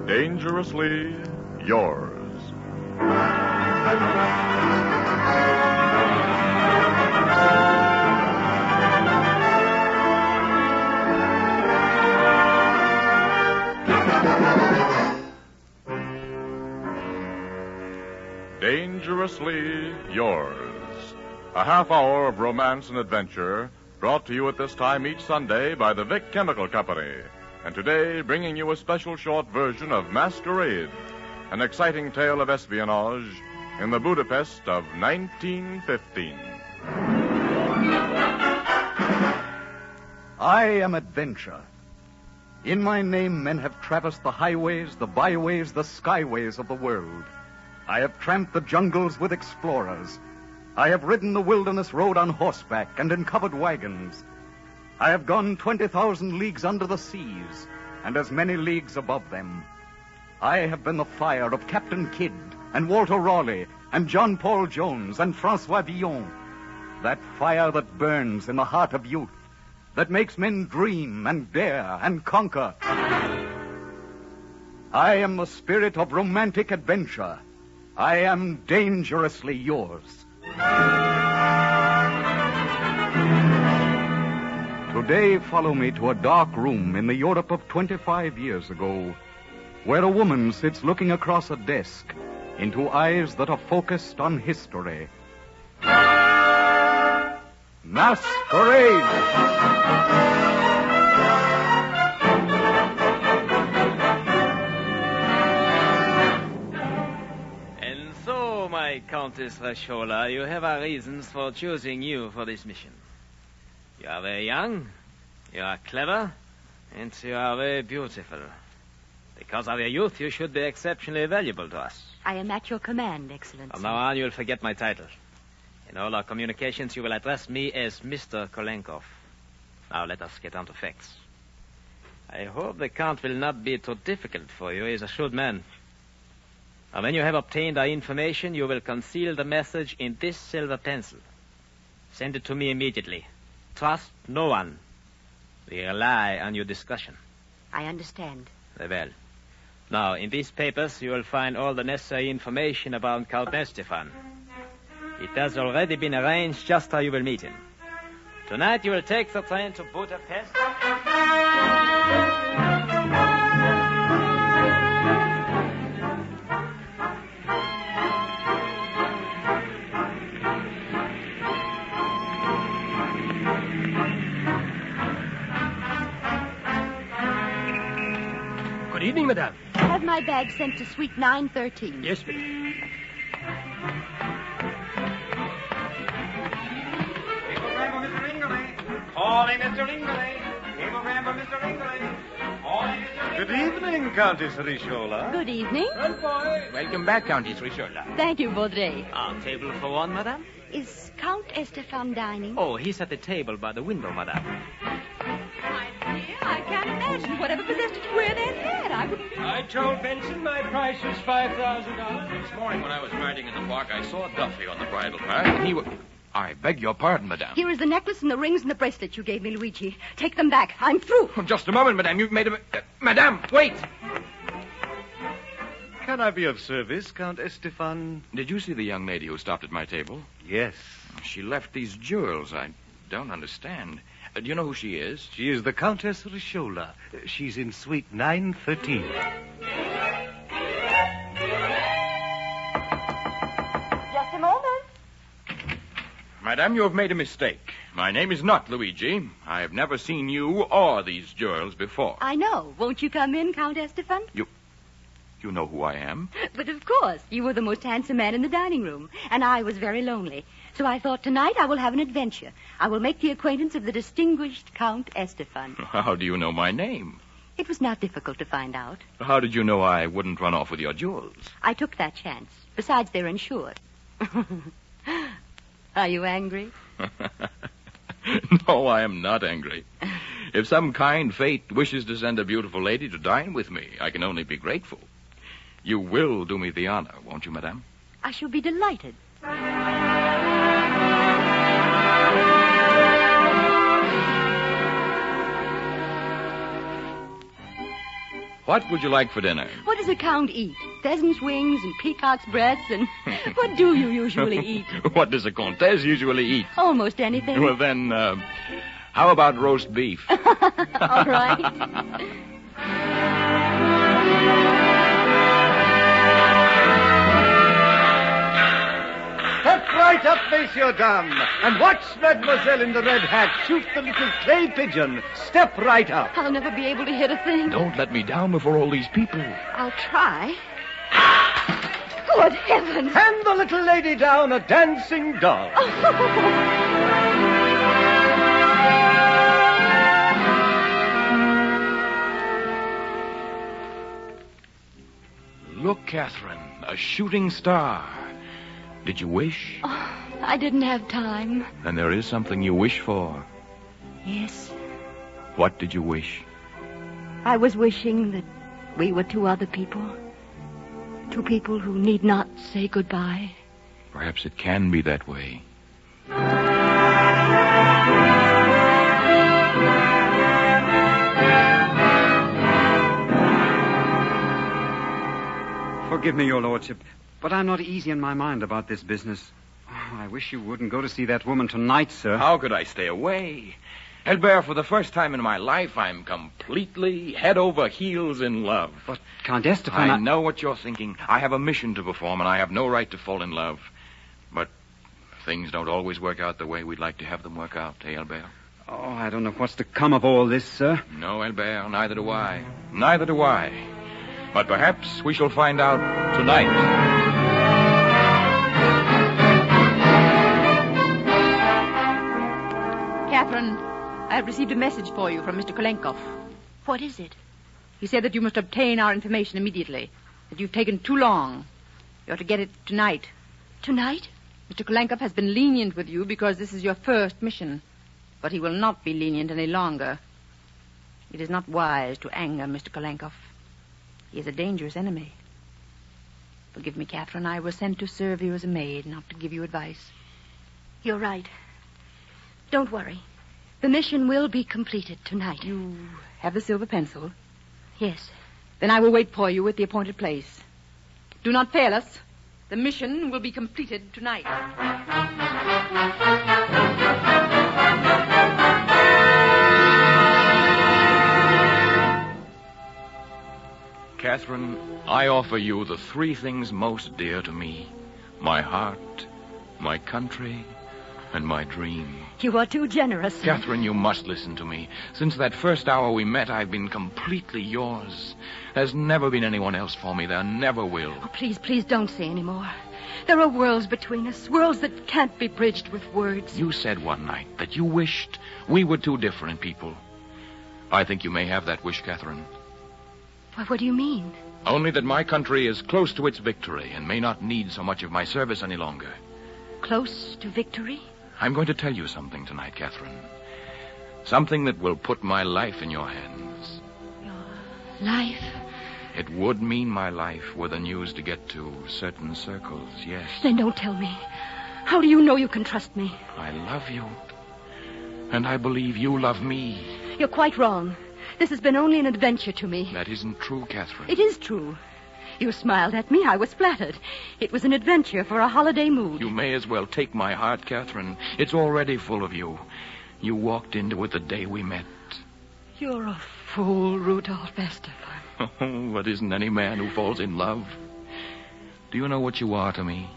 Dangerously yours. Dangerously yours. A half hour of romance and adventure brought to you at this time each Sunday by the Vic Chemical Company. And today, bringing you a special short version of Masquerade, an exciting tale of espionage in the Budapest of 1915. I am adventure. In my name, men have traversed the highways, the byways, the skyways of the world. I have tramped the jungles with explorers. I have ridden the wilderness road on horseback and in covered wagons. I have gone 20,000 leagues under the seas and as many leagues above them. I have been the fire of Captain Kidd and Walter Raleigh and John Paul Jones and Francois Villon. That fire that burns in the heart of youth, that makes men dream and dare and conquer. I am the spirit of romantic adventure. I am dangerously yours. Today, follow me to a dark room in the Europe of 25 years ago, where a woman sits looking across a desk into eyes that are focused on history. Masquerade! Countess Rashola, you have our reasons for choosing you for this mission. You are very young, you are clever, and you are very beautiful. Because of your youth, you should be exceptionally valuable to us. I am at your command, Excellency. From now on, you'll forget my title. In all our communications, you will address me as Mr. Kolenkov. Now, let us get on to facts. I hope the Count will not be too difficult for you. He's a shrewd man. Now, when you have obtained our information, you will conceal the message in this silver pencil. Send it to me immediately. Trust no one. We rely on your discretion. I understand. Very well. Now, in these papers, you will find all the necessary information about Count Estefan. It has already been arranged just how you will meet him. Tonight, you will take the train to Budapest. Good evening, madame. Have my bag sent to suite 913. Yes, madame. Good evening, Countess Rishola. Good evening. Good boy. Welcome back, Countess Rishola. Thank you, Baudry. Our table for one, madame? Is Count Estefan dining? Oh, he's at the table by the window, madame. My dear, I can't imagine whatever possessed you to wear that hat. I told Benson my price was $5,000. This morning when I was riding in the park, I saw Duffy on the bridle path, and he was... I beg your pardon, madame. Here is the necklace and the rings and the bracelet you gave me, Luigi. Take them back. I'm through. Oh, just a moment, madame. You've made a... madame, wait! Can I be of service, Count Estefan? Did you see the young lady who stopped at my table? Yes. She left these jewels. I don't understand. Do you know who she is? She is the Countess Rishola. She's in suite 913. Just a moment. Madame, you have made a mistake. My name is not Luigi. I have never seen you or these jewels before. I know. Won't you come in, Count Estefan? You know who I am? But of course, you were the most handsome man in the dining room, and I was very lonely. So I thought tonight I will have an adventure. I will make the acquaintance of the distinguished Count Estefan. How do you know my name? It was not difficult to find out. How did you know I wouldn't run off with your jewels? I took that chance. Besides, they're insured. Are you angry? No, I am not angry. If some kind fate wishes to send a beautiful lady to dine with me, I can only be grateful. You will do me the honor, won't you, madame? I shall be delighted. What would you like for dinner? What does the Count eat? Pheasant's wings and peacock's breasts and... What do you usually eat? What does a Cortez usually eat? Almost anything. Well, then, how about roast beef? All right. Step right up, Monsieur Dame, and watch Mademoiselle in the red hat shoot the little clay pigeon. Step right up. I'll never be able to hit a thing. Don't let me down before all these people. I'll try. Good heavens. Hand the little lady down a dancing doll. Look, Catherine, a shooting star. Did you wish? Oh, I didn't have time. Then there is something you wish for. Yes. What did you wish? I was wishing that we were two other people. Two people who need not say goodbye. Perhaps it can be that way. Forgive me, your lordship, but I'm not easy in my mind about this business. Oh, I wish you wouldn't go to see that woman tonight, sir. How could I stay away? Albert, for the first time in my life, I'm completely head over heels in love. But, Count Estefan... I know what you're thinking. I have a mission to perform, and I have no right to fall in love. But things don't always work out the way we'd like to have them work out, eh, Albert? Oh, I don't know what's to come of all this, sir. No, Albert, neither do I. Neither do I. But perhaps we shall find out tonight. Catherine, I have received a message for you from Mr. Kolenkov. What is it? He said that you must obtain our information immediately, that you've taken too long. You're to get it tonight. Tonight? Mr. Kolenkov has been lenient with you because this is your first mission, but he will not be lenient any longer. It is not wise to anger Mr. Kolenkov. He is a dangerous enemy. Forgive me, Catherine. I was sent to serve you as a maid, not to give you advice. You're right. Don't worry. The mission will be completed tonight. You have the silver pencil? Yes. Then I will wait for you at the appointed place. Do not fail us. The mission will be completed tonight. Catherine, I offer you the three things most dear to me. My heart, my country, and my dream. You are too generous. Catherine, you must listen to me. Since that first hour we met, I've been completely yours. There's never been anyone else for me. There never will. Oh, please don't say any more. There are worlds between us, worlds that can't be bridged with words. You said one night that you wished we were two different people. I think you may have that wish, Catherine. Why, what do you mean? Only that my country is close to its victory and may not need so much of my service any longer. Close to victory? I'm going to tell you something tonight, Catherine. Something that will put my life in your hands. Your life? It would mean my life were the news to get to certain circles, yes. Then don't tell me. How do you know you can trust me? I love you. And I believe you love me. You're quite wrong. This has been only an adventure to me. That isn't true, Catherine. It is true. You smiled at me. I was flattered. It was an adventure for a holiday mood. You may as well take my heart, Catherine. It's already full of you. You walked into it the day we met. You're a fool, Rudolph Estefan. Oh, but isn't any man who falls in love? Do you know what you are to me?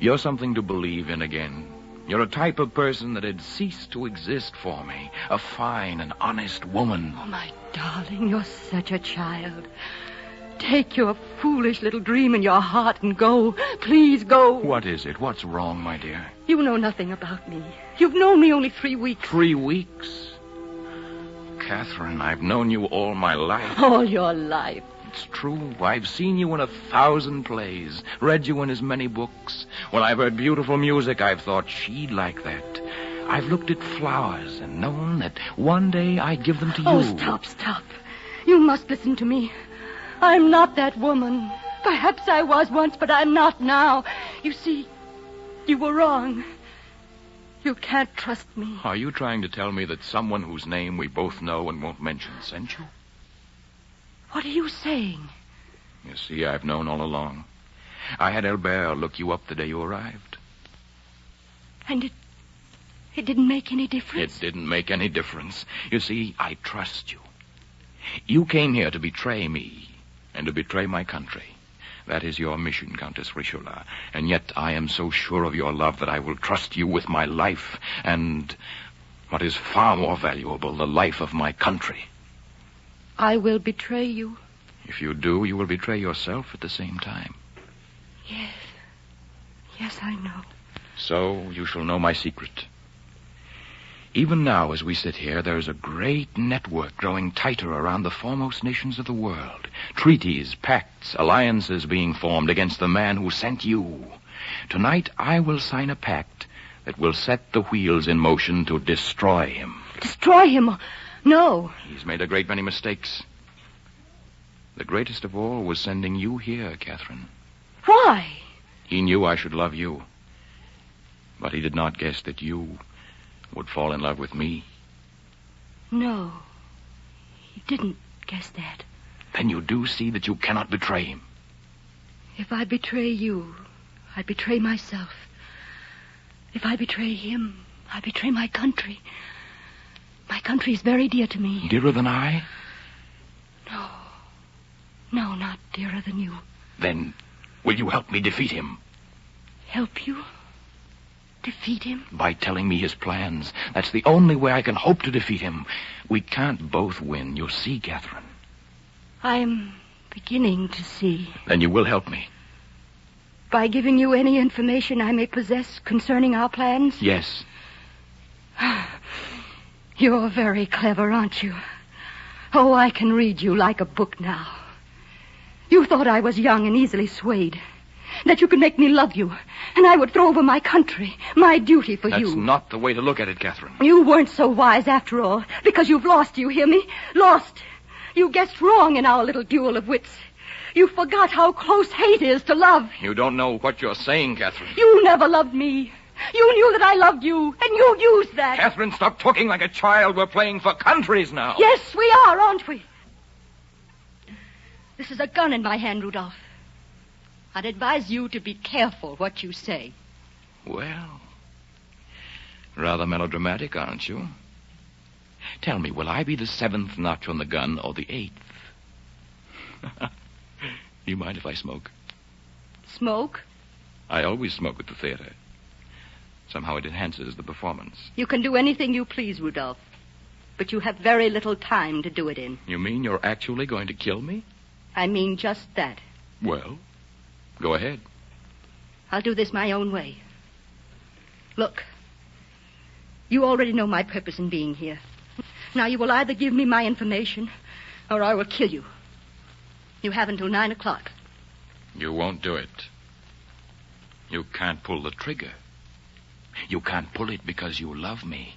You're something to believe in again. You're a type of person that had ceased to exist for me. A fine and honest woman. Oh, my darling, you're such a child. Take your foolish little dream in your heart and go. Please go. What is it? What's wrong, my dear? You know nothing about me. You've known me only 3 weeks. 3 weeks? Catherine, I've known you all my life. All your life. It's true. I've seen you in 1,000 plays, read you in as many books. When I've heard beautiful music, I've thought she'd like that. I've looked at flowers and known that one day I'd give them to you. Oh, stop. You must listen to me. I'm not that woman. Perhaps I was once, but I'm not now. You see, you were wrong. You can't trust me. Are you trying to tell me that someone whose name we both know and won't mention sent you? What are you saying? You see, I've known all along. I had Albert look you up the day you arrived. And it didn't make any difference? It didn't make any difference. You see, I trust you. You came here to betray me and to betray my country. That is your mission, Countess Richelieu. And yet I am so sure of your love that I will trust you with my life and, what is far more valuable, the life of my country. I will betray you. If you do, you will betray yourself at the same time. Yes. Yes, I know. So you shall know my secret. Even now, as we sit here, there is a great network growing tighter around the foremost nations of the world. Treaties, pacts, alliances being formed against the man who sent you. Tonight, I will sign a pact that will set the wheels in motion to destroy him. Destroy him? No. He's made a great many mistakes. The greatest of all was sending you here, Catherine. Why? He knew I should love you. But he did not guess that you would fall in love with me. No. He didn't guess that. Then you do see that you cannot betray him. If I betray you, I betray myself. If I betray him, I betray my country. My country is very dear to me. Dearer than I? No. No, not dearer than you. Then will you help me defeat him? Help you? Defeat him? By telling me his plans. That's the only way I can hope to defeat him. We can't both win, you see, Catherine. I'm beginning to see. Then you will help me. By giving you any information I may possess concerning our plans? Yes. You're very clever, aren't you? Oh, I can read you like a book now. You thought I was young and easily swayed. That you could make me love you, and I would throw over my country, my duty for you. That's not the way to look at it, Catherine. You weren't so wise after all, because you've lost, you hear me? Lost. You guessed wrong in our little duel of wits. You forgot how close hate is to love. You don't know what you're saying, Catherine. You never loved me. You knew that I loved you, and you used that. Catherine, stop talking like a child. We're playing for countries now. Yes, we are, aren't we? This is a gun in my hand, Rudolph. I'd advise you to be careful what you say. Well, rather melodramatic, aren't you? Tell me, will I be the 7th notch on the gun or the 8th? You mind if I smoke? Smoke? I always smoke at the theater. Somehow it enhances the performance. You can do anything you please, Rudolph. But you have very little time to do it in. You mean you're actually going to kill me? I mean just that. Well, go ahead. I'll do this my own way. Look, you already know my purpose in being here. Now you will either give me my information, or I will kill you. You have until 9 o'clock. You won't do it. You can't pull the trigger. You can't pull it because you love me.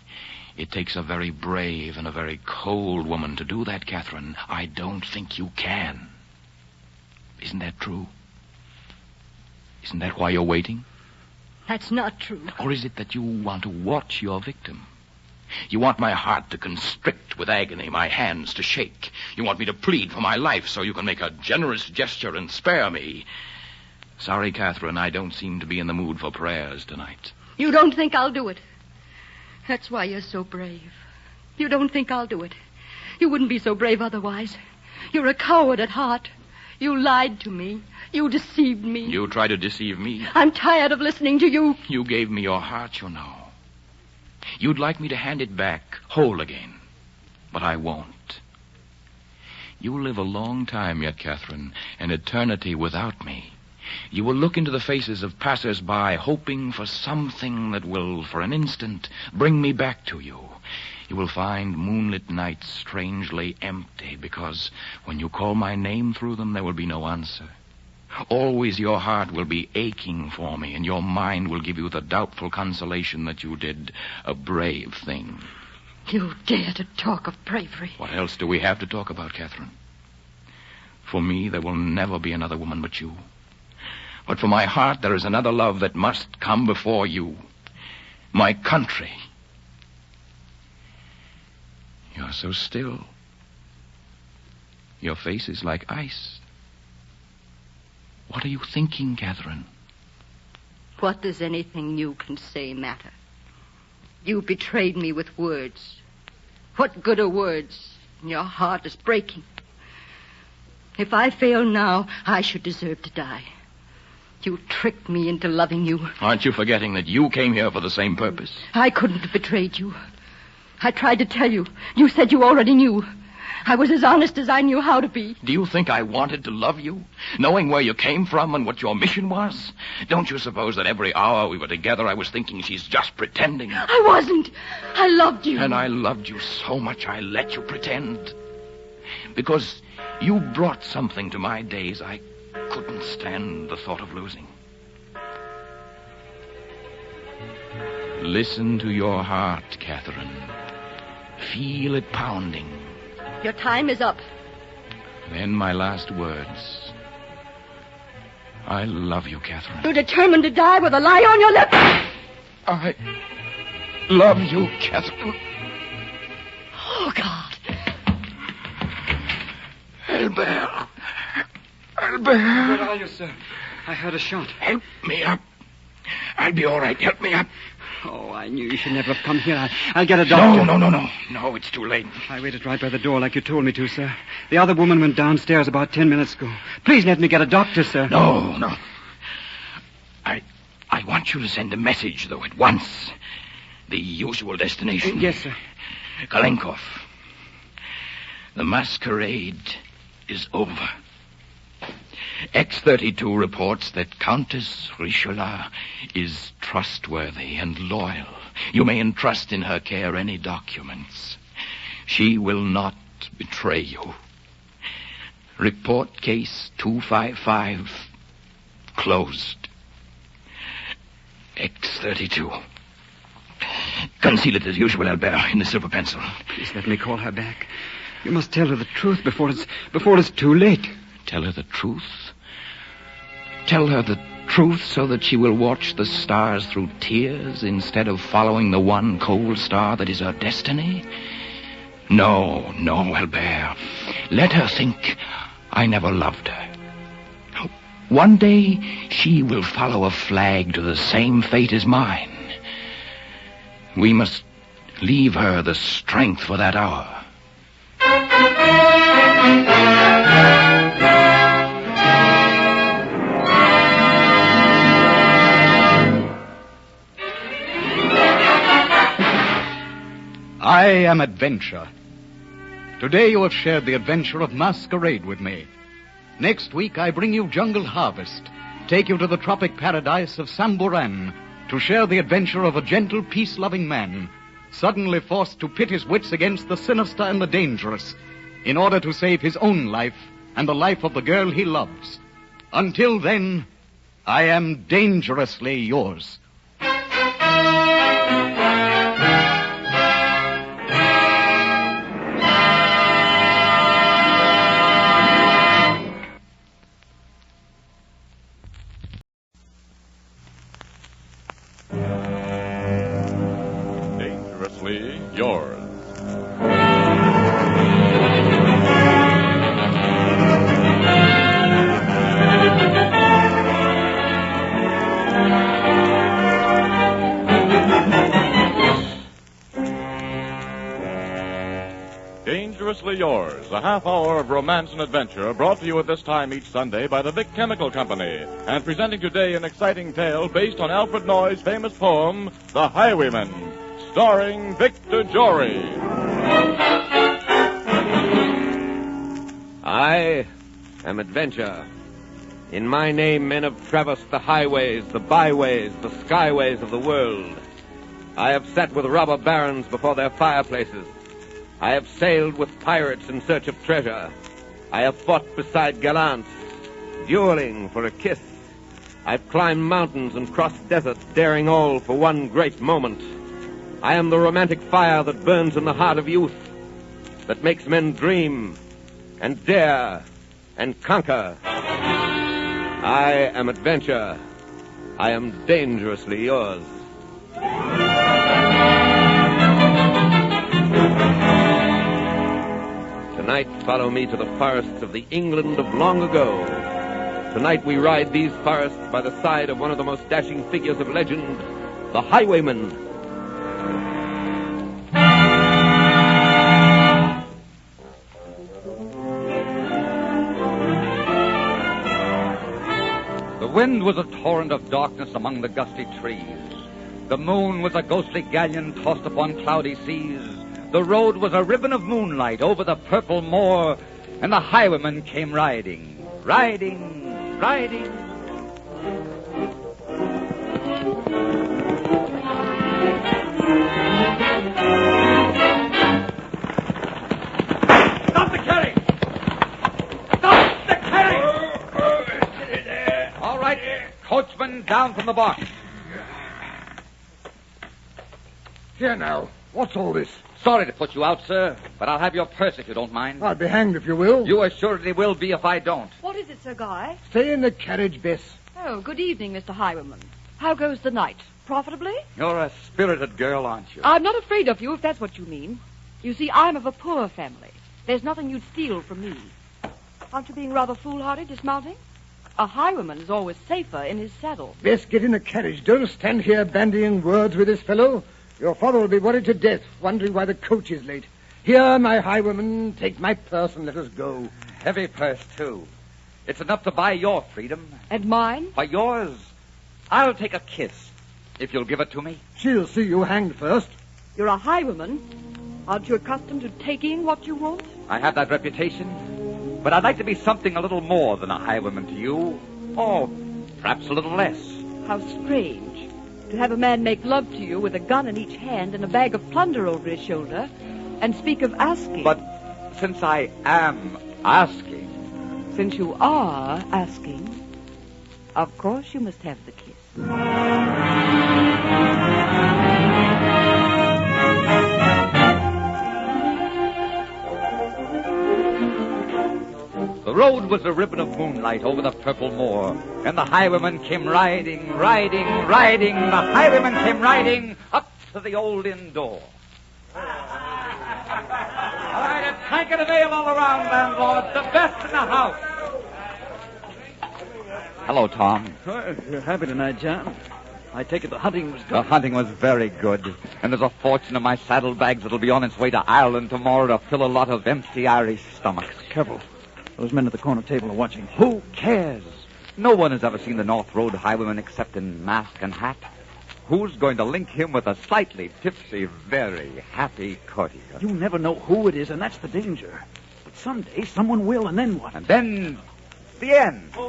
It takes a very brave and a very cold woman to do that, Catherine. I don't think you can. Isn't that true? Isn't that why you're waiting? That's not true. Or is it that you want to watch your victim? You want my heart to constrict with agony, my hands to shake. You want me to plead for my life so you can make a generous gesture and spare me. Sorry, Catherine, I don't seem to be in the mood for prayers tonight. You don't think I'll do it. That's why you're so brave. You don't think I'll do it. You wouldn't be so brave otherwise. You're a coward at heart. You lied to me. You deceived me. You tried to deceive me. I'm tired of listening to you. You gave me your heart, you know. You'd like me to hand it back, whole again. But I won't. You'll live a long time yet, Catherine, an eternity without me. You will look into the faces of passers-by, hoping for something that will, for an instant, bring me back to you. You will find moonlit nights strangely empty, because when you call my name through them, there will be no answer. Always your heart will be aching for me, and your mind will give you the doubtful consolation that you did a brave thing. You dare to talk of bravery. What else do we have to talk about, Catherine? For me, there will never be another woman but you. But for my heart, there is another love that must come before you. My country. You're so still. Your face is like ice. What are you thinking, Catherine? What does anything you can say matter? You betrayed me with words. What good are words? Your heart is breaking. If I fail now, I should deserve to die. You tricked me into loving you. Aren't you forgetting that you came here for the same purpose? I couldn't have betrayed you. I tried to tell you. You said you already knew. I was as honest as I knew how to be. Do you think I wanted to love you, knowing where you came from and what your mission was? Don't you suppose that every hour we were together I was thinking she's just pretending? I wasn't. I loved you. And I loved you so much I let you pretend. Because you brought something to my days I couldn't stand the thought of losing. Listen to your heart, Catherine. Feel it pounding. Your time is up. Then my last words. I love you, Catherine. You're determined to die with a lie on your lips. I love you, Catherine. Oh, God. Albert. Albert. Where are you, sir? I heard a shot. Help me up. I'll be all right. Help me up. Oh, I knew you should never have come here. I'll get a doctor. No, it's too late. I waited right by the door like you told me to, sir. The other woman went downstairs about 10 minutes ago. Please let me get a doctor, sir. No. I want you to send a message, though, at once. The usual destination. Yes, sir. Kalenkov. The masquerade is over. X-32 reports that Countess Richelieu is trustworthy and loyal. You may entrust in her care any documents. She will not betray you. Report case 255 closed. X-32. Conceal it as usual, Albert, in the silver pencil. Please let me call her back. You must tell her the truth before it's too late. Tell her the truth? Tell her the truth so that she will watch the stars through tears instead of following the one cold star that is her destiny? No, Albert. Let her think I never loved her. One day she will follow a flag to the same fate as mine. We must leave her the strength for that hour. I am Adventure. Today you have shared the adventure of Masquerade with me. Next week I bring you Jungle Harvest, take you to the tropic paradise of Samburan to share the adventure of a gentle, peace-loving man, suddenly forced to pit his wits against the sinister and the dangerous in order to save his own life and the life of the girl he loves. Until then, I am dangerously yours. Dangerously yours. Dangerously Yours, a half hour of romance and adventure brought to you at this time each Sunday by the Vic Chemical Company, and presenting today an exciting tale based on Alfred Noy's famous poem, The Highwayman, starring Victor Jory. I am Adventure. In my name, men have traversed the highways, the byways, the skyways of the world. I have sat with robber barons before their fireplaces. I have sailed with pirates in search of treasure. I have fought beside gallants, dueling for a kiss. I've climbed mountains and crossed deserts, daring all for one great moment. I am the romantic fire that burns in the heart of youth, that makes men dream and dare and conquer. I am Adventure. I am dangerously yours. Tonight, follow me to the forests of the England of long ago. Tonight we ride these forests by the side of one of the most dashing figures of legend, the Highwayman. The wind was a torrent of darkness among the gusty trees. The moon was a ghostly galleon tossed upon cloudy seas. The road was a ribbon of moonlight over the purple moor, and the highwayman came riding, riding, riding. Stop the carriage! Stop the carriage! All right, coachman, down from the box. Here now, what's all this? Sorry to put you out, sir, but I'll have your purse if you don't mind. I'll be hanged if you will. You assuredly will be if I don't. What is it, Sir Guy? Stay in the carriage, Bess. Oh, good evening, Mr. Highwayman. How goes the night? Profitably? You're a spirited girl, aren't you? I'm not afraid of you, if that's what you mean. You see, I'm of a poor family. There's nothing you'd steal from me. Aren't you being rather foolhardy dismounting? A highwayman is always safer in his saddle. Bess, get in the carriage. Don't stand here bandying words with this fellow. Your father will be worried to death, wondering why the coach is late. Here, my highwayman, take my purse and let us go. Heavy purse, too. It's enough to buy your freedom. And mine? By yours, I'll take a kiss, if you'll give it to me. She'll see you hanged first. You're a highwayman. Aren't you accustomed to taking what you want? I have that reputation, but I'd like to be something a little more than a highwayman to you, or perhaps a little less. How strange. To have a man make love to you with a gun in each hand and a bag of plunder over his shoulder and speak of asking. But since I am asking... Since you are asking, of course you must have the kiss. The road was a ribbon of moonlight over the purple moor, and the highwayman came riding, riding, riding. The highwayman came riding up to the old inn door. All right, a tank of ale all around, landlord. The best in the house. Hello, Tom. You're happy tonight, John. I take it the hunting was good. The hunting was very good, and there's a fortune in my saddlebags that'll be on its way to Ireland tomorrow to fill a lot of empty Irish stomachs. Careful. Those men at the corner table are watching. Who cares? No one has ever seen the North Road highwayman except in mask and hat. Who's going to link him with a slightly tipsy, very happy courtier? You never know who it is, and that's the danger. But someday someone will, and then what? And then the end. Give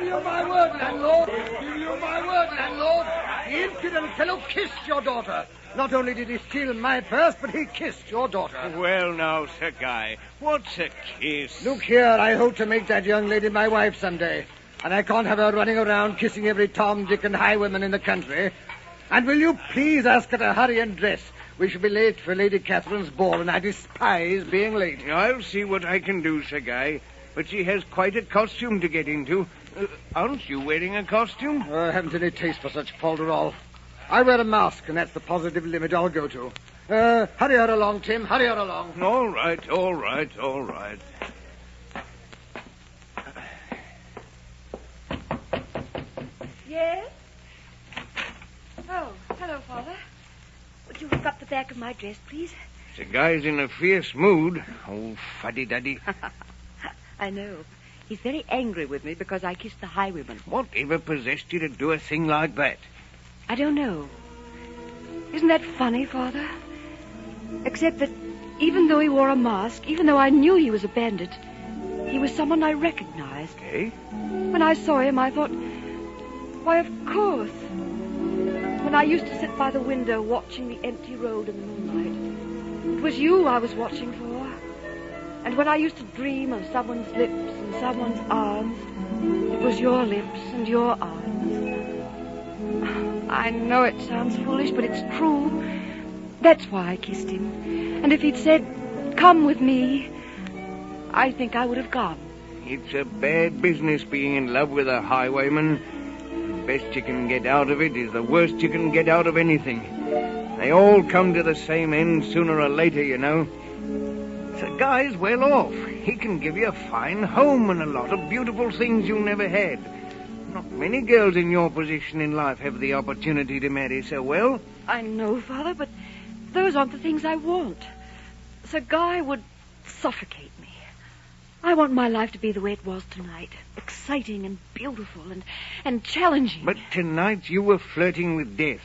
you my word, landlord. Give you my word, landlord. The impudent fellow kissed your daughter. Not only did he steal my purse, but he kissed your daughter. Well, now, Sir Guy, what's a kiss? Look here, I hope to make that young lady my wife someday. And I can't have her running around kissing every Tom, Dick, and highwayman in the country. And will you please ask her to hurry and dress? We shall be late for Lady Catherine's ball, and I despise being late. I'll see what I can do, Sir Guy. But she has quite a costume to get into. Aren't you wearing a costume? I haven't any taste for such falderall. I wear a mask, and that's the positive limit I'll go to. Hurry her along, Tim. Hurry her along. All right, all right, all right. Yes? Oh, hello, Father. Would you hook up the back of my dress, please? The guy's in a fierce mood. Oh, fuddy-duddy. I know. He's very angry with me because I kissed the highwayman. Whatever possessed you to do a thing like that? I don't know. Isn't that funny, Father? Except that even though he wore a mask, even though I knew he was a bandit, he was someone I recognized. Eh? When I saw him, I thought, why, of course. When I used to sit by the window watching the empty road in the moonlight, it was you I was watching for. And when I used to dream of someone's lips and someone's arms, it was your lips and your arms. I know it sounds foolish, but it's true. That's why I kissed him. And if he'd said, come with me, I think I would have gone. It's a bad business being in love with a highwayman. The best you can get out of it is the worst you can get out of anything. They all come to the same end sooner or later, you know. Sir Guy's well off. He can give you a fine home and a lot of beautiful things you never had. Not many girls in your position in life have the opportunity to marry so well. I know, Father, but those aren't the things I want. Sir Guy would suffocate me. I want my life to be the way it was tonight. Exciting and beautiful and challenging. But tonight you were flirting with death.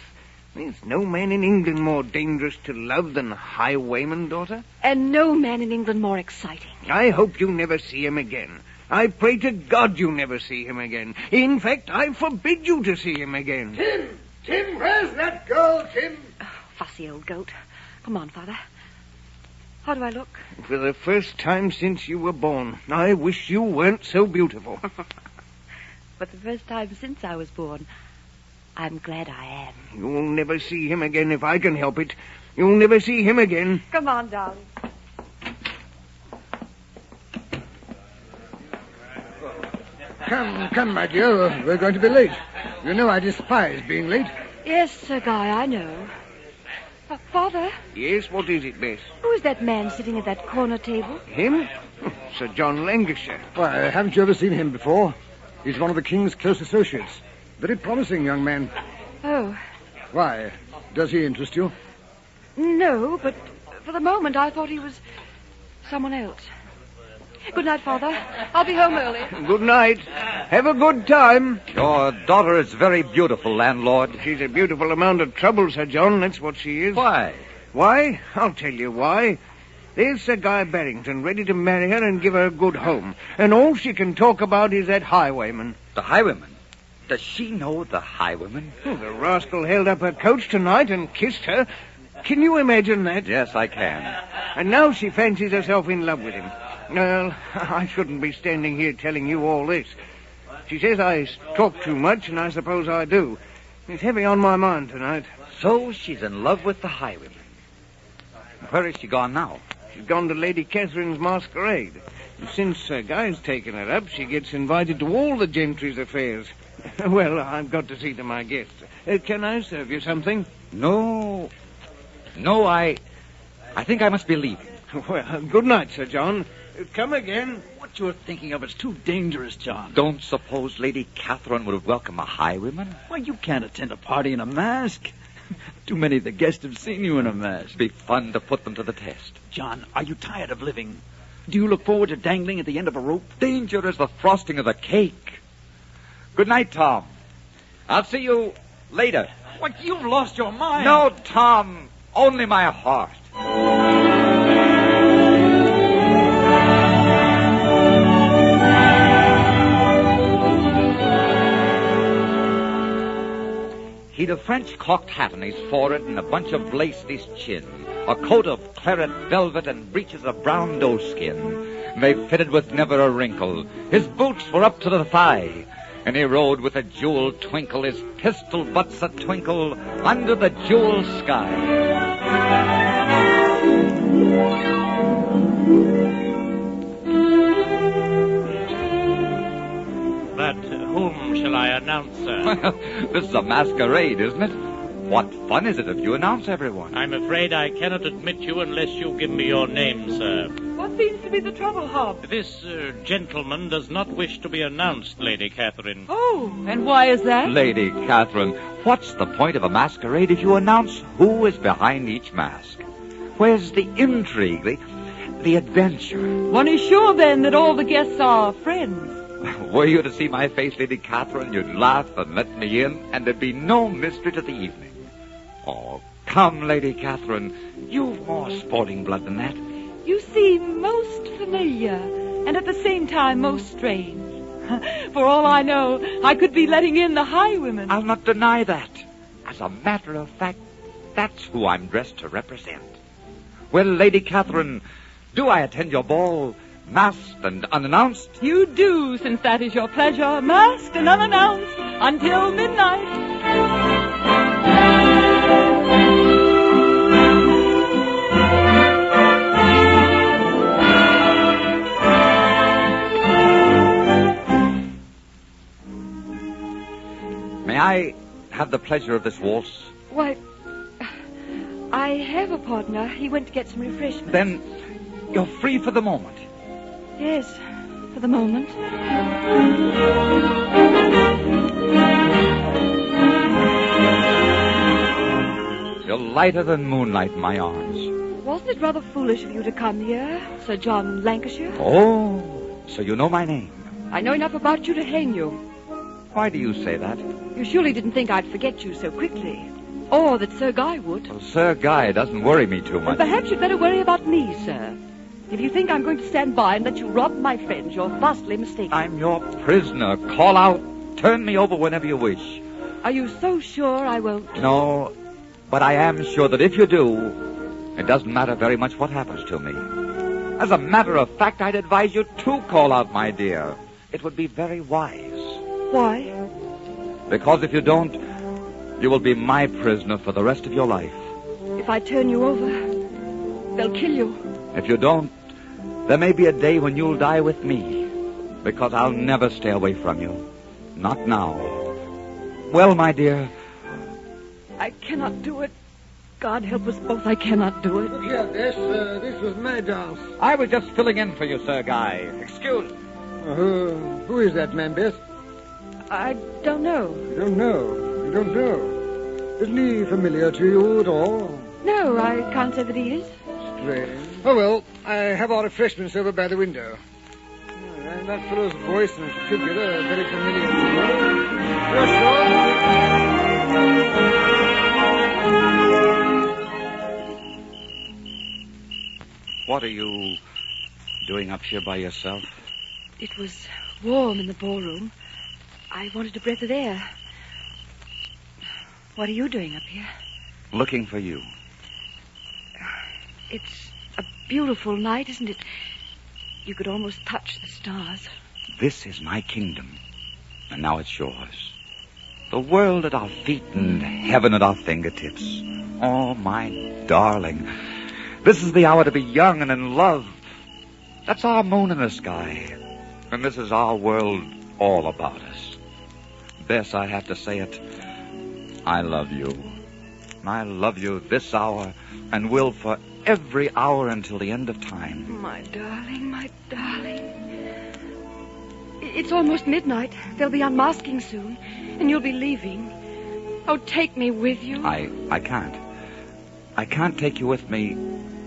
There's no man in England more dangerous to love than Highwayman, daughter. And no man in England more exciting. I hope you never see him again. I pray to God you never see him again. In fact, I forbid you to see him again. Tim, where's that girl, Tim? Oh, fussy old goat. Come on, Father. How do I look? For the first time since you were born, I wish you weren't so beautiful. For the first time since I was born, I'm glad I am. You'll never see him again if I can help it. You'll never see him again. Come on, darling. Come, my dear. We're going to be late. You know I despise being late. Yes, Sir Guy, I know. Father? Yes, what is it, Bess? Who is that man sitting at that corner table? Him? Sir John Lancashire. Why, haven't you ever seen him before? He's one of the King's close associates. Very promising young man. Oh. Why? Does he interest you? No, but for the moment I thought he was someone else. Good night, Father. I'll be home early. Good night. Have a good time. Your daughter is very beautiful, landlord. She's a beautiful amount of trouble, Sir John. That's what she is. Why? Why? I'll tell you why. There's Sir Guy Barrington ready to marry her and give her a good home. And all she can talk about is that Highwayman. The Highwayman? Does she know the Highwayman? Oh, the rascal held up her coach tonight and kissed her. Can you imagine that? Yes, I can. And now she fancies herself in love with him. Well, I shouldn't be standing here telling you all this. She says I talk too much, and I suppose I do. It's heavy on my mind tonight. So she's in love with the Highwayman. Where is she gone now? She's gone to Lady Catherine's masquerade. And since Sir Guy's taken her up, she gets invited to all the gentry's affairs. Well, I've got to see to my guests. Can I serve you something? No, I think I must be leaving. Well, good night, Sir John. Come again. What you're thinking of is too dangerous, John. Don't suppose Lady Catherine would welcome a highwayman? Why, you can't attend a party in a mask. Too many of the guests have seen you in a mask. It'd be fun to put them to the test. John, are you tired of living? Do you look forward to dangling at the end of a rope? Danger is the frosting of the cake. Good night, Tom. I'll see you later. What, you've lost your mind? No, Tom. Only my heart. He'd a French cocked hat on his forehead and a bunch of lace at his chin, a coat of claret velvet and breeches of brown doeskin. They fitted with never a wrinkle. His boots were up to the thigh, and he rode with a jewel twinkle, his pistol butts a twinkle under the jewel sky. But whom shall I announce, sir? This is a masquerade, isn't it? What fun is it if you announce everyone? I'm afraid I cannot admit you unless you give me your name, sir. What seems to be the trouble, Hob? This gentleman does not wish to be announced, Lady Catherine. Oh, and why is that? Lady Catherine, what's the point of a masquerade if you announce who is behind each mask? Where's the intrigue, the adventure? One is sure, then, that all the guests are friends. Were you to see my face, Lady Catherine, you'd laugh and let me in, and there'd be no mystery to the evening. Oh, come, Lady Catherine. You've more sporting blood than that. You seem most familiar, and at the same time most strange. For all I know, I could be letting in the highwayman. I'll not deny that. As a matter of fact, that's who I'm dressed to represent. Well, Lady Catherine, do I attend your ball, masked and unannounced? You do, since that is your pleasure, masked and unannounced, until midnight. May I have the pleasure of this waltz? Why, I have a partner. He went to get some refreshments. Then You're free for the moment. Yes, for the moment. You're lighter than moonlight in my arms. Wasn't it rather foolish of you to come here, Sir John Lancashire? Oh, so you know my name. I know enough about you to hang you. Why do you say that? You surely didn't think I'd forget you so quickly. Or that Sir Guy would. Well, Sir Guy doesn't worry me too much. And perhaps you'd better worry about me, sir. If you think I'm going to stand by and let you rob my friends, you're vastly mistaken. I'm your prisoner. Call out. Turn me over whenever you wish. Are you so sure I won't? No, but I am sure that if you do, it doesn't matter very much what happens to me. As a matter of fact, I'd advise you to call out, my dear. It would be very wise. Why? Because if you don't, you will be my prisoner for the rest of your life. If I turn you over, they'll kill you. If you don't, there may be a day when you'll die with me. Because I'll never stay away from you. Not now. Well, my dear. I cannot do it. God help us both, I cannot do it. Look here, Bess. This was my dance. I was just filling in for you, Sir Guy. Excuse me. Who is that man, Bess? I don't know. You don't know? You don't know? Isn't he familiar to you at all? No, I can't say that he is. Strange. Oh, well, I have our refreshments over by the window. And that fellow's voice and figure are very familiar to me. Yes, What are you doing up here by yourself? It was warm in the ballroom. I wanted a breath of air. What are you doing up here? Looking for you. It's a beautiful night, isn't it? You could almost touch the stars. This is my kingdom, and now it's yours. The world at our feet and heaven at our fingertips. Oh, my darling. This is the hour to be young and in love. That's our moon in the sky. And this is our world all about us. Bess, I have to say it. I love you. I love you this hour and will for every hour until the end of time. My darling, my darling. It's almost midnight. They'll be unmasking soon, and you'll be leaving. Oh, take me with you. I can't. I can't take you with me.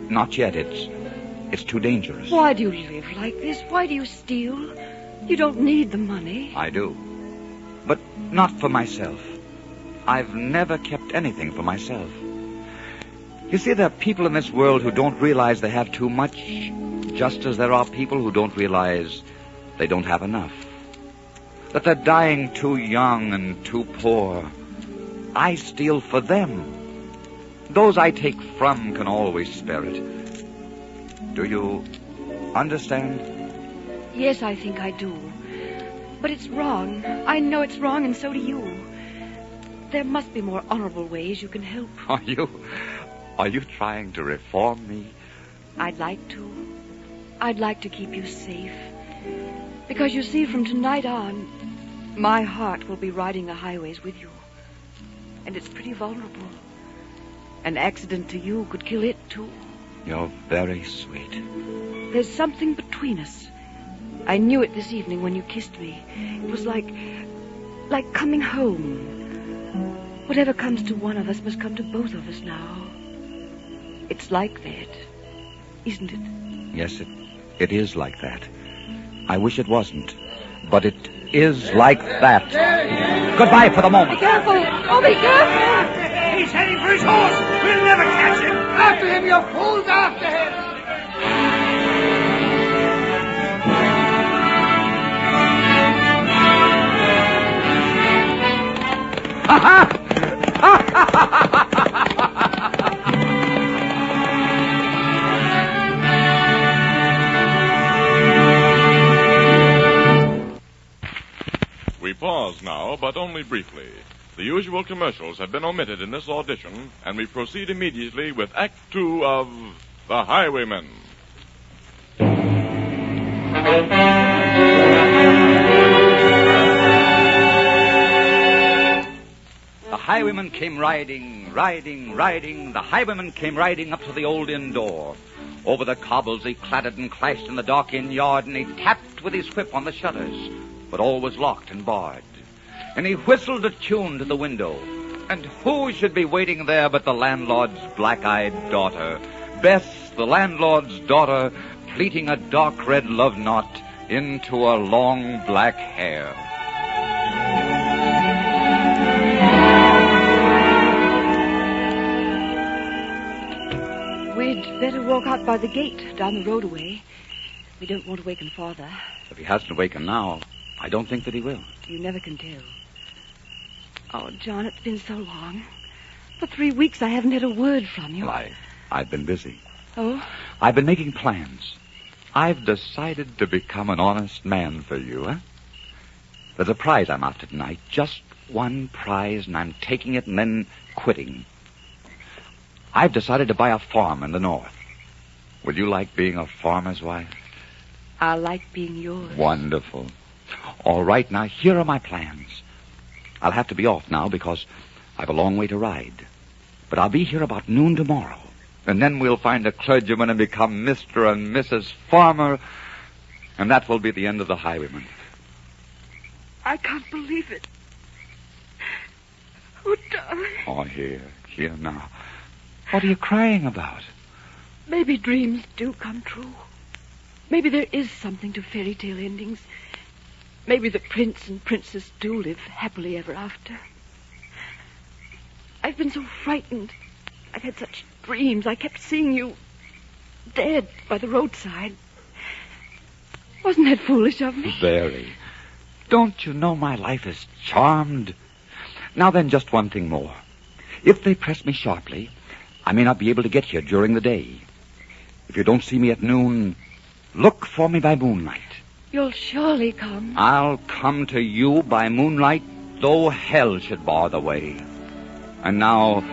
Not yet. It's too dangerous. Why do you live like this? Why do you steal? You don't need the money. I do. But not for myself. I've never kept anything for myself. You see, there are people in this world who don't realize they have too much, just as there are people who don't realize they don't have enough. That they're dying too young and too poor. I steal for them. Those I take from can always spare it. Do you understand? Yes, I think I do. But it's wrong. I know it's wrong, and so do you. There must be more honorable ways you can help. Are you trying to reform me? I'd like to. I'd like to keep you safe. Because you see, from tonight on, my heart will be riding the highways with you. And it's pretty vulnerable. An accident to you could kill it, too. You're very sweet. There's something between us. I knew it this evening when you kissed me. It was like coming home. Whatever comes to one of us must come to both of us now. It's like that, isn't it? Yes, it is like that. I wish it wasn't, but it is like that. Goodbye for the moment. Be careful! Oh, be careful! He's heading for his horse! We'll never catch him! After him, you fools! After him! We pause now, but only briefly. The usual commercials have been omitted in this audition, and we proceed immediately with Act 2 of The Highwayman. The highwayman came riding. The highwayman came riding up to the old inn door. Over the cobbles he clattered and clashed in the dark inn yard, and he tapped with his whip on the shutters, but all was locked and barred. And he whistled a tune to the window, and who should be waiting there but the landlord's black-eyed daughter, Bess, the landlord's daughter, pleating a dark red love knot into her long black hair. We'd better walk out by the gate down the road away. We don't want to waken Father. If he hasn't awakened now, I don't think that he will. You never can tell. Oh, John, it's been so long. For 3 weeks I haven't had a word from you. Well, I've been busy. Oh? I've been making plans. I've decided to become an honest man for you, eh? There's a prize I'm after tonight. Just one prize, and I'm taking it and then quitting. I've decided to buy a farm in the north. Would you like being a farmer's wife? I like being yours. Wonderful. All right, now, here are my plans. I'll have to be off now because I've a long way to ride. But I'll be here about noon tomorrow. And then we'll find a clergyman and become Mr. and Mrs. Farmer. And that will be the end of the Highwayman. I can't believe it. Oh, darling. Oh, here now. What are you crying about? Maybe dreams do come true. Maybe there is something to fairy tale endings. Maybe the prince and princess do live happily ever after. I've been so frightened. I've had such dreams. I kept seeing you dead by the roadside. Wasn't that foolish of me? Very. Don't you know my life is charmed? Now then, just one thing more. If they press me sharply, I may not be able to get here during the day. If you don't see me at noon, look for me by moonlight. You'll surely come. I'll come to you by moonlight, though hell should bar the way. And now,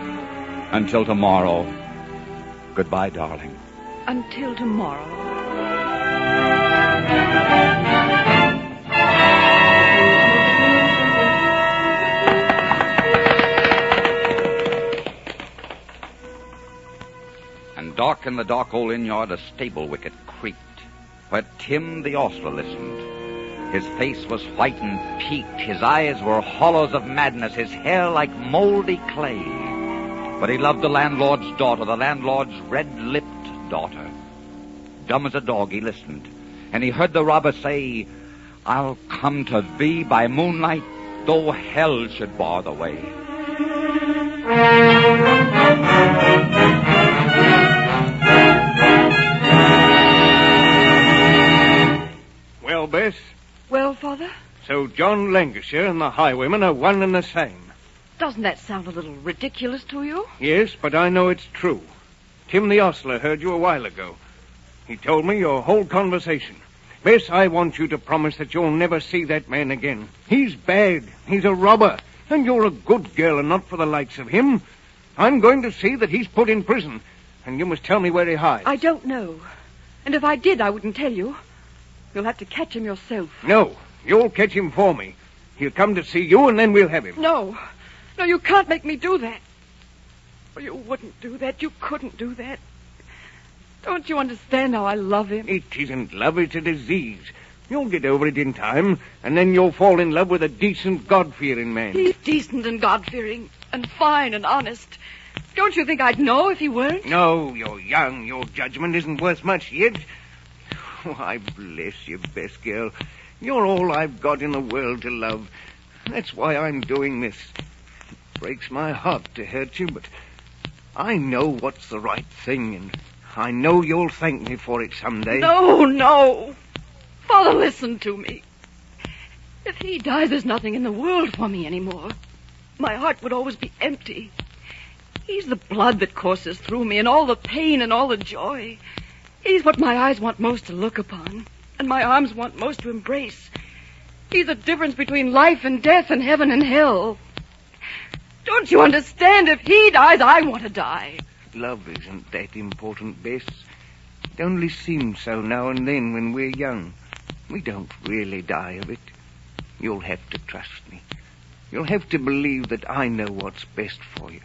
until tomorrow, goodbye, darling. Until tomorrow. And dark in the dark old inn yard, a stable wicket creaked, where Tim the ostler listened. His face was white and peaked, his eyes were hollows of madness, his hair like moldy clay. But he loved the landlord's daughter, the landlord's red-lipped daughter. Dumb as a dog, he listened, and he heard the robber say, I'll come to thee by moonlight, though hell should bar the way. Well, Bess? Well, Father? So John Lancashire and the Highwayman are one and the same. Doesn't that sound a little ridiculous to you? Yes, but I know it's true. Tim the ostler heard you a while ago. He told me your whole conversation. Bess, I want you to promise that you'll never see that man again. He's bad. He's a robber. And you're a good girl and not for the likes of him. I'm going to see that he's put in prison. And you must tell me where he hides. I don't know. And if I did, I wouldn't tell you. You'll have to catch him yourself. No, you'll catch him for me. He'll come to see you and then we'll have him. No. No, you can't make me do that. Oh, you wouldn't do that. You couldn't do that. Don't you understand how I love him? It isn't love, it's a disease. You'll get over it in time, and then you'll fall in love with a decent, God-fearing man. He's decent and God-fearing and fine and honest. Don't you think I'd know if he weren't? No, you're young. Your judgment isn't worth much yet. Why, bless you, best girl. You're all I've got in the world to love. That's why I'm doing this. It breaks my heart to hurt you, but I know what's the right thing, and I know you'll thank me for it someday. No, no. Father, listen to me. If he dies, there's nothing in the world for me anymore. My heart would always be empty. He's the blood that courses through me, and all the pain and all the joy. He's what my eyes want most to look upon, and my arms want most to embrace. He's the difference between life and death and heaven and hell. Don't you understand? If he dies, I want to die. Love isn't that important, Bess. It only seems so now and then when we're young. We don't really die of it. You'll have to trust me. You'll have to believe that I know what's best for you.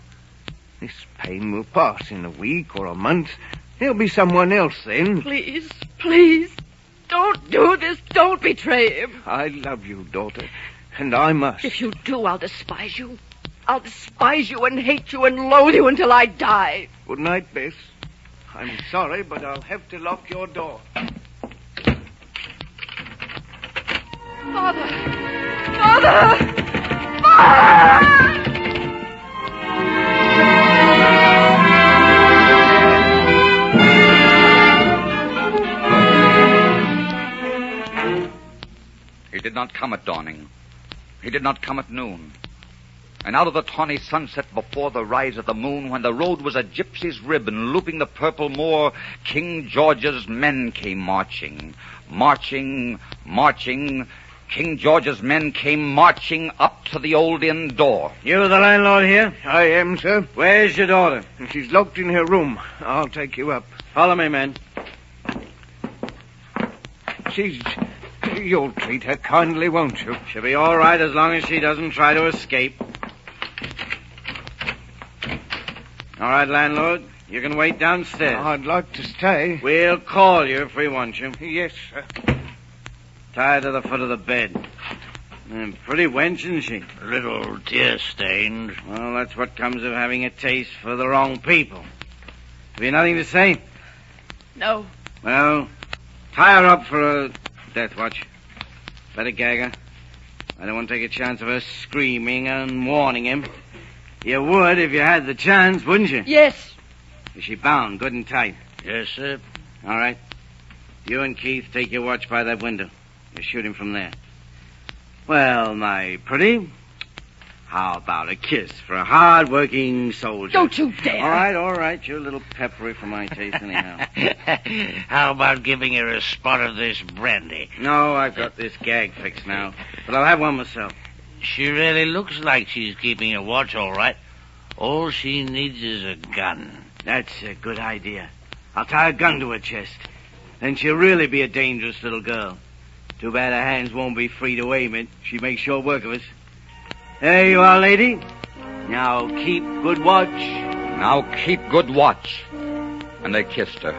This pain will pass in a week or a month, There'll be someone else then. Please, please, don't do this. Don't betray him. I love you, daughter, and I must. If you do, I'll despise you. I'll despise you and hate you and loathe you until I die. Good night, Bess. I'm sorry, but I'll have to lock your door. Father! Father! Father! He did not come at dawning. He did not come at noon. And out of the tawny sunset before the rise of the moon, when the road was a gypsy's ribbon looping the purple moor, King George's men came marching, marching, marching. King George's men came marching up to the old inn door. You the landlord here? I am, sir. Where's your daughter? She's locked in her room. I'll take you up. Follow me, man. You'll treat her kindly, won't you? She'll be all right as long as she doesn't try to escape. All right, landlord. You can wait downstairs. I'd like to stay. We'll call you if we want you. Yes, sir. Tie her to the foot of the bed. Pretty wench, isn't she? A little tear-stained. Well, that's what comes of having a taste for the wrong people. Have you nothing to say? No. Well, tie her up for a death watch. Better gag her. I don't want to take a chance of her screaming and warning him. You would if you had the chance, wouldn't you? Yes. Is she bound, good and tight? Yes, sir. All right. You and Keith take your watch by that window. You shoot him from there. Well, my pretty, how about a kiss for a hard-working soldier? Don't you dare. All right. You're a little peppery for my taste anyhow. How about giving her a spot of this brandy? No, I've got this gag fixed now. But I'll have one myself. She really looks like she's keeping a watch all right. All she needs is a gun. That's a good idea. I'll tie a gun to her chest. Then she'll really be a dangerous little girl. Too bad her hands won't be free to aim it. She makes short work of us. There you are, lady. Now keep good watch. Now keep good watch. And they kissed her.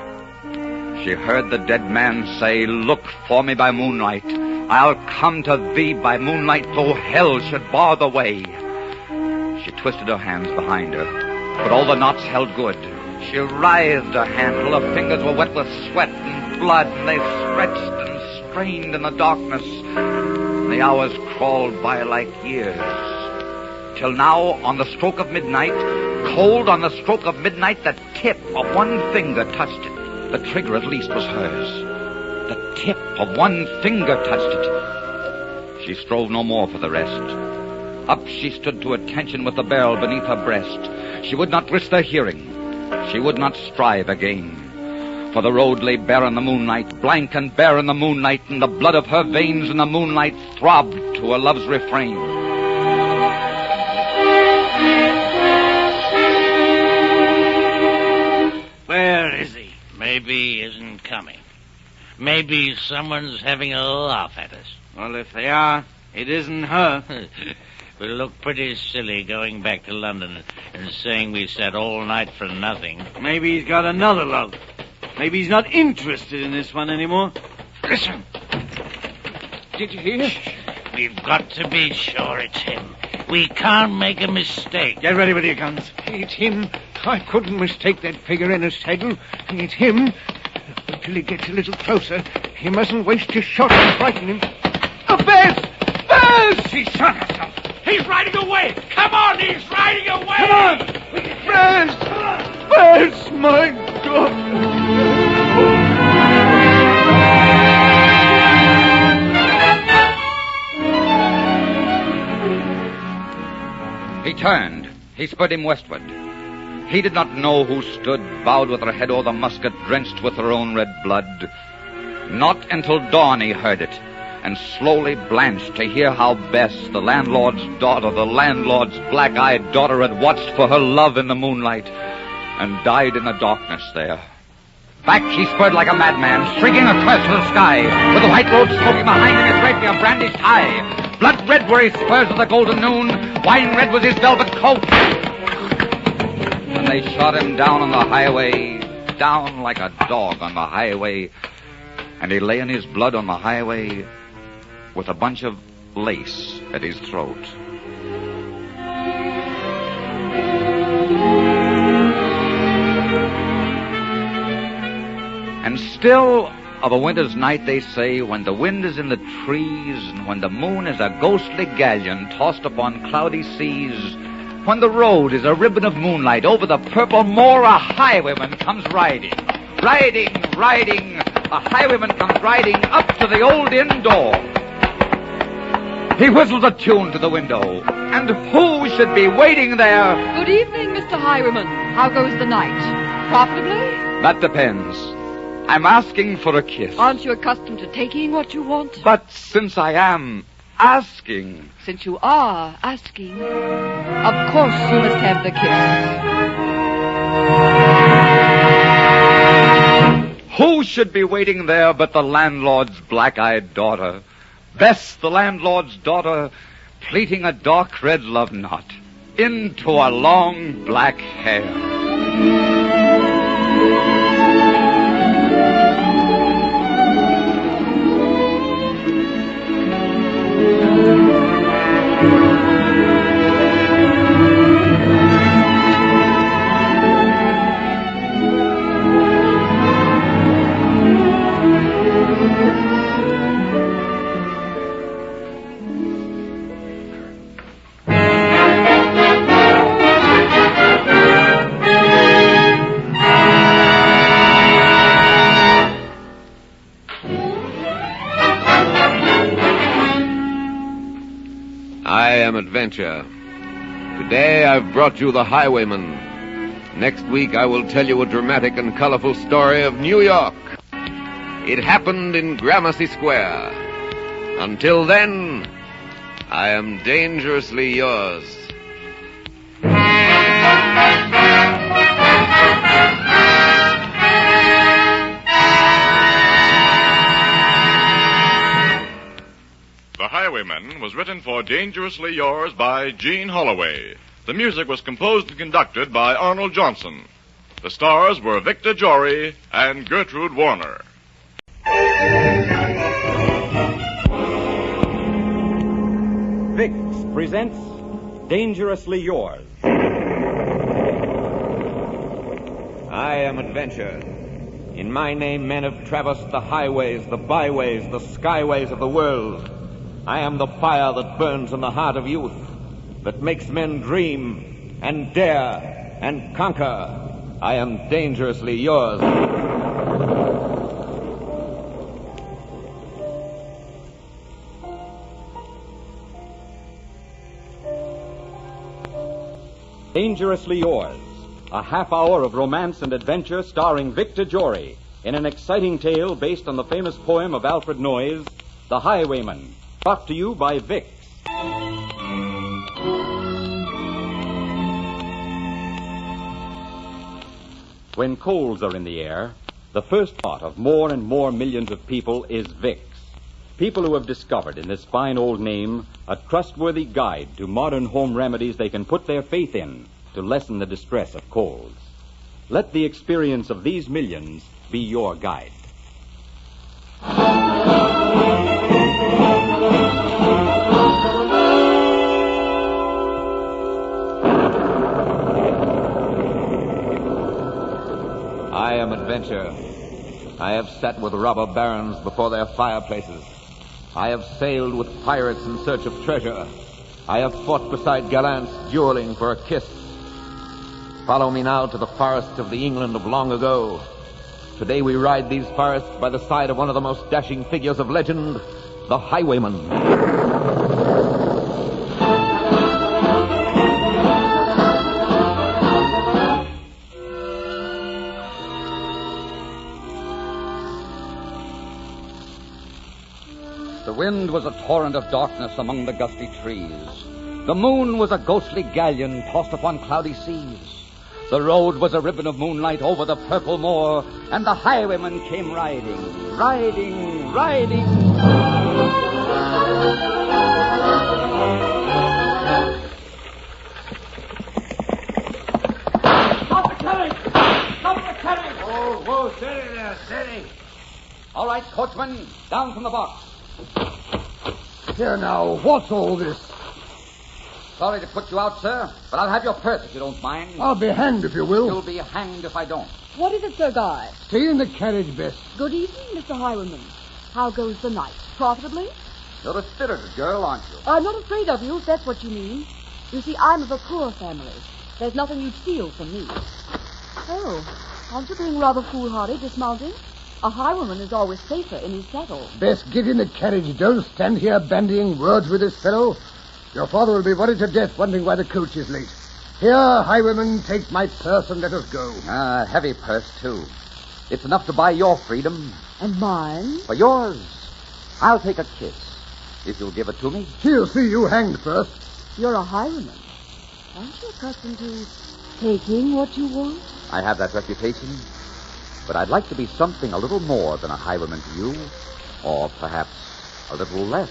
She heard the dead man say, "Look for me by moonlight. I'll come to thee by moonlight, though hell should bar the way." She twisted her hands behind her, but all the knots held good. She writhed her hand till her fingers were wet with sweat and blood, and they stretched and strained in the darkness. The hours crawled by like years. Till now, on the stroke of midnight, cold on the stroke of midnight, the tip of one finger touched it. The trigger, at least, was hers. The tip of one finger touched it. She strove no more for the rest. Up she stood to attention with the barrel beneath her breast. She would not risk their hearing. She would not strive again. For the road lay bare in the moonlight, blank and bare in the moonlight, and the blood of her veins in the moonlight throbbed to a love's refrain. Where is he? Maybe he isn't coming. Maybe someone's having a laugh at us. Well, if they are, it isn't her. We'll look pretty silly going back to London and saying we sat all night for nothing. Maybe he's got another love. Maybe he's not interested in this one anymore. Listen. Did you hear? We've got to be sure it's him. We can't make a mistake. Get ready with your guns. It's him. I couldn't mistake that figure in a saddle. It's him. Until he gets a little closer, he mustn't waste his shot and frighten him. Oh, Bess! Bess! She shot herself. He's riding away! Come on, he's riding away! Come on! Bess! Bess, my God! He turned. He spurred him westward. He did not know who stood, bowed with her head o'er the musket, drenched with her own red blood. Not until dawn he heard it, and slowly blanched to hear how Bess, the landlord's daughter, the landlord's black-eyed daughter, had watched for her love in the moonlight and died in the darkness there. Back he spurred like a madman, shrieking a curse to the sky, with the white road smoking behind him, his rapier brandished high. Blood red were his spurs of the golden noon, wine red was his velvet coat. When they shot him down on the highway, down like a dog on the highway, and he lay in his blood on the highway with a bunch of lace at his throat. And still, of a winter's night, they say, when the wind is in the trees and when the moon is a ghostly galleon tossed upon cloudy seas, when the road is a ribbon of moonlight over the purple moor, a highwayman comes riding. Riding. A highwayman comes riding up to the old inn door. He whistles a tune to the window. And who should be waiting there? Good evening, Mr. Highwayman. How goes the night? Profitably? That depends. I'm asking for a kiss. Aren't you accustomed to taking what you want? But since I am asking... Since you are asking, of course you must have the kiss. Who should be waiting there but the landlord's black-eyed daughter? Bess, the landlord's daughter, pleating a dark red love knot into a long black hair. Adventure. Today I've brought you the Highwayman. Next week I will tell you a dramatic and colorful story of New York. It happened in Gramercy Square. Until then, I am dangerously yours. The Highwayman was written for Dangerously Yours by Gene Holloway. The music was composed and conducted by Arnold Johnson. The stars were Victor Jory and Gertrude Warner. Vicks presents Dangerously Yours. I am Adventure. In my name, men have traversed the highways, the byways, the skyways of the world. I am the fire that burns in the heart of youth, that makes men dream and dare and conquer. I am dangerously yours. Dangerously Yours, a half hour of romance and adventure starring Victor Jory in an exciting tale based on the famous poem of Alfred Noyes, The Highwayman. Brought to you by Vicks. When colds are in the air, the first thought of more and more millions of people is Vicks. People who have discovered in this fine old name a trustworthy guide to modern home remedies they can put their faith in to lessen the distress of colds. Let the experience of these millions be your guide. I am Adventure. I have sat with robber barons before their fireplaces. I have sailed with pirates in search of treasure. I have fought beside gallants dueling for a kiss. Follow me now to the forests of the England of long ago. Today we ride these forests by the side of one of the most dashing figures of legend, the Highwayman. The wind was a torrent of darkness among the gusty trees. The moon was a ghostly galleon tossed upon cloudy seas. The road was a ribbon of moonlight over the purple moor, and the highwayman came riding. Stop the carriage! Stop the carriage! Oh, Highwayman, down from the box. Here now, what's all this? Sorry to put you out, sir, but I'll have your purse if you don't mind. I'll be hanged if you will. You'll be hanged if I don't. What is it, Sir Guy? Stay in the carriage, Bess. Good evening, Mr. Highwayman. How goes the night? Profitably? You're a spirited girl, aren't you? I'm not afraid of you, if that's what you mean. You see, I'm of a poor family. There's nothing you'd steal from me. Oh, aren't you being rather foolhardy dismounting? A highwayman is always safer in his saddle. Bess, get in the carriage. Don't stand here bandying words with this fellow. Your father will be worried to death, wondering why the coach is late. Here, highwayman, take my purse and let us go. Heavy purse, too. It's enough to buy your freedom. And mine? For yours, I'll take a kiss, if you'll give it to me. He'll see you hanged first. You're a highwayman. Aren't you accustomed to taking what you want? I have that reputation, but I'd like to be something a little more than a highwayman to you, or perhaps a little less.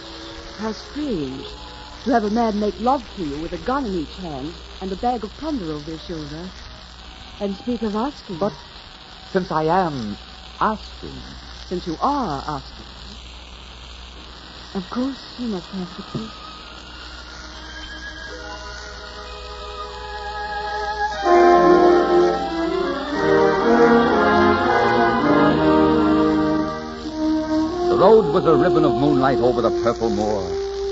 How strange. To have a man make love to you with a gun in each hand and a bag of plunder over his shoulder. And speak of asking. But since I am asking... Since you are asking... Of course you must have the kiss. The road was a ribbon of moonlight over the purple moor,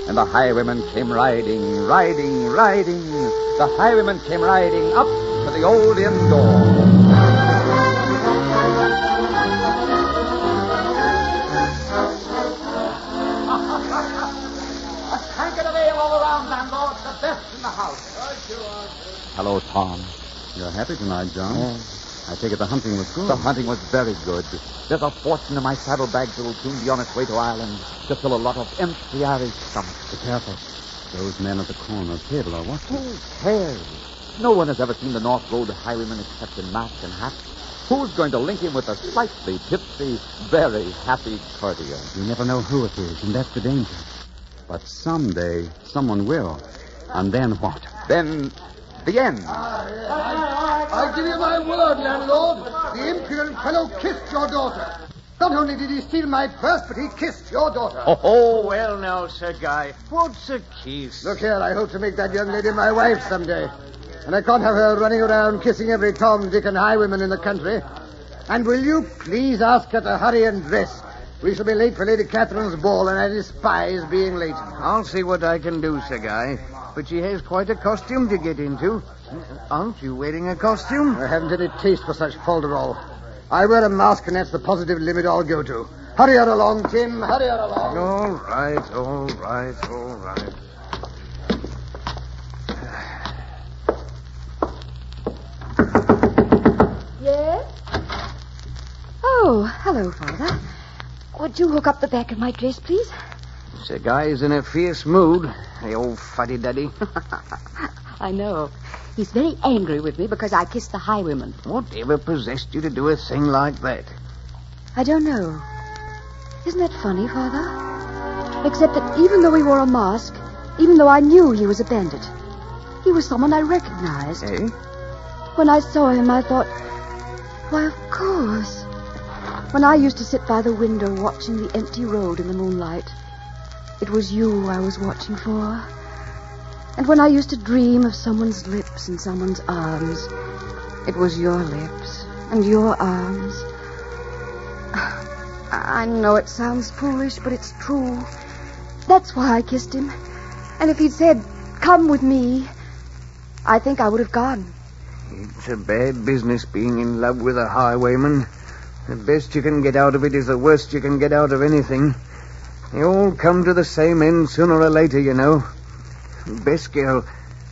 and the highwayman came riding. The highwayman came riding up to the old inn door. A tankard of ale all around, landlord. The best in the house. Hello, Tom. You're happy tonight, John? Yes. I take it the hunting was good. The hunting was very good. There's a fortune in my saddlebags that'll soon be on its way to Ireland to fill a lot of empty Irish stomachs. Be careful. Those men at the corner table are watching. Who cares? No one has ever seen the North Road highwayman except in mask and hat. Who's going to link him with a slightly tipsy, very happy courtier? You never know who it is, and that's the danger. But someday, someone will. And then what? Then the end. I give you my word, landlord. The impudent fellow kissed your daughter. Not only did he steal my purse, but he kissed your daughter. Oh, well now, Sir Guy. What's a kiss? Look here, I hope to make that young lady my wife someday. And I can't have her running around kissing every Tom, Dick, and highwayman in the country. And will you please ask her to hurry and dress? We shall be late for Lady Catherine's ball, and I despise being late. I'll see what I can do, Sir Guy. But she has quite a costume to get into. Aren't you wearing a costume? I haven't any taste for such folderol. I wear a mask, and that's the positive limit I'll go to. Hurry her along, Tim. Hurry her along. All right. Yes? Oh, hello, Father. Would you hook up the back of my dress, please? Sir Guy's in a fierce mood. The old fuddy-duddy. I know. He's very angry with me because I kissed the highwayman. Whatever possessed you to do a thing like that? I don't know. Isn't that funny, Father? Except that even though he wore a mask, even though I knew he was a bandit, he was someone I recognized. Eh? When I saw him, I thought, why, of course. When I used to sit by the window watching the empty road in the moonlight, it was you I was watching for. And when I used to dream of someone's lips and someone's arms, it was your lips and your arms. I know it sounds foolish, but it's true. That's why I kissed him. And if he'd said, come with me, I think I would have gone. It's a bad business being in love with a highwayman. The best you can get out of it is the worst you can get out of anything. They all come to the same end sooner or later, you know. Best girl,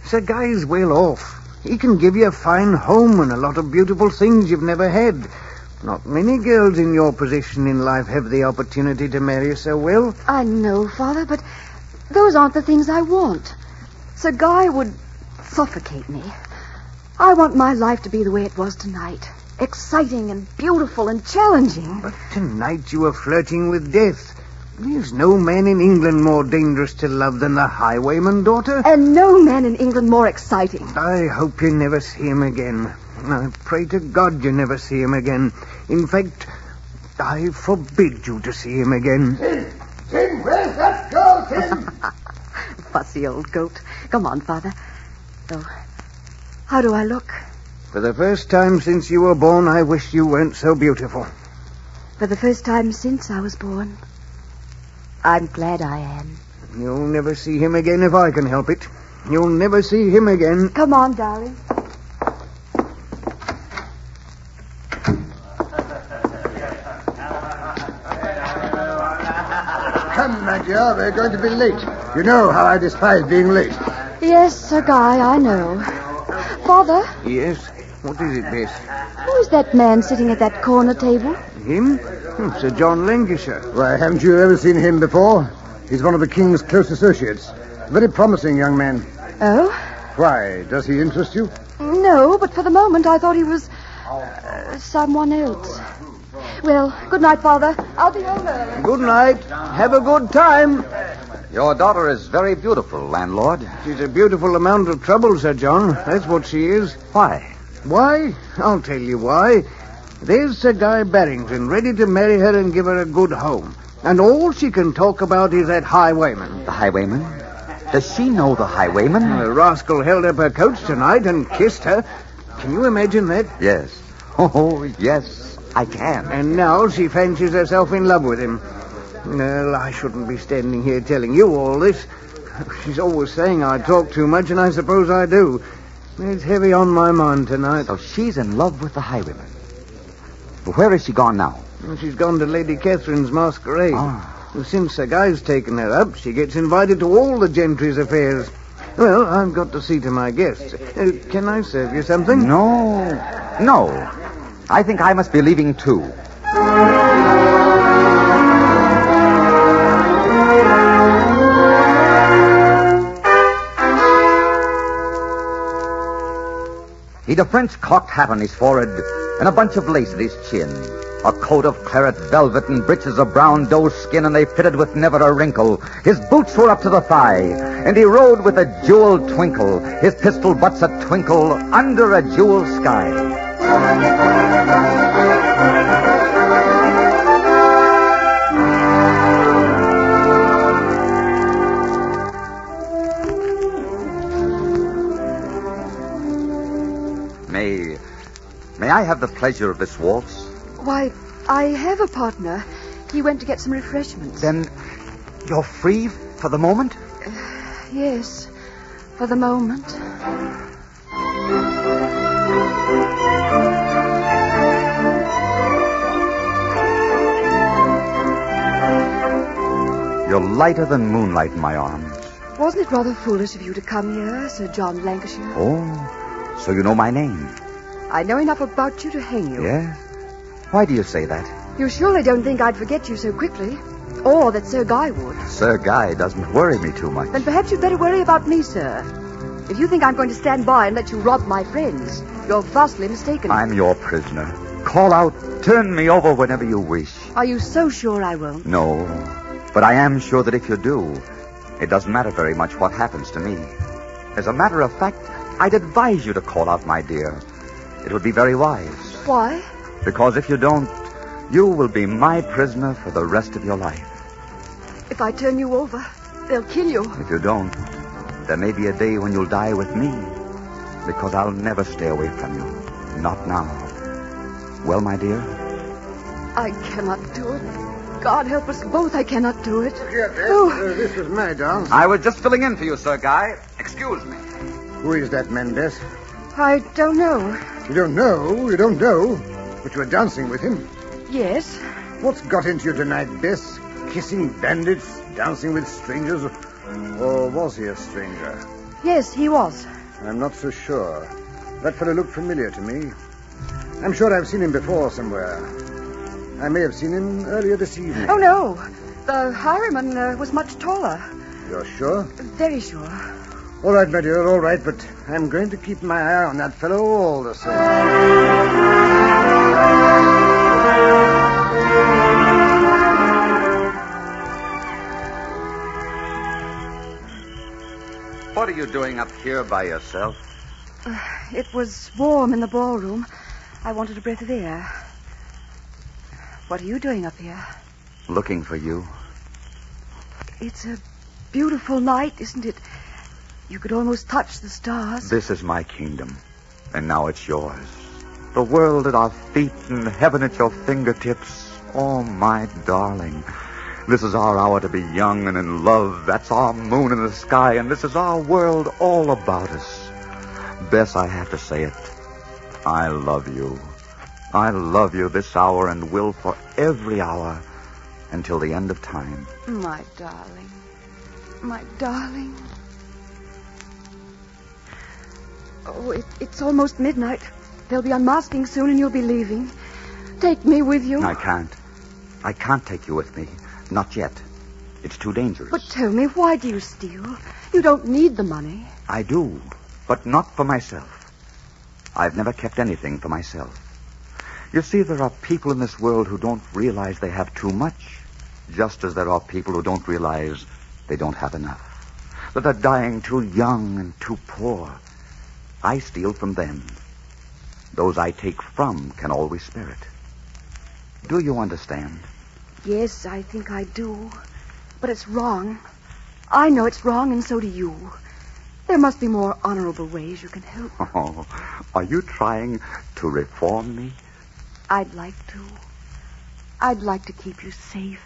Sir Guy's well off. He can give you a fine home and a lot of beautiful things you've never had. Not many girls in your position in life have the opportunity to marry so well. I know, Father, but those aren't the things I want. Sir Guy would suffocate me. I want my life to be the way it was tonight. Exciting and beautiful and challenging. But tonight you were flirting with death. There's no man in England more dangerous to love than the highwayman, daughter. And no man in England more exciting. I hope you never see him again. I pray to God you never see him again. In fact, I forbid you to see him again. Tim, where's that girl, Tim? Fussy old goat. Come on, Father. So, how do I look? For the first time since you were born, I wish you weren't so beautiful. For the first time since I was born, I'm glad I am. You'll never see him again if I can help it. You'll never see him again. Come on, darling. Come, my dear, we're going to be late. You know how I despise being late. Yes, Sir Guy, I know. Father, Yes? What is it, Bess? who is that man sitting at that corner table? Him? Sir John Lancashire. Why, haven't you ever seen him before? He's one of the King's close associates. Very promising young man. Oh? Why, does he interest you? No, but for the moment I thought he was someone else. Well, good night, Father. I'll be home early. Good night. Have a good time. Your daughter is very beautiful, landlord. She's a beautiful amount of trouble, Sir John. That's what she is. Why? Why? I'll tell you why. There's Sir Guy Barrington, ready to marry her and give her a good home. And all she can talk about is that highwayman. The highwayman? Does she know the highwayman? The rascal held up her coach tonight and kissed her. Can you imagine that? Yes. Oh, yes, I can. And now she fancies herself in love with him. Well, I shouldn't be standing here telling you all this. She's always saying I talk too much, and I suppose I do. It's heavy on my mind tonight. So she's in love with the highwayman. But where is she gone now? She's gone to Lady Catherine's masquerade. Ah. Since Sir Guy's taken her up, she gets invited to all the gentry's affairs. Well, I've got to see to my guests. Can I serve you something? No. I think I must be leaving too. He'd a French cocked hat on his forehead and a bunch of lace at his chin. A coat of claret velvet and breeches of brown doe skin, and they fitted with never a wrinkle. His boots were up to the thigh, and he rode with a jeweled twinkle, his pistol butts a twinkle under a jeweled sky. May I have the pleasure of this waltz? Why, I have a partner. He went to get some refreshments. Then you're free for the moment? Yes, for the moment. You're lighter than moonlight in my arms. Wasn't it rather foolish of you to come here, Sir John Lancashire? Oh, so you know my name? I know enough about you to hang you. Yes? Why do you say that? You surely don't think I'd forget you so quickly. Or that Sir Guy would. Sir Guy doesn't worry me too much. Then perhaps you'd better worry about me, sir. If you think I'm going to stand by and let you rob my friends, you're vastly mistaken. I'm your prisoner. Call out, turn me over whenever you wish. Are you so sure I won't? No, but I am sure that if you do, it doesn't matter very much what happens to me. As a matter of fact, I'd advise you to call out, my dear. It would be very wise. Why? Because if you don't, you will be my prisoner for the rest of your life. If I turn you over, they'll kill you. If you don't, there may be a day when you'll die with me. Because I'll never stay away from you. Not now. Well, my dear? I cannot do it. God help us both, I cannot do it. This is my dance. I was just filling in for you, Sir Guy. Excuse me. Who is that man, Bess? I don't know. You don't know? You don't know? But you were dancing with him. Yes. What's got into you tonight, Bess? Kissing bandits, dancing with strangers? Or was he a stranger? Yes, he was. I'm not so sure. That fellow looked familiar to me. I'm sure I've seen him before somewhere. I may have seen him earlier this evening. Oh, no. The highwayman was much taller. You're sure? Very sure. All right, my dear, all right, but I'm going to keep my eye on that fellow all the same. What are you doing up here by yourself? It was warm in the ballroom. I wanted a breath of air. What are you doing up here? Looking for you. It's a beautiful night, isn't it? You could almost touch the stars. This is my kingdom, and now it's yours. The world at our feet and heaven at your fingertips. Oh, my darling. This is our hour to be young and in love. That's our moon in the sky, and this is our world all about us. Bess, I have to say it. I love you. I love you this hour and will for every hour until the end of time. My darling. My darling. Oh, it's almost midnight. They'll be unmasking soon and you'll be leaving. Take me with you. I can't. I can't take you with me. Not yet. It's too dangerous. But tell me, why do you steal? You don't need the money. I do, but not for myself. I've never kept anything for myself. You see, there are people in this world who don't realize they have too much, just as there are people who don't realize they don't have enough, that they're dying too young and too poor. I steal from them. Those I take from can always spare it. Do you understand? Yes, I think I do. But it's wrong. I know it's wrong, and so do you. There must be more honorable ways you can help. Oh, are you trying to reform me? I'd like to. I'd like to keep you safe.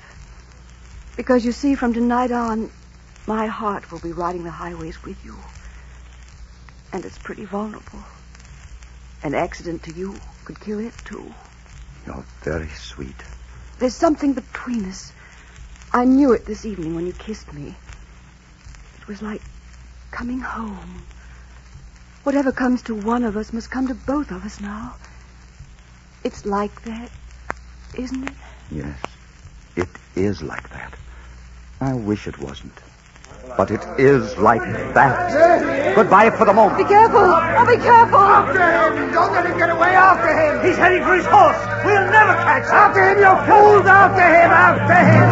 Because, you see, from tonight on, my heart will be riding the highways with you. And it's pretty vulnerable. An accident to you could kill it, too. You're very sweet. There's something between us. I knew it this evening when you kissed me. It was like coming home. Whatever comes to one of us must come to both of us now. It's like that, isn't it? Yes, it is like that. I wish it wasn't. But it is like that. Goodbye for the moment. Be careful! Oh, be careful! After him! Don't let him get away! After him! He's heading for his horse! We'll never catch him! After him, you fools! After him! After him!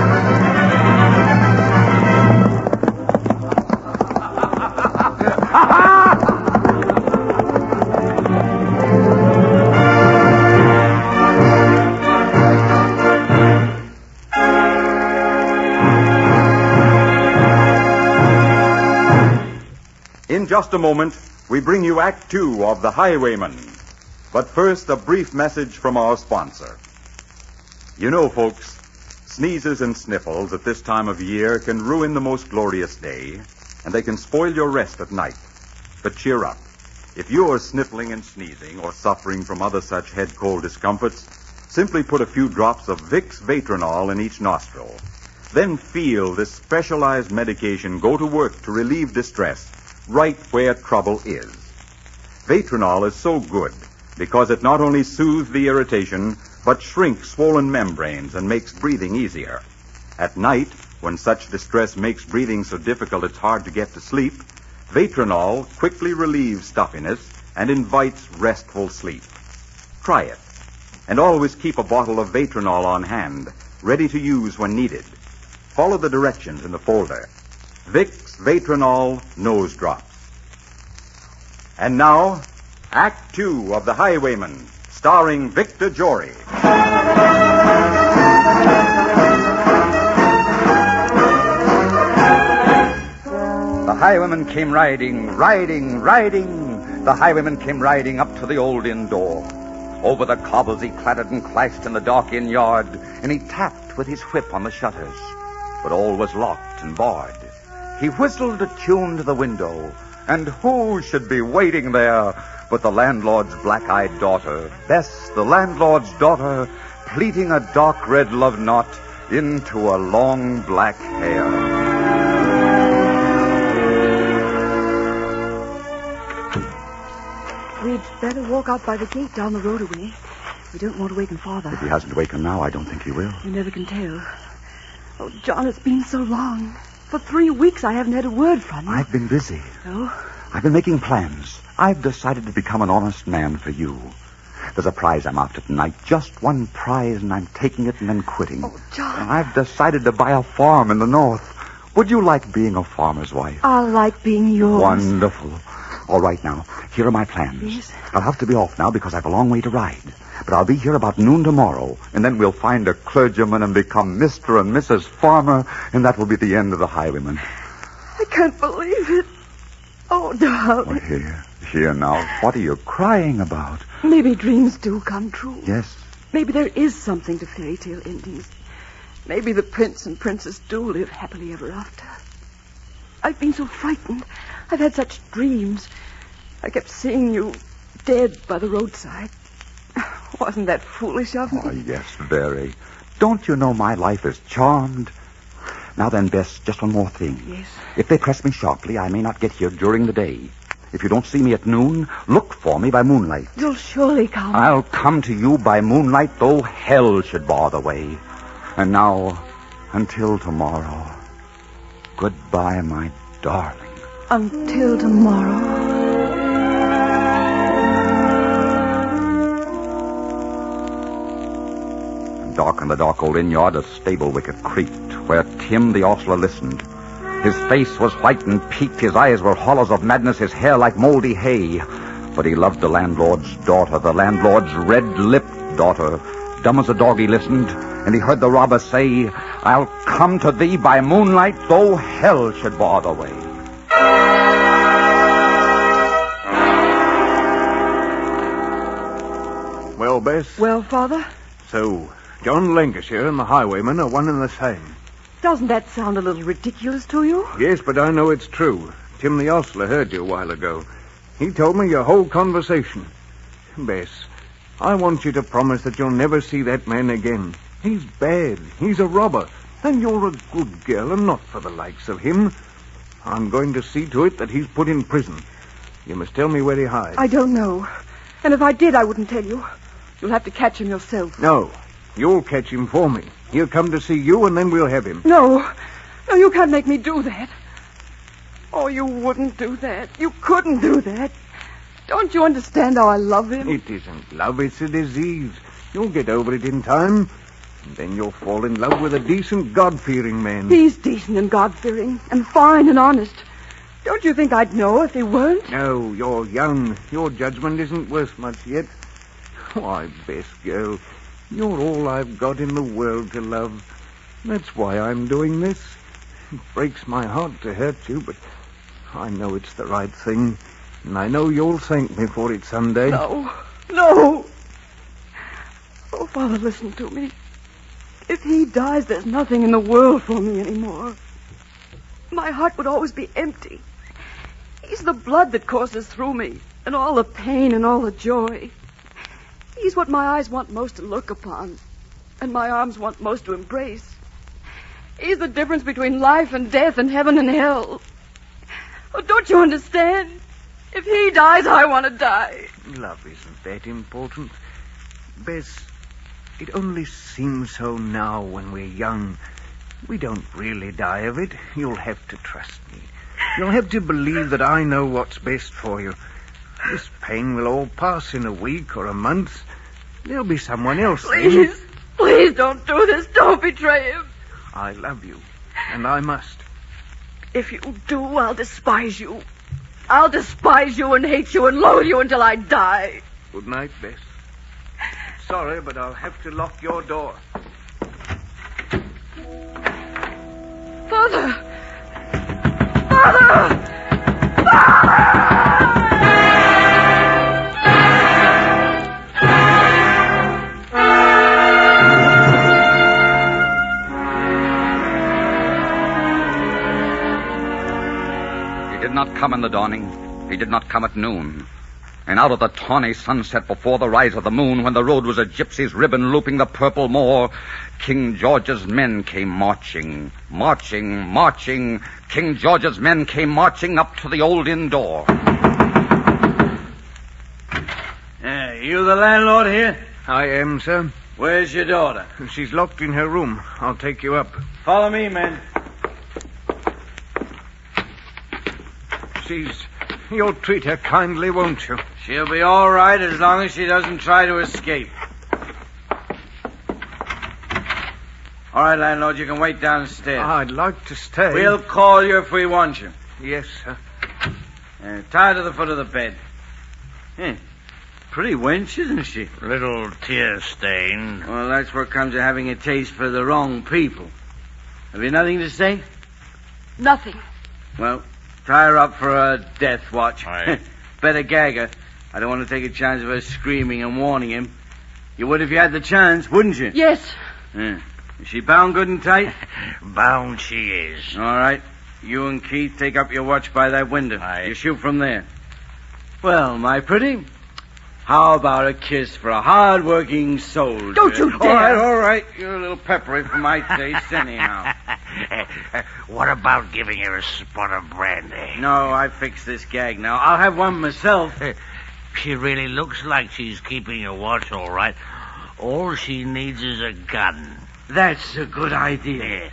Ha-ha! In just a moment, we bring you Act 2 of The Highwayman. But first, a brief message from our sponsor. You know, folks, sneezes and sniffles at this time of year can ruin the most glorious day, and they can spoil your rest at night. But cheer up. If you're sniffling and sneezing or suffering from other such head cold discomforts, simply put a few drops of Vicks Vatronol in each nostril. Then feel this specialized medication go to work to relieve distress right where trouble is. Vatronol is so good because it not only soothes the irritation, but shrinks swollen membranes and makes breathing easier. At night, when such distress makes breathing so difficult it's hard to get to sleep, Vatronol quickly relieves stuffiness and invites restful sleep. Try it. And always keep a bottle of Vatronol on hand, ready to use when needed. Follow the directions in the folder. Vicks Vatronol Nose Drops. And now, Act 2 of The Highwayman, starring Victor Jory. The highwayman came riding. The highwayman came riding up to the old inn door. Over the cobbles he clattered and clashed in the dark inn yard, and he tapped with his whip on the shutters. But all was locked and barred. He whistled a tune to the window, and who should be waiting there but the landlord's black-eyed daughter, Bess, the landlord's daughter, pleating a dark red love knot into a long black hair. We'd better walk out by the gate down the road away. We don't want to waken Father. If he hasn't wakened now, I don't think he will. You never can tell. Oh, John, it's been so long. For 3 weeks I haven't had a word from you. I've been busy. Oh? I've been making plans. I've decided to become an honest man for you. There's a prize I'm after tonight. Just one prize, and I'm taking it and then quitting. Oh, John. And I've decided to buy a farm in the north. Would you like being a farmer's wife? I like being yours. Wonderful. All right, now, here are my plans. Yes? I'll have to be off now because I've a long way to ride. But I'll be here about noon tomorrow, and then we'll find a clergyman and become Mr. and Mrs. Farmer, and that will be the end of the Highwayman. I can't believe it. Oh, darling. Here now. What are you crying about? Maybe dreams do come true. Yes. Maybe there is something to fairy tale endings. Maybe the prince and princess do live happily ever after. I've been so frightened. I've had such dreams. I kept seeing you dead by the roadside. Wasn't that foolish of me? Oh, yes, very. Don't you know my life is charmed? Now then, Bess, just one more thing. Yes? If they press me sharply, I may not get here during the day. If you don't see me at noon, look for me by moonlight. You'll surely come. I'll come to you by moonlight, though hell should bar the way. And now, until tomorrow, goodbye, my darling. Until tomorrow. Dark in the dark old inn-yard, a stable wicket creaked, where Tim the ostler listened. His face was white and peaked, his eyes were hollows of madness, his hair like moldy hay. But he loved the landlord's daughter, the landlord's red-lipped daughter. Dumb as a dog he listened, and he heard the robber say, I'll come to thee by moonlight, though hell should bar the way. Well, Bess? Well, Father? So, John Lancashire and the Highwayman are one and the same. Doesn't that sound a little ridiculous to you? Yes, but I know it's true. Tim the ostler heard you a while ago. He told me your whole conversation. Bess, I want you to promise that you'll never see that man again. He's bad. He's a robber. And you're a good girl, and not for the likes of him. I'm going to see to it that he's put in prison. You must tell me where he hides. I don't know. And if I did, I wouldn't tell you. You'll have to catch him yourself. No, you'll catch him for me. He'll come to see you, and then we'll have him. No, you can't make me do that. Oh, you wouldn't do that. You couldn't do that. Don't you understand how I love him? It isn't love, it's a disease. You'll get over it in time. And then you'll fall in love with a decent, God-fearing man. He's decent and God-fearing and fine and honest. Don't you think I'd know if he weren't? No, you're young. Your judgment isn't worth much yet. Why, Bess, girl, you're all I've got in the world to love. That's why I'm doing this. It breaks my heart to hurt you, but I know it's the right thing. And I know you'll thank me for it someday. No. Oh, Father, listen to me. If he dies, there's nothing in the world for me anymore. My heart would always be empty. He's the blood that courses through me, and all the pain and all the joy. He's what my eyes want most to look upon, and my arms want most to embrace. He's the difference between life and death and heaven and hell. Oh, don't you understand? If he dies, I want to die. Love isn't that important. Bess, it only seems so now when we're young. We don't really die of it. You'll have to trust me. You'll have to believe that I know what's best for you. This pain will all pass in a week or a month. There'll be someone else then. Please don't do this. Don't betray him. I love you, and I must. If you do, I'll despise you. I'll despise you and hate you and loathe you until I die. Good night, Bess. Sorry, but I'll have to lock your door. Father! Father! He did not come in the dawning. He did not come at noon. And out of the tawny sunset before the rise of the moon, when the road was a gypsy's ribbon looping the purple moor, King George's men came marching. King George's men came marching up to the old inn door. You the landlord here? I am, sir. Where's your daughter? She's locked in her room. I'll take you up. Follow me, men. You'll treat her kindly, won't you? She'll be all right as long as she doesn't try to escape. All right, landlord, you can wait downstairs. I'd like to stay. We'll call you if we want you. Yes, sir. Tie her to the foot of the bed. Pretty wench, isn't she? Little tear-stained. Well, that's what comes of having a taste for the wrong people. Have you nothing to say? Nothing. Well, tie her up for a death watch. Aye. Better gag her. I don't want to take a chance of her screaming and warning him. You would if you had the chance, wouldn't you? Yes. Yeah. Is she bound good and tight? Bound she is. All right. You and Keith take up your watch by that window. Aye. You shoot from there. Well, my pretty, how about a kiss for a hard-working soldier? Don't you dare. All right. You're a little peppery for my taste anyhow. What about giving her a spot of brandy? No, I fixed this gag now. I'll have one myself. She really looks like she's keeping her watch all right. All she needs is a gun. That's a good idea.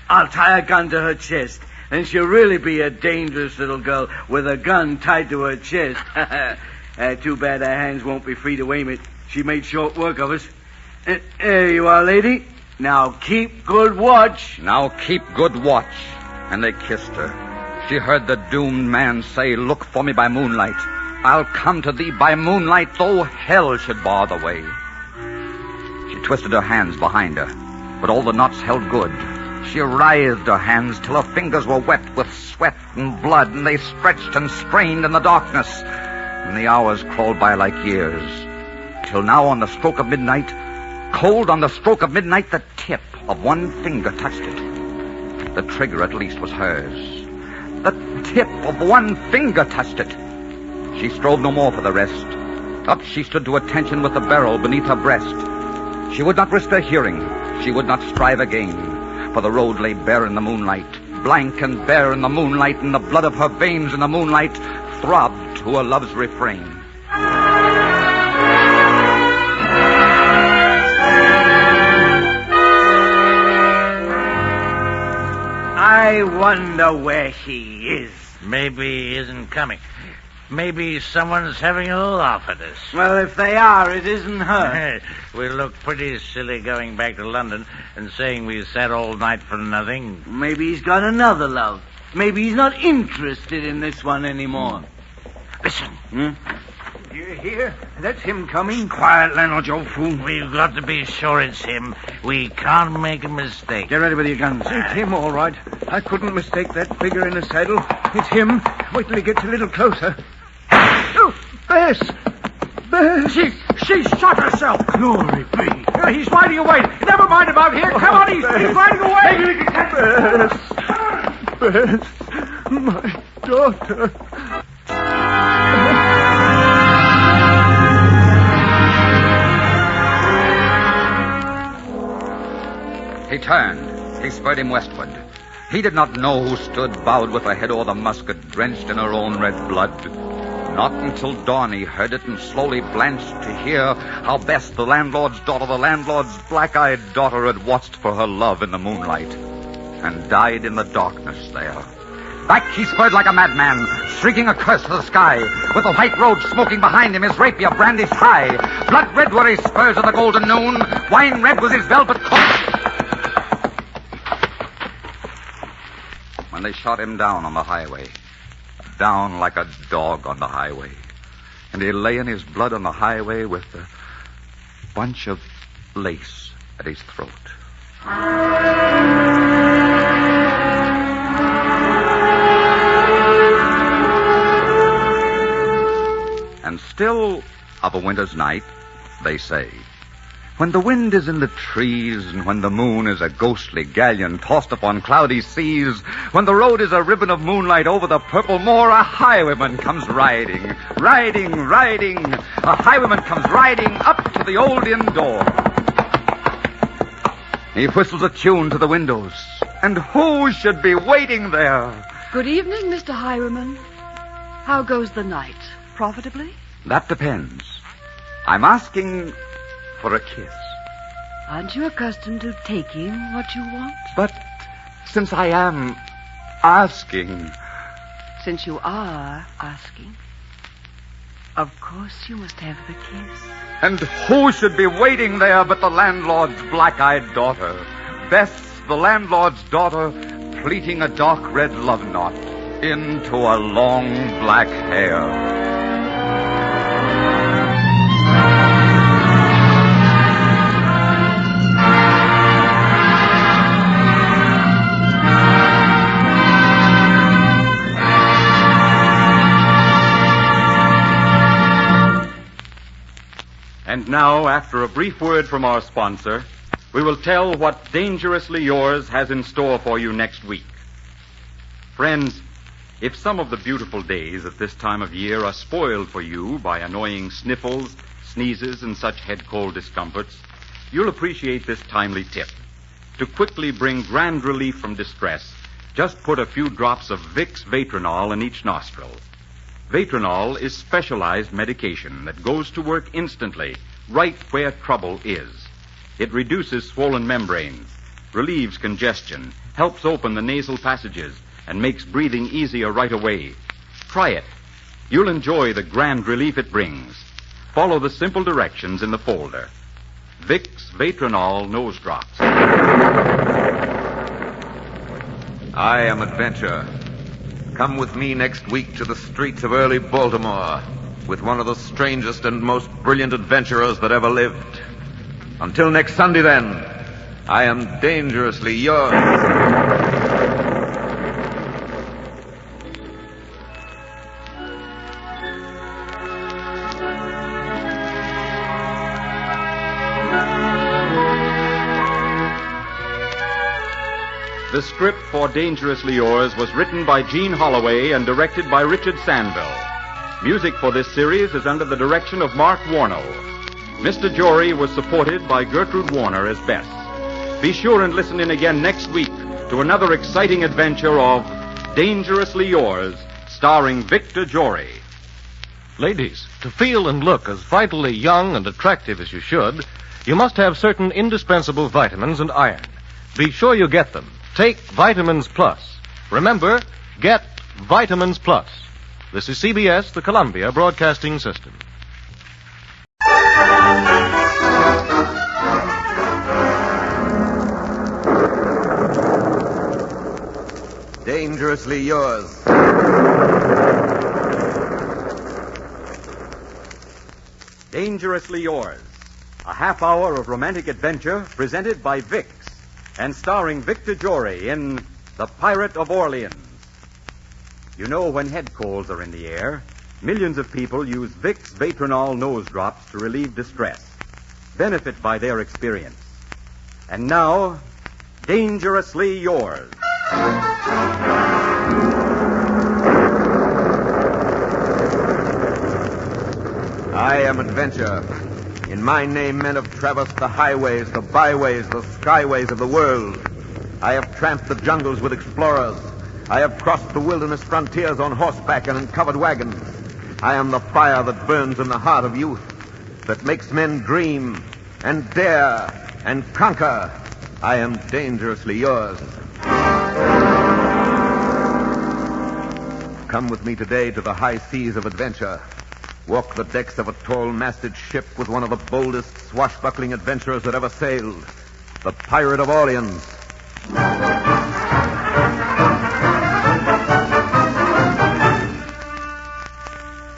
I'll tie a gun to her chest, and she'll really be a dangerous little girl with a gun tied to her chest. Too bad her hands won't be free to aim it. She made short work of us. There you are, lady. Now keep good watch. Now keep good watch. And they kissed her. She heard the doomed man say, "Look for me by moonlight. I'll come to thee by moonlight, though hell should bar the way." She twisted her hands behind her, but all the knots held good. She writhed her hands till her fingers were wet with sweat and blood, and they stretched and strained in the darkness. And the hours crawled by like years, till now on the stroke of midnight, cold on the stroke of midnight, the tip of one finger touched it. The trigger at least was hers. The tip of one finger touched it. She strove no more for the rest. Up she stood to attention with the barrel beneath her breast. She would not risk her hearing. She would not strive again. For the road lay bare in the moonlight, blank and bare in the moonlight, and the blood of her veins in the moonlight throbbed to her love's refrain. I wonder where she is. Maybe he isn't coming. Maybe someone's having a laugh at us. Well, if they are, it isn't her. We look pretty silly going back to London and saying we sat all night for nothing. Maybe he's got another love. Maybe he's not interested in this one anymore. Listen. You hear? That's him coming. Quiet, Landlord, you fool. We've got to be sure it's him. We can't make a mistake. Get ready with your guns. It's him, all right. I couldn't mistake that figure in the saddle. It's him. Wait till he gets a little closer. Oh, Bess! Bess! She shot herself. Glory be. He's riding away. Never mind about here. Come on, he's riding away. Maybe we can catch him. Bess! My daughter. He turned. He spurred him westward. He did not know who stood bowed with her head o'er the musket, drenched in her own red blood. Not until dawn he heard it and slowly blanched to hear how Bess, the landlord's daughter, the landlord's black-eyed daughter, had watched for her love in the moonlight and died in the darkness there. Back he spurred like a madman, shrieking a curse to the sky, with the white road smoking behind him, his rapier brandished high. Blood red were his spurs of the golden noon, wine red was his velvet coat. When they shot him down on the highway, down like a dog on the highway, and he lay in his blood on the highway with a bunch of lace at his throat. And still of a winter's night, they say, when the wind is in the trees, and when the moon is a ghostly galleon tossed upon cloudy seas, when the road is a ribbon of moonlight over the purple moor, a highwayman comes riding, riding, riding. A highwayman comes riding up to the old inn door. He whistles a tune to the windows, and who should be waiting there? Good evening, Mr. Highwayman. How goes the night? Profitably? That depends. I'm asking for a kiss. Aren't you accustomed to taking what you want? But since I am asking... Since you are asking, of course you must have the kiss. And who should be waiting there but the landlord's black-eyed daughter, Bess, the landlord's daughter, pleating a dark red love knot into a long black hair. And now, after a brief word from our sponsor, we will tell what Dangerously Yours has in store for you next week. Friends, if some of the beautiful days at this time of year are spoiled for you by annoying sniffles, sneezes, and such head cold discomforts, you'll appreciate this timely tip. To quickly bring grand relief from distress, just put a few drops of Vicks Vatronol in each nostril. Vatronol is specialized medication that goes to work instantly, right where trouble is. It reduces swollen membranes, relieves congestion, helps open the nasal passages, and makes breathing easier right away. Try it. You'll enjoy the grand relief it brings. Follow the simple directions in the folder. Vicks Vatronol Nose Drops. I am Adventure. Come with me next week to the streets of early Baltimore with one of the strangest and most brilliant adventurers that ever lived. Until next Sunday, then, I am dangerously yours. The script for Dangerously Yours was written by Gene Holloway and directed by Richard Sandville. Music for this series is under the direction of Mark Warno. Mr. Jory was supported by Gertrude Warner as Bess. Be sure and listen in again next week to another exciting adventure of Dangerously Yours, starring Victor Jory. Ladies, to feel and look as vitally young and attractive as you should, you must have certain indispensable vitamins and iron. Be sure you get them. Take Vitamins Plus. Remember, get Vitamins Plus. This is CBS, the Columbia Broadcasting System. Dangerously Yours. Dangerously Yours, a half hour of romantic adventure presented by Vicks and starring Victor Jory in The Pirate of Orleans. You know, when head colds are in the air, millions of people use Vicks Vatronol nose drops to relieve distress. Benefit by their experience. And now, Dangerously Yours. I am Adventure. In my name, men have traversed the highways, the byways, the skyways of the world. I have tramped the jungles with explorers. I have crossed the wilderness frontiers on horseback and in covered wagons. I am the fire that burns in the heart of youth, that makes men dream and dare and conquer. I am dangerously yours. Come with me today to the high seas of adventure. Walk the decks of a tall-masted ship with one of the boldest swashbuckling adventurers that ever sailed, the Pirate of Orleans.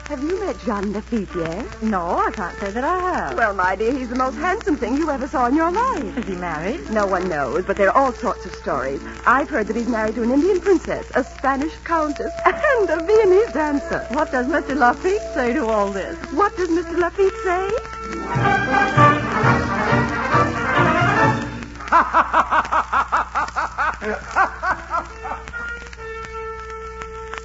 Have you met Jean Lafitte yet? No, I can't say that I have. Well, my dear, he's the most handsome thing you ever saw in your life. Is he married? No one knows, but there are all sorts of stories. I've heard that he's married to an Indian princess, a Spanish countess, and a Viennese dancer. What does Mr. Lafitte say to all this? What does Mr. Lafitte say?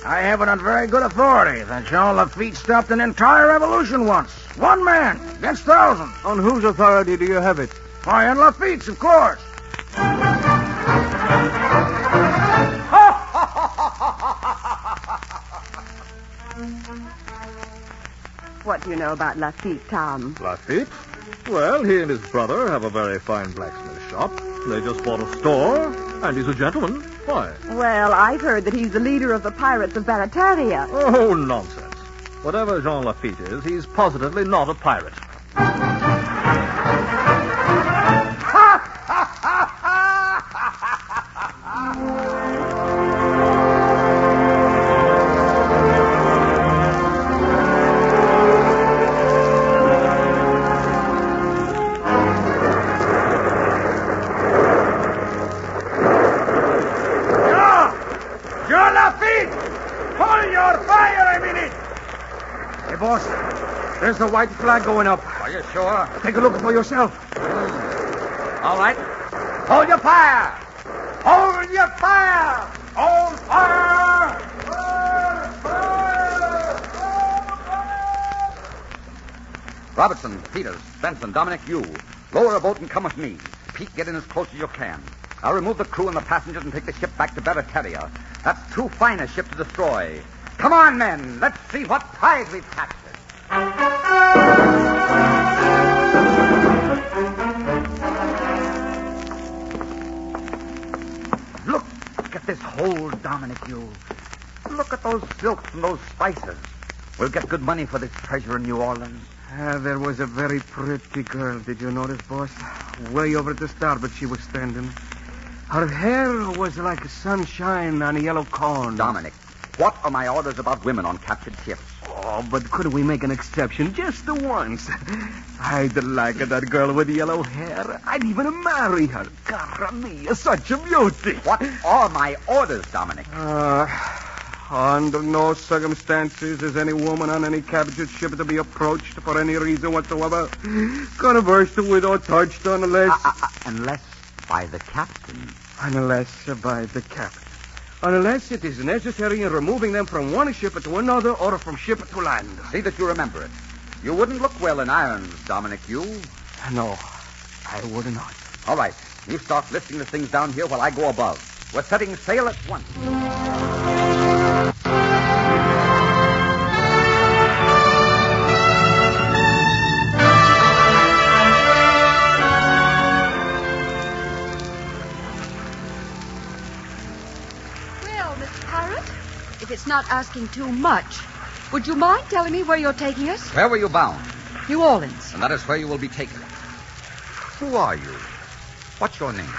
I have it on very good authority that Jean Lafitte stopped an entire revolution once. One man against thousands. On whose authority do you have it? Why, on Lafitte's, of course. What do you know about Lafitte, Tom? Lafitte? Well, he and his brother have a very fine blacksmith shop. They just bought a store, and he's a gentleman. Why? Well, I've heard that he's the leader of the pirates of Barataria. Oh, nonsense. Whatever Jean Lafitte is, he's positively not a pirate. Jean Lafitte! Hold your fire a minute! Hey, boss, There's the white flag going up. Are you sure? Take a look for yourself. All right. Hold your fire! Hold your fire! Hold fire! Robertson, Peters, Benson, Dominic, you. Lower a boat and come with me. Pete, get in as close as you can. I'll remove the crew and the passengers and take the ship back to Barataria. That's too fine a ship to destroy. Come on, men. Let's see what prize we've captured. Look at this hold, Dominic, you. Look at those silks and those spices. We'll get good money for this treasure in New Orleans. There was a very pretty girl. Did you notice, boss? Way over at the starboard she was standing. Her hair was like sunshine on a yellow corn. Dominic, what are my orders about women on captured ships? Oh, but couldn't we make an exception just the once? I'd like that girl with yellow hair. I'd even marry her. Cara mia, such a beauty. What are my orders, Dominic? Under no circumstances is any woman on any captured ship to be approached for any reason whatsoever. Conversed with or touched unless... Unless by the captain. Unless by the captain. Unless it is necessary in removing them from one ship to another or from ship to land. See that you remember it. You wouldn't look well in irons, Dominic, you. No, I would not. All right, you start lifting the things down here while I go above. We're setting sail at once. If it's not asking too much, would you mind telling me where you're taking us? Where were you bound? New Orleans. And that is where you will be taken. Who are you? What's your name?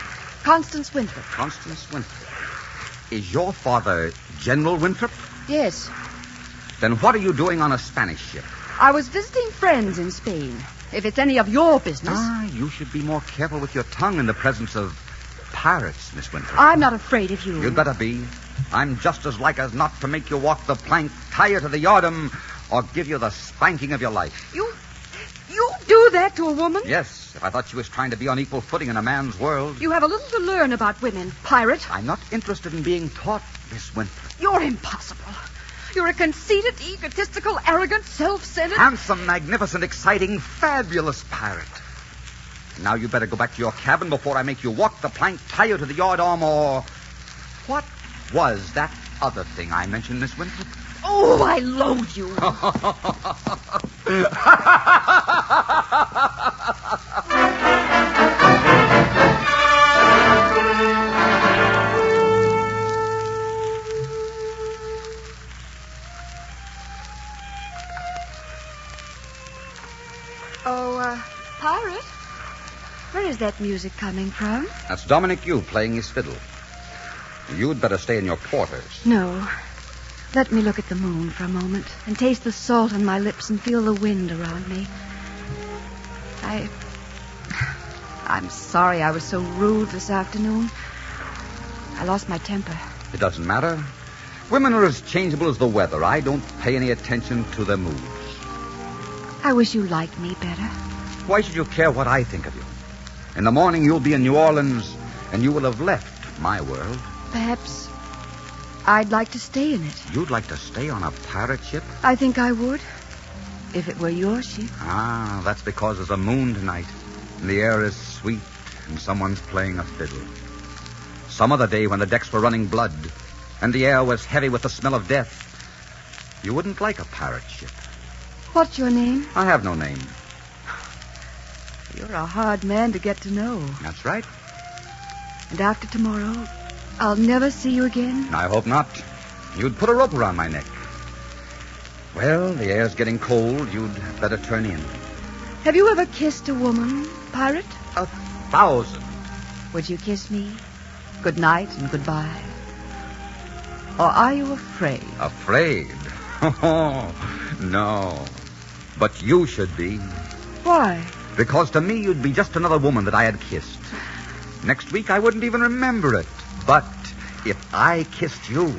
Constance Winthrop. Constance Winthrop. Is your father General Winthrop? Yes. Then what are you doing on a Spanish ship? I was visiting friends in Spain. If it's any of your business... You should be more careful with your tongue in the presence of pirates, Miss Winthrop. I'm not afraid of you. You'd better be. I'm just as like as not to make you walk the plank, tie you to the yardam, or give you the spanking of your life. You do that to a woman? Yes, if I thought she was trying to be on equal footing in a man's world. You have a little to learn about women, pirate. I'm not interested in being taught, Miss Winthrop. You're impossible. You're a conceited, egotistical, arrogant, self-centered... handsome, magnificent, exciting, fabulous pirate. Now you better go back to your cabin before I make you walk the plank, tie you to the yardarm, or... What was that other thing I mentioned, Miss Winthrop? Oh, I loathe you. Pirate? Where is that music coming from? That's Dominic Yu playing his fiddle. You'd better stay in your quarters. No. Let me look at the moon for a moment and taste the salt on my lips and feel the wind around me. I'm sorry I was so rude this afternoon. I lost my temper. It doesn't matter. Women are as changeable as the weather. I don't pay any attention to their moods. I wish you liked me better. Why should you care what I think of you? In the morning, you'll be in New Orleans, and you will have left my world. Perhaps I'd like to stay in it. You'd like to stay on a pirate ship? I think I would, if it were your ship. That's because there's a moon tonight, and the air is sweet, and someone's playing a fiddle. Some other day when the decks were running blood, and the air was heavy with the smell of death, you wouldn't like a pirate ship. What's your name? I have no name. You're a hard man to get to know. That's right. And after tomorrow, I'll never see you again? I hope not. You'd put a rope around my neck. Well, the air's getting cold. You'd better turn in. Have you ever kissed a woman, pirate? 1,000. Would you kiss me? Good night and goodbye. Or are you afraid? Afraid? Oh, no. But you should be. Why? Because to me, you'd be just another woman that I had kissed. Next week, I wouldn't even remember it. But if I kissed you,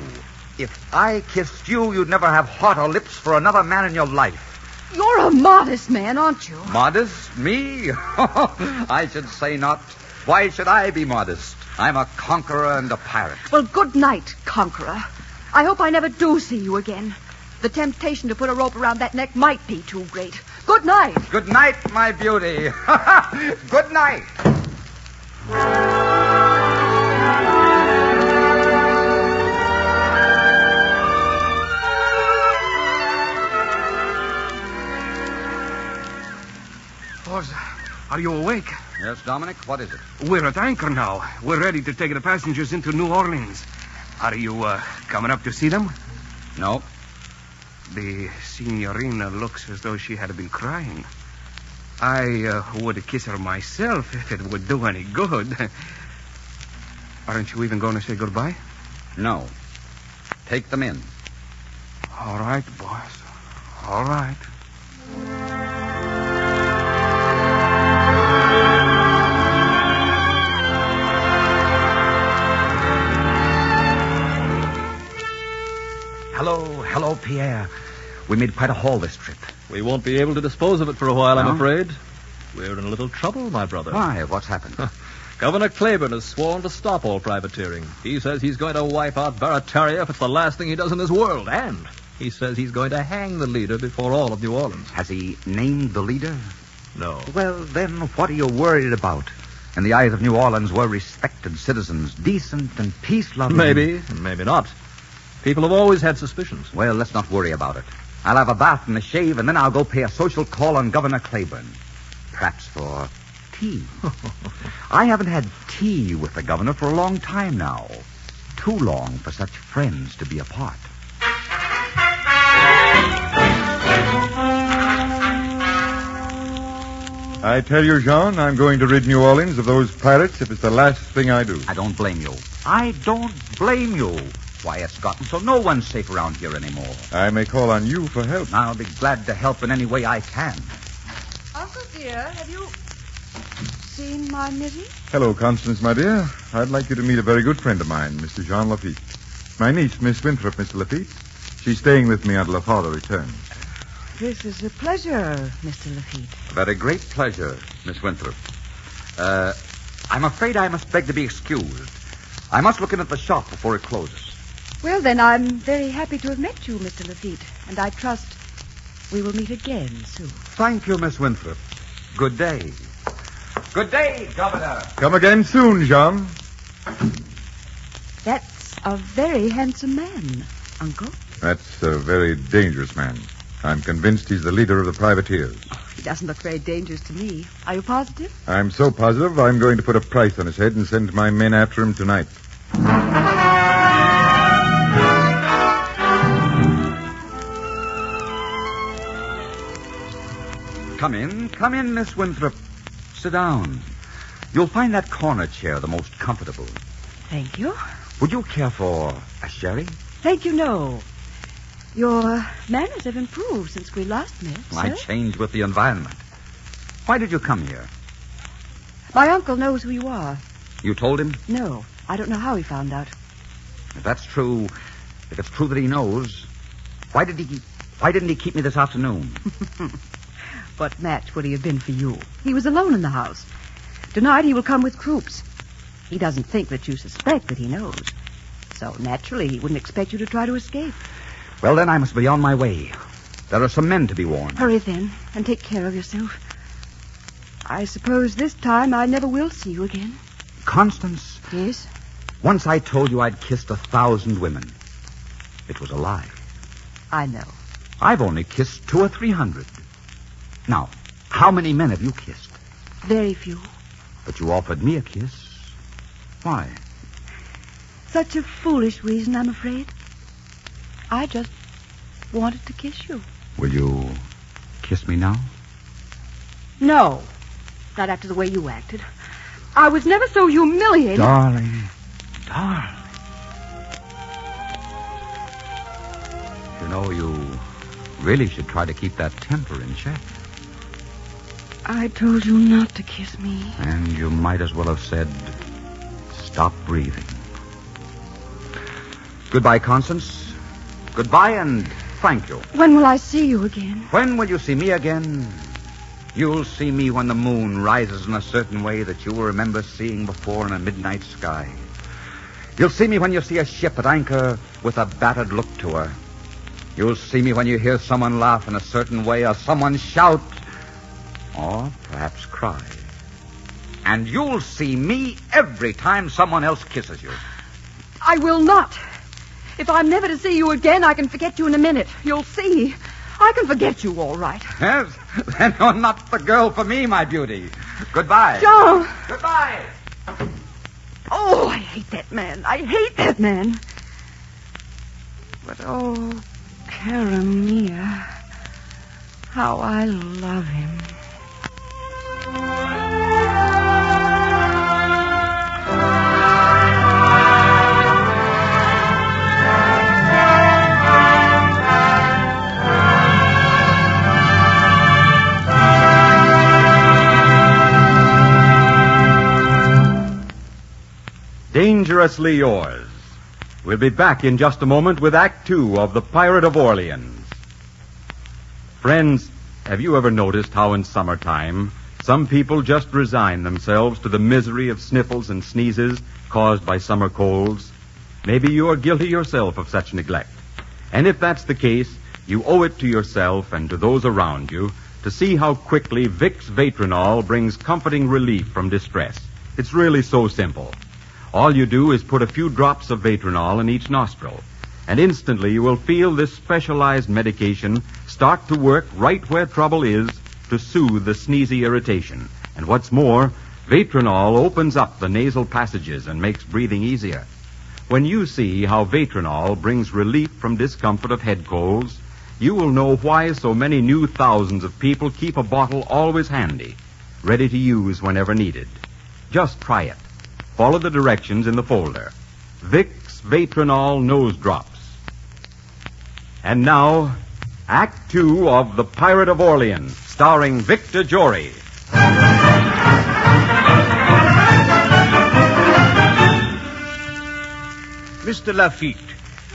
you'd never have heart or lips for another man in your life. You're a modest man, aren't you? Modest? Me? I should say not. Why should I be modest? I'm a conqueror and a pirate. Well, good night, conqueror. I hope I never do see you again. The temptation to put a rope around that neck might be too great. Good night. Good night, my beauty. Good night. Are you awake? Yes, Dominic, what is it? We're at anchor now. We're ready to take the passengers into New Orleans. Are you coming up to see them? No. The signorina looks as though she had been crying. I would kiss her myself if it would do any good. Aren't you even going to say goodbye? No. Take them in. All right, boss. All right. Hello, Pierre. We made quite a haul this trip. We won't be able to dispose of it for a while, No? I'm afraid. We're in a little trouble, my brother. Why? What's happened? Governor Claiborne has sworn to stop all privateering. He says he's going to wipe out Barataria if it's the last thing he does in this world. And he says he's going to hang the leader before all of New Orleans. Has he named the leader? No. Well, then, what are you worried about? In the eyes of New Orleans, we're respected citizens, decent and peace-loving. Maybe, and maybe not. People have always had suspicions. Well, let's not worry about it. I'll have a bath and a shave, and then I'll go pay a social call on Governor Claiborne. Perhaps for tea. I haven't had tea with the governor for a long time now. Too long for such friends to be apart. I tell you, Jean, I'm going to rid New Orleans of those pirates if it's the last thing I do. I don't blame you. I don't blame you. Why, it's gotten so no one's safe around here anymore. I may call on you for help. I'll be glad to help in any way I can. Uncle dear, have you seen my Mizzy? Hello, Constance, my dear. I'd like you to meet a very good friend of mine, Mr. Jean Lafitte. My niece, Miss Winthrop, Mr. Lafitte. She's staying with me until her father returns. This is a pleasure, Mr. Lafitte. A very great pleasure, Miss Winthrop. I'm afraid I must beg to be excused. I must look in at the shop before it closes. Well, then, I'm very happy to have met you, Mr. Lafitte, and I trust we will meet again soon. Thank you, Miss Winthrop. Good day. Good day, Governor. Come again soon, Jean. That's a very handsome man, Uncle. That's a very dangerous man. I'm convinced he's the leader of the privateers. He doesn't look very dangerous to me. Are you positive? I'm so positive I'm going to put a price on his head and send my men after him tonight. Come in, Miss Winthrop. Sit down. You'll find that corner chair the most comfortable. Thank you. Would you care for a sherry? Thank you, no. Your manners have improved since we last met, I sir. changed with the environment. Why did you come here? My uncle knows who you are. You told him? No, I don't know how he found out. If that's true, if it's true that he knows, why didn't he keep me this afternoon? What match would he have been for you? He was alone in the house. Tonight he will come with troops. He doesn't think that you suspect that he knows. So naturally he wouldn't expect you to try to escape. Well, then I must be on my way. There are some men to be warned. Hurry then, and take care of yourself. I suppose this time I never will see you again. Constance. Yes? Once I told you I'd kissed 1,000 women. It was a lie. I know. I've only kissed 200 or 300. Now, how many men have you kissed? Very few. But you offered me a kiss. Why? Such a foolish reason, I'm afraid. I just wanted to kiss you. Will you kiss me now? No. Not after the way you acted. I was never so humiliated. Darling. You know, you really should try to keep that temper in check. I told you not to kiss me. And you might as well have said, stop breathing. Goodbye, Constance. Goodbye, and thank you. When will I see you again? When will you see me again? You'll see me when the moon rises in a certain way that you will remember seeing before in a midnight sky. You'll see me when you see a ship at anchor with a battered look to her. You'll see me when you hear someone laugh in a certain way or someone shout or perhaps cry. And you'll see me every time someone else kisses you. I will not. If I'm never to see you again, I can forget you in a minute. You'll see. I can forget you all right. Yes? Then you're not the girl for me, my beauty. Goodbye. John! Goodbye! Oh, I hate that man. I hate that man. But, oh, Caramia, how I love him. Dangerously Yours. We'll be back in just a moment with Act Two of The Pirate of Orleans. Friends, have you ever noticed how in summertime some people just resign themselves to the misery of sniffles and sneezes caused by summer colds? Maybe you are guilty yourself of such neglect. And if that's the case, you owe it to yourself and to those around you to see how quickly Vicks Vatronol brings comforting relief from distress. It's really so simple. All you do is put a few drops of Vatronol in each nostril, and instantly you will feel this specialized medication start to work right where trouble is to soothe the sneezy irritation. And what's more, Vatronol opens up the nasal passages and makes breathing easier. When you see how Vatronol brings relief from discomfort of head colds, you will know why so many new thousands of people keep a bottle always handy, ready to use whenever needed. Just try it. Follow the directions in the folder. Vicks Vatronol Nose Drops. And now, Act Two of The Pirate of Orleans, starring Victor Jory. Mr. Lafitte,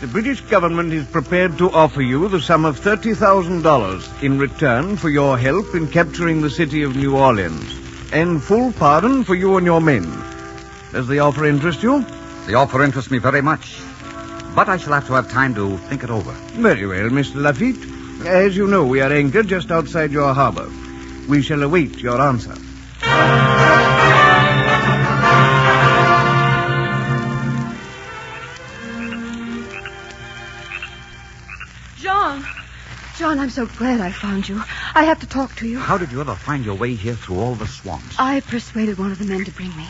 the British government is prepared to offer you the sum of $30,000 in return for your help in capturing the city of New Orleans, and full pardon for you and your men. Does the offer interest you? The offer interests me very much, but I shall have to have time to think it over. Very well, Mr. Lafitte. As you know, we are anchored just outside your harbor. We shall await your answer. John, I'm so glad I found you. I have to talk to you. How did you ever find your way here through all the swamps? I persuaded one of the men to bring me.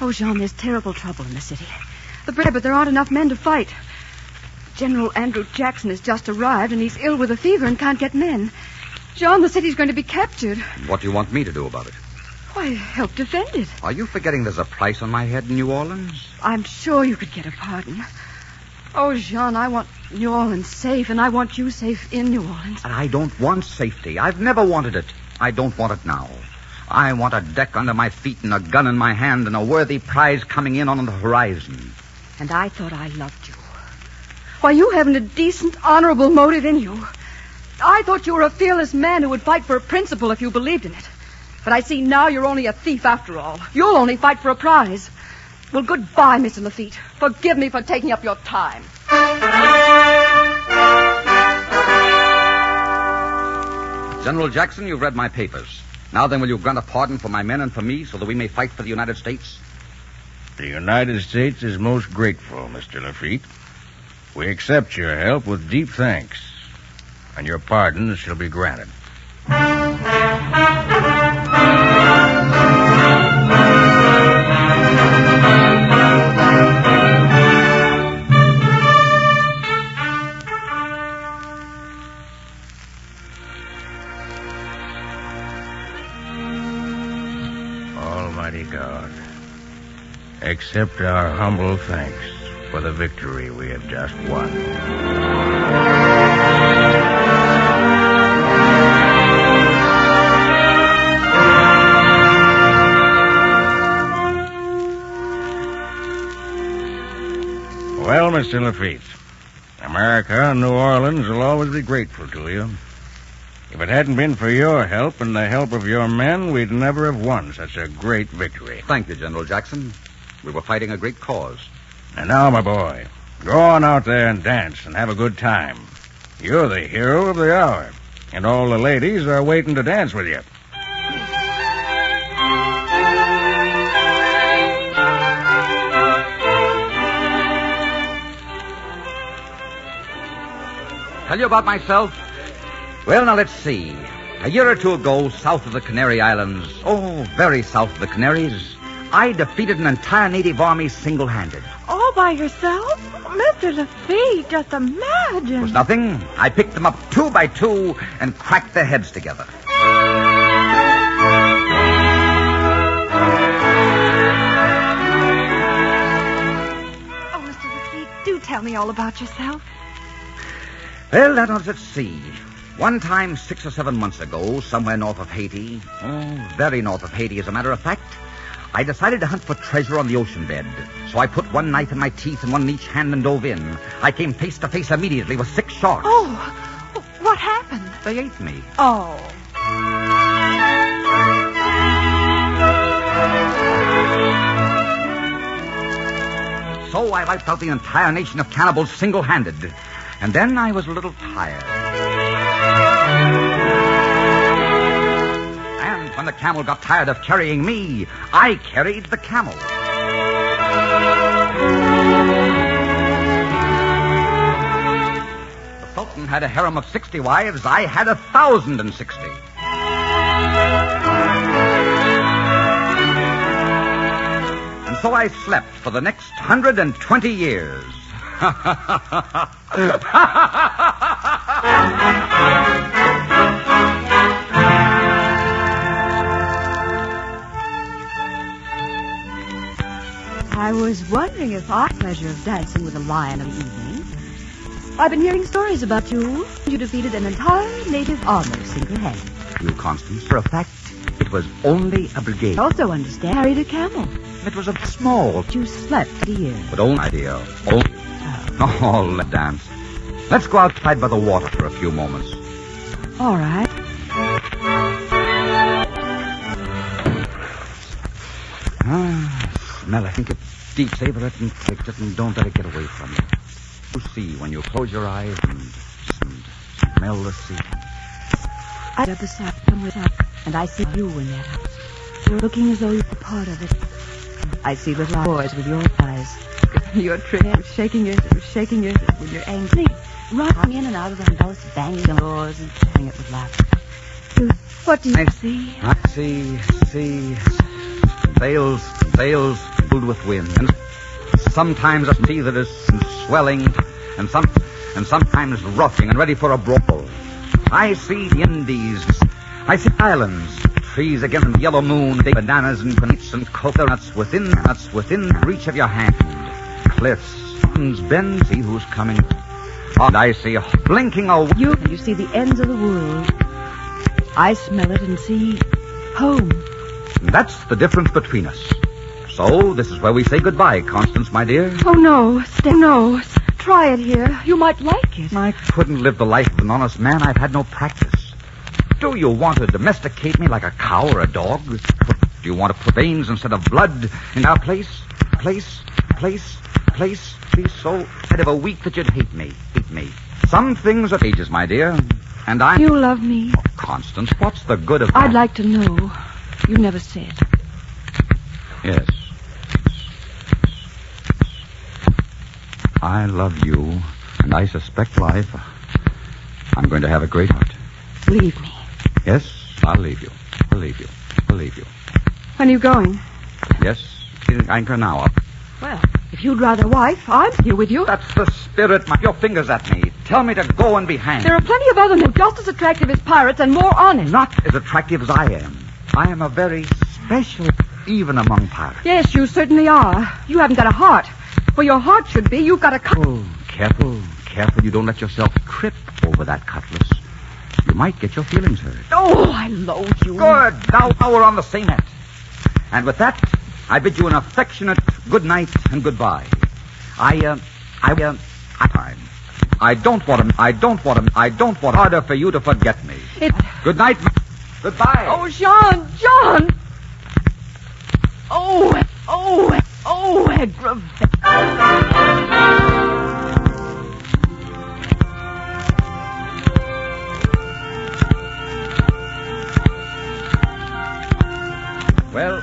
Oh, Jean, there's terrible trouble in the city. But there aren't enough men to fight. General Andrew Jackson has just arrived, and he's ill with a fever and can't get men. John, the city's going to be captured. What do you want me to do about it? Why, help defend it. Are you forgetting there's a price on my head in New Orleans? I'm sure you could get a pardon. Oh, Jean, I want New Orleans safe, and I want you safe in New Orleans. I don't want safety. I've never wanted it. I don't want it now. I want a deck under my feet and a gun in my hand and a worthy prize coming in on the horizon. And I thought I loved you. Why, you haven't a decent, honorable motive in you. I thought you were a fearless man who would fight for a principle if you believed in it. But I see now you're only a thief after all. You'll only fight for a prize. Well, goodbye, Mr. Lafitte. Forgive me for taking up your time. General Jackson, you've read my papers. Now then, will you grant a pardon for my men and for me so that we may fight for the United States? The United States is most grateful, Mr. Lafitte. We accept your help with deep thanks, and your pardon shall be granted. Almighty God, accept our humble thanks for the victory we have just won. Well, Mr. Lafitte, am America and New Orleans will always be grateful to you. If it hadn't been for your help and the help of your men, we'd never have won such a great victory. Thank you, General Jackson. We were fighting a great cause. And now, my boy, go on out there and dance and have a good time. You're the hero of the hour, and all the ladies are waiting to dance with you. Tell you about myself? Well, now let's see. A year or two ago, south of the Canary Islands, very south of the Canaries, I defeated an entire native army single-handed. All by yourself? Mr. Lafitte, just imagine. It was nothing. I picked them up 2 by 2 and cracked their heads together. Oh, Mr. Lafitte, do tell me all about yourself. Well, let's see. One time, 6 or 7 months ago, somewhere north of Haiti, very north of Haiti, as a matter of fact, I decided to hunt for treasure on the ocean bed. So I put one knife in my teeth and one in each hand and dove in. I came face to face immediately with 6 sharks. Oh, what happened? They ate me. Oh. So I wiped out the entire nation of cannibals single-handed. And then I was a little tired. And when the camel got tired of carrying me, I carried the camel. The Sultan had a harem of 60 wives. I had 1,060. And so I slept for the next 120 years. I was wondering if our pleasure of dancing with a lion of the evening. I've been hearing stories about you. You defeated an entire native army single-handed. You, Constance, for a fact, it was only a brigade. I also understand carried a camel. It was a small. You slept, dear. But only, my dear. Let's dance. Let's go outside by the water for a few moments. All right. Smell, I think it's deep. Savor it and take it and don't let it get away from you. You see when you close your eyes and smell the sea. I got the sap somewhere up, and I see you in that house. You're looking as though you're a part of it. I see little boys with your eyes. You're shaking your when you're angry. Rocking in and out of the house, banging the doors and tearing it with laughter. What do you see? I see sails filled with wind. And sometimes a sea that is swelling and sometimes roughing and ready for a brawl. I see the Indies. I see islands, trees against the yellow moon, bananas and peanuts and coconuts within reach of your hand. Cliffs, mountains bend, see who's coming. And I see a blinking away. You see the ends of the world. I smell it and see home. That's the difference between us. So, this is where we say goodbye, Constance, my dear. Oh, no. No. Try it here. You might like it. I couldn't live the life of an honest man. I've had no practice. Do you want to domesticate me like a cow or a dog? Do you want to put veins instead of blood in our place? Be so head of a week that you'd hate me. Some things are ages, my dear. And I... You love me. Oh, Constance, what's the good of that? I'd like to know. You never said. Yes. I love you, and I suspect life. I'm going to have a great heart. Leave me. Yes, I'll leave you. When are you going? Yes, anchor now up. Well, if you'd rather wife, I'm here with you. That's the spirit. Your fingers at me. Tell me to go and be hanged. There are plenty of other men just as attractive as pirates and more honest. Not as attractive as I am. I am a very special, even among pirates. Yes, you certainly are. You haven't got a heart. Where your heart should be, you've got a... Oh, careful. You don't let yourself trip over that cutlass. You might get your feelings hurt. Oh, I loathe you. Good. Now we're on the same net. And with that, I bid you an affectionate good night and goodbye. Time. I don't want harder for you to forget me. Good night. Goodbye. Oh, John! Aggravate. Well,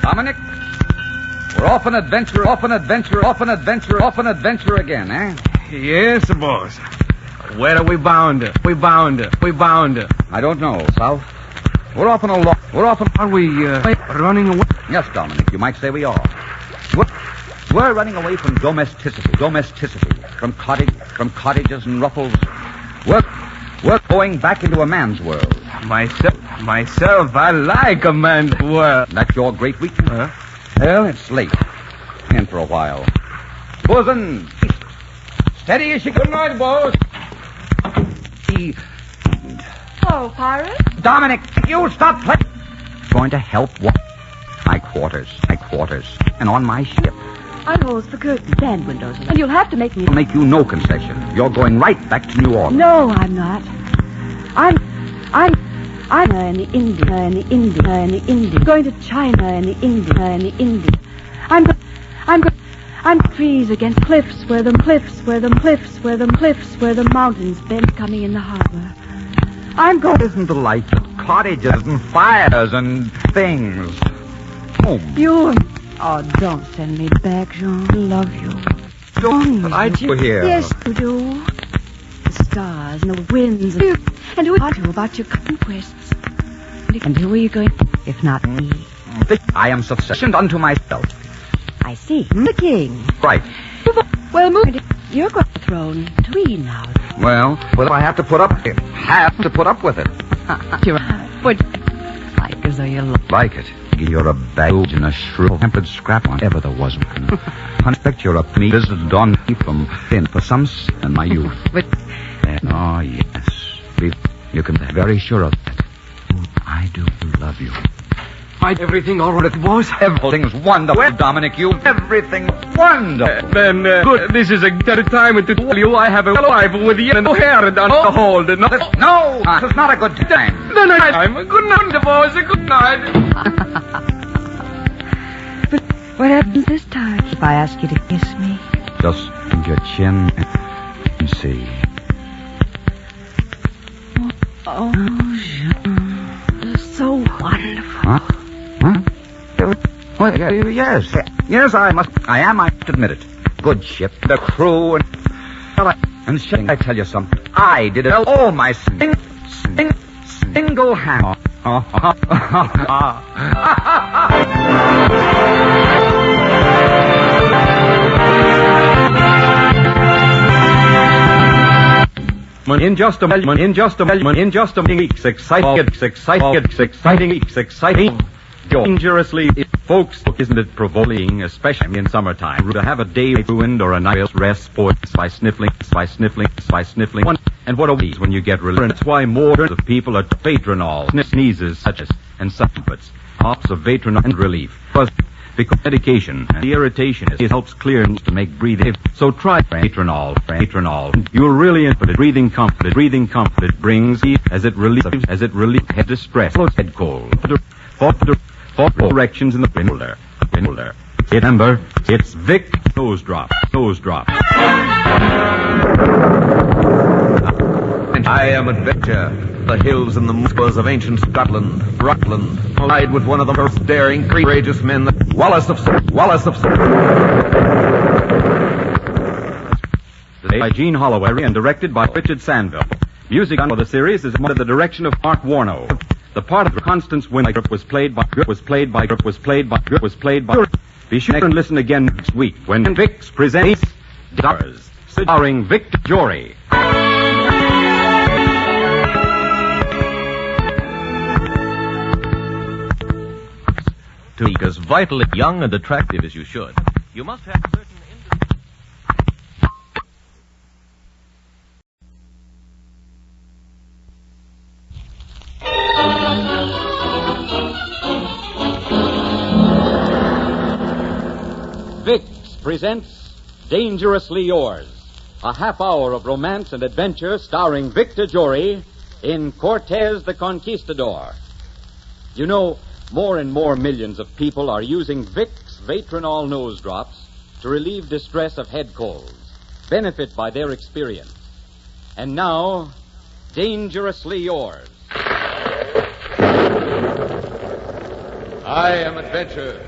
Dominic, we're off an adventure again, eh? Yes, boss. Where are we bound? We bound. I don't know, South. Are we running away? Yes, Dominic, you might say we are. We're running away from domesticity, from cottages and ruffles. We're going back into a man's world. Myself, I like a man's world. That's your great weakness? Huh? Well, it's late. In for a while. Bosun! Steady as you can. Good night, boss. Oh, pirate? Dominic, you stop playing. Going to help what? My quarters. And on my ship. Unholes the curtains and windows. And you'll have to make me... I'll make you no concession. You're going right back to New Orleans. No, I'm not. I'm in the India. Going to China in the India. I'm trees against cliffs where the mountains bend coming in the harbor. I'm going... Isn't the life of cottages and fires and things? Home. You... Oh, don't send me back, Jean. I love you. Don't I do here? Yes, you do. The stars and the winds and who are you about your conquests? And who are you going... If not me. I am sufficient unto myself. I see. The king. Right. Well, move it. You're going to the throne between now. Well, I have to put up with it. You're like as though you like it. You're a baggage and a shrill-tempered scrap on ever there was. I expect you're a me visited on me from thin for some sin in my youth. But... Oh, yes. You can be very sure of that. I do love you. Everything all right, boss? Everything's wonderful, Dominic. Everything's wonderful. Then, good. This is a good time to tell you I have a wife with you and no hair down the hole. No, it's not a good time. Then I'm good night, boss. Good night. But what happens this time if I ask you to kiss me? Just bend your chin and see. Oh, Jean. So wonderful. Huh? Well, yes. Yes, I must admit it. Good ship, the crew, and Sheik, I tell you something. I did it all my single hand. In just a weeks, exciting. Dangerously, folks, isn't it provoking, especially in summertime, to have a day ruined or a night's rest spoiled by sniffling. And what are these when you get relief? That's why more of people are Patronol, sneezes, such as, and supplements, hops of Patronol and relief. Because medication and the irritation helps clear to make breathing. So try Patronol. You'll really enjoy it. Breathing comfort it brings as it relieves head distress, head cold. For erections in the window. Remember, it's Vic Nose Drop. I am Adventure. The hills and the moors of ancient Scotland, Rockland, allied with one of the most daring, courageous men, Wallace of By Gene Holloway and directed by Richard Sandville. Music for the series is under the direction of Mark Warno. The part of Constance Winthrop was played by. Be sure and listen again next week when Vix presents Stars, starring Victor Jory. To be as vitally young and attractive as you should, you must have certain... Vicks presents Dangerously Yours, a half hour of romance and adventure starring Victor Jory in Cortez the Conquistador. You know, more and more millions of people are using Vicks Vatronol nose drops to relieve distress of head colds. Benefit by their experience. And now, Dangerously Yours. I am Adventure.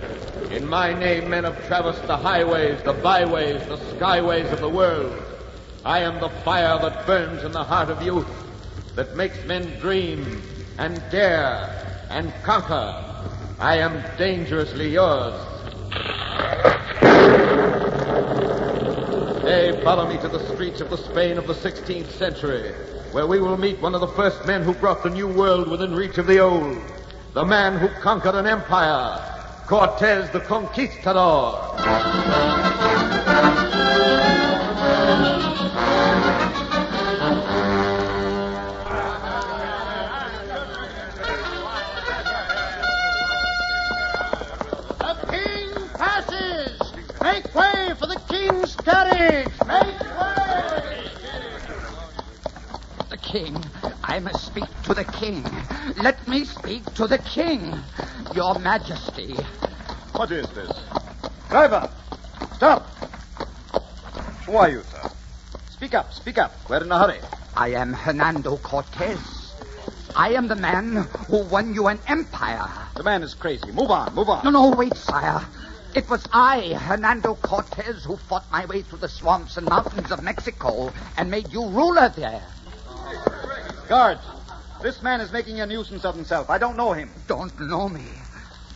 In my name, men have traversed the highways, the byways, the skyways of the world. I am the fire that burns in the heart of youth, that makes men dream and dare and conquer. I am dangerously yours. Hey, follow me to the streets of the Spain of the 16th century, where we will meet one of the first men who brought the new world within reach of the old. The man who conquered an empire, Cortez the Conquistador. The king passes! Make way for the king's carriage! Make way! The king. I must speak to the king. Let me speak to the king. Your Majesty. What is this? Driver! Stop! Who are you, sir? Speak up, speak up. We're in a hurry. I am Hernando Cortez. I am the man who won you an empire. The man is crazy. Move on, move on. No, wait, sire. It was I, Hernando Cortez, who fought my way through the swamps and mountains of Mexico and made you ruler there. Guards, this man is making a nuisance of himself. I don't know him. Don't know me.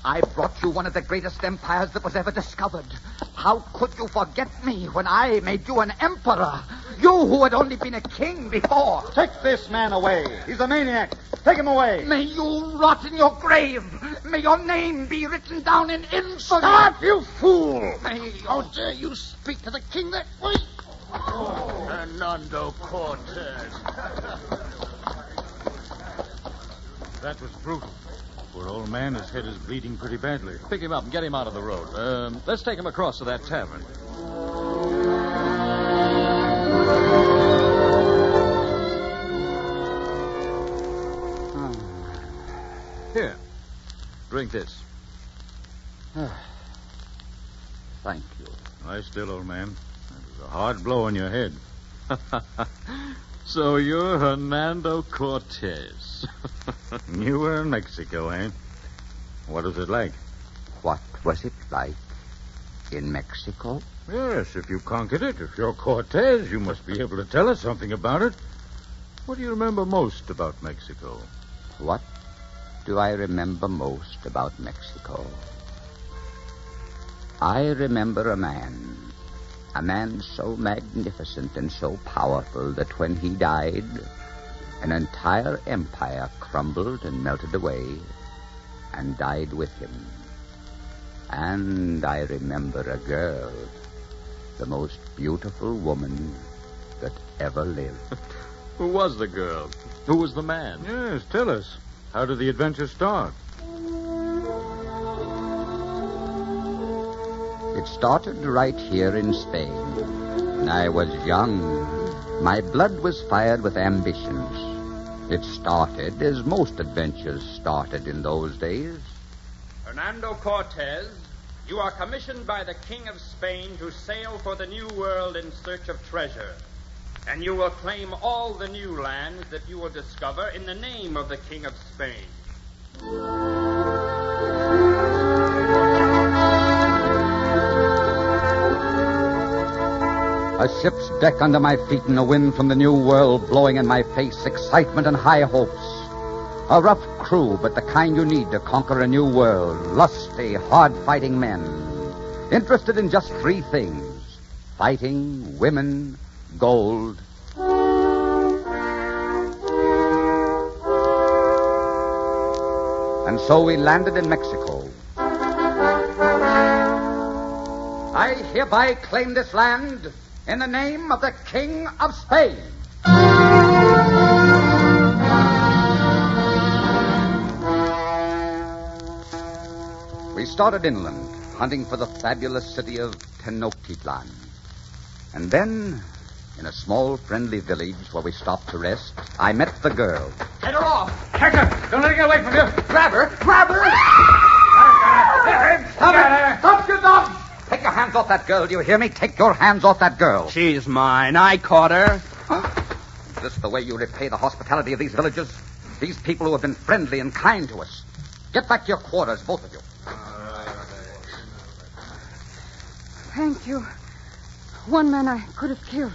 I brought you one of the greatest empires that was ever discovered. How could you forget me when I made you an emperor? You who had only been a king before. Take this man away. He's a maniac. Take him away. May you rot in your grave. May your name be written down in infamy. Stop, you fool! How dare you speak to the king that way? Hernando Cortez. That was brutal. Poor old man, his head is bleeding pretty badly. Pick him up and get him out of the road. Let's take him across to that tavern. Here. Drink this. Thank you. Lie still, old man. That was a hard blow on your head. So you're Hernando Cortez. You were in Mexico, eh? What was it like? What was it like in Mexico? Yes, if you conquered it, if you're Cortez, you must be able to tell us something about it. What do you remember most about Mexico? What do I remember most about Mexico? I remember a man so magnificent and so powerful that when he died, an entire empire crumbled and melted away and died with him. And I remember a girl, the most beautiful woman that ever lived. Who was the girl? Who was the man? Yes, tell us. How did the adventure start? It started right here in Spain. When I was young, my blood was fired with ambitions. It started as most adventures started in those days. Hernando Cortez, you are commissioned by the King of Spain to sail for the New World in search of treasure. And you will claim all the new lands that you will discover in the name of the King of Spain. A ship's deck under my feet and a wind from the new world blowing in my face, excitement and high hopes. A rough crew, but the kind you need to conquer a new world. Lusty, hard-fighting men. Interested in just three things: fighting, women, gold. And so we landed in Mexico. I hereby claim this land in the name of the King of Spain. We started inland, hunting for the fabulous city of Tenochtitlan. And then, in a small, friendly village where we stopped to rest, I met the girl. Get her off! Catch her! Don't let her get away from you! Grab her! Grab her! Stop it! Stop, you dogs! Take your hands off that girl, do you hear me? Take your hands off that girl. She's mine. I caught her. Is this the way you repay the hospitality of these villagers? These people who have been friendly and kind to us. Get back to your quarters, both of you. Thank you. One man I could have killed.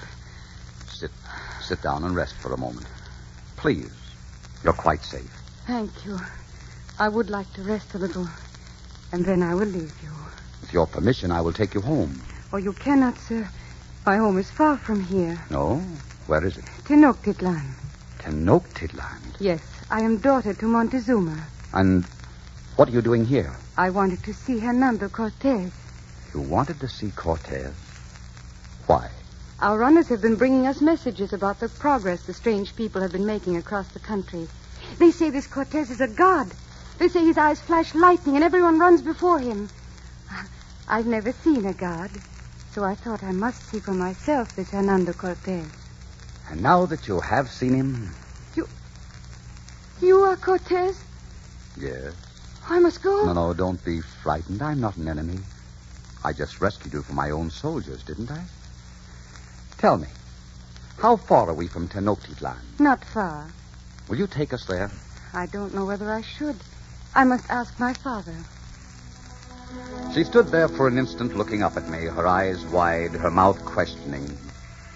Sit down and rest for a moment. Please. You're quite safe. Thank you. I would like to rest a little, and then I will leave you. With your permission, I will take you home. Oh, you cannot, sir. My home is far from here. No? Where is it? Tenochtitlan. Tenochtitlan? Yes, I am daughter to Montezuma. And what are you doing here? I wanted to see Hernando Cortez. You wanted to see Cortez? Why? Our runners have been bringing us messages about the progress the strange people have been making across the country. They say this Cortez is a god. They say his eyes flash lightning and everyone runs before him. I've never seen a god, so I thought I must see for myself this Hernando Cortez. And now that you have seen him... You are Cortez? Yes. I must go. No, don't be frightened. I'm not an enemy. I just rescued you from my own soldiers, didn't I? Tell me, how far are we from Tenochtitlan? Not far. Will you take us there? I don't know whether I should. I must ask my father. She stood there for an instant looking up at me, her eyes wide, her mouth questioning.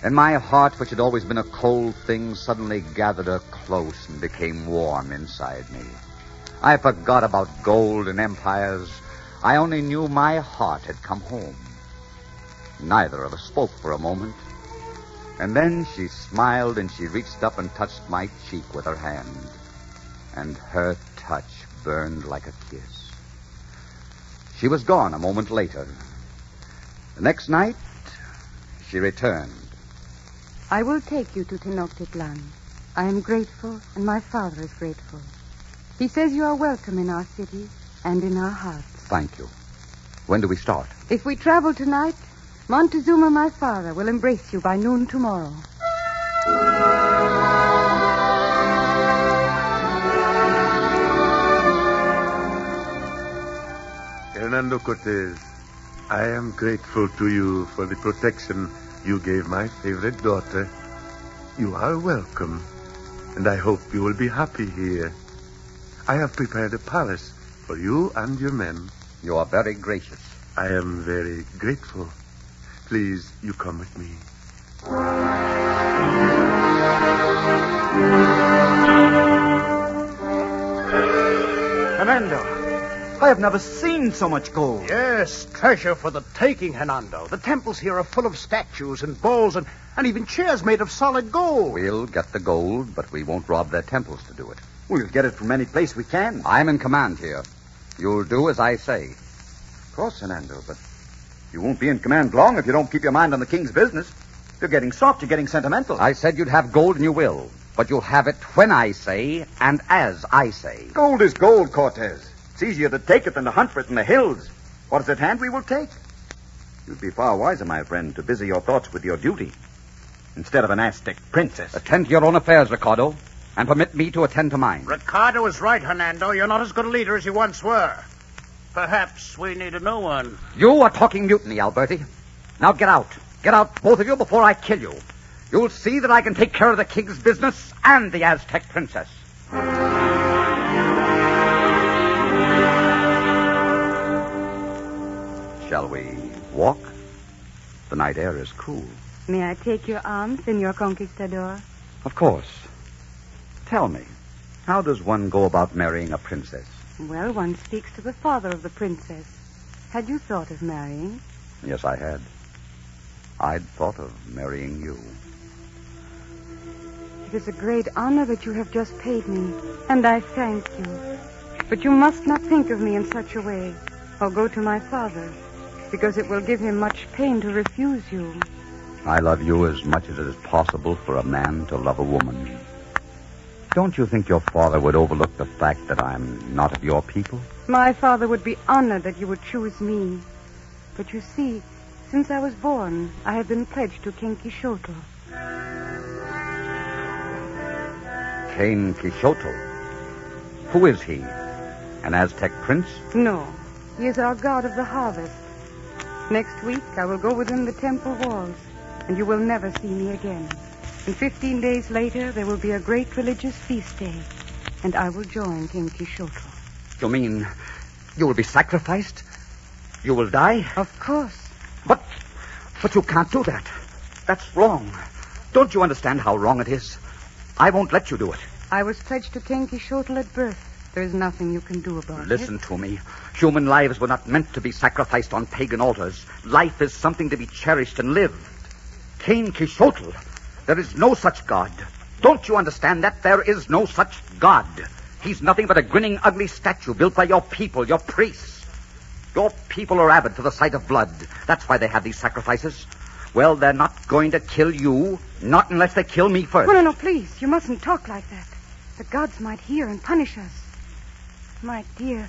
And my heart, which had always been a cold thing, suddenly gathered her close and became warm inside me. I forgot about gold and empires. I only knew my heart had come home. Neither of us spoke for a moment. And then she smiled and she reached up and touched my cheek with her hand. And her touch burned like a kiss. She was gone a moment later. The next night, she returned. I will take you to Tenochtitlan. I am grateful, and my father is grateful. He says you are welcome in our city and in our hearts. Thank you. When do we start? If we travel tonight, Montezuma, my father, will embrace you by noon tomorrow. Hernando Cortez, I am grateful to you for the protection you gave my favorite daughter. You are welcome, and I hope you will be happy here. I have prepared a palace for you and your men. You are very gracious. I am very grateful. Please, you come with me. Hernando, I have never seen so much gold. Yes, treasure for the taking, Hernando. The temples here are full of statues and bowls and even chairs made of solid gold. We'll get the gold, but we won't rob their temples to do it. We'll get it from any place we can. I'm in command here. You'll do as I say. Of course, Hernando, but you won't be in command long if you don't keep your mind on the king's business. You're getting soft, you're getting sentimental. I said you'd have gold, and you will. But you'll have it when I say and as I say. Gold is gold, Cortez. It's easier to take it than to hunt for it in the hills. What is at hand we will take. You'd be far wiser, my friend, to busy your thoughts with your duty instead of an Aztec princess. Attend to your own affairs, Ricardo, and permit me to attend to mine. Ricardo is right, Hernando. You're not as good a leader as you once were. Perhaps we need a new one. You are talking mutiny, Alberti. Now get out. Get out, both of you, before I kill you. You'll see that I can take care of the king's business and the Aztec princess. Shall we walk? The night air is cool. May I take your arm, Senor Conquistador? Of course. Tell me, how does one go about marrying a princess? Well, one speaks to the father of the princess. Had you thought of marrying? Yes, I had. I'd thought of marrying you. It is a great honor that you have just paid me, and I thank you. But you must not think of me in such a way, or go to my father, because it will give him much pain to refuse you. I love you as much as it is possible for a man to love a woman. Don't you think your father would overlook the fact that I'm not of your people? My father would be honored that you would choose me. But you see, Since I was born, I have been pledged to King Quixote. King Quixote? Who is he? An Aztec prince? No, he is our god of the harvest. Next week, I will go within the temple walls, and you will never see me again. And 15 days later, there will be a great religious feast day, and I will join King Quixote. You mean you will be sacrificed? You will die? Of course. But you can't do that. That's wrong. Don't you understand how wrong it is? I won't let you do it. I was pledged to King Quixote at birth. There is nothing you can do about it. Listen to me. Human lives were not meant to be sacrificed on pagan altars. Life is something to be cherished and lived. King Quixote, there is no such god. Don't you understand that? There is no such god. He's nothing but a grinning, ugly statue built by your people, your priests. Your people are avid to the sight of blood. That's why they have these sacrifices. Well, they're not going to kill you, not unless they kill me first. No, please. You mustn't talk like that. The gods might hear and punish us. My dear,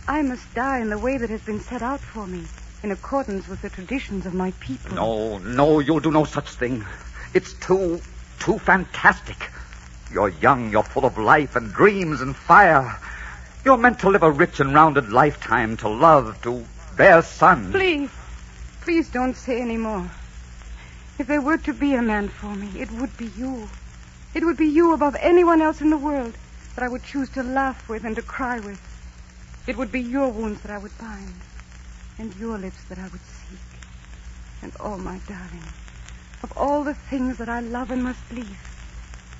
I must die in the way that has been set out for me, in accordance with the traditions of my people. No, you'll do no such thing. It's too fantastic. You're young, you're full of life and dreams and fire. You're meant to live a rich and rounded lifetime, to love, to bear sons. Please don't say any more. If there were to be a man for me, it would be you. It would be you above anyone else in the world that I would choose to laugh with and to cry with. It would be your wounds that I would bind, and your lips that I would seek. And oh, my darling, of all the things that I love and must leave,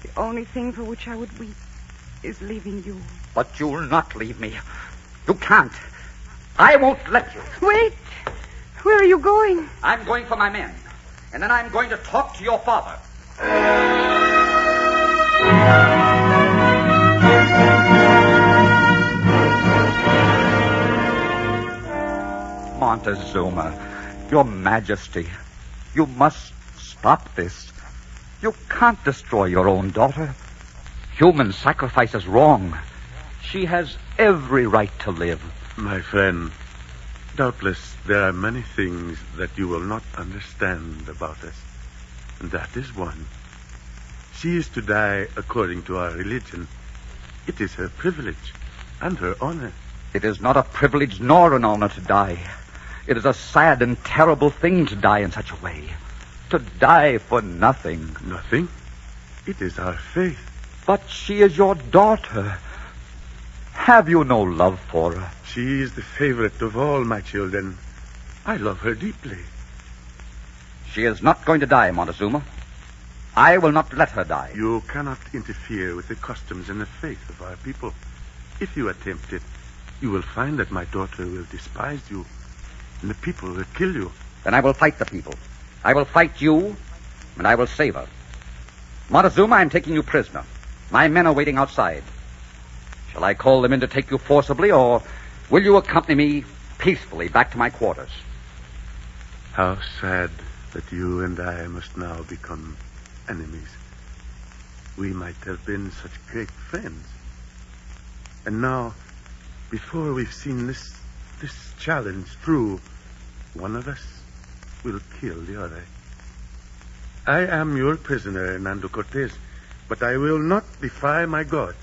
the only thing for which I would weep is leaving you. But you'll not leave me. You can't. I won't let you. Wait! Where are you going? I'm going for my men. And then I'm going to talk to your father. Montezuma, Your Majesty, you must stop this. You can't destroy your own daughter. Human sacrifice is wrong. She has every right to live. My friend, doubtless there are many things that you will not understand about us. And that is one. She is to die according to our religion. It is her privilege and her honor. It is not a privilege nor an honor to die. It is a sad and terrible thing to die in such a way. To die for nothing. Nothing? It is our faith. But she is your daughter. Have you no love for her? She is the favorite of all my children. I love her deeply. She is not going to die, Montezuma. I will not let her die. You cannot interfere with the customs and the faith of our people. If you attempt it, you will find that my daughter will despise you, and the people will kill you. Then I will fight the people. I will fight you, and I will save her. Montezuma, I am taking you prisoner. My men are waiting outside. Shall I call them in to take you forcibly, or will you accompany me peacefully back to my quarters? How sad that you and I must now become enemies. We might have been such great friends. And now, before we've seen this challenge through, one of us will kill the other. I am your prisoner, Hernando Cortez, but I will not defy my gods.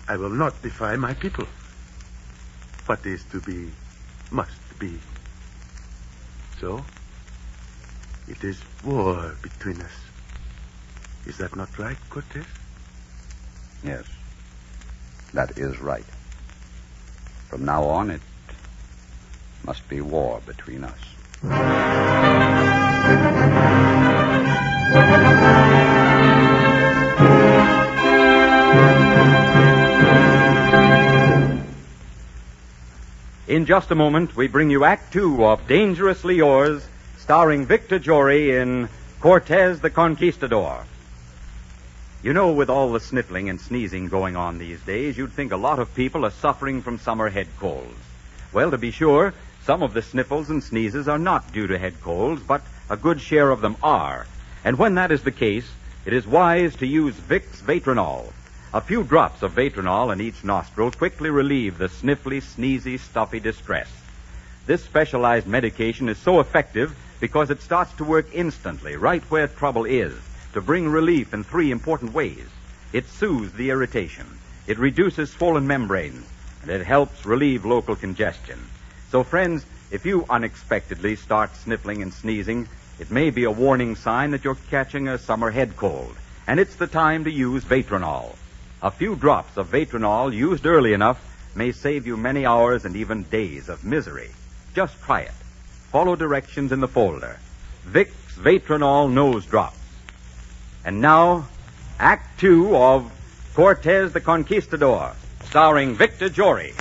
I will not defy my people. What is to be, must be. So, it is war between us. Is that not right, Cortez? Yes, that is right. From now on, it must be war between us. In just a moment, we bring you Act Two of Dangerously Yours, starring Victor Jory in Cortez the Conquistador. You know, with all the sniffling and sneezing going on these days, you'd think a lot of people are suffering from summer head colds. Well, to be sure, some of the sniffles and sneezes are not due to head colds, but a good share of them are. And when that is the case, it is wise to use Vicks Vatronol. A few drops of Vatronol in each nostril quickly relieve the sniffly, sneezy, stuffy distress. This specialized medication is so effective because it starts to work instantly, right where trouble is, to bring relief in 3 important ways. It soothes the irritation, it reduces swollen membranes, and it helps relieve local congestion. So, friends, if you unexpectedly start sniffling and sneezing, it may be a warning sign that you're catching a summer head cold, and it's the time to use Vatronol. A few drops of Vatronol used early enough may save you many hours and even days of misery. Just try it. Follow directions in the folder. Vicks Vatronol Nose Drops. And now, Act 2 of Cortez the Conquistador, starring Victor Jory.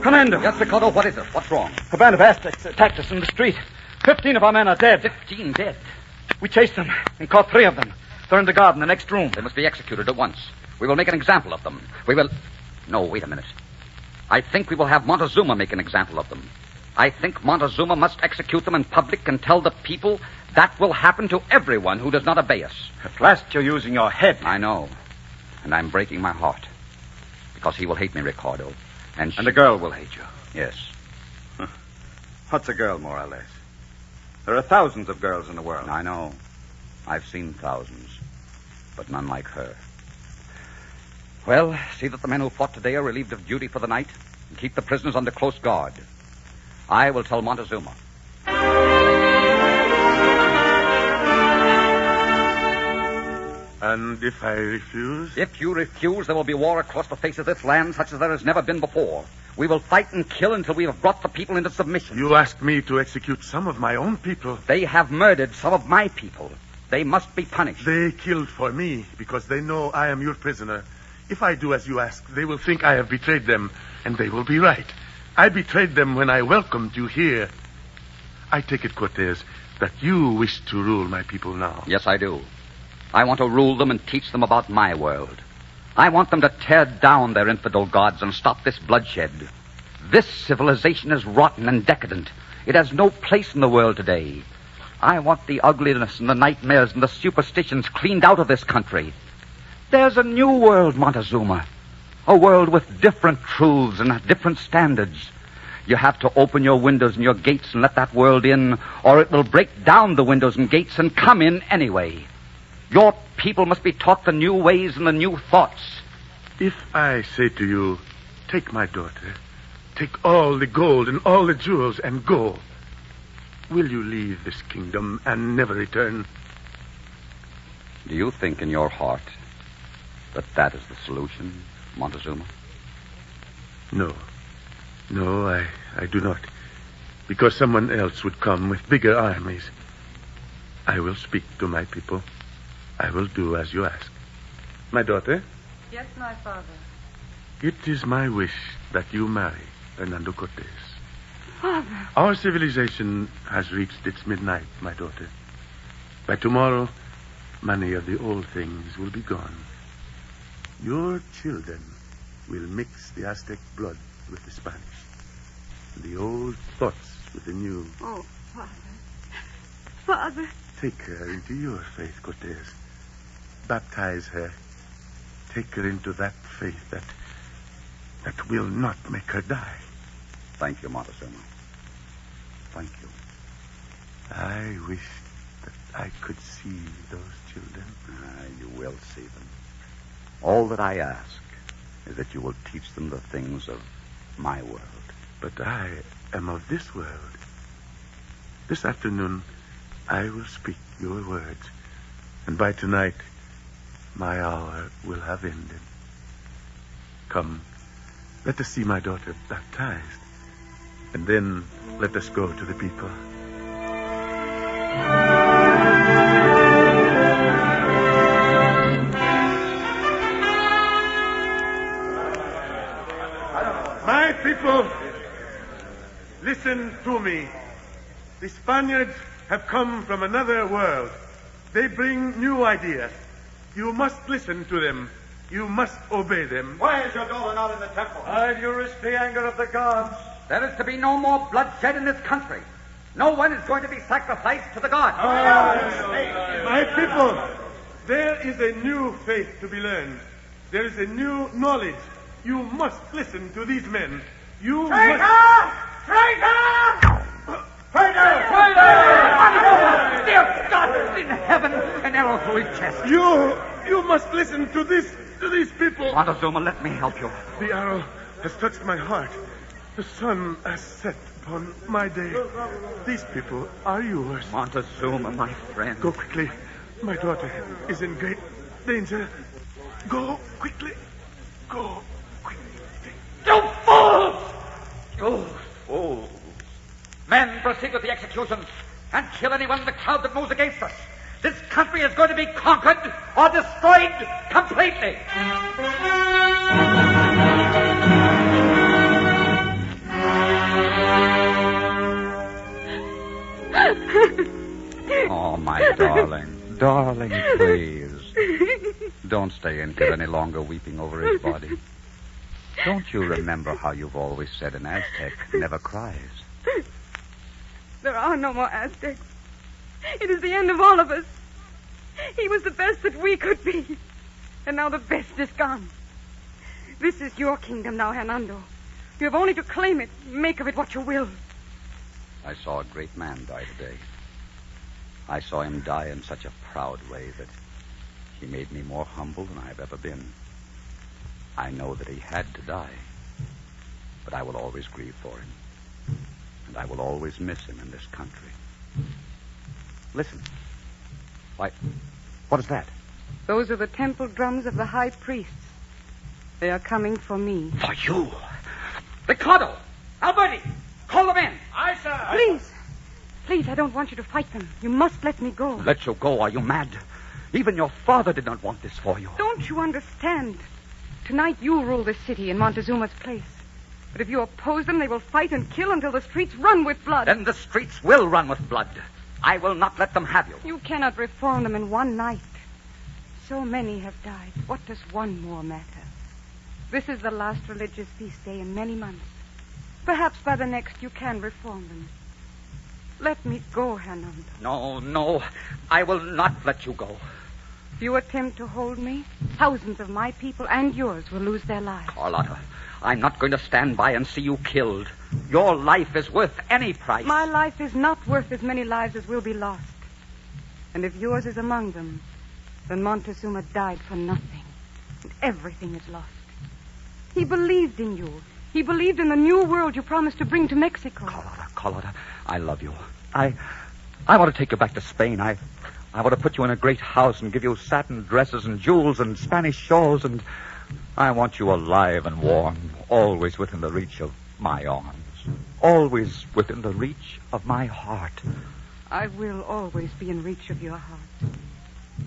Commando. Yes, Ricardo, what is it? What's wrong? A band of Aztecs attacked us in the street. 15 of our men are dead. 15 dead? We chased them and caught 3 of them. They're in the guard in the next room. They must be executed at once. We will make an example of them. We will... No, wait a minute. I think we will have Montezuma make an example of them. I think Montezuma must execute them in public and tell the people that will happen to everyone who does not obey us. At last you're using your head. I know. And I'm breaking my heart. Because he will hate me, Ricardo. And the girl will hate you. Yes. What's a girl, more or less? There are thousands of girls in the world. I know. I've seen thousands. But none like her. Well, see that the men who fought today are relieved of duty for the night and keep the prisoners under close guard. I will tell Montezuma. And if I refuse? If you refuse, there will be war across the face of this land such as there has never been before. We will fight and kill until we have brought the people into submission. You asked me to execute some of my own people. They have murdered some of my people. They must be punished. They killed for me because they know I am your prisoner. If I do as you ask, they will think I have betrayed them, and they will be right. I betrayed them when I welcomed you here. I take it, Cortez, that you wish to rule my people now. Yes, I do. I want to rule them and teach them about my world. I want them to tear down their infidel gods and stop this bloodshed. This civilization is rotten and decadent. It has no place in the world today. I want the ugliness and the nightmares and the superstitions cleaned out of this country. There's a new world, Montezuma. A world with different truths and different standards. You have to open your windows and your gates and let that world in, or it will break down the windows and gates and come in anyway. Your people must be taught the new ways and the new thoughts. If I say to you, take my daughter, take all the gold and all the jewels and go, will you leave this kingdom and never return? Do you think in your heart that that is the solution, Montezuma? No. No, I do not. Because someone else would come with bigger armies. I will speak to my people. I will do as you ask. My daughter? Yes, my father. It is my wish that you marry Hernando Cortez. Father. Our civilization has reached its midnight, my daughter. By tomorrow, many of the old things will be gone. Your children will mix the Aztec blood with the Spanish, and the old thoughts with the new. Oh, Father. Father. Take her into your faith, Cortez. Baptize her. Take her into that faith that will not make her die. Thank you, Montezuma. Thank you. I wish that I could see those children. You will see them. All that I ask is that you will teach them the things of my world. But I am of this world. This afternoon, I will speak your words. And by tonight, my hour will have ended. Come, let us see my daughter baptized. And then let us go to the people. My people, listen to me. The Spaniards have come from another world. They bring new ideas. You must listen to them. You must obey them. Why is your daughter not in the temple? I risk the anger of the gods. There is to be no more bloodshed in this country. No one is going to be sacrificed to the gods. My people, there is a new faith to be learned. There is a new knowledge. You must listen to these men. You Traitor! must... Traitor! Dear God in heaven, an arrow through his chest. You must listen to these people. Montezuma, let me help you. The arrow has touched my heart. The sun has set upon my day. These people are yours. Montezuma, my friend. Go quickly. My daughter is in great danger. Go quickly. Go quickly. You fools! You fools. Men, proceed with the executions and kill anyone in the crowd that moves against us. This country is going to be conquered or destroyed completely. Oh, my darling. Darling, please. Don't stay in here any longer weeping over his body. Don't you remember how you've always said an Aztec never cries? There are no more Aztecs. It is the end of all of us. He was the best that we could be. And now the best is gone. This is your kingdom now, Hernando. You have only to claim it, make of it what you will. I saw a great man die today. I saw him die in such a proud way that he made me more humble than I've ever been. I know that he had to die, but I will always grieve for him. And I will always miss him in this country. Listen. Why, what is that? Those are the temple drums of the high priests. They are coming for me. For you? Ricardo! Alberti! Call them in! Aye, sir. Please, I don't want you to fight them. You must let me go. Let you go? Are you mad? Even your father did not want this for you. Don't you understand? Tonight you rule the city in Montezuma's place. But if you oppose them, they will fight and kill until the streets run with blood. Then the streets will run with blood. I will not let them have you. You cannot reform them in one night. So many have died. What does one more matter? This is the last religious feast day in many months. Perhaps by the next you can reform them. Let me go, Hernando. No. I will not let you go. If you attempt to hold me, thousands of my people and yours will lose their lives. Carlotta, I'm not going to stand by and see you killed. Your life is worth any price. My life is not worth as many lives as will be lost. And if yours is among them, then Montezuma died for nothing. And everything is lost. He believed in you. He believed in the new world you promised to bring to Mexico. Carlotta, I love you. I want to take you back to Spain. I want to put you in a great house and give you satin dresses and jewels and Spanish shawls, and I want you alive and warm, always within the reach of my arms, always within the reach of my heart. I will always be in reach of your heart,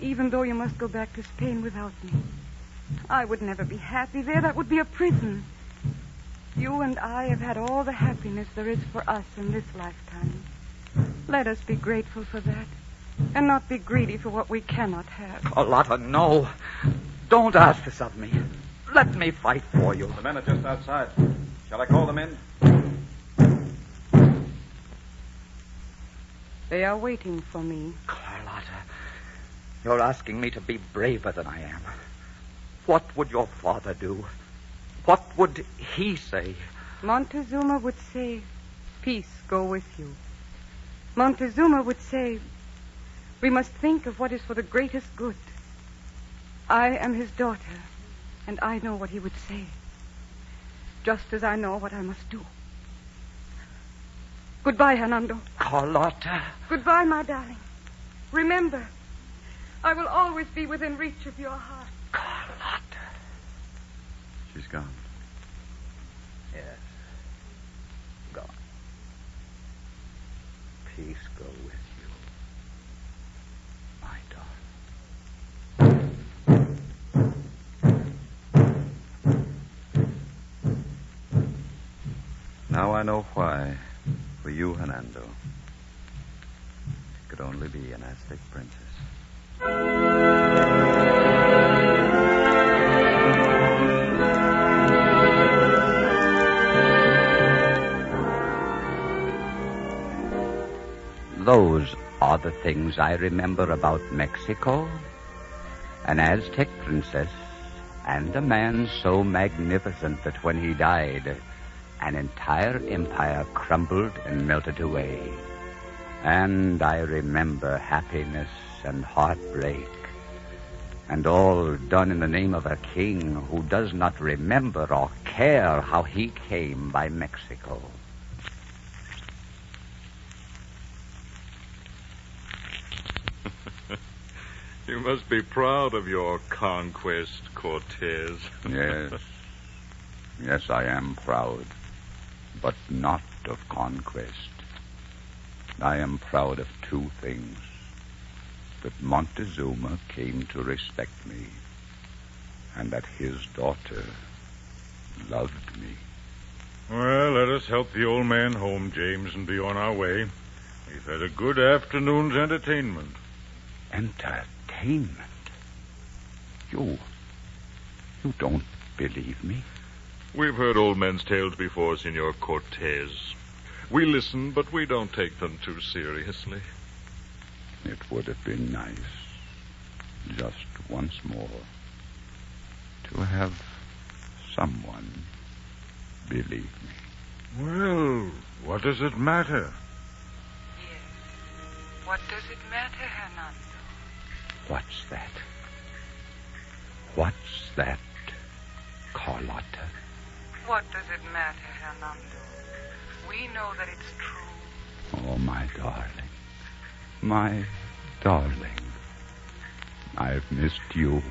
even though you must go back to Spain without me. I would never be happy there. That would be a prison. You and I have had all the happiness there is for us in this lifetime. Let us be grateful for that, and not be greedy for what we cannot have. Carlotta, no. Don't ask this of me. Let me fight for you. The men are just outside. Shall I call them in? They are waiting for me. Carlotta, you're asking me to be braver than I am. What would your father do? What would he say? Montezuma would say, peace go with you. Montezuma would say, we must think of what is for the greatest good. I am his daughter, and I know what he would say, just as I know what I must do. Goodbye, Hernando. Carlotta. Goodbye, my darling. Remember, I will always be within reach of your heart. Carlotta. She's gone. Yes. Gone. Peace go with you, my darling. Now I know why, for you, Hernando, it could only be an Aztec princess. Those are the things I remember about Mexico. An Aztec princess and a man so magnificent that when he died, an entire empire crumbled and melted away. And I remember happiness and heartbreak, and all done in the name of a king who does not remember or care how he came by Mexico. You must be proud of your conquest, Cortez. Yes. Yes, I am proud, but not of conquest. I am proud of two things. That Montezuma came to respect me, and that his daughter loved me. Well, let us help the old man home, James, and be on our way. We've had a good afternoon's entertainment. Entertainment? You don't believe me? We've heard old men's tales before, Senor Cortez. We listen, but we don't take them too seriously. It would have been nice, just once more, to have someone believe me. Well, what does it matter? Yes. What does it matter, Hernando? What's that? What's that, Carlotta? What does it matter, Hernando? We know that it's true. Oh, my darling. My darling. I've missed you.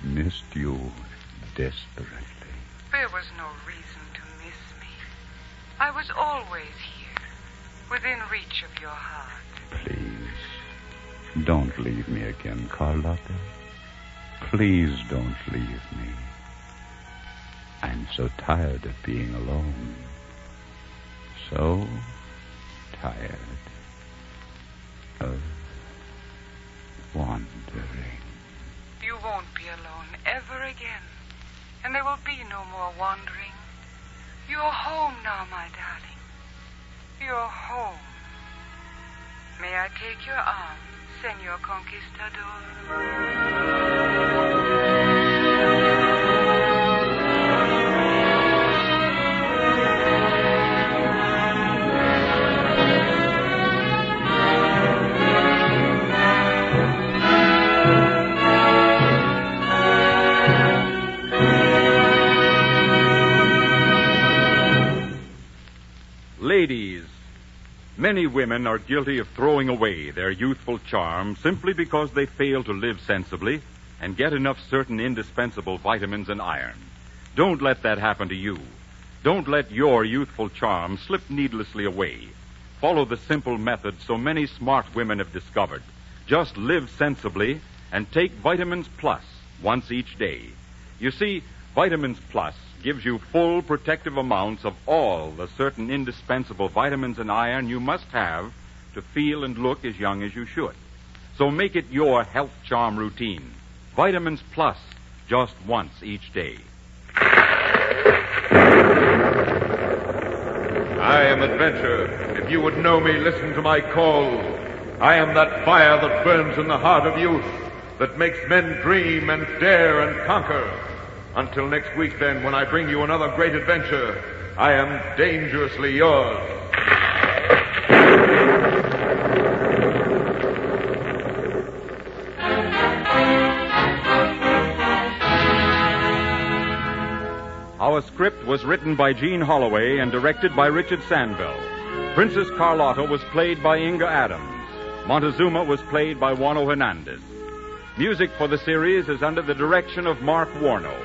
Missed you desperately. There was no reason to miss me. I was always here, within reach of your heart. Please, don't leave me again, Carlotta. Please don't leave me. I'm so tired of being alone. So tired of wandering. You won't be alone ever again. And there will be no more wandering. You're home now, my darling. You're home. May I take your arm, Senor Conquistador? Ladies, many women are guilty of throwing away their youthful charm simply because they fail to live sensibly and get enough certain indispensable vitamins and iron. Don't let that happen to you. Don't let your youthful charm slip needlessly away. Follow the simple method so many smart women have discovered. Just live sensibly and take Vitamins Plus once each day. You see, Vitamins Plus gives you full protective amounts of all the certain indispensable vitamins and iron you must have to feel and look as young as you should. So make it your health charm routine. Vitamins Plus, just once each day. I am Adventure. If you would know me, listen to my call. I am that fire that burns in the heart of youth, that makes men dream and dare and conquer. Until next week, then, when I bring you another great adventure, I am dangerously yours. Our script was written by Gene Holloway and directed by Richard Sandville. Princess Carlotta was played by Inga Adams. Montezuma was played by Juano Hernandez. Music for the series is under the direction of Mark Warno.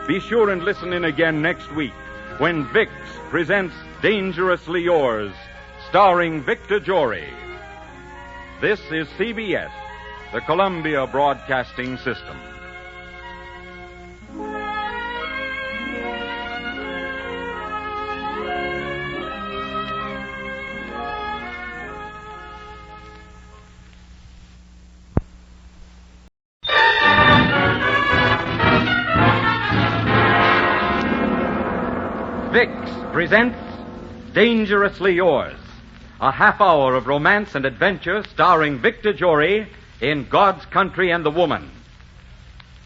Be sure and listen in again next week when Vicks presents Dangerously Yours, starring Victor Jory. This is CBS, the Columbia Broadcasting System. Vicks presents Dangerously Yours, a half hour of romance and adventure starring Victor Jory in God's Country and the Woman.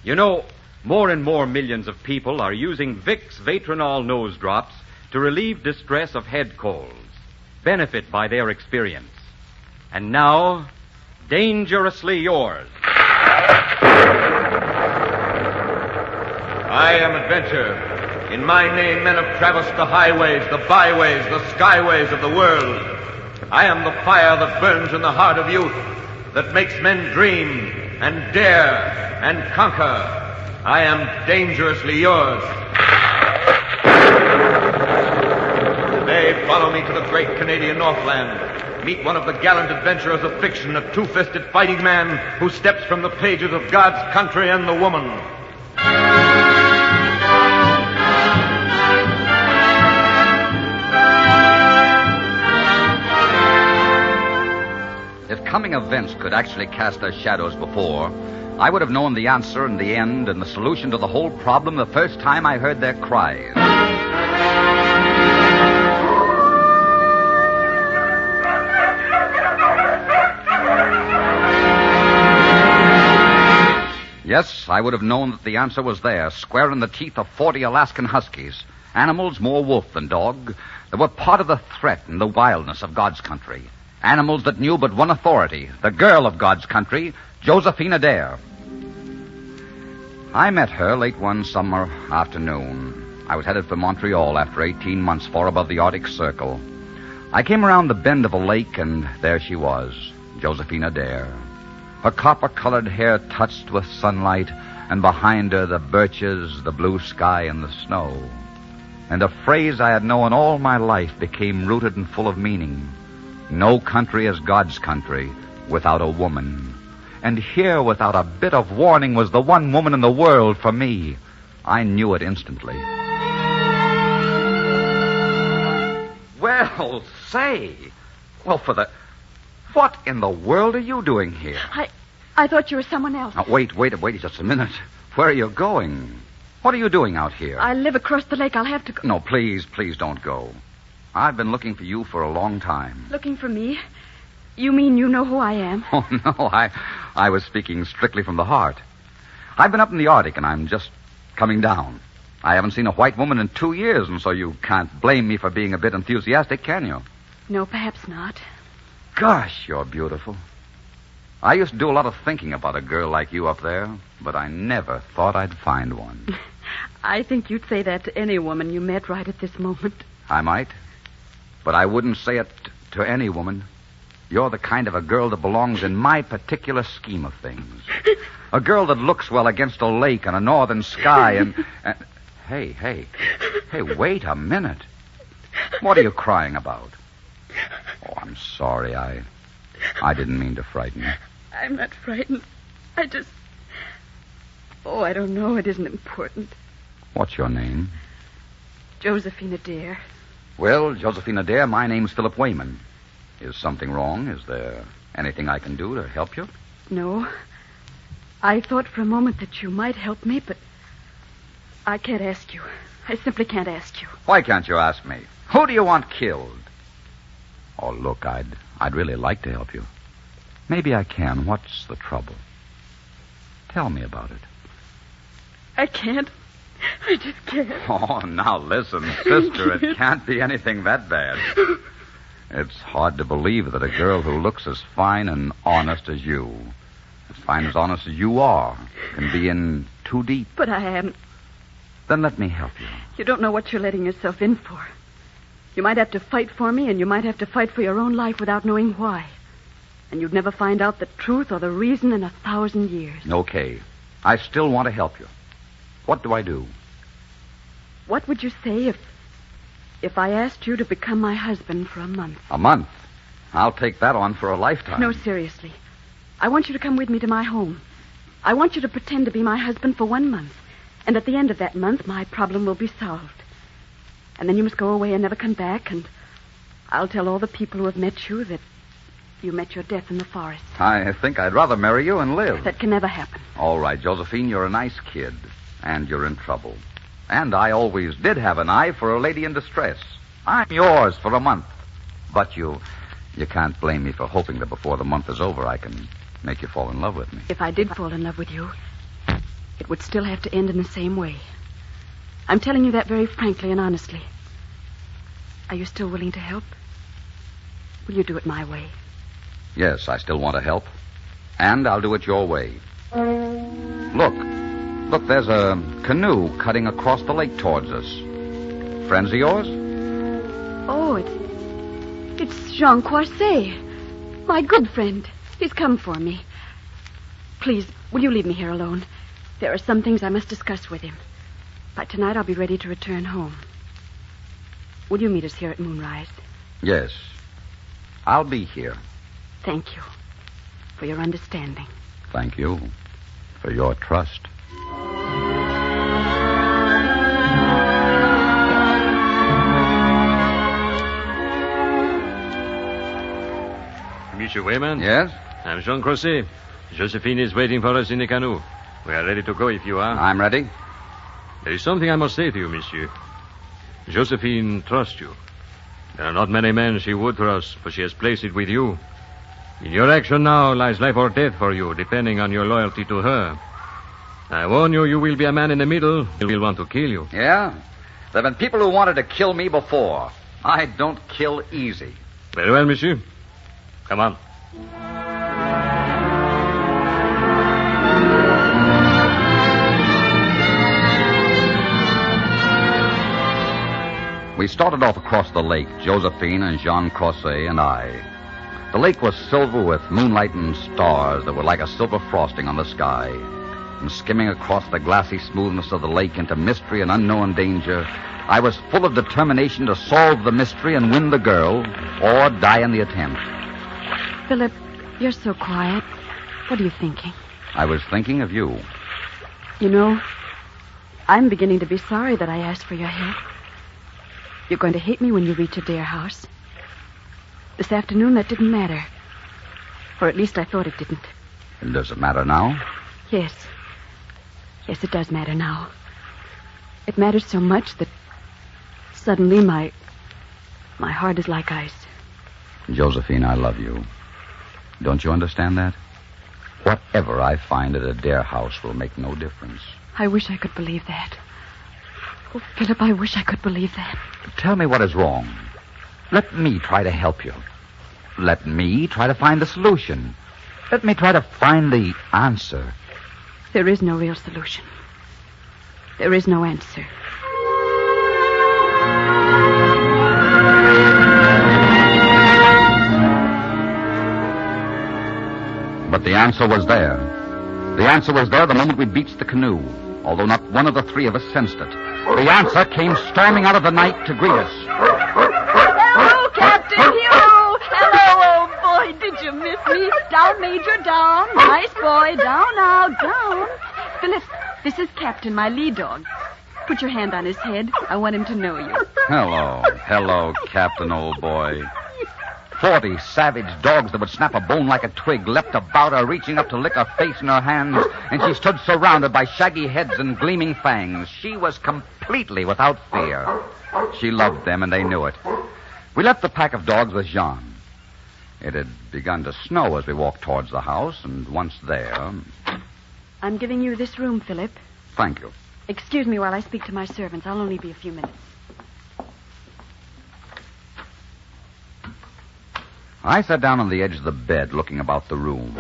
You know, More and more millions of people are using Vicks Vatronol nose drops to relieve distress of head colds. Benefit by their experience. And now, Dangerously Yours. I am Adventure. In my name, men have traversed the highways, the byways, the skyways of the world. I am the fire that burns in the heart of youth, that makes men dream and dare and conquer. I am dangerously yours. Today, follow me to the great Canadian Northland. Meet one of the gallant adventurers of fiction, a two-fisted fighting man who steps from the pages of God's country and the woman. If coming events could actually cast their shadows before, I would have known the answer and the end and the solution to the whole problem the first time I heard their cries. Yes, I would have known that the answer was there, square in the teeth of 40 Alaskan huskies, animals more wolf than dog, that were part of the threat and the wildness of God's country. Animals that knew but one authority, the girl of God's country, Josephine Adair. I met her late one summer afternoon. I was headed for Montreal after 18 months far above the Arctic Circle. I came around the bend of a lake, and there she was, Josephine Adair. Her copper-colored hair touched with sunlight, and behind her the birches, the blue sky, and the snow. And a phrase I had known all my life became rooted and full of meaning. No country is God's country without a woman. And here, without a bit of warning, was the one woman in the world for me. I knew it instantly. Well, say. Well, what in the world are you doing here? I thought you were someone else. Now, wait just a minute. Where are you going? What are you doing out here? I live across the lake. I'll have to go. No, please don't go. I've been looking for you for a long time. Looking for me? You mean you know who I am? Oh, no, I was speaking strictly from the heart. I've been up in the Arctic, and I'm just coming down. I haven't seen a white woman in 2 years, and so you can't blame me for being a bit enthusiastic, can you? No, perhaps not. Gosh, you're beautiful. I used to do a lot of thinking about a girl like you up there, but I never thought I'd find one. I think you'd say that to any woman you met right at this moment. I might, but I wouldn't say it to any woman. You're the kind of a girl that belongs in my particular scheme of things. A girl that looks well against a lake and a northern sky and... Hey, wait a minute. What are you crying about? Oh, I'm sorry. I didn't mean to frighten you. I'm not frightened. I just... Oh, I don't know. It isn't important. What's your name? Josephine Adair. Well, Josephine Adair, my name's Philip Wayman. Is something wrong? Is there anything I can do to help you? No. I thought for a moment that you might help me, but I can't ask you. I simply can't ask you. Why can't you ask me? Who do you want killed? Oh, look, I'd really like to help you. Maybe I can. What's the trouble? Tell me about it. I can't. I just can't. Oh, now listen, sister, it can't be anything that bad. It's hard to believe that a girl who looks as fine and honest as you, as fine as honest as you are, can be in too deep. But I am. Then let me help you. You don't know what you're letting yourself in for. You might have to fight for me, and you might have to fight for your own life without knowing why. And you'd never find out the truth or the reason in 1,000 years. Okay. I still want to help you. What do I do? What would you say if I asked you to become my husband for a month? A month? I'll take that on for a lifetime. No, seriously. I want you to come with me to my home. I want you to pretend to be my husband for 1 month. And at the end of that month, my problem will be solved. And then you must go away and never come back, and I'll tell all the people who have met you that you met your death in the forest. I think I'd rather marry you and live. That can never happen. All right, Josephine, you're a nice kid, and you're in trouble. And I always did have an eye for a lady in distress. I'm yours for a month. But you can't blame me for hoping that before the month is over, I can make you fall in love with me. If I did fall in love with you, it would still have to end in the same way. I'm telling you that very frankly and honestly. Are you still willing to help? Will you do it my way? Yes, I still want to help. And I'll do it your way. Look, there's a canoe cutting across the lake towards us. Friends of yours? Oh, it's Jean Croisset, my good friend. He's come for me. Please, will you leave me here alone? There are some things I must discuss with him. By tonight, I'll be ready to return home. Will you meet us here at moonrise? Yes. I'll be here. Thank you for your understanding. Thank you for your trust. Monsieur Wayman? Yes? I'm Jean Croisset. Josephine is waiting for us in the canoe. We are ready to go if you are. I'm ready. There is something I must say to you, monsieur. Josephine trusts you. There are not many men she would trust, but she has placed it with you. In your action now lies life or death for you, depending on your loyalty to her. I warn you, you will be a man in the middle who will want to kill you. Yeah? There have been people who wanted to kill me before. I don't kill easy. Very well, monsieur. Come on. We started off across the lake, Josephine and Jean Croisset and I. The lake was silver with moonlight and stars that were like a silver frosting on the sky. And skimming across the glassy smoothness of the lake into mystery and unknown danger, I was full of determination to solve the mystery and win the girl, or die in the attempt. Philip, you're so quiet. What are you thinking? I was thinking of you. You know, I'm beginning to be sorry that I asked for your help. You're going to hate me when you reach Adair House. This afternoon, that didn't matter. Or at least I thought it didn't. And does it matter now? Yes. Yes, it does matter now. It matters so much that suddenly my heart is like ice. Josephine, I love you. Don't you understand that? Whatever I find at Adair House will make no difference. I wish I could believe that. Oh, Philip, I wish I could believe that. Tell me what is wrong. Let me try to help you. Let me try to find the solution. Let me try to find the answer. There is no real solution. There is no answer. But the answer was there. The answer was there the moment we beached the canoe, although not one of the three of us sensed it. The answer came storming out of the night to greet us. Hello, Captain Hugh! Hello, old boy. Did you miss me? Down, Major, down. Nice boy. Down now, down. Philip, this is Captain, my lead dog. Put your hand on his head. I want him to know you. Hello, Captain, old boy. 40 savage dogs that would snap a bone like a twig leapt about her, reaching up to lick her face in her hands, and she stood surrounded by shaggy heads and gleaming fangs. She was completely without fear. She loved them, and they knew it. We left the pack of dogs with Jean. It had begun to snow as we walked towards the house, and once there... I'm giving you this room, Philip. Thank you. Excuse me while I speak to my servants. I'll only be a few minutes. I sat down on the edge of the bed, looking about the room.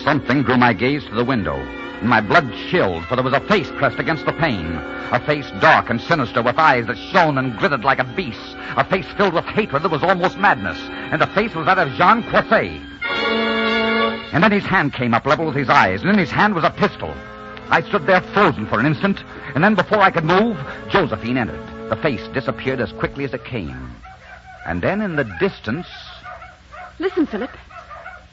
Something drew my gaze to the window, and my blood chilled, for there was a face pressed against the pane. A face dark and sinister, with eyes that shone and glittered like a beast's. A face filled with hatred that was almost madness. And the face was that of Jean Croisset. And then his hand came up level with his eyes, and in his hand was a pistol. I stood there frozen for an instant, and then before I could move, Josephine entered. The face disappeared as quickly as it came. And then in the distance... Listen, Philip.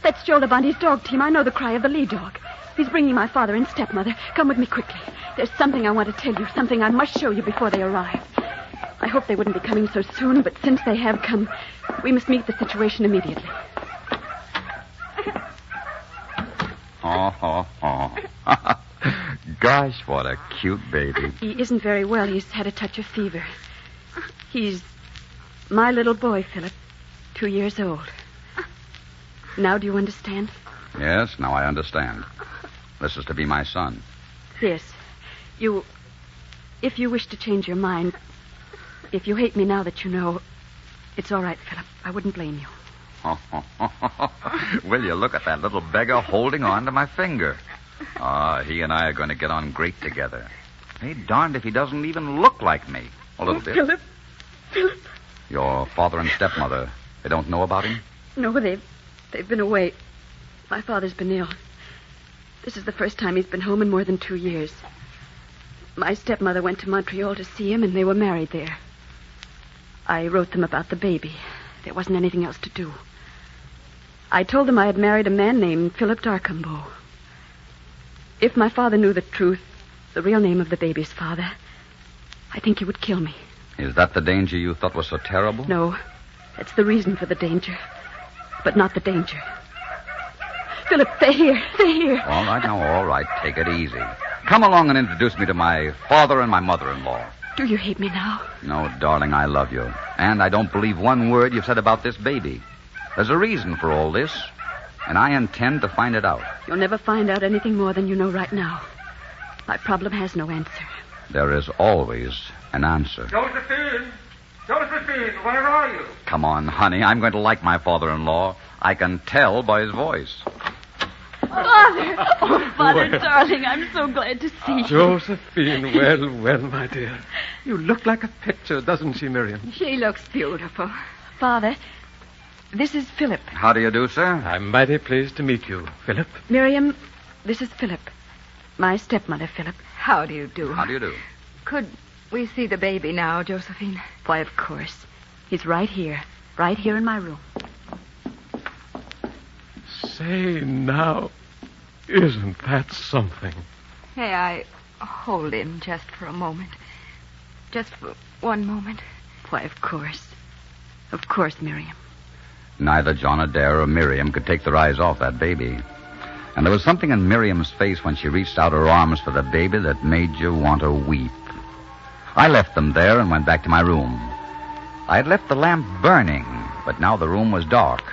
That's Joe Labonte's dog team. I know the cry of the lead dog. He's bringing my father and stepmother. Come with me quickly. There's something I want to tell you, something I must show you before they arrive. I hope they wouldn't be coming so soon, but since they have come, we must meet the situation immediately. Gosh, what a cute baby. He isn't very well. He's had a touch of fever. He's my little boy, Philip, 2 years old. Now do you understand? Yes, now I understand. This is to be my son. Yes. If you wish to change your mind, if you hate me now that you know, it's all right, Philip. I wouldn't blame you. Will you look at that little beggar holding on to my finger? He and I are going to get on great together. Hey, darned if he doesn't even look like me. A little bit. Philip. Your father and stepmother, they don't know about him? No, they've been away. My father's been ill. This is the first time he's been home in more than 2 years. My stepmother went to Montreal to see him, and they were married there. I wrote them about the baby. There wasn't anything else to do. I told them I had married a man named Philip d'Arcambault. If my father knew the truth, the real name of the baby's father, I think he would kill me. Is that the danger you thought was so terrible? No, that's the reason for the danger, but not the danger. Philip, they're here. All right, now, all right. Take it easy. Come along and introduce me to my father and my mother-in-law. Do you hate me now? No, darling, I love you. And I don't believe one word you've said about this baby. There's a reason for all this, and I intend to find it out. You'll never find out anything more than you know right now. My problem has no answer. There is always an answer. Josephine, where are you? Come on, honey. I'm going to like my father-in-law. I can tell by his voice. Father! Oh, Father, darling, I'm so glad to see you. Josephine, well, my dear. You look like a picture, doesn't she, Miriam? She looks beautiful. Father, this is Philip. How do you do, sir? I'm mighty pleased to meet you, Philip. Miriam, this is Philip. My stepmother, Philip. How do you do? How do you do? Could we see the baby now, Josephine? Why, of course. He's right here in my room. Say now, isn't that something? May I hold him just for a moment? Just for one moment? Why, of course. Of course, Miriam. Neither John Adair or Miriam could take their eyes off that baby. And there was something in Miriam's face when she reached out her arms for the baby that made you want to weep. I left them there and went back to my room. I had left the lamp burning, but now the room was dark,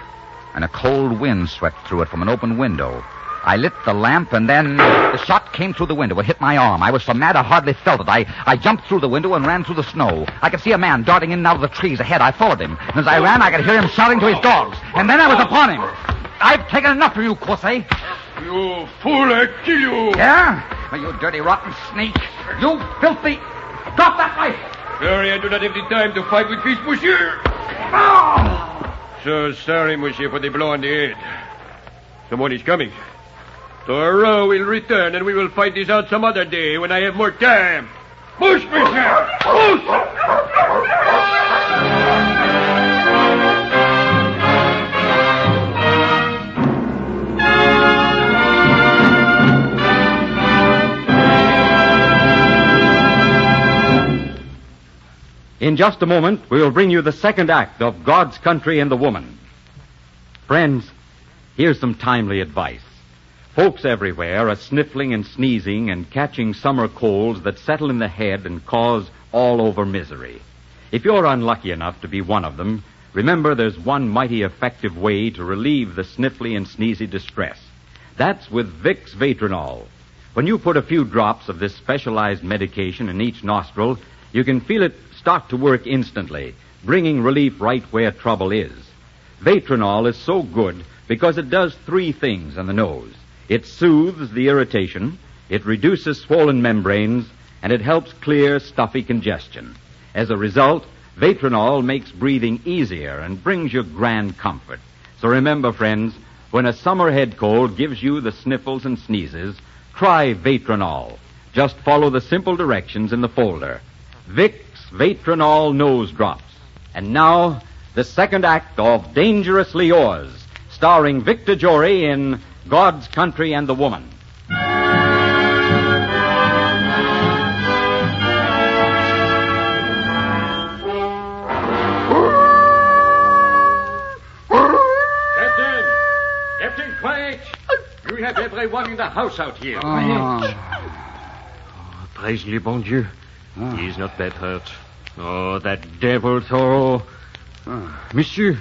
and a cold wind swept through it from an open window. I lit the lamp, and then the shot came through the window. It hit my arm. I was so mad I hardly felt it. I jumped through the window and ran through the snow. I could see a man darting in and out of the trees ahead. I followed him. And as I ran, I could hear him shouting to his dogs. And then I was upon him. I've taken enough of you, Cortez. You fool, I kill you. Yeah? Well, you dirty, rotten snake. You filthy... Drop that knife! Sorry, I do not have the time to fight with this, monsieur. So sorry, monsieur, for the blow on the head. Someone is coming. Thoreau will return, and we will fight this out some other day when I have more time. Push, monsieur! Push! In just a moment, we will bring you the second act of God's Country and the Woman. Friends, here's some timely advice. Folks everywhere are sniffling and sneezing and catching summer colds that settle in the head and cause all-over misery. If you're unlucky enough to be one of them, remember there's one mighty effective way to relieve the sniffly and sneezy distress. That's with Vicks Vatronol. When you put a few drops of this specialized medication in each nostril, you can feel it start to work instantly, bringing relief right where trouble is. Vatronol is so good because it does 3 things in the nose. It soothes the irritation, it reduces swollen membranes, and it helps clear stuffy congestion. As a result, Vatronol makes breathing easier and brings you grand comfort. So remember, friends, when a summer head cold gives you the sniffles and sneezes, try Vatronol. Just follow the simple directions in the folder. Vicks Vatronol Nose Drops. And now, the second act of Dangerously Yours, starring Victor Jory in God's Country and the Woman. Captain, quiet! You have everyone in the house out here. Praise le bon Dieu. He's not that hurt. Oh, that devil Thoreau. Monsieur.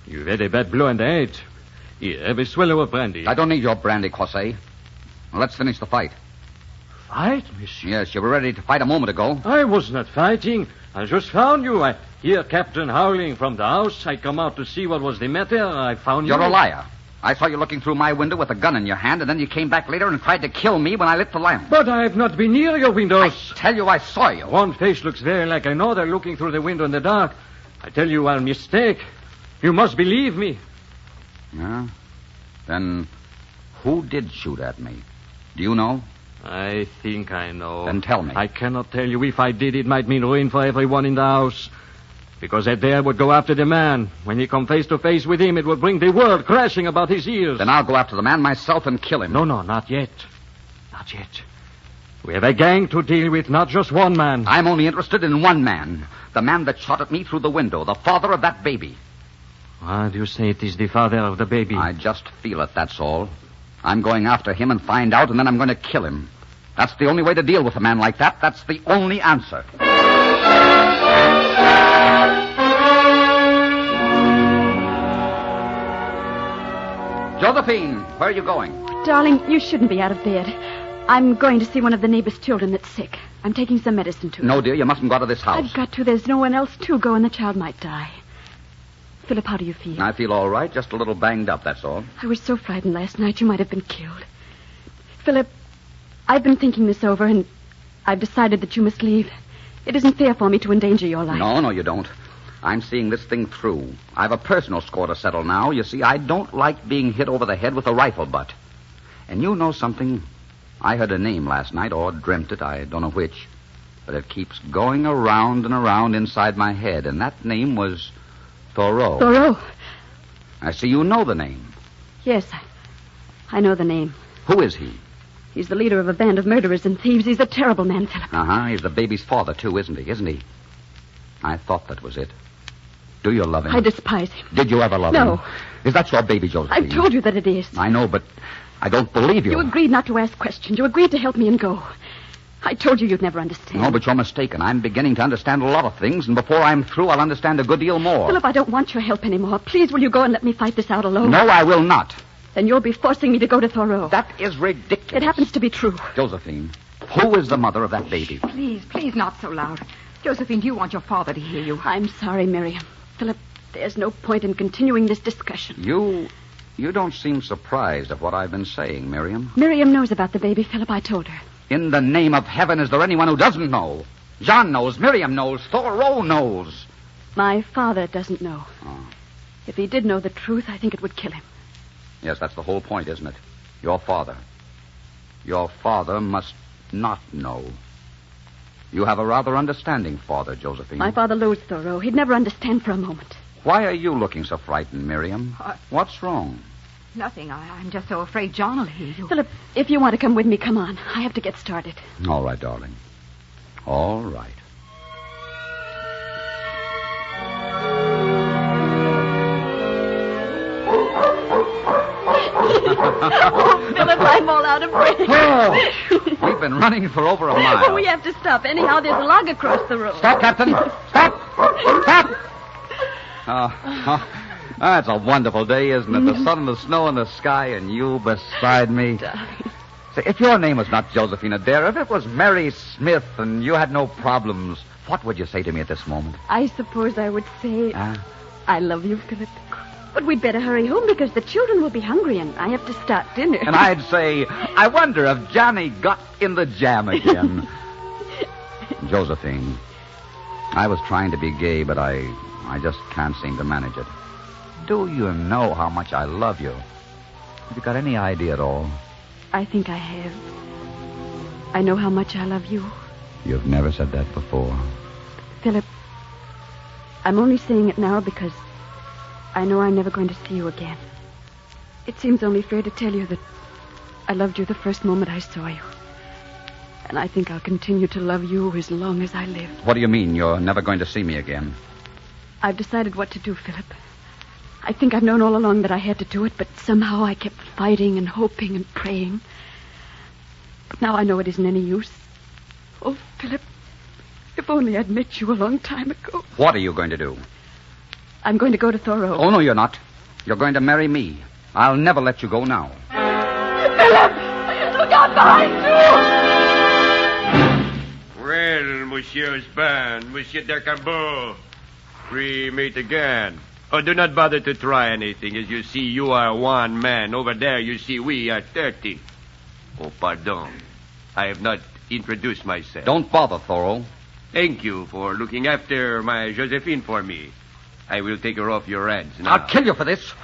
You've had a bad blow on the head. Here, have a swallow of brandy. I don't need your brandy, Corset. Now, let's finish the fight. Fight, monsieur? Yes, you were ready to fight a moment ago. I was not fighting. I just found you. I hear Captain howling from the house. I come out to see what was the matter. I found you. You're a liar. I saw you looking through my window with a gun in your hand, and then you came back later and tried to kill me when I lit the lamp. But I have not been near your windows. I tell you I saw you. One face looks very like another looking through the window in the dark. I tell you I'm mistake. You must believe me. Yeah? Then who did shoot at me? Do you know? I think I know. Then tell me. I cannot tell you. If I did, it might mean ruin for everyone in the house. Because that there would go after the man. When he come face to face with him, it would bring the world crashing about his ears. Then I'll go after the man myself and kill him. No, not yet. Not yet. We have a gang to deal with, not just one man. I'm only interested in one man. The man that shot at me through the window. The father of that baby. Why do you say it is the father of the baby? I just feel it, that's all. I'm going after him and find out, and then I'm going to kill him. That's the only way to deal with a man like that. That's the only answer. Josephine, where are you going? Darling, you shouldn't be out of bed. I'm going to see one of the neighbor's children that's sick. I'm taking some medicine to her. No, dear, you mustn't go out of this house. I've got to. There's no one else to go, and the child might die. Philip, how do you feel? I feel all right, just a little banged up, that's all. I was so frightened last night you might have been killed. Philip, I've been thinking this over, and I've decided that you must leave. It isn't fair for me to endanger your life. No, you don't. I'm seeing this thing through. I've a personal score to settle now. You see, I don't like being hit over the head with a rifle butt. And you know something? I heard a name last night, or dreamt it, I don't know which. But it keeps going around and around inside my head, and that name was Thoreau. Thoreau? I see you know the name. Yes, I know the name. Who is he? He's the leader of a band of murderers and thieves. He's a terrible man, Philip. He's the baby's father, too, isn't he? I thought that was it. Do you love him? I despise him. Did you ever love him? No. Is that your baby, Josephine? I've told you that it is. I know, but I don't believe you. You agreed not to ask questions. You agreed to help me and go. I told you you'd never understand. No, but you're mistaken. I'm beginning to understand a lot of things, and before I'm through, I'll understand a good deal more. Philip, I don't want your help anymore. Please, will you go and let me fight this out alone? No, I will not. Then you'll be forcing me to go to Thoreau. That is ridiculous. It happens to be true. Josephine, who is the mother of that baby? Please, not so loud. Josephine, do you want your father to hear you? I'm sorry, Miriam. Philip, there's no point in continuing this discussion. You don't seem surprised at what I've been saying, Miriam. Miriam knows about the baby, Philip. I told her. In the name of heaven, is there anyone who doesn't know? John knows, Miriam knows, Thoreau knows. My father doesn't know. Oh. If he did know the truth, I think it would kill him. Yes, that's the whole point, isn't it? Your father. Your father must not know. You have a rather understanding father, Josephine. My father loathes Thoreau. He'd never understand for a moment. Why are you looking so frightened, Miriam? What's wrong? Nothing. I'm just so afraid John will hear you. Philip, if you want to come with me, come on. I have to get started. All right, darling. All right. Oh, Philip, I'm all out of breath. Oh, we've been running for over a mile. We have to stop. Anyhow, there's a log across the road. Stop, Captain. Stop. It's a wonderful day, isn't it? The sun and the snow in the sky and you beside me. Say, if your name was not Josephine Adair, if it was Mary Smith and you had no problems, what would you say to me at this moment? I suppose I would say, I love you, Philip. But we'd better hurry home because the children will be hungry and I have to start dinner. And I'd say, I wonder if Johnny got in the jam again. Josephine, I was trying to be gay, but I just can't seem to manage it. Do you know how much I love you? Have you got any idea at all? I think I have. I know how much I love you. You've never said that before. Philip, I'm only saying it now because I know I'm never going to see you again. It seems only fair to tell you that I loved you the first moment I saw you. And I think I'll continue to love you as long as I live. What do you mean you're never going to see me again? I've decided what to do, Philip. I think I've known all along that I had to do it, but somehow I kept fighting and hoping and praying. But now I know it isn't any use. Oh, Philip, if only I'd met you a long time ago. What are you going to do? I'm going to go to Thoreau. Oh, no, you're not. You're going to marry me. I'll never let you go now. Philip! Look out behind you! Well, Monsieur Span, Monsieur Decambeau, we meet again. Oh, do not bother to try anything. As you see, you are one man. Over there, you see, we are 30. Oh, pardon. I have not introduced myself. Don't bother, Thoreau. Thank you for looking after my Josephine for me. I will take her off your hands now. I'll kill you for this.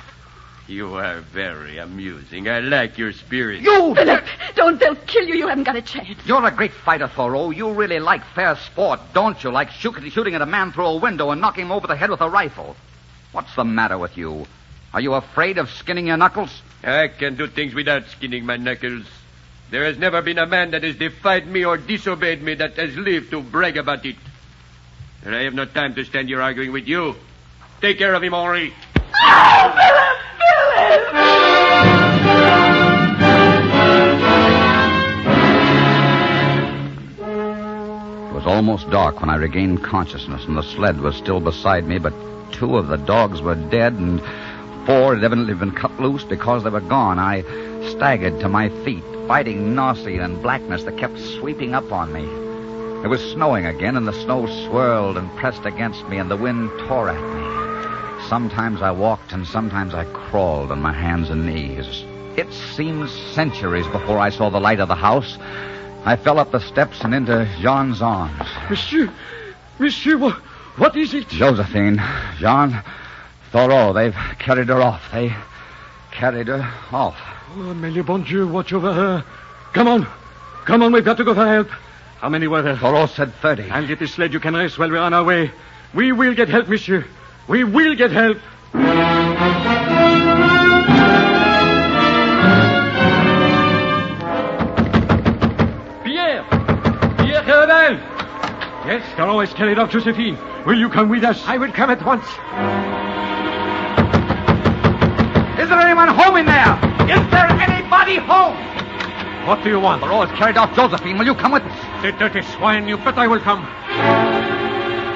You are very amusing. I like your spirit. You! Philip, don't. They'll kill you. You haven't got a chance. You're a great fighter, Thoreau. You really like fair sport, don't you? Like shooting at a man through a window and knocking him over the head with a rifle. What's the matter with you? Are you afraid of skinning your knuckles? I can do things without skinning my knuckles. There has never been a man that has defied me or disobeyed me that has lived to brag about it. And I have no time to stand here arguing with you. Take care of him, Henri. Oh, Philip! It was almost dark when I regained consciousness, and the sled was still beside me, but 2 of the dogs were dead, and 4 had evidently been cut loose because they were gone. I staggered to my feet, fighting nausea and blackness that kept sweeping up on me. It was snowing again, and the snow swirled and pressed against me, and the wind tore at me. Sometimes I walked, and sometimes I crawled on my hands and knees. It seemed centuries before I saw the light of the house. I fell up the steps and into Jean's arms. Monsieur, what is it? Josephine, Jean, Thoreau, they've carried her off. They carried her off. Oh, may le bon Dieu watch over her. Come on, we've got to go for help. How many were there? Thoreau said 30. And get the sled, you can rest while we're on our way. We will get help, monsieur. We will get help. Pierre Caravel! Yes, Thoreau has carried off Josephine. Will you come with us? I will come at once. Is there anyone home in there? Is there anybody home? What do you want? Thoreau has carried off Josephine. Will you come with us? The dirty swine, you bet I will come.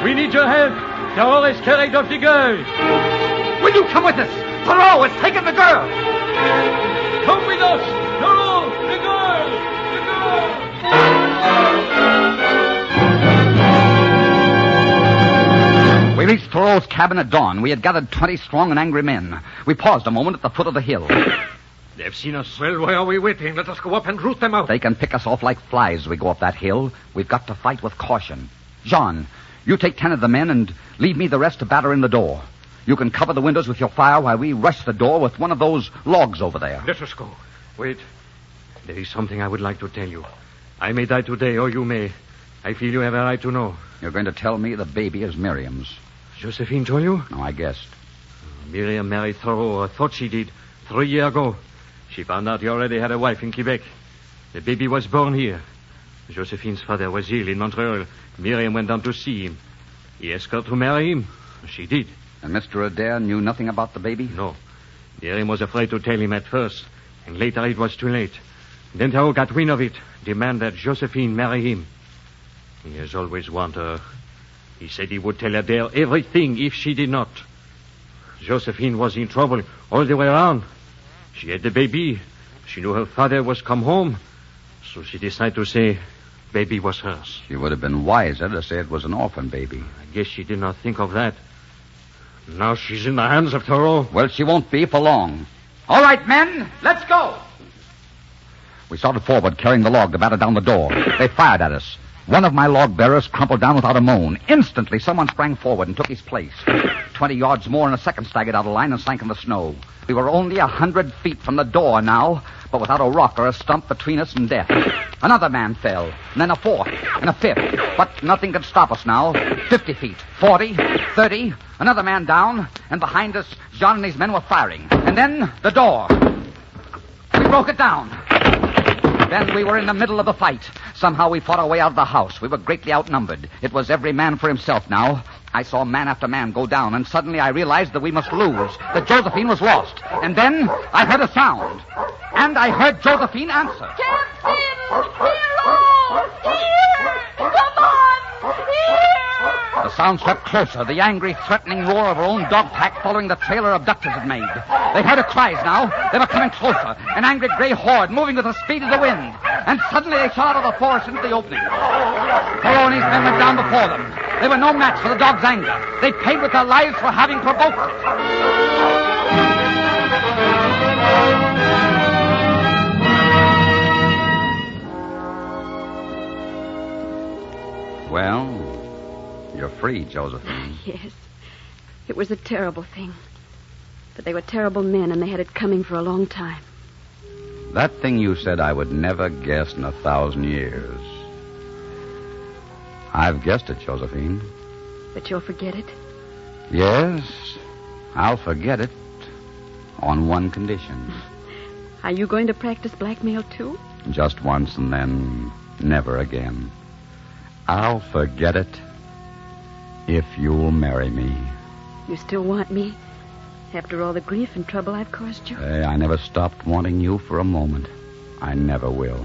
We need your help. Thoreau has carried off the girl. Will you come with us? Thoreau has taken the girl. Come with us. Thoreau, the girl. We reached Thoreau's cabin at dawn. We had gathered 20 strong and angry men. We paused a moment at the foot of the hill. They've seen us. Well, why are we waiting? Let us go up and root them out. They can pick us off like flies as we go up that hill. We've got to fight with caution. Jean, you take 10 of the men and leave me the rest to batter in the door. You can cover the windows with your fire while we rush the door with one of those logs over there. Let us go. Wait. There is something I would like to tell you. I may die today, or you may. I feel you have a right to know. You're going to tell me the baby is Miriam's. Josephine told you? No, I guessed. Miriam married Thoreau, or thought she did, 3 years ago. She found out he already had a wife in Quebec. The baby was born here. Josephine's father was ill in Montreal. Miriam went down to see him. He asked her to marry him. She did. And Mr. Adair knew nothing about the baby? No. Miriam was afraid to tell him at first, and later it was too late. Then Thoreau got wind of it, demanded that Josephine marry him. He has always wanted her. He said he would tell Adair everything if she did not. Josephine was in trouble all the way around. She had the baby. She knew her father was come home. So she decided to say baby was hers. She would have been wiser to say it was an orphan baby. I guess she did not think of that. Now she's in the hands of Thoreau. Well, she won't be for long. All right, men, let's go. We started forward, carrying the log to batter down the door. They fired at us. One of my log bearers crumpled down without a moan. Instantly, someone sprang forward and took his place. 20 yards more and a second staggered out of line and sank in the snow. We were only 100 feet from the door now, but without a rock or a stump between us and death. Another man fell, and then a fourth, and a fifth. But nothing could stop us now. 50 feet, 40, 30, another man down, and behind us, Jean and his men were firing. And then the door. We broke it down. Then we were in the middle of the fight. Somehow we fought our way out of the house. We were greatly outnumbered. It was every man for himself now. I saw man after man go down, and suddenly I realized that we must lose, that Josephine was lost. And then I heard a sound. And I heard Josephine answer. Captain! Hero! Here! Come on! Here! The sound swept closer, the angry, threatening roar of her own dog pack following the trail her abductors had made. They heard her cries now. They were coming closer, an angry gray horde moving with the speed of the wind. And suddenly they shot out of the forest into the opening. Trelawney's men went down before them. They were no match for the dog's anger. They paid with their lives for having provoked it. Well, you're free, Josephine. Yes. It was a terrible thing. But they were terrible men, and they had it coming for a long time. That thing you said I would never guess in 1,000 years. I've guessed it, Josephine. But you'll forget it? Yes, I'll forget it on one condition. Are you going to practice blackmail, too? Just once and then never again. I'll forget it if you'll marry me. You still want me? After all the grief and trouble I've caused you? Hey, I never stopped wanting you for a moment. I never will.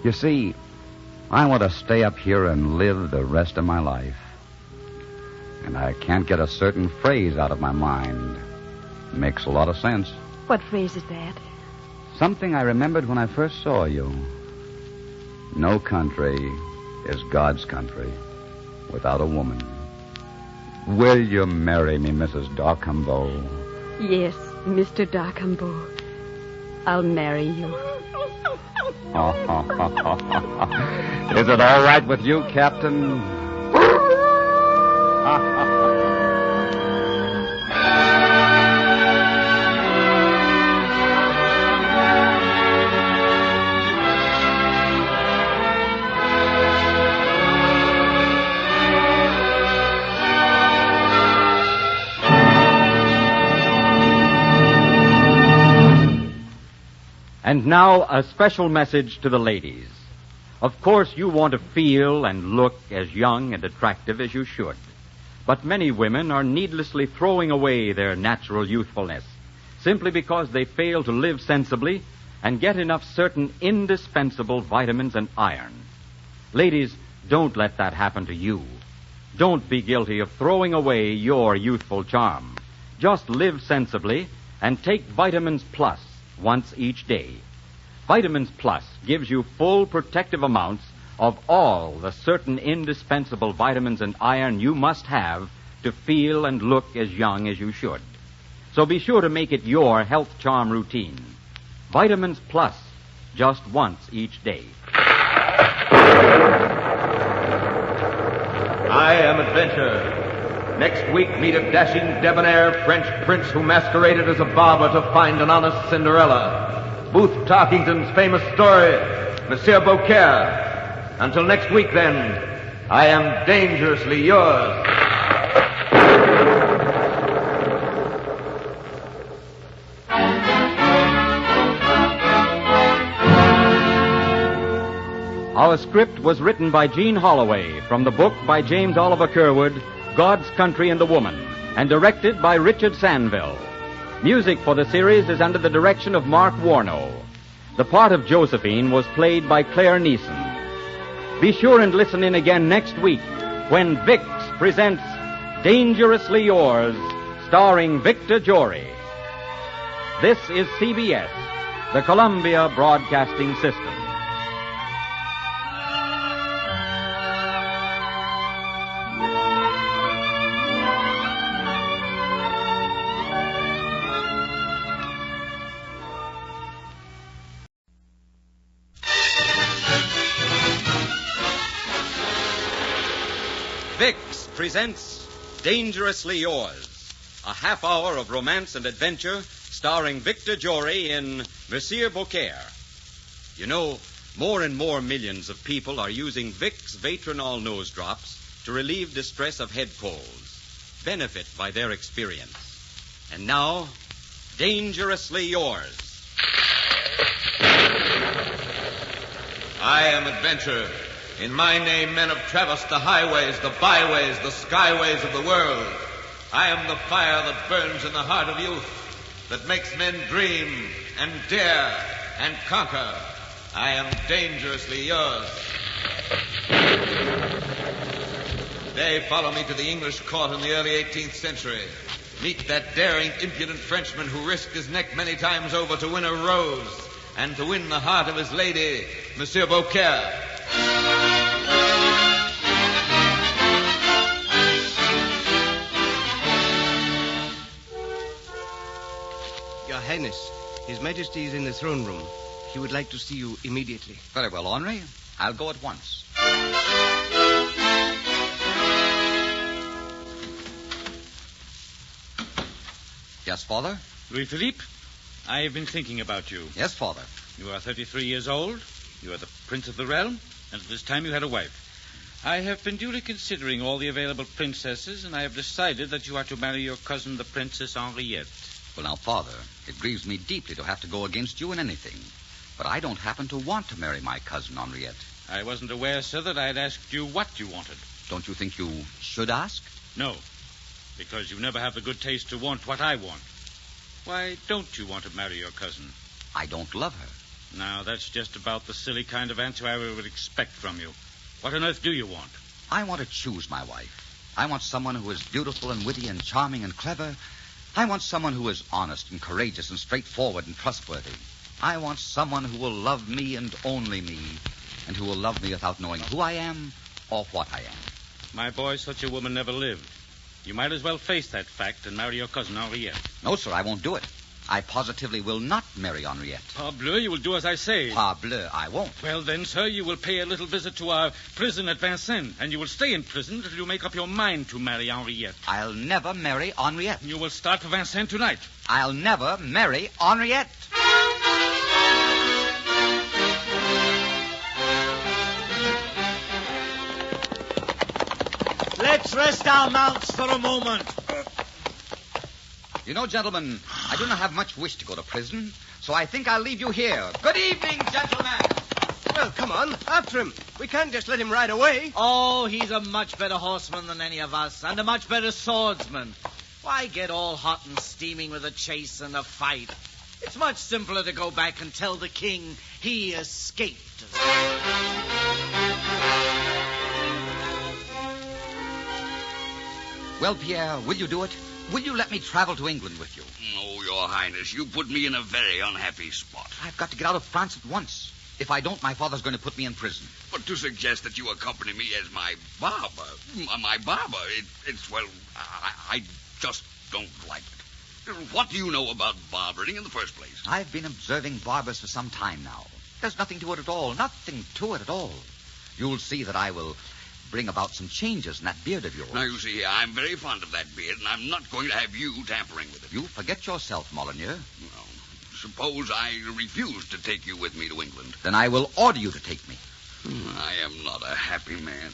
You see, I want to stay up here and live the rest of my life. And I can't get a certain phrase out of my mind. Makes a lot of sense. What phrase is that? Something I remembered when I first saw you. No country is God's country without a woman. Will you marry me, Mrs. Darcumbo? Yes, Mr. Darcumbo. I'll marry you. Is it all right with you, Captain? And now, a special message to the ladies. Of course, you want to feel and look as young and attractive as you should. But many women are needlessly throwing away their natural youthfulness simply because they fail to live sensibly and get enough certain indispensable vitamins and iron. Ladies, don't let that happen to you. Don't be guilty of throwing away your youthful charm. Just live sensibly and take Vitamins Plus once each day. Vitamins Plus gives you full protective amounts of all the certain indispensable vitamins and iron you must have to feel and look as young as you should. So be sure to make it your health charm routine. Vitamins Plus, just once each day. I am Adventure. Next week, meet a dashing, debonair French prince who masqueraded as a barber to find an honest Cinderella. Booth Tarkington's famous story, Monsieur Beaucaire. Until next week, then, I am dangerously yours. Our script was written by Gene Holloway from the book by James Oliver Curwood, God's Country and the Woman, and directed by Richard Sanville. Music for the series is under the direction of Mark Warno. The part of Josephine was played by Claire Neeson. Be sure and listen in again next week when Vicks presents Dangerously Yours, starring Victor Jory. This is CBS, the Columbia Broadcasting System. Vicks presents Dangerously Yours, a half hour of romance and adventure starring Victor Jory in Monsieur Beaucaire. You know, more and more millions of people are using Vicks Vatronol nose drops to relieve distress of head colds. Benefit by their experience. And now, Dangerously Yours. I am Adventure. In my name, men have traversed the highways, the byways, the skyways of the world. I am the fire that burns in the heart of youth, that makes men dream and dare and conquer. I am dangerously yours. Today, follow me to the English court in the early 18th century. Meet that daring, impudent Frenchman who risked his neck many times over to win a rose and to win the heart of his lady, Monsieur Beaucaire. Your Highness, His Majesty is in the throne room. He would like to see you immediately. Very well, Henri. I'll go at once. Yes, Father? Louis-Philippe, I have been thinking about you. Yes, Father. You are 33 years old. You are the prince of the realm, and at this time you had a wife. I have been duly considering all the available princesses, and I have decided that you are to marry your cousin, the Princess Henriette. Well, now, Father, it grieves me deeply to have to go against you in anything. But I don't happen to want to marry my cousin Henriette. I wasn't aware, sir, that I had asked you what you wanted. Don't you think you should ask? No, because you never have the good taste to want what I want. Why don't you want to marry your cousin? I don't love her. Now, that's just about the silly kind of answer I would expect from you. What on earth do you want? I want to choose my wife. I want someone who is beautiful and witty and charming and clever. I want someone who is honest and courageous and straightforward and trustworthy. I want someone who will love me and only me, and who will love me without knowing who I am or what I am. My boy, such a woman never lived. You might as well face that fact and marry your cousin Henriette. No, sir, I won't do it. I positively will not marry Henriette. Parbleu, you will do as I say. Parbleu, I won't. Well, then, sir, you will pay a little visit to our prison at Vincennes, and you will stay in prison until you make up your mind to marry Henriette. I'll never marry Henriette. You will start for Vincennes tonight. I'll never marry Henriette. Let's rest our mounts for a moment. You know, gentlemen, I do not have much wish to go to prison, so I think I'll leave you here. Good evening, gentlemen. Well, come on, after him. We can't just let him ride away. Oh, he's a much better horseman than any of us, and a much better swordsman. Why get all hot and steaming with a chase and a fight? It's much simpler to go back and tell the king he escaped. Well, Pierre, will you do it? Will you let me travel to England with you? No, Your Highness. You put me in a very unhappy spot. I've got to get out of France at once. If I don't, my father's going to put me in prison. But to suggest that you accompany me as my barber, it's well, I just don't like it. What do you know about barbering in the first place? I've been observing barbers for some time now. There's nothing to it at all. Nothing to it at all. You'll see that I will bring about some changes in that beard of yours. Now, you see, I'm very fond of that beard, and I'm not going to have you tampering with it. You forget yourself, Molyneux. Well, suppose I refuse to take you with me to England. Then I will order you to take me. I am not a happy man.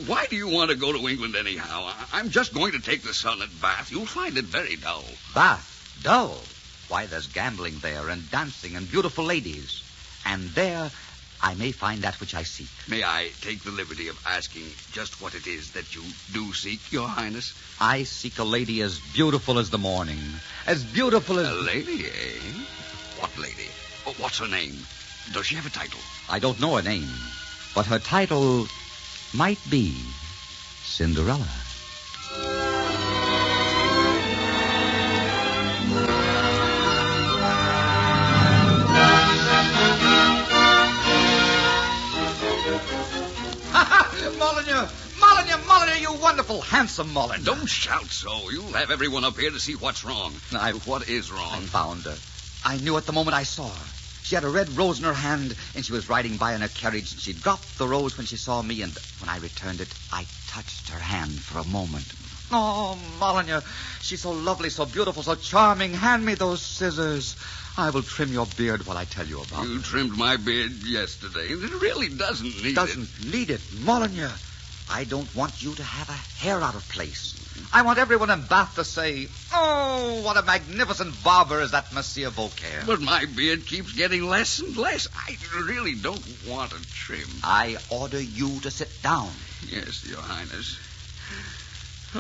Why do you want to go to England anyhow? I'm just going to take the sun at Bath. You'll find it very dull. Bath? Dull? Why, there's gambling there and dancing and beautiful ladies. And there I may find that which I seek. May I take the liberty of asking just what it is that you do seek, Your Highness? I seek a lady as beautiful as the morning. As beautiful as... A lady, eh? What lady? What's her name? Does she have a title? I don't know her name, but her title might be Cinderella. Molyneux, you wonderful, handsome Molyneux. Don't shout so. You'll have everyone up here to see what's wrong. What is wrong? I found her. I knew it the moment I saw her. She had a red rose in her hand, and she was riding by in her carriage, and she dropped the rose when she saw me, and when I returned it, I touched her hand for a moment. Oh, Molyneux, she's so lovely, so beautiful, so charming. Hand me those scissors. I will trim your beard while I tell you about You trimmed my beard yesterday, and it really doesn't need need it, Molyneux. I don't want you to have a hair out of place. I want everyone in Bath to say, oh, what a magnificent barber is that Monsieur Beaucaire. But my beard keeps getting less and less. I really don't want a trim. I order you to sit down. Yes, Your Highness.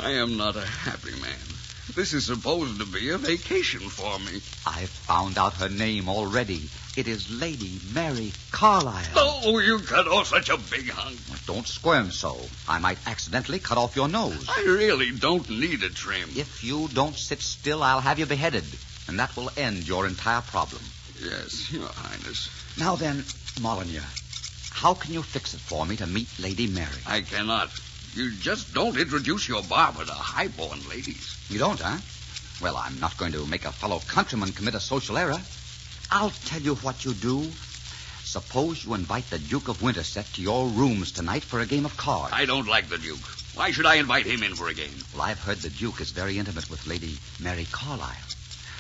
I am not a happy man. This is supposed to be a vacation for me. I've found out her name already. It is Lady Mary Carlisle. Oh, you cut off such a big hunk. Don't squirm so. I might accidentally cut off your nose. I really don't need a trim. If you don't sit still, I'll have you beheaded, and that will end your entire problem. Yes, Your Highness. Now then, Molyneux, how can you fix it for me to meet Lady Mary? I cannot. You just don't introduce your barber to highborn ladies. You don't, huh? Well, I'm not going to make a fellow countryman commit a social error. I'll tell you what you do. Suppose you invite the Duke of Winterset to your rooms tonight for a game of cards. I don't like the Duke. Why should I invite him in for a game? Well, I've heard the Duke is very intimate with Lady Mary Carlisle.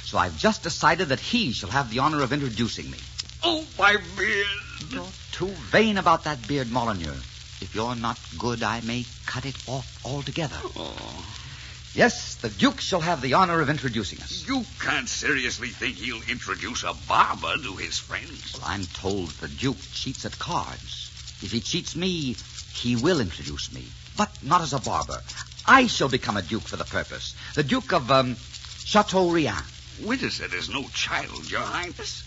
So I've just decided that he shall have the honor of introducing me. Oh, my beard. You're too vain about that beard, Molyneux. If you're not good, I may cut it off altogether. Oh. Yes, the Duke shall have the honor of introducing us. You can't seriously think he'll introduce a barber to his friends? Well, I'm told the Duke cheats at cards. If he cheats me, he will introduce me. But not as a barber. I shall become a Duke for the purpose. The Duke of, Chateaubriand. Winterset is no child, Your Highness.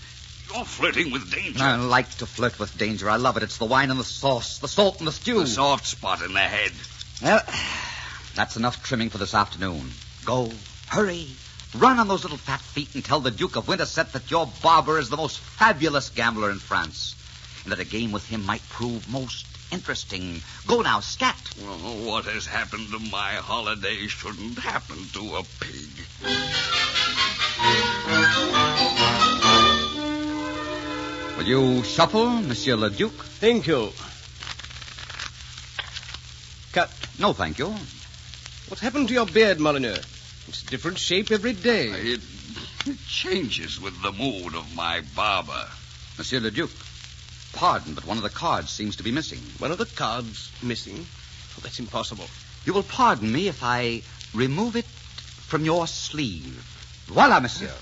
You're flirting with danger. I like to flirt with danger. I love it. It's the wine and the sauce, the salt and the stew. The soft spot in the head. Well, that's enough trimming for this afternoon. Go, hurry, run on those little fat feet and tell the Duke of Winterset that your barber is the most fabulous gambler in France, and that a game with him might prove most interesting. Go now, scat. Well, what has happened to my holiday shouldn't happen to a pig. Will you shuffle, Monsieur le Duc? Thank you. Cut. No, thank you. What's happened to your beard, Molyneux? It's a different shape every day. It changes with the mood of my barber. Monsieur le Duc, pardon, but one of the cards seems to be missing. One of the cards missing? Oh, that's impossible. You will pardon me if I remove it from your sleeve. Voila, monsieur.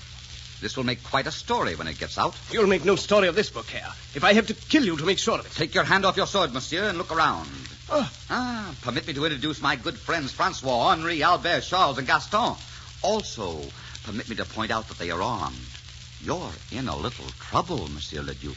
This will make quite a story when it gets out. You'll make no story of this, Beaucaire. If I have to kill you to make sure of it. Take your hand off your sword, monsieur, and look around. Oh. Permit me to introduce my good friends Francois, Henri, Albert, Charles, and Gaston. Also, permit me to point out that they are armed. You're in a little trouble, Monsieur le Duc.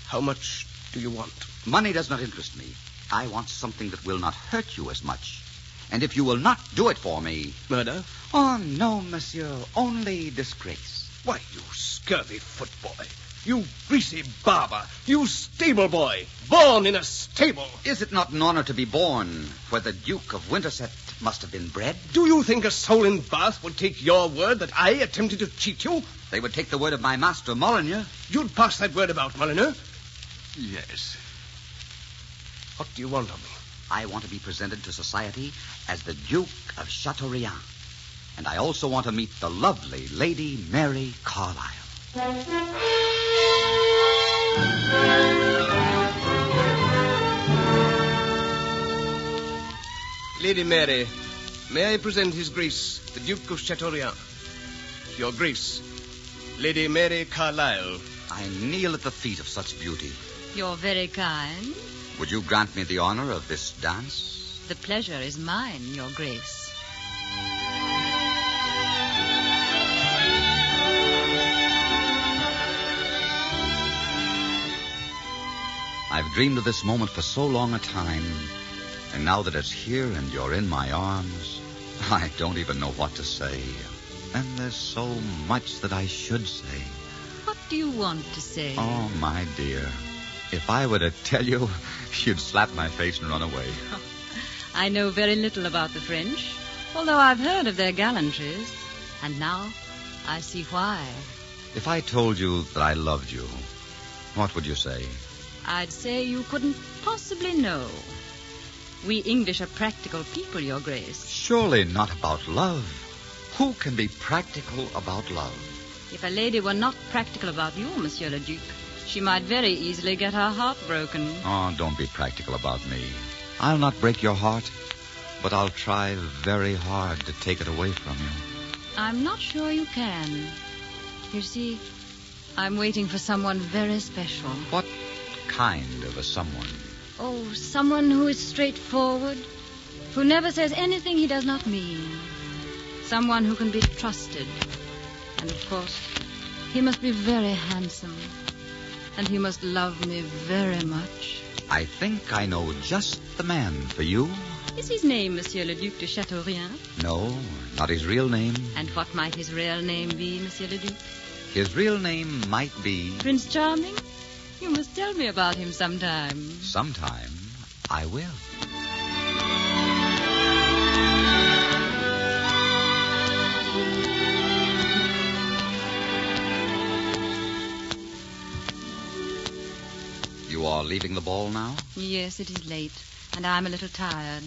How much do you want? Money does not interest me. I want something that will not hurt you as much. And if you will not do it for me... Murder? Oh, no, monsieur. Only disgrace. Why, you scurvy footboy. You greasy barber. You stable boy. Born in a stable. Is it not an honor to be born where the Duke of Winterset must have been bred? Do you think a soul in Bath would take your word that I attempted to cheat you? They would take the word of my master, Molyneux. You'd pass that word about, Molyneux? Yes. What do you want of me? I want to be presented to society as the Duke of Chateaubriand. And I also want to meet the lovely Lady Mary Carlisle. Lady Mary, may I present His Grace, the Duke of Chateaubriand? Your Grace, Lady Mary Carlisle. I kneel at the feet of such beauty. You're very kind. Would you grant me the honor of this dance? The pleasure is mine, Your Grace. I've dreamed of this moment for so long a time, and now that it's here and you're in my arms, I don't even know what to say. And there's so much that I should say. What do you want to say? Oh, my dear. If I were to tell you, you'd slap my face and run away. I know very little about the French, although I've heard of their gallantries. And now I see why. If I told you that I loved you, what would you say? I'd say you couldn't possibly know. We English are practical people, Your Grace. Surely not about love. Who can be practical about love? If a lady were not practical about you, Monsieur le Duc, she might very easily get her heart broken. Oh, don't be practical about me. I'll not break your heart, but I'll try very hard to take it away from you. I'm not sure you can. You see, I'm waiting for someone very special. What kind of a someone? Oh, someone who is straightforward, who never says anything he does not mean. someone who can be trusted. And, of course, he must be very handsome. And he must love me very much. I think I know just the man for you. Is his name Monsieur le Duc de Chateaubriand? No, not his real name. And what might his real name be, Monsieur le Duc? His real name might be... Prince Charming? You must tell me about him sometime. Sometime I will. You are leaving the ball now? Yes, it is late, and I'm a little tired.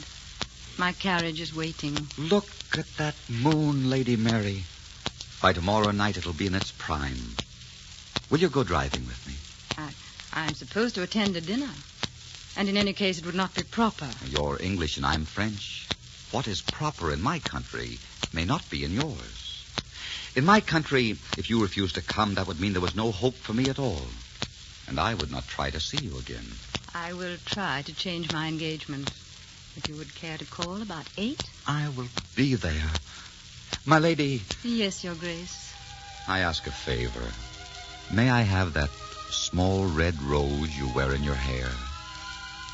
My carriage is waiting. Look at that moon, Lady Mary. By tomorrow night it'll be in its prime. Will you go driving with me? I'm supposed to attend a dinner. And in any case, it would not be proper. You're English and I'm French. What is proper in my country may not be in yours. In my country, if you refused to come, that would mean there was no hope for me at all. And I would not try to see you again. I will try to change my engagement. If you would care to call about 8? I will be there. My lady... Yes, Your Grace. I ask a favor. May I have that small red rose you wear in your hair?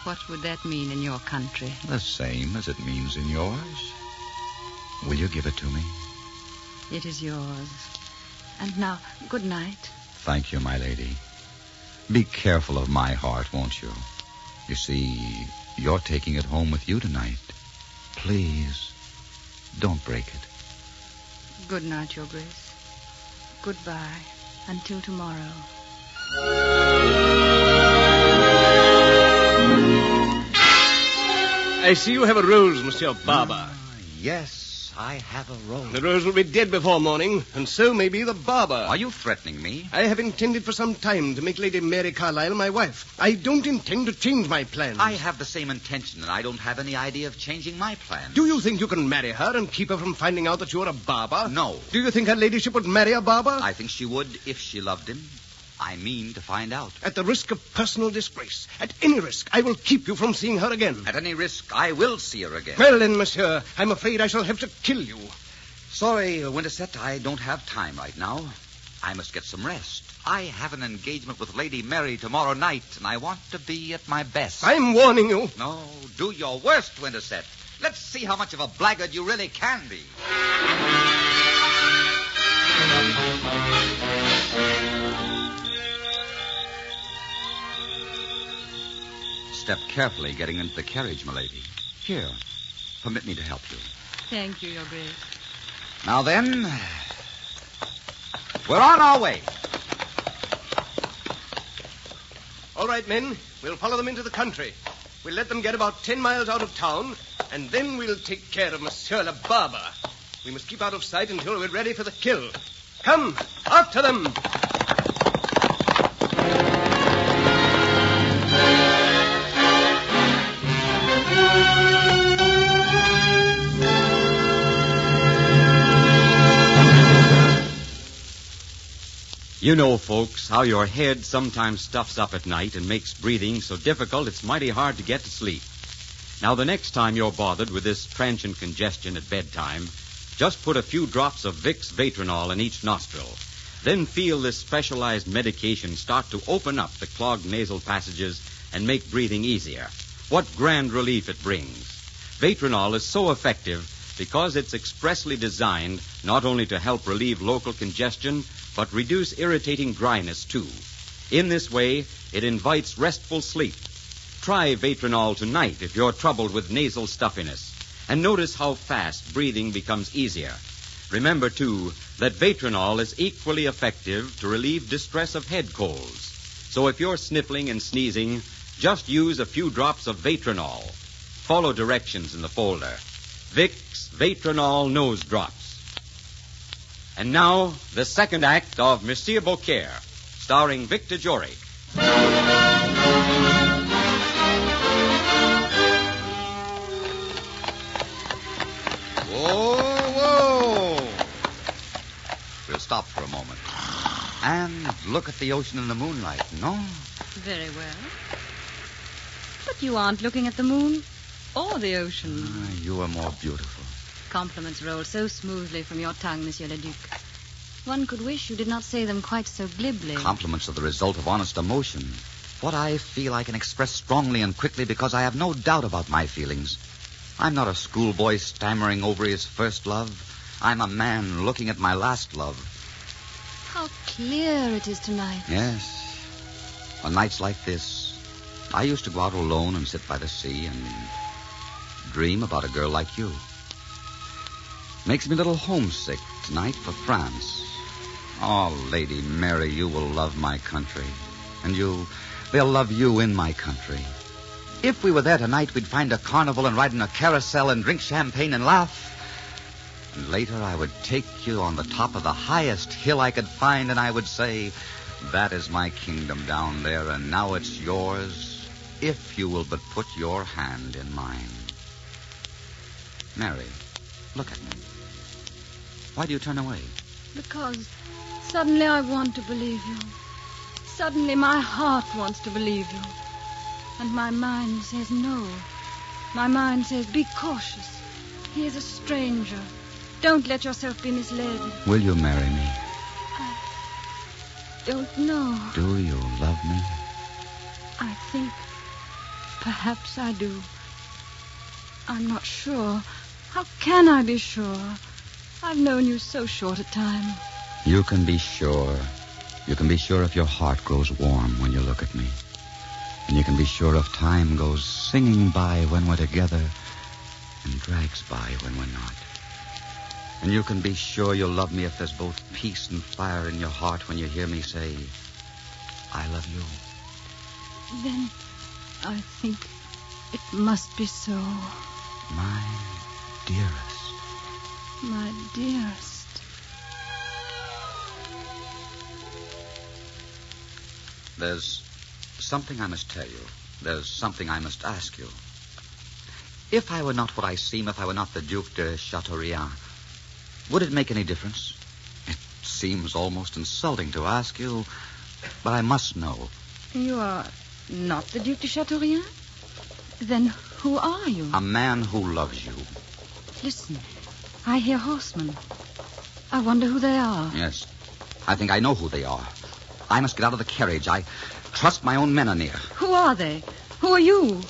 What would that mean in your country? The same as it means in yours. Will you give it to me? It is yours. And now, good night. Thank you, my lady. Be careful of my heart, won't you? You see, you're taking it home with you tonight. Please, don't break it. Good night, Your Grace. Goodbye. Until tomorrow. I see you have a rose, Monsieur Barber. Yes, I have a rose. The rose will be dead before morning, and so may be the barber. Are you threatening me? I have intended for some time to make Lady Mary Carlisle my wife. I don't intend to change my plans. I have the same intention, and I don't have any idea of changing my plans. Do you think you can marry her and keep her from finding out that you're a barber? No. Do you think her ladyship would marry a barber? I think she would if she loved him. I mean to find out. At the risk of personal disgrace, at any risk, I will keep you from seeing her again. At any risk, I will see her again. Well then, monsieur, I'm afraid I shall have to kill you. Sorry, Winterset, I don't have time right now. I must get some rest. I have an engagement with Lady Mary tomorrow night, and I want to be at my best. I'm warning you. No, do your worst, Winterset. Let's see how much of a blackguard you really can be. Step carefully getting into the carriage, milady. Here, permit me to help you. Thank you, Your Grace. Now then, we're on our way. All right, men, we'll follow them into the country. We'll let them get about 10 miles out of town, and then we'll take care of Monsieur le Barber. We must keep out of sight until we're ready for the kill. Come, after them! You know, folks, how your head sometimes stuffs up at night and makes breathing so difficult it's mighty hard to get to sleep. Now, the next time you're bothered with this transient congestion at bedtime, just put a few drops of Vicks Vatronol in each nostril. Then feel this specialized medication start to open up the clogged nasal passages and make breathing easier. What grand relief it brings. Vatronol is so effective because it's expressly designed not only to help relieve local congestion, but reduce irritating dryness, too. In this way, it invites restful sleep. Try Vatronol tonight if you're troubled with nasal stuffiness, and notice how fast breathing becomes easier. Remember, too, that Vatronol is equally effective to relieve distress of head colds. So if you're sniffling and sneezing, just use a few drops of Vatronol. Follow directions in the folder. Vicks Vatronol Nose Drops. And now, the second act of Monsieur Beaucaire, starring Victor Jory. Whoa! We'll stop for a moment. And look at the ocean in the moonlight, no? Very well. But you aren't looking at the moon or the ocean. You are more beautiful. compliments roll so smoothly from your tongue, Monsieur le Duc. One could wish you did not say them quite so glibly. Compliments are the result of honest emotion. What I feel I can express strongly and quickly because I have no doubt about my feelings. I'm not a schoolboy stammering over his first love. I'm a man looking at my last love. How clear it is tonight. Yes. On nights like this, I used to go out alone and sit by the sea and dream about a girl like you. Makes me a little homesick tonight for France. Oh, Lady Mary, you will love my country. And they'll love you in my country. If we were there tonight, we'd find a carnival and ride in a carousel and drink champagne and laugh. And later I would take you on the top of the highest hill I could find, and I would say, that is my kingdom down there, and now it's yours, if you will but put your hand in mine. Mary, look at me. Why do you turn away? Because suddenly I want to believe you. Suddenly my heart wants to believe you. And my mind says no. My mind says, be cautious. He is a stranger. Don't let yourself be misled. Will you marry me? I don't know. Do you love me? I think perhaps I do. I'm not sure. How can I be sure? I've known you so short a time. You can be sure. You can be sure if your heart grows warm when you look at me. And you can be sure if time goes singing by when we're together and drags by when we're not. And you can be sure you'll love me if there's both peace and fire in your heart when you hear me say, I love you. Then I think it must be so. My dearest. My dearest. There's something I must tell you. There's something I must ask you. If I were not what I seem, if I were not the Duc de Chateaubriand, would it make any difference? It seems almost insulting to ask you, but I must know. You are not the Duc de Chateaubriand? Then who are you? A man who loves you. Listen, I hear horsemen. I wonder who they are. Yes, I think I know who they are. I must get out of the carriage. I trust my own men are near. Who are they? Who are you?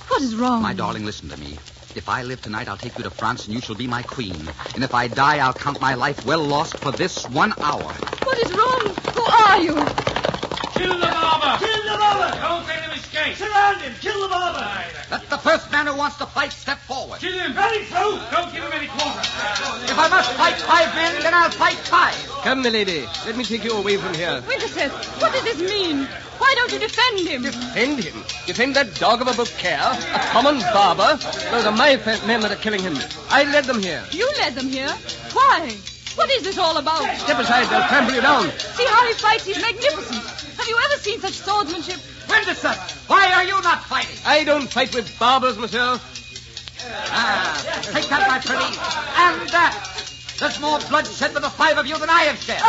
What is wrong? My darling, listen to me. If I live tonight, I'll take you to France and you shall be my queen. And if I die, I'll count my life well lost for this 1 hour. What is wrong? Who are you? Kill the barber! Kill the barber! Don't let him escape! Surround him! Kill the barber! Let the first man who wants to fight step forward. Kill him! Very true! Don't give him any quarter! If I must fight 5 men, then I'll fight 5. Come, milady. Let me take you away from here. Winterset, what does this mean? Why don't you defend him? Defend him? Defend that dog of a Beaucaire? A common barber? Those are my men that are killing him. I led them here. You led them here? Why? What is this all about? Step aside, they'll trample you down. See how he fights. He's magnificent. Have you ever seen such swordsmanship? Winterset, why are you not fighting? I don't fight with barbers, monsieur. Take that, my pretty. And that. There's more blood shed with the 5 of you than I have shed.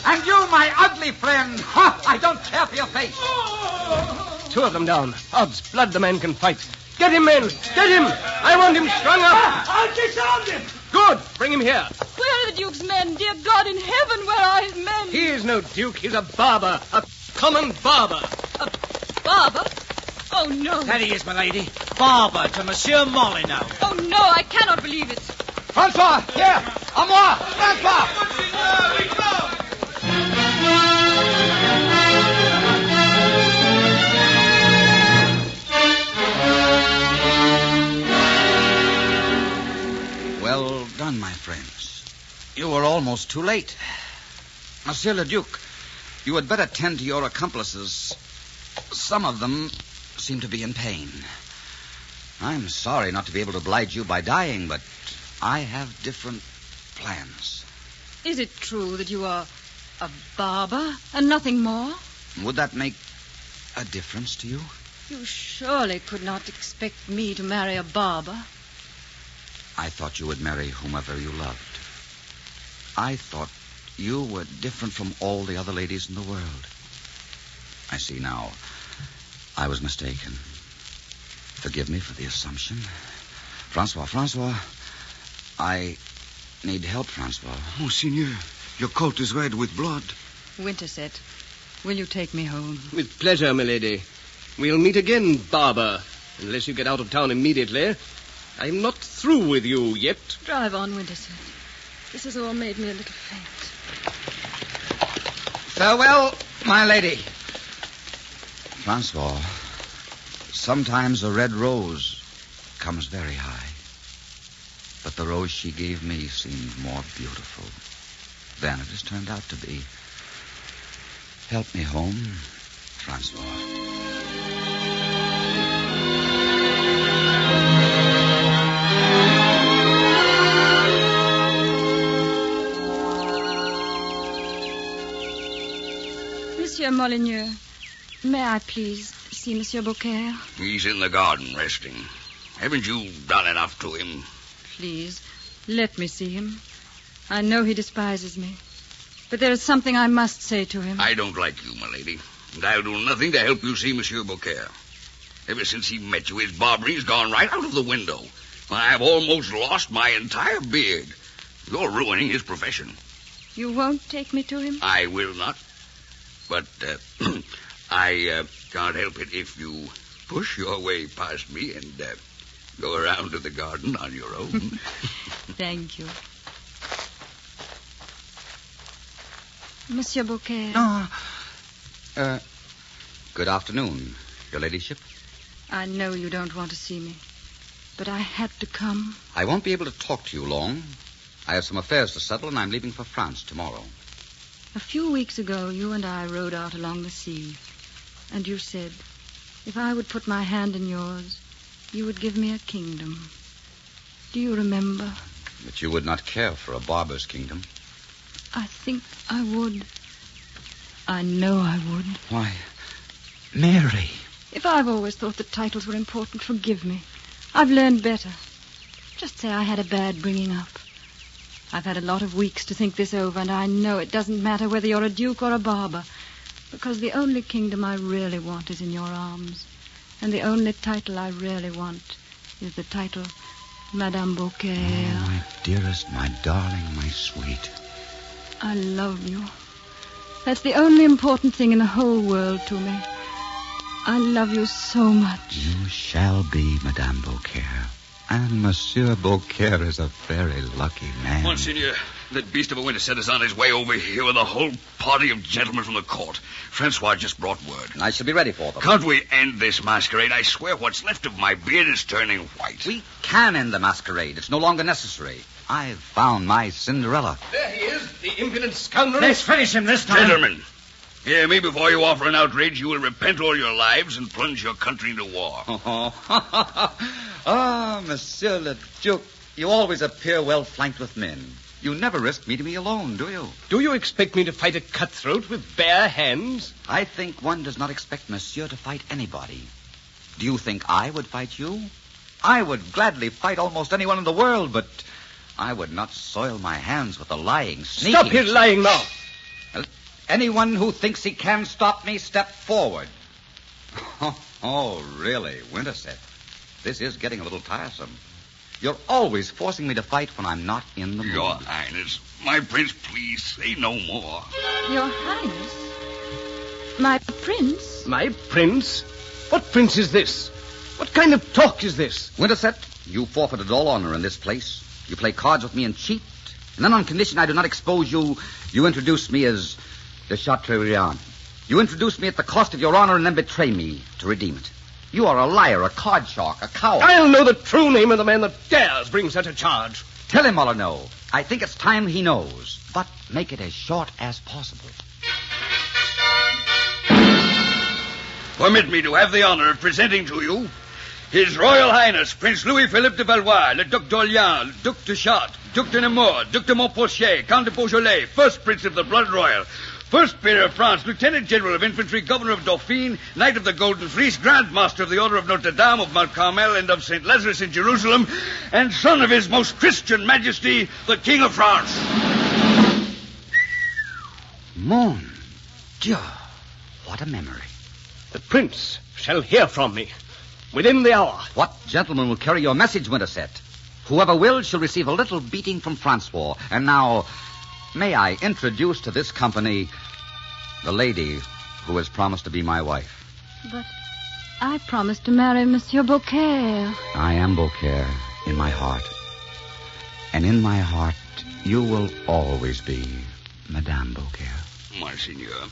And you, my ugly friend. I don't care for your face. 2 of them down. Odds blood the man can fight. Get him, men. Get him. I want him strung up. I'll disarm him. Good. Bring him here. Where are the Duke's men? Dear God in heaven, where are his men? He is no Duke. He's a barber. A common barber. A barber? Oh, no. That he is, my lady. Barber to Monsieur Molyneux. Oh, no, I cannot believe it. Francois, here. À moi. Francois. Well done, my friends. You were almost too late. Monsieur le Duc, you had better tend to your accomplices. Some of them seem to be in pain. I'm sorry not to be able to oblige you by dying, but I have different plans. Is it true that you are a barber and nothing more? Would that make a difference to you? You surely could not expect me to marry a barber. I thought you would marry whomever you loved. I thought you were different from all the other ladies in the world. I see now. I was mistaken. Forgive me for the assumption. Francois, I need help, Francois. Oh, Seigneur, your coat is red with blood. Winterset, will you take me home? With pleasure, milady. We'll meet again, Barber, unless you get out of town immediately. I'm not through with you yet. Drive on, Winterset. This has all made me a little faint. Farewell, my lady. Francois, sometimes a red rose comes very high. But the rose she gave me seemed more beautiful than it has turned out to be. Help me home, Francois. Monsieur Molyneux, may I please see Monsieur Beaucaire? He's in the garden resting. Haven't you done enough to him? Please, let me see him. I know he despises me. But there is something I must say to him. I don't like you, my lady. And I'll do nothing to help you see Monsieur Beaucaire. Ever since he met you, his barbering's gone right out of the window. I've almost lost my entire beard. You're ruining his profession. You won't take me to him? I will not. But I can't help it if you push your way past me and go around to the garden on your own. Thank you. Monsieur Beaucaire. Good afternoon, your ladyship. I know you don't want to see me, but I had to come. I won't be able to talk to you long. I have some affairs to settle, and I'm leaving for France tomorrow. A few weeks ago, you and I rode out along the sea, and you said, if I would put my hand in yours, you would give me a kingdom. Do you remember? But you would not care for a barber's kingdom. I think I would. I know I would. Why, Mary. If I've always thought that titles were important, forgive me. I've learned better. Just say I had a bad bringing up. I've had a lot of weeks to think this over, and I know it doesn't matter whether you're a duke or a barber, because the only kingdom I really want is in your arms, and the only title I really want is the title Madame Beaucaire. Oh, my dearest, my darling, my sweet. I love you. That's the only important thing in the whole world to me. I love you so much. You shall be Madame Beaucaire. And Monsieur Beaucaire is a very lucky man. Monseigneur, that beast of a Winterset is on his way over here with a whole party of gentlemen from the court. Francois just brought word. I shall be ready for them. Can't we end this masquerade? I swear what's left of my beard is turning white. We can end the masquerade. It's no longer necessary. I've found my Cinderella. There he is, the impudent scoundrel. Let's finish him this time. Gentlemen, hear me before you offer an outrage. You will repent all your lives and plunge your country into war. Monsieur le Duc, you always appear well flanked with men. You never risk meeting me alone, do you? Do you expect me to fight a cutthroat with bare hands? I think one does not expect Monsieur to fight anybody. Do you think I would fight you? I would gladly fight almost anyone in the world, but I would not soil my hands with a lying, sneaking... Stop your lying now! Anyone who thinks he can stop me, step forward. Oh, really, Winterset. This is getting a little tiresome. You're always forcing me to fight when I'm not in the mood. Your Highness, my prince, please say no more. Your Highness? My prince? My prince? What prince is this? What kind of talk is this? Winterset, you forfeited all honor in this place. You play cards with me and cheat. And then on condition I do not expose you, you introduce me as de Chateaubriand. You introduce me at the cost of your honor and then betray me to redeem it. You are a liar, a card shark, a coward. I'll know the true name of the man that dares bring such a charge. Tell him, Molyneux. I think it's time he knows. But make it as short as possible. Permit me to have the honor of presenting to you His Royal Highness, Prince Louis-Philippe de Valois, le Duc d'Orléans, le Duc de Chartres, Duc de Nemours, Duc de Montpensier, Count de Beaujolais, first Prince of the Blood Royal, First Peer of France, Lieutenant General of Infantry, Governor of Dauphine, Knight of the Golden Fleece, Grand Master of the Order of Notre Dame, of Mount Carmel, and of St. Lazarus in Jerusalem, and son of His Most Christian Majesty, the King of France. Mon Dieu, what a memory. The prince shall hear from me within the hour. What gentleman will carry your message, Winterset? Whoever wills shall receive a little beating from Francois. And now, may I introduce to this company the lady who has promised to be my wife. But I promised to marry Monsieur Beaucaire. I am Beaucaire in my heart. And in my heart, you will always be Madame Beaucaire. Monseigneur,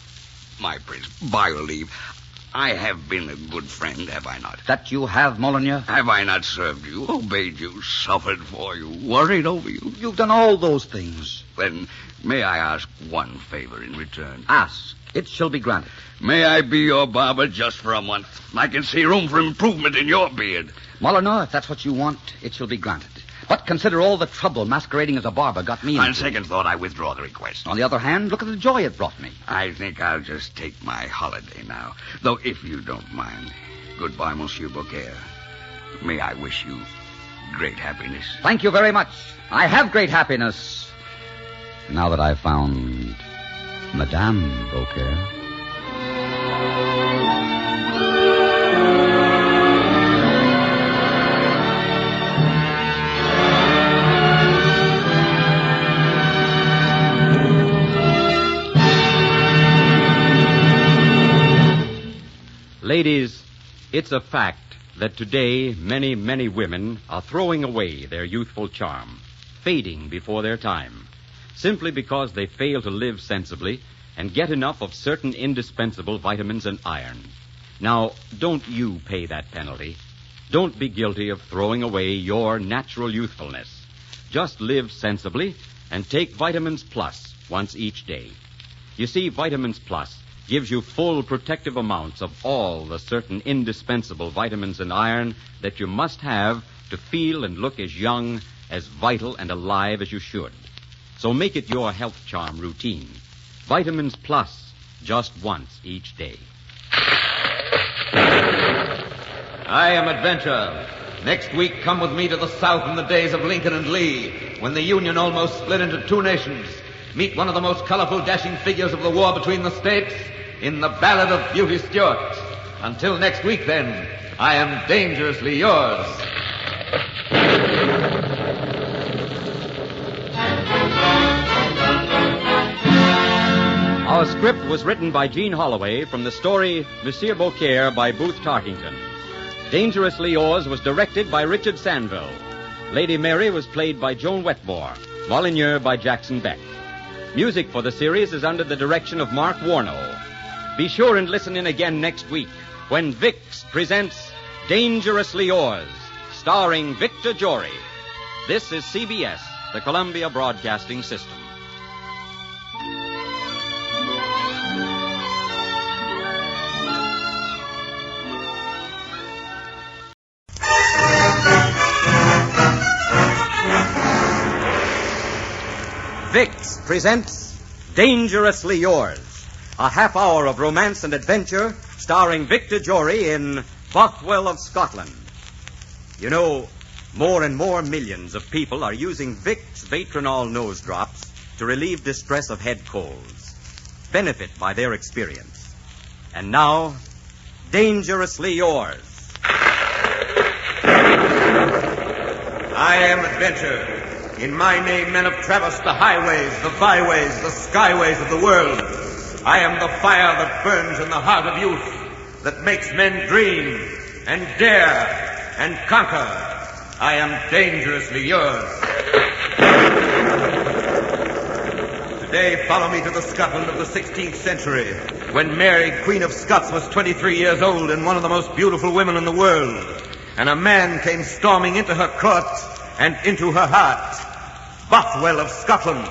my prince, by your leave, I have been a good friend, have I not? That you have, Molyneux? Have I not served you, obeyed you, suffered for you, worried over you? You've done all those things. Then may I ask one favor in return? Ask. It shall be granted. May I be your barber just for a month? I can see room for improvement in your beard. Molyneux, if that's what you want, it shall be granted. But consider all the trouble masquerading as a barber got me into. On second thought, I withdraw the request. On the other hand, look at the joy it brought me. I think I'll just take my holiday now. Though, if you don't mind, goodbye, Monsieur Beaucaire. May I wish you great happiness. Thank you very much. I have great happiness. Now that I've found Madame Beaucaire. Ladies, it's a fact that today many, many women are throwing away their youthful charm, fading before their time, simply because they fail to live sensibly and get enough of certain indispensable vitamins and iron. Now, don't you pay that penalty. Don't be guilty of throwing away your natural youthfulness. Just live sensibly and take Vitamins Plus once each day. You see, Vitamins Plus gives you full protective amounts of all the certain indispensable vitamins and iron that you must have to feel and look as young, as vital, and alive as you should. So make it your health charm routine. Vitamins Plus, just once each day. I am Adventure. Next week, come with me to the South in the days of Lincoln and Lee, when the Union almost split into two nations. Meet one of the most colorful, dashing figures of the war between the states in the Ballad of Beauty Stewart. Until next week, then, I am dangerously yours. Our script was written by Jean Holloway from the story Monsieur Beaucaire by Booth Tarkington. Dangerously Yours was directed by Richard Sanville. Lady Mary was played by Joan Wetmore. Molyneux by Jackson Beck. Music for the series is under the direction of Mark Warnow. Be sure and listen in again next week when Vicks presents Dangerously Yours, starring Victor Jory. This is CBS, the Columbia Broadcasting System. Vicks presents Dangerously Yours, a half hour of romance and adventure starring Victor Jory in Bothwell of Scotland. You know, more and more millions of people are using Vicks Vatronol nose drops to relieve distress of head colds. Benefit by their experience. And now, Dangerously Yours. I am Adventure. In my name, men have traversed the highways, the byways, the skyways of the world. I am the fire that burns in the heart of youth, that makes men dream and dare and conquer. I am dangerously yours. Today, follow me to the Scotland of the 16th century, when Mary, Queen of Scots, was 23 years old and one of the most beautiful women in the world. And a man came storming into her court and into her heart. Bothwell of Scotland.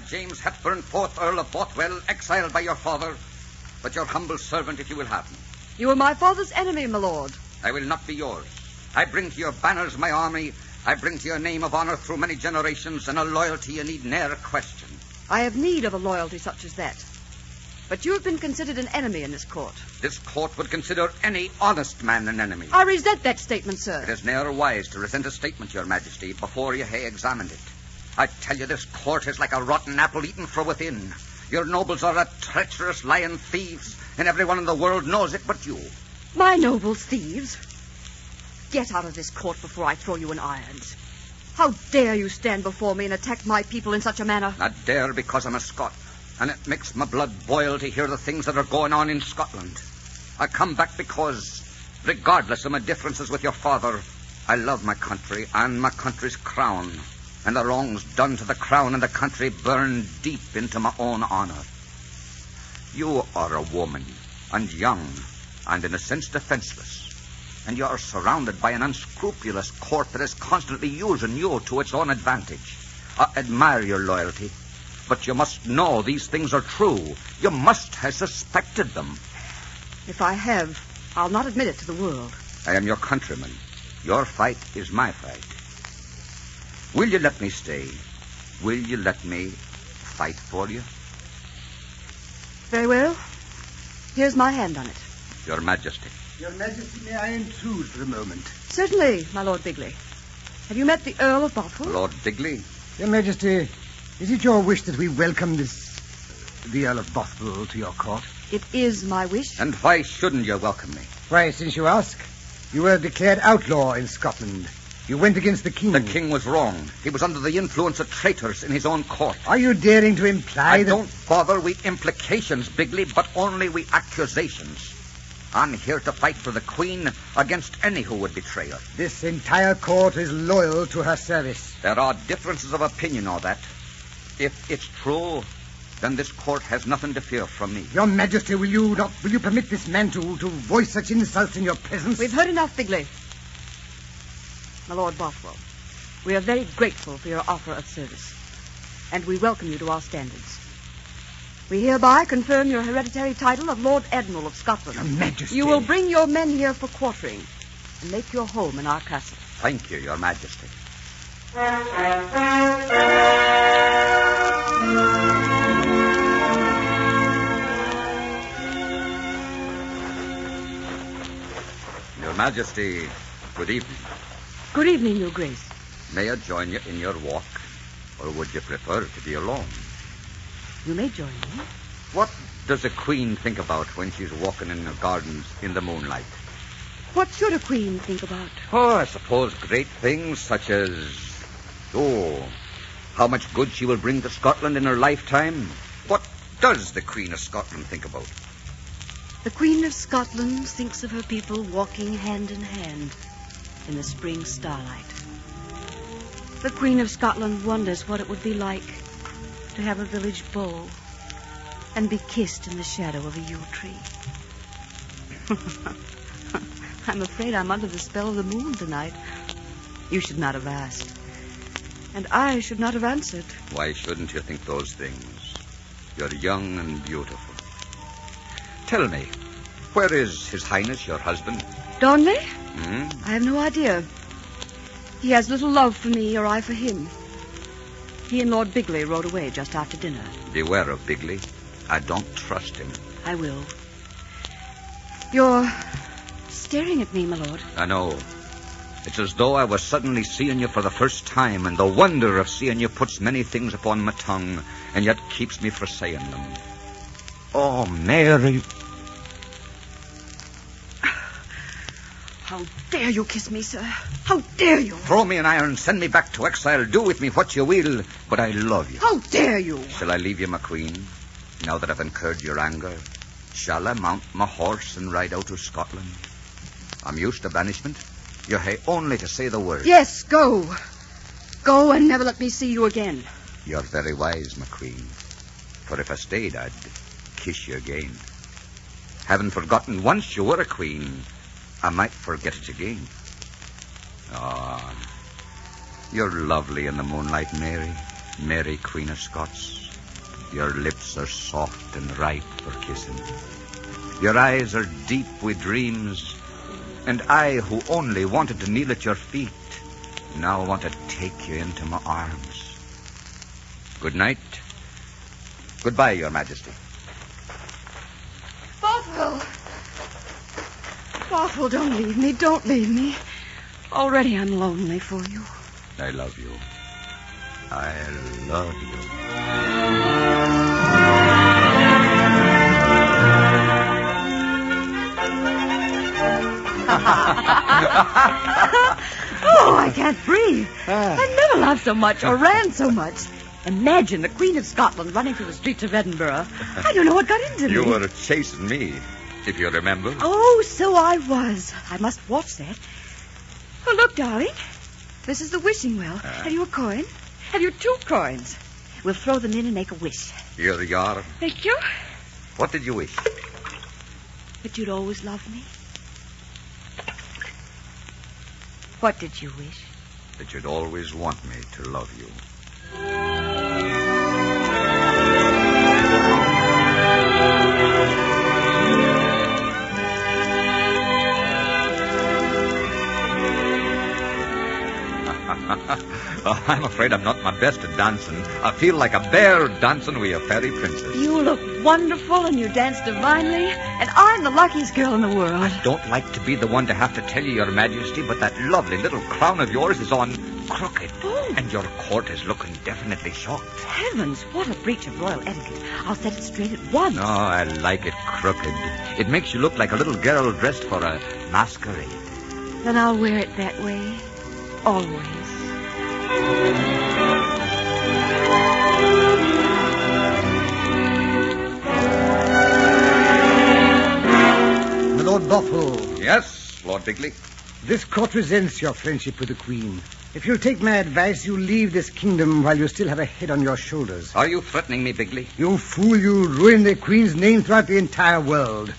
James Hepburn, 4th Earl of Bothwell, exiled by your father, but your humble servant if you will have me. You are my father's enemy, my lord. I will not be yours. I bring to your banners my army, I bring to you a name of honor through many generations and a loyalty you need ne'er question. I have need of a loyalty such as that. But you have been considered an enemy in this court. This court would consider any honest man an enemy. I resent that statement, sir. It is ne'er wise to resent a statement, Your Majesty, before you hae examined it. I tell you, this court is like a rotten apple eaten from within. Your nobles are a treacherous, lying thieves, and everyone in the world knows it but you. My nobles thieves? Get out of this court before I throw you in irons. How dare you stand before me and attack my people in such a manner? I dare because I'm a Scot, and it makes my blood boil to hear the things that are going on in Scotland. I come back because, regardless of my differences with your father, I love my country and my country's crown, and the wrongs done to the crown and the country burn deep into my own honor. You are a woman, and young, and in a sense defenseless, and you are surrounded by an unscrupulous court that is constantly using you to its own advantage. I admire your loyalty, but you must know these things are true. You must have suspected them. If I have, I'll not admit it to the world. I am your countryman. Your fight is my fight. Will you let me stay? Will you let me fight for you? Very well. Here's my hand on it. Your Majesty. Your Majesty, may I intrude for a moment? Certainly, my Lord Bigley. Have you met the Earl of Bothwell? Lord Bigley? Your Majesty, is it your wish that we welcome the Earl of Bothwell to your court? It is my wish. And why shouldn't you welcome me? Why, since you ask, you were declared outlaw in Scotland. You went against the king. The king was wrong. He was under the influence of traitors in his own court. Are you daring to imply that... Don't bother with implications, Bigley, but only with accusations. I'm here to fight for the Queen against any who would betray her. This entire court is loyal to her service. There are differences of opinion on that. If it's true, then this court has nothing to fear from me. Your Majesty, will you permit this man to voice such insults in your presence? We've heard enough, Bigley. My Lord Bothwell, we are very grateful for your offer of service, and we welcome you to our standards. We hereby confirm your hereditary title of Lord Admiral of Scotland. Your Majesty. You will bring your men here for quartering and make your home in our castle. Thank you, Your Majesty. Your Majesty, good evening. Good evening, Your Grace. May I join you in your walk, or would you prefer to be alone? You may join me. What does a queen think about when she's walking in her gardens in the moonlight? What should a queen think about? Oh, I suppose great things such as... how much good she will bring to Scotland in her lifetime. What does the Queen of Scotland think about? The Queen of Scotland thinks of her people walking hand in hand in the spring starlight. The Queen of Scotland wonders what it would be like to have a village beau and be kissed in the shadow of a yew tree. I'm afraid I'm under the spell of the moon tonight. You should not have asked. And I should not have answered. Why shouldn't you think those things? You're young and beautiful. Tell me, where is His Highness, your husband? Darnley? I have no idea. He has little love for me or I for him. He and Lord Bigley rode away just after dinner. Beware of Bigley. I don't trust him. I will. You're staring at me, my lord. I know. It's as though I was suddenly seeing you for the first time, and the wonder of seeing you puts many things upon my tongue, and yet keeps me from saying them. Oh, Mary. How dare you kiss me, sir? How dare you? Throw me in iron, send me back to exile, do with me what you will, but I love you. How dare you? Shall I leave you, my queen, now that I've incurred your anger? Shall I mount my horse and ride out of Scotland? I'm used to banishment. You have only to say the word. Yes, go. Go and never let me see you again. You're very wise, my queen. For if I stayed, I'd kiss you again. Having forgotten once you were a queen, I might forget it again. Ah, you're lovely in the moonlight, Mary. Mary, Queen of Scots. Your lips are soft and ripe for kissing. Your eyes are deep with dreams. And I, who only wanted to kneel at your feet, Now I want to take you into my arms. Good night. Goodbye, Your Majesty. Bothwell! Bothwell, don't leave me. Don't leave me. Already I'm lonely for you. I love you. I love you. Oh, I can't breathe. I never laughed so much or ran so much. Imagine the Queen of Scotland running through the streets of Edinburgh. I don't know what got into me. You were chasing me, if you remember. Oh, so I was. I must watch that. Oh, look, darling. This is the wishing well. Have you a coin? Have you 2 coins? We'll throw them in and make a wish. You're yarn. Thank you. What did you wish? That you'd always love me. What did you wish? That you'd always want me to love you. I'm afraid I'm not my best at dancing. I feel like a bear dancing with a fairy princess. You look wonderful and you dance divinely, and I'm the luckiest girl in the world. I don't like to be the one to have to tell you, Your Majesty, but that lovely little crown of yours is on crooked. Oh. And your court is looking definitely shocked. Heavens, what a breach of royal etiquette. I'll set it straight at once. No, I like it crooked. It makes you look like a little girl dressed for a masquerade. Then I'll wear it that way. Always. My Lord Bothwell. Yes, Lord Bigley. This court resents your friendship with the Queen. If you'll take my advice, you'll leave this kingdom while you still have a head on your shoulders. Are you threatening me, Bigley? You fool, you'll ruin the Queen's name throughout the entire world.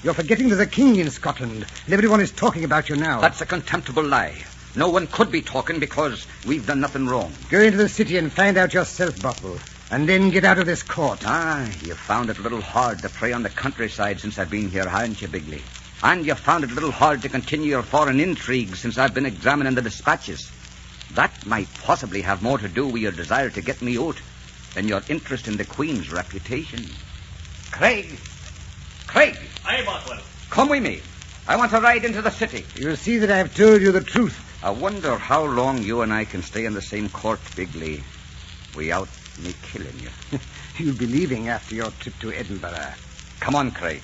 You're forgetting there's a king in Scotland, and everyone is talking about you now. That's a contemptible lie. No one could be talking because we've done nothing wrong. Go into the city and find out yourself, Bothwell, and then get out of this court. You found it a little hard to prey on the countryside since I've been here, haven't you, Bigley? And you found it a little hard to continue your foreign intrigues since I've been examining the dispatches. That might possibly have more to do with your desire to get me out than your interest in the Queen's reputation. Craig! Aye, Bothwell. Come with me. I want to ride into the city. You'll see that I've told you the truth. I wonder how long you and I can stay in the same court, Bigley, without me killing you. You'll be leaving after your trip to Edinburgh. Come on, Craig.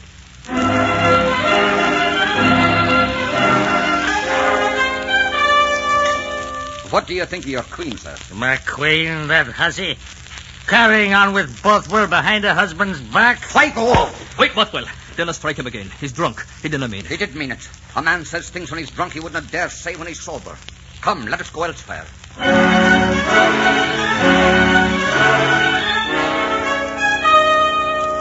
What do you think of your queen, sir? My queen, that hussy. Carrying on with Bothwell behind her husband's back. Fight go off! Wait, Bothwell. They'll strike him again. He's drunk. He didn't mean it. He did mean it. A man says things when he's drunk he wouldn't dare say when he's sober. Come, let us go elsewhere.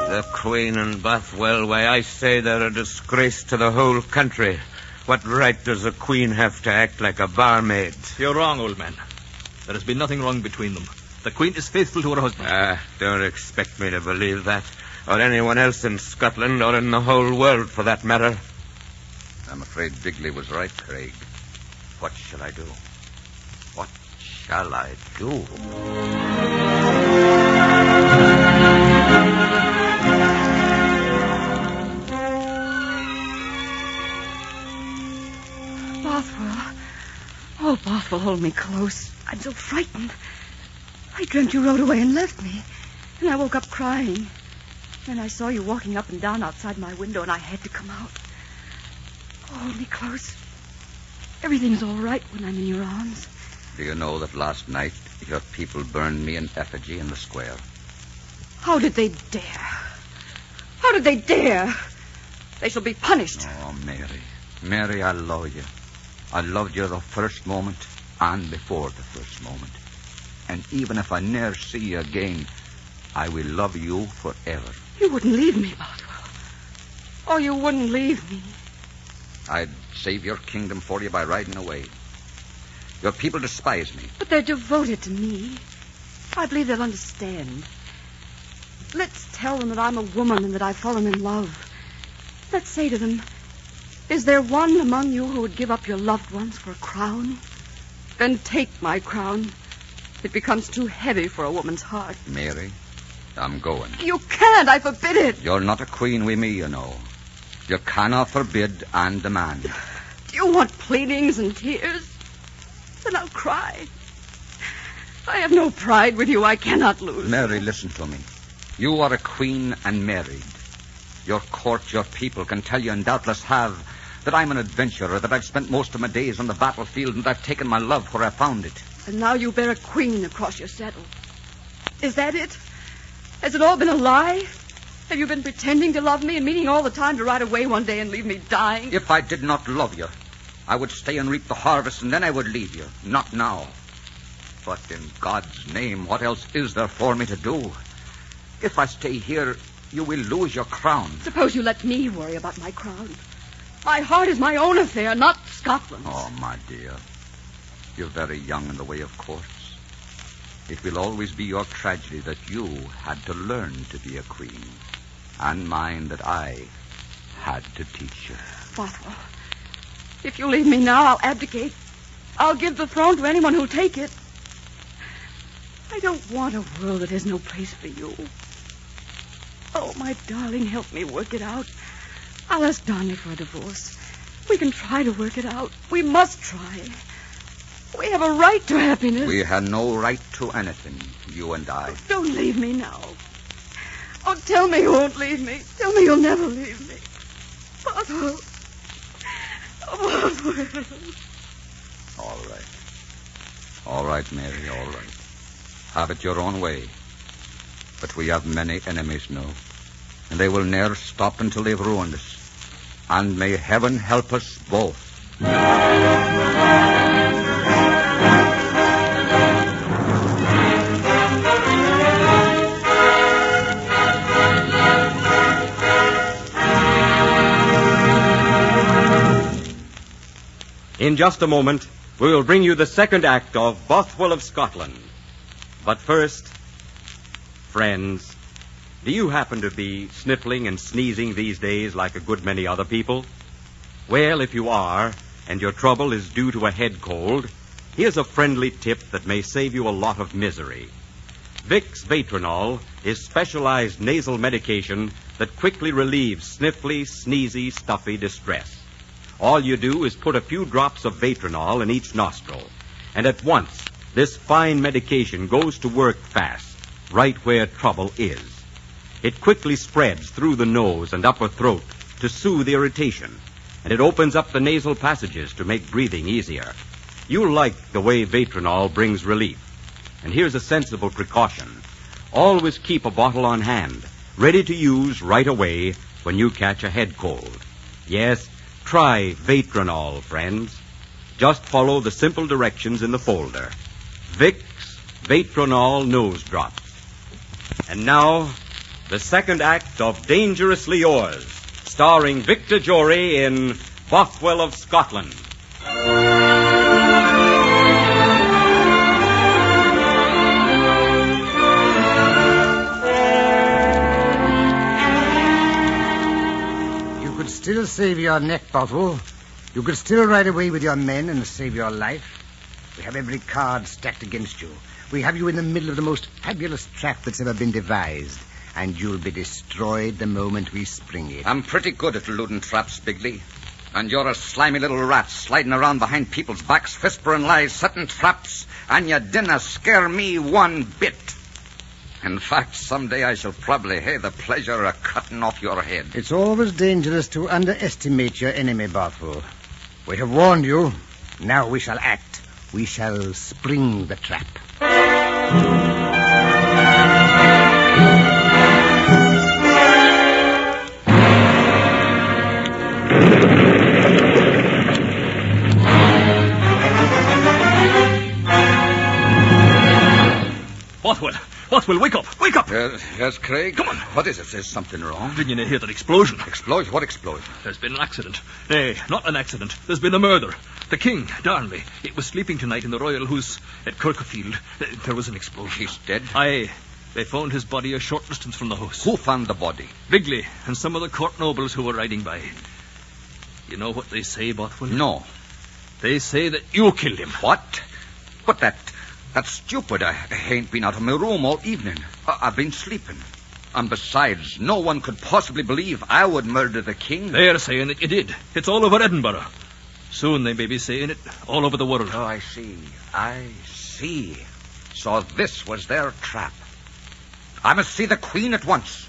The Queen and Bothwell, why, I say they're a disgrace to the whole country. What right does a queen have to act like a barmaid? You're wrong, old man. There has been nothing wrong between them. The Queen is faithful to her husband. Don't expect me to believe that. Or anyone else in Scotland, or in the whole world, for that matter. I'm afraid Bigley was right, Craig. What shall I do? What shall I do? Bothwell. Oh, Bothwell, hold me close. I'm so frightened. I dreamt you rode away and left me. And I woke up crying. Then I saw you walking up and down outside my window, and I had to come out. Oh, hold me close. Everything's all right when I'm in your arms. Do you know that last night your people burned me in effigy in the square? How did they dare? How did they dare? They shall be punished. Oh, Mary. Mary, I love you. I loved you the first moment and before the first moment. And even if I ne'er see you again, I will love you forever. You wouldn't leave me, Bothwell. Oh, you wouldn't leave me. I'd save your kingdom for you by riding away. Your people despise me. But they're devoted to me. I believe they'll understand. Let's tell them that I'm a woman and that I've fallen in love. Let's say to them, is there one among you who would give up your loved ones for a crown? Then take my crown. It becomes too heavy for a woman's heart. Mary, I'm going. You can't. I forbid it. You're not a queen with me, you know. You cannot forbid and demand. Do you want pleadings and tears? Then I'll cry. I have no pride with you. I cannot lose. Mary, listen to me. You are a queen and married. Your court, your people can tell you, and doubtless have, that I'm an adventurer, that I've spent most of my days on the battlefield, and I've taken my love where I found it. And now you bear a queen across your saddle. Is that it? Has it all been a lie? Have you been pretending to love me and meaning all the time to ride away one day and leave me dying? If I did not love you, I would stay and reap the harvest, and then I would leave you. Not now. But in God's name, what else is there for me to do? If I stay here, you will lose your crown. Suppose you let me worry about my crown. My heart is my own affair, not Scotland's. Oh, my dear. You're very young in the way of courts. It will always be your tragedy that you had to learn to be a queen, and mine that I had to teach you. Bothwell, if you leave me now, I'll abdicate. I'll give the throne to anyone who'll take it. I don't want a world that has no place for you. Oh, my darling, help me work it out. I'll ask Darnley for a divorce. We can try to work it out. We must try. We have a right to happiness. We had no right to anything, you and I. Don't leave me now. Oh, tell me you won't leave me. Tell me you'll never leave me. Bothwell. Oh, Bothwell. All right. All right, Mary, all right. Have it your own way. But we have many enemies now, and they will ne'er stop until they've ruined us. And may heaven help us both. In just a moment, we will bring you the second act of Bothwell of Scotland. But first, friends, do you happen to be sniffling and sneezing these days like a good many other people? Well, if you are, and your trouble is due to a head cold, here's a friendly tip that may save you a lot of misery. Vicks Vatronol is specialized nasal medication that quickly relieves sniffly, sneezy, stuffy distress. All you do is put a few drops of Vatronol in each nostril, and at once this fine medication goes to work fast, right where trouble is. It quickly spreads through the nose and upper throat to soothe irritation, and it opens up the nasal passages to make breathing easier. You'll like the way Vatronol brings relief. And here's a sensible precaution. Always keep a bottle on hand, ready to use right away when you catch a head cold. Yes, try Vatronol, friends. Just follow the simple directions in the folder. Vicks Vatronol Nose Drops. And now, the second act of Dangerously Yours, starring Victor Jory in Bothwell of Scotland. You could still save your neck, Bothwell. You could still ride away with your men and save your life. We have every card stacked against you. We have you in the middle of the most fabulous trap that's ever been devised, and you'll be destroyed the moment we spring it. I'm pretty good at eluding traps, Bigley. And you're a slimy little rat sliding around behind people's backs, whispering lies, setting traps, and you dinna scare me one bit. In fact, someday I shall probably have the pleasure of cutting off your head. It's always dangerous to underestimate your enemy, Bothwell. We have warned you. Now we shall act. We shall spring the trap. Bothwell, wake up! Wake up! Yes, Craig? Come on. What is it? Is something wrong? Didn't you hear that explosion? Explosion? What explosion? There's been an accident. Nay, not an accident. There's been a murder. The king, Darnley, it was sleeping tonight in the Royal House at Kirkfield. There was an explosion. He's dead? Aye. They found his body a short distance from the house. Who found the body? Bigley and some of the court nobles who were riding by. You know what they say, Bothwell? No. They say that you killed him. What? But that's stupid. I ain't been out of my room all evening. I've been sleeping. And besides, no one could possibly believe I would murder the king. They're saying that you did. It's all over Edinburgh. Soon they may be saying it all over the world. Oh, I see. So this was their trap. I must see the Queen at once.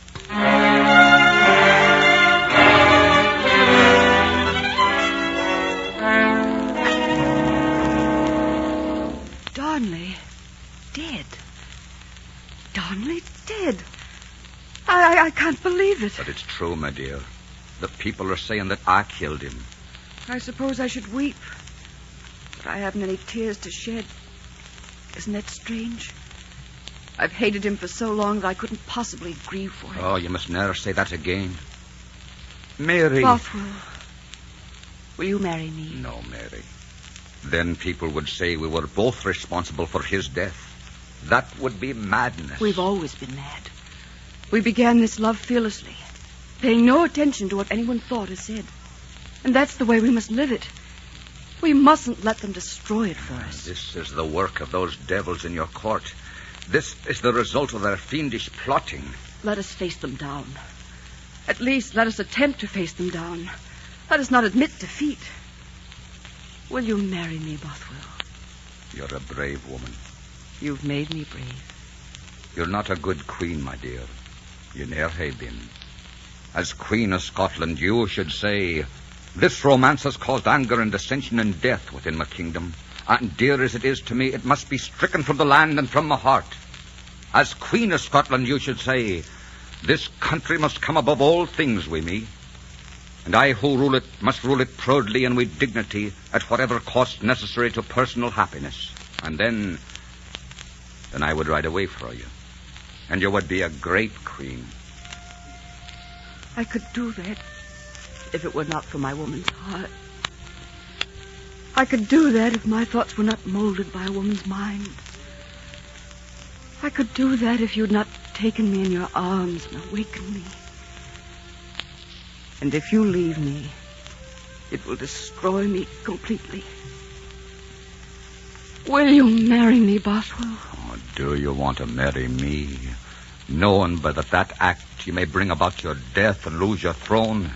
Darnley dead. Darnley dead. I can't believe it. But it's true, my dear. The people are saying that I killed him. I suppose I should weep. But I haven't any tears to shed. Isn't that strange? I've hated him for so long that I couldn't possibly grieve for him. Oh, you must never say that again. Mary. Bothwell, will you marry me? No, Mary. Then people would say we were both responsible for his death. That would be madness. We've always been mad. We began this love fearlessly, paying no attention to what anyone thought or said. And that's the way we must live it. We mustn't let them destroy it for us. This is the work of those devils in your court. This is the result of their fiendish plotting. Let us face them down. At least let us attempt to face them down. Let us not admit defeat. Will you marry me, Bothwell? You're a brave woman. You've made me brave. You're not a good queen, my dear. You ne'er have been. As Queen of Scotland, you should say, this romance has caused anger and dissension and death within my kingdom. And dear as it is to me, it must be stricken from the land and from my heart. As Queen of Scotland, you should say, this country must come above all things with me. And I who rule it must rule it proudly and with dignity at whatever cost necessary to personal happiness. And then I would ride away for you. And you would be a great queen. I could do that if it were not for my woman's heart. I could do that if my thoughts were not molded by a woman's mind. I could do that if you'd not taken me in your arms and awakened me. And if you leave me, it will destroy me completely. Will you marry me, Bothwell? Oh, do you want to marry me? Knowing by that act you may bring about your death and lose your throne?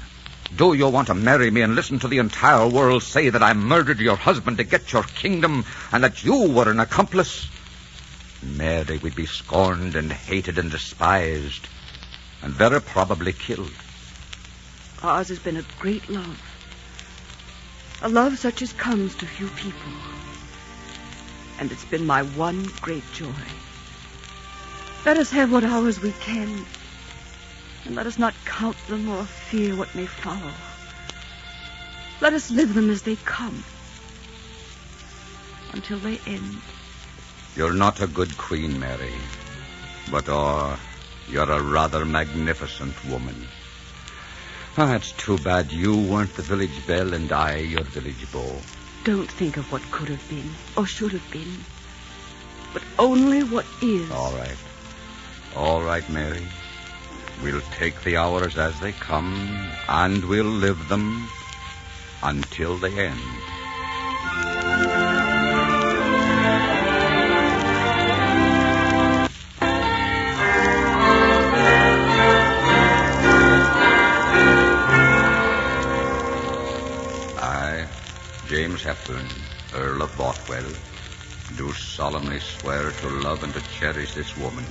Do you want to marry me and listen to the entire world say that I murdered your husband to get your kingdom and that you were an accomplice? Mary would be scorned and hated and despised and very probably killed. Ours has been a great love. A love such as comes to few people. And it's been my one great joy. Let us have what hours we can, and let us not count them or fear what may follow. Let us live them as they come, until they end. You're not a good queen, Mary, but you're a rather magnificent woman. It's too bad you weren't the village belle and I your village beau. Don't think of what could have been or should have been, but only what is. All right, Mary. We'll take the hours as they come, and we'll live them until they end. I, James Hepburn, Earl of Bothwell, do solemnly swear to love and to cherish this woman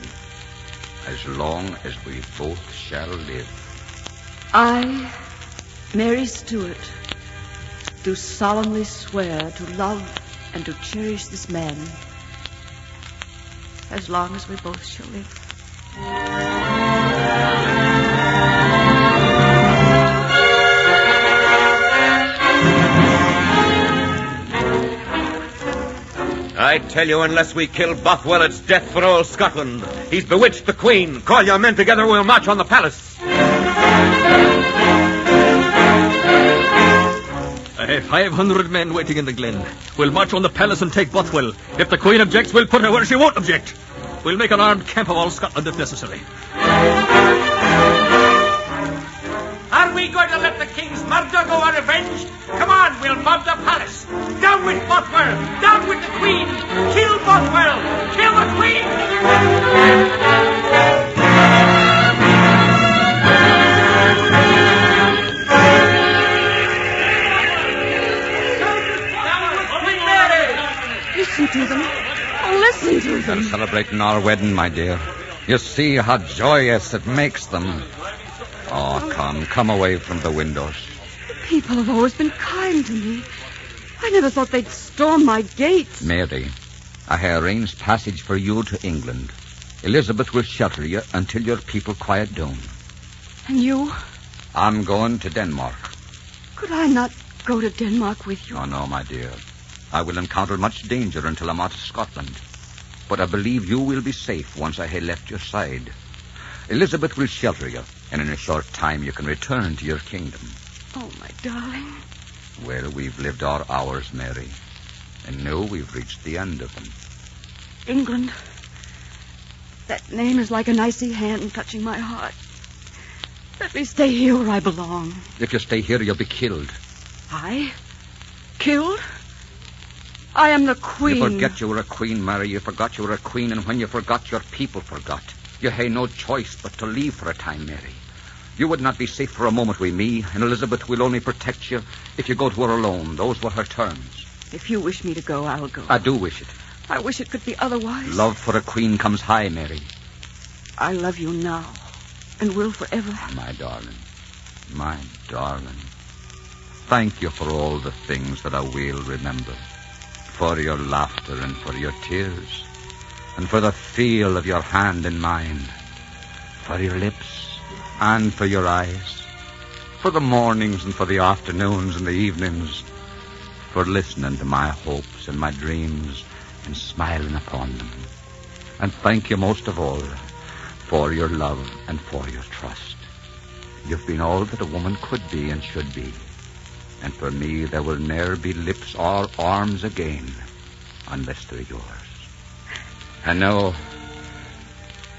as long as we both shall live. I, Mary Stuart, do solemnly swear to love and to cherish this man as long as we both shall live. I tell you, unless we kill Bothwell, it's death for all Scotland. He's bewitched the Queen. Call your men together, we'll march on the palace. I have 500 men waiting in the glen. We'll march on the palace and take Bothwell. If the Queen objects, we'll put her where she won't object. We'll make an armed camp of all Scotland if necessary. Are we we going to let the king's murder go unavenged? Come on, we'll mob the palace. Down with Bothwell! Down with the queen! Kill Bothwell! Kill the queen! Listen to them. Oh, listen to them. They're celebrating our wedding, my dear. You see how joyous it makes them. Oh, come away from the windows. People have always been kind to me. I never thought they'd storm my gates. Mary, I have arranged passage for you to England. Elizabeth will shelter you until your people quiet down. And you? I'm going to Denmark. Could I not go to Denmark with you? Oh, no, my dear. I will encounter much danger until I'm out of Scotland. But I believe you will be safe once I have left your side. Elizabeth will shelter you, and in a short time you can return to your kingdom. Oh, my darling. Well, we've lived our hours, Mary, and now we've reached the end of them. England. That name is like an icy hand touching my heart. Let me stay here where I belong. If you stay here, you'll be killed. I? Killed? I am the queen. You forget you were a queen, Mary. You forgot you were a queen, and when you forgot, your people forgot. You had no choice but to leave for a time, Mary. You would not be safe for a moment with me, and Elizabeth will only protect you if you go to her alone. Those were her terms. If you wish me to go, I'll go. I do wish it. I wish it could be otherwise. Love for a queen comes high, Mary. I love you now, and will forever. My darling. My darling. Thank you for all the things that I will remember. For your laughter and for your tears, and for the feel of your hand in mine, for your lips and for your eyes, for the mornings and for the afternoons and the evenings, for listening to my hopes and my dreams and smiling upon them. And thank you most of all for your love and for your trust. You've been all that a woman could be and should be. And for me, there will ne'er be lips or arms again unless they're yours. And now,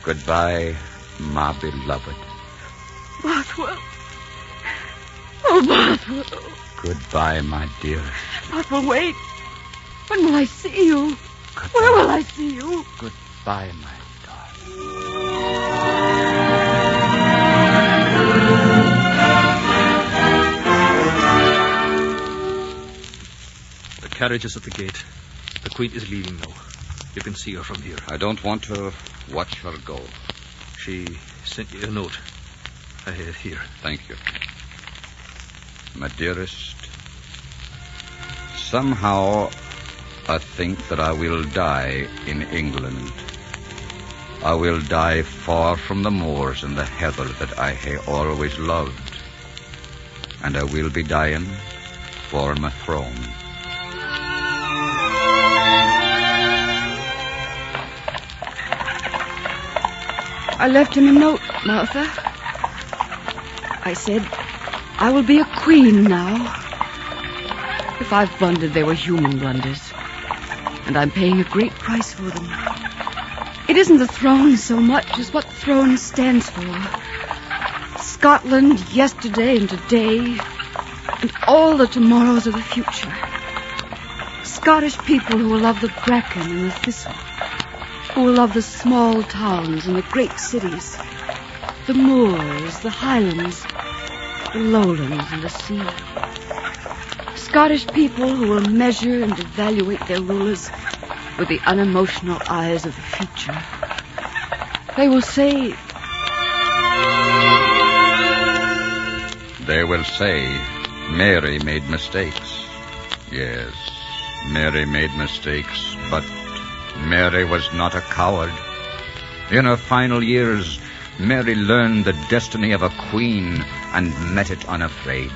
goodbye, my beloved. Bothwell. Oh, Bothwell. Goodbye, my dearest. Bothwell, wait. When will I see you? Where will I see you? Goodbye, my darling. The carriage is at the gate. The Queen is leaving now. You can see her from here. I don't want to watch her go. She sent you a note. I have it here. Thank you. My dearest, somehow I think that I will die in England. I will die far from the moors and the heather that I have always loved. And I will be dying for my throne. I left him a note, Martha. I said, I will be a queen now. If I've blundered, they were human blunders. And I'm paying a great price for them. It isn't the throne so much as what the throne stands for. Scotland yesterday and today, and all the tomorrows of the future. Scottish people who will love the bracken and the thistle, who will love the small towns and the great cities, the moors, the highlands, the lowlands and the sea. Scottish people who will measure and evaluate their rulers with the unemotional eyes of the future. They will say... They will say Mary made mistakes. Yes, Mary made mistakes, but Mary was not a coward. In her final years, Mary learned the destiny of a queen and met it unafraid.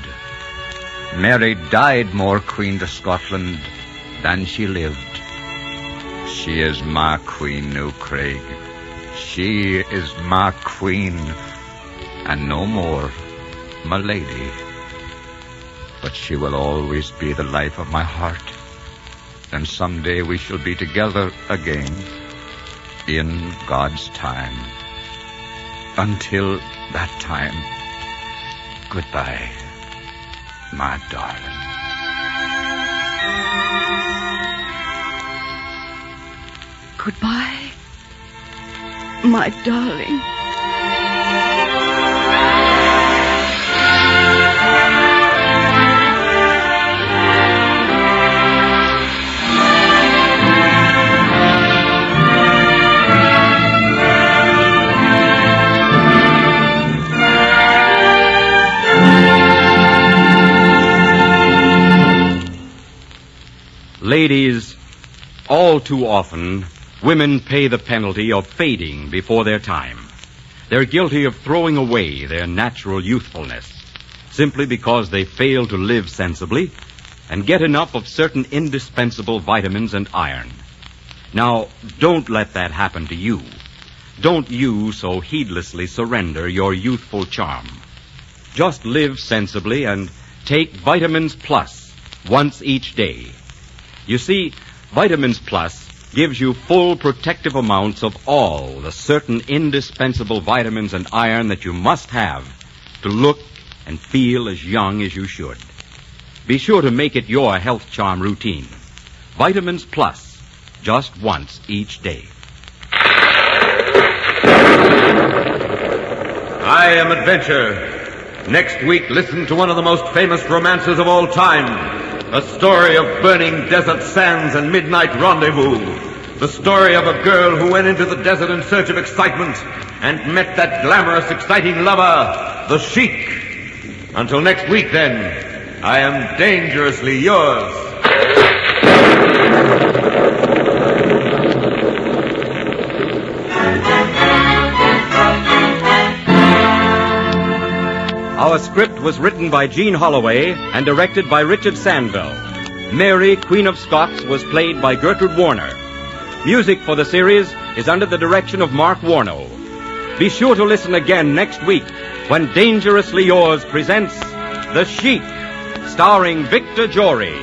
Mary died more queen to Scotland than she lived. She is my queen, New Craig. She is my queen, and no more, my lady. But she will always be the life of my heart, and someday we shall be together again in God's time. Until that time, Goodbye, my darling. Goodbye, my darling. Ladies, all too often, women pay the penalty of fading before their time. They're guilty of throwing away their natural youthfulness simply because they fail to live sensibly and get enough of certain indispensable vitamins and iron. Now, don't let that happen to you. Don't you so heedlessly surrender your youthful charm. Just live sensibly and take Vitamins Plus once each day. You see, Vitamins Plus gives you full protective amounts of all the certain indispensable vitamins and iron that you must have to look and feel as young as you should. Be sure to make it your health charm routine. Vitamins Plus, just once each day. I am Adventure. Next week, listen to one of the most famous romances of all time. A story of burning desert sands and midnight rendezvous. The story of a girl who went into the desert in search of excitement and met that glamorous, exciting lover, the Sheik. Until next week, then, I am dangerously yours. Our script was written by Jean Holloway and directed by Richard Sandville. Mary, Queen of Scots, was played by Gertrude Warner. Music for the series is under the direction of Mark Warno. Be sure to listen again next week when Dangerously Yours presents The Sheik, starring Victor Jory.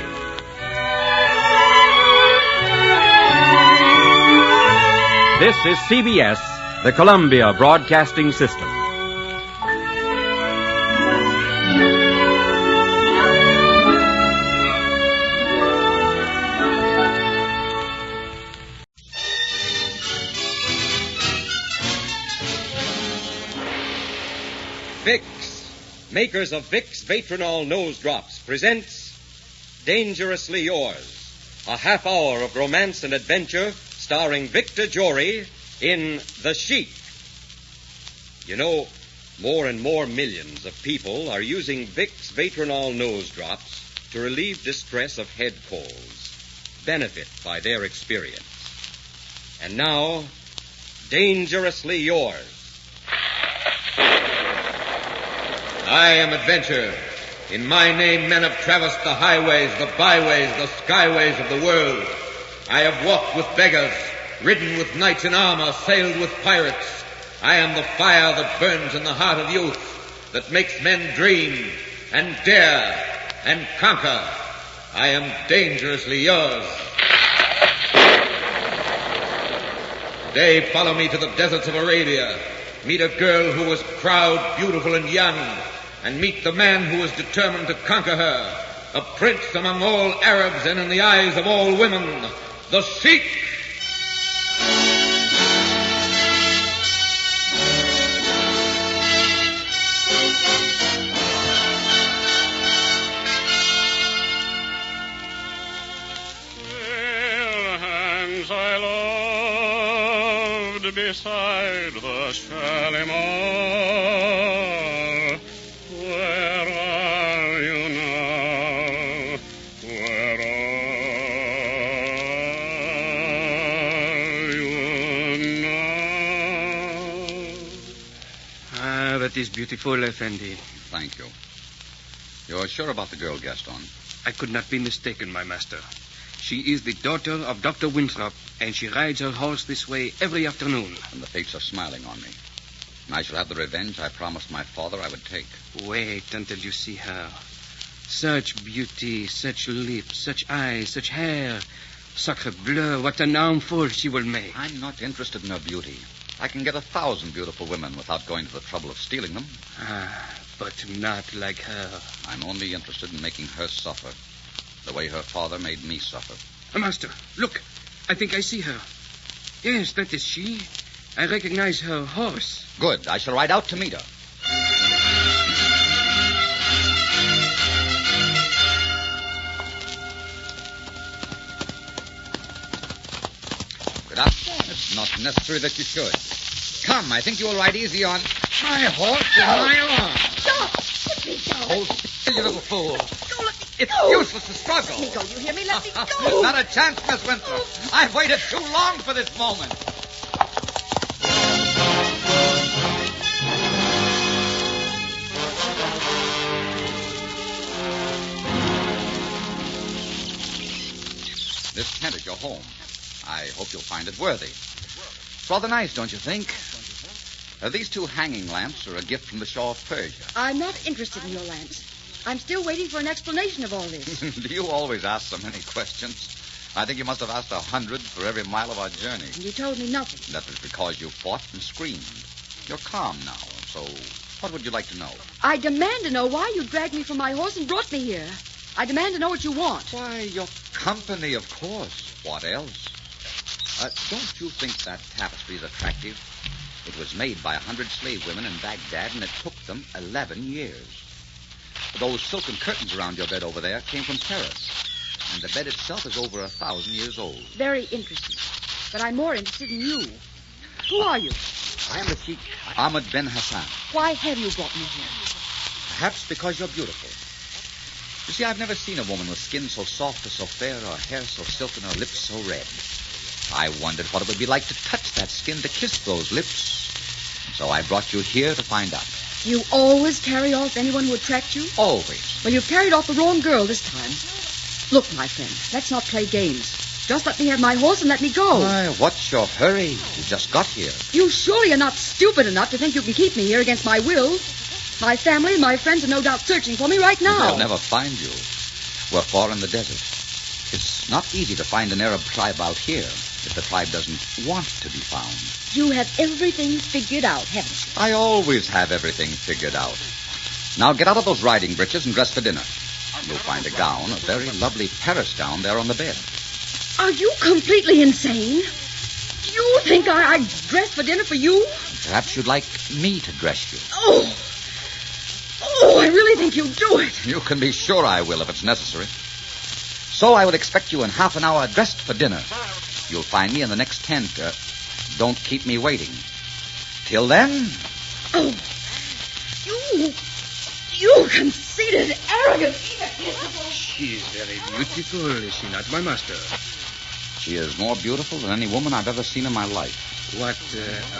This is CBS, the Columbia Broadcasting System. Vicks, makers of Vicks Vatronol Nose Drops, presents Dangerously Yours, a half hour of romance and adventure starring Victor Jory in The Sheik. You know, more and more millions of people are using Vicks Vatronol Nose Drops to relieve distress of head colds. Benefit by their experience. And now, Dangerously Yours. I am Adventure. In my name, men have traversed the highways, the byways, the skyways of the world. I have walked with beggars, ridden with knights in armor, sailed with pirates. I am the fire that burns in the heart of youth, that makes men dream and dare and conquer. I am dangerously yours. Today, follow me to the deserts of Arabia. Meet a girl who was proud, beautiful, and young, and meet the man who was determined to conquer her, a prince among all Arabs and in the eyes of all women, the Sheik. Hands I loved beside the Shalimar. Where are you now? Where are you now? Ah, that is beautiful, Effendi. Thank you. You're sure about the girl, Gaston? I could not be mistaken, my master. She is the daughter of Dr. Winthrop, and she rides her horse this way every afternoon. And the fates are smiling on me. I shall have the revenge I promised my father I would take. Wait until you see her. Such beauty, such lips, such eyes, such hair. Sacre bleu, what an armful she will make. I'm not interested in her beauty. I can get 1,000 beautiful women without going to the trouble of stealing them. Ah, but not like her. I'm only interested in making her suffer, the way her father made me suffer. Master, look. I think I see her. Yes, that is she. I recognize her horse. Good. I shall ride out to meet her. Good afternoon. It's not necessary that you should. Come, I think you will ride easy on my horse and my arm. Stop! Let me go. Hold still, you little fool. Go, let me It's go. useless to struggle. Let me go. You hear me? Let me go. There's not a chance, Miss Winthrop. I've waited too long for this moment. This tent is your home. I hope you'll find it worthy. It's rather nice, don't you think? These two hanging lamps are a gift from the Shah of Persia. I'm not interested in your lamps. I'm still waiting for an explanation of all this. Do you always ask so many questions? I think you must have asked 100 for every mile of our journey. And you told me nothing. That was because you fought and screamed. You're calm now, so what would you like to know? I demand to know why you dragged me from my horse and brought me here. I demand to know what you want. Why, your company, of course. What else? Don't you think that tapestry is attractive? It was made by 100 slave women in Baghdad, and it took them 11 years. Those silken curtains around your bed over there came from Paris, and the bed itself is over 1,000 years old. Very interesting. But I'm more interested in you. Who are you? I am the Sheik, Ahmed Ben Hassan. Why have you brought me here? Perhaps because you're beautiful. You see, I've never seen a woman with skin so soft or so fair, or hair so silken, or lips so red. I wondered what it would be like to touch that skin, to kiss those lips. So I brought you here to find out. You always carry off anyone who attracts you? Always. Well, you've carried off the wrong girl this time. Look, my friend, let's not play games. Just let me have my horse and let me go. Why, what's your hurry? You just got here. You surely are not stupid enough to think you can keep me here against my will. My family and my friends are no doubt searching for me right now. They'll never find you. We're far in the desert. It's not easy to find an Arab tribe out here if the tribe doesn't want to be found. You have everything figured out, haven't you? I always have everything figured out. Now get out of those riding breeches and dress for dinner. You'll find a gown, a very lovely Paris gown, there on the bed. Are you completely insane? You think I dress for dinner for you? Perhaps you'd like me to dress you. Oh, I really think you'll do it. You can be sure I will if it's necessary. So I will expect you in half an hour dressed for dinner. You'll find me in the next tent. Don't keep me waiting. Till then... Oh, you conceited, arrogant, egotistical... She is very beautiful, is she not, my master? She is more beautiful than any woman I've ever seen in my life. What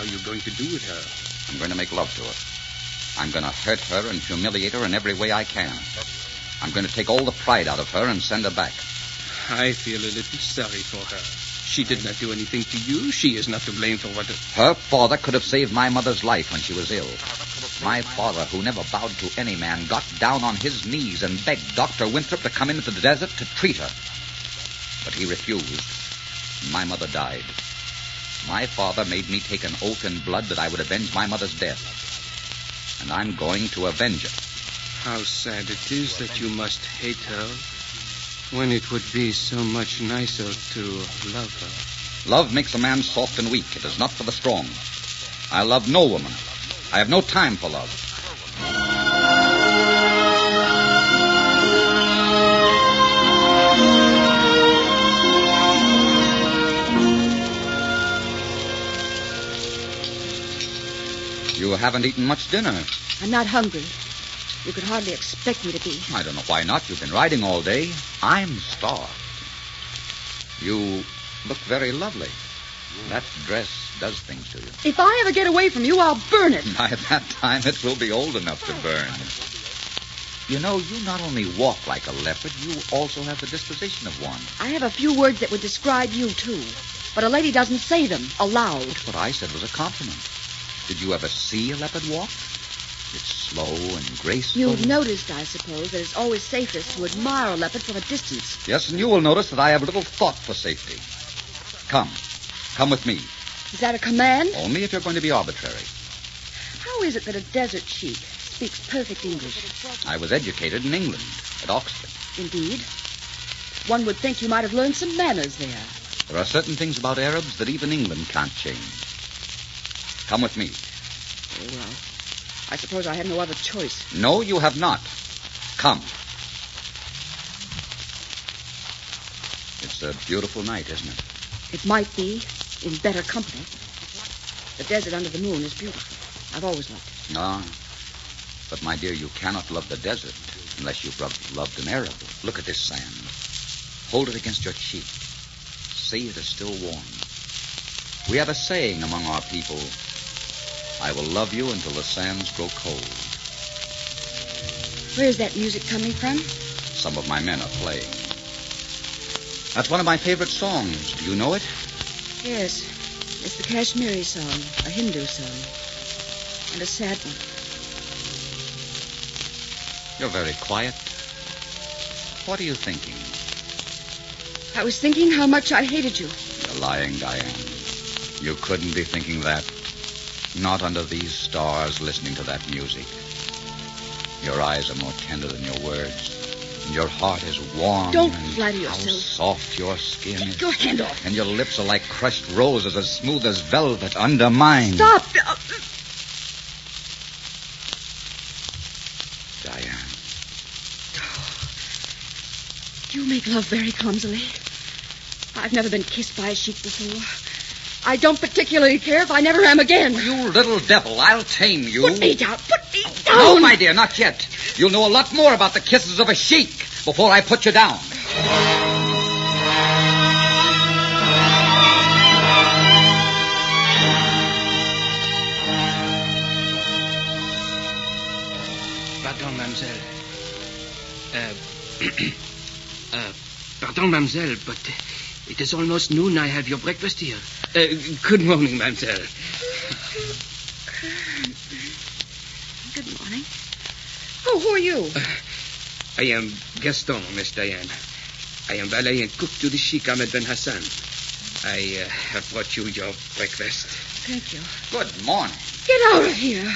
are you going to do with her? I'm going to make love to her. I'm going to hurt her and humiliate her in every way I can. I'm going to take all the pride out of her and send her back. I feel a little sorry for her. She did not do anything to you. She is not to blame for what... Her father could have saved my mother's life when she was ill. My father, who never bowed to any man, got down on his knees and begged Dr. Winthrop to come into the desert to treat her. But he refused. My mother died. My father made me take an oath in blood that I would avenge my mother's death. And I'm going to avenge it. How sad it is that you must hate her when it would be so much nicer to love her. Love makes a man soft and weak. It is not for the strong. I love no woman. I have no time for love. You haven't eaten much dinner. I'm not hungry. You could hardly expect me to be. I don't know why not. You've been riding all day. I'm starved. You look very lovely. That dress does things to you. If I ever get away from you, I'll burn it. By that time, it will be old enough to burn. You know, you not only walk like a leopard, you also have the disposition of one. I have a few words that would describe you, too. But a lady doesn't say them aloud. What I said was a compliment. Did you ever see a leopard walk? It's slow and graceful. You've noticed, I suppose, that it's always safest to admire a leopard from a distance. Yes, and you will notice that I have little thought for safety. Come with me. Is that a command? Only if you're going to be arbitrary. How is it that a desert sheik, speaks perfect English. I was educated in England, at Oxford. Indeed. One would think you might have learned some manners there. There are certain things about Arabs that even England can't change. Come with me. Oh, well, I suppose I had no other choice. No, you have not. Come. It's a beautiful night, isn't it? It might be, in better company. The desert under the moon is beautiful. I've always loved it. No. But, my dear, you cannot love the desert unless you've loved an Arab. Look at this sand. Hold it against your cheek. See, it is still warm. We have a saying among our people, I will love you until the sands grow cold. Where's that music coming from? Some of my men are playing. That's one of my favorite songs. Do you know it? Yes. It's the Kashmiri song, a Hindu song. And a sad one. You're very quiet. What are you thinking? I was thinking how much I hated you. You're lying, Diane. You couldn't be thinking that. Not under these stars listening to that music. Your eyes are more tender than your words. And your heart is warm. Don't flatter yourself. How soft your skin is. Get your hand off. And your lips are like crushed roses, as smooth as velvet under mine. Stop! Diane. You make love very clumsily. I've never been kissed by a sheik before. I don't particularly care if I never am again. You little devil, I'll tame you. Put me down. Put me down. No, my dear, not yet. You'll know a lot more about the kisses of a sheik before I put you down. Pardon, mademoiselle. Pardon, mademoiselle, but it is almost noon. I have your breakfast here. Good morning, mademoiselle. Good morning. Oh, who are you? I am Gaston, Miss Diane. I am valet and cook to the Sheik Ahmed Ben Hassan. I have brought you your breakfast. Thank you. Good morning. Get out of here.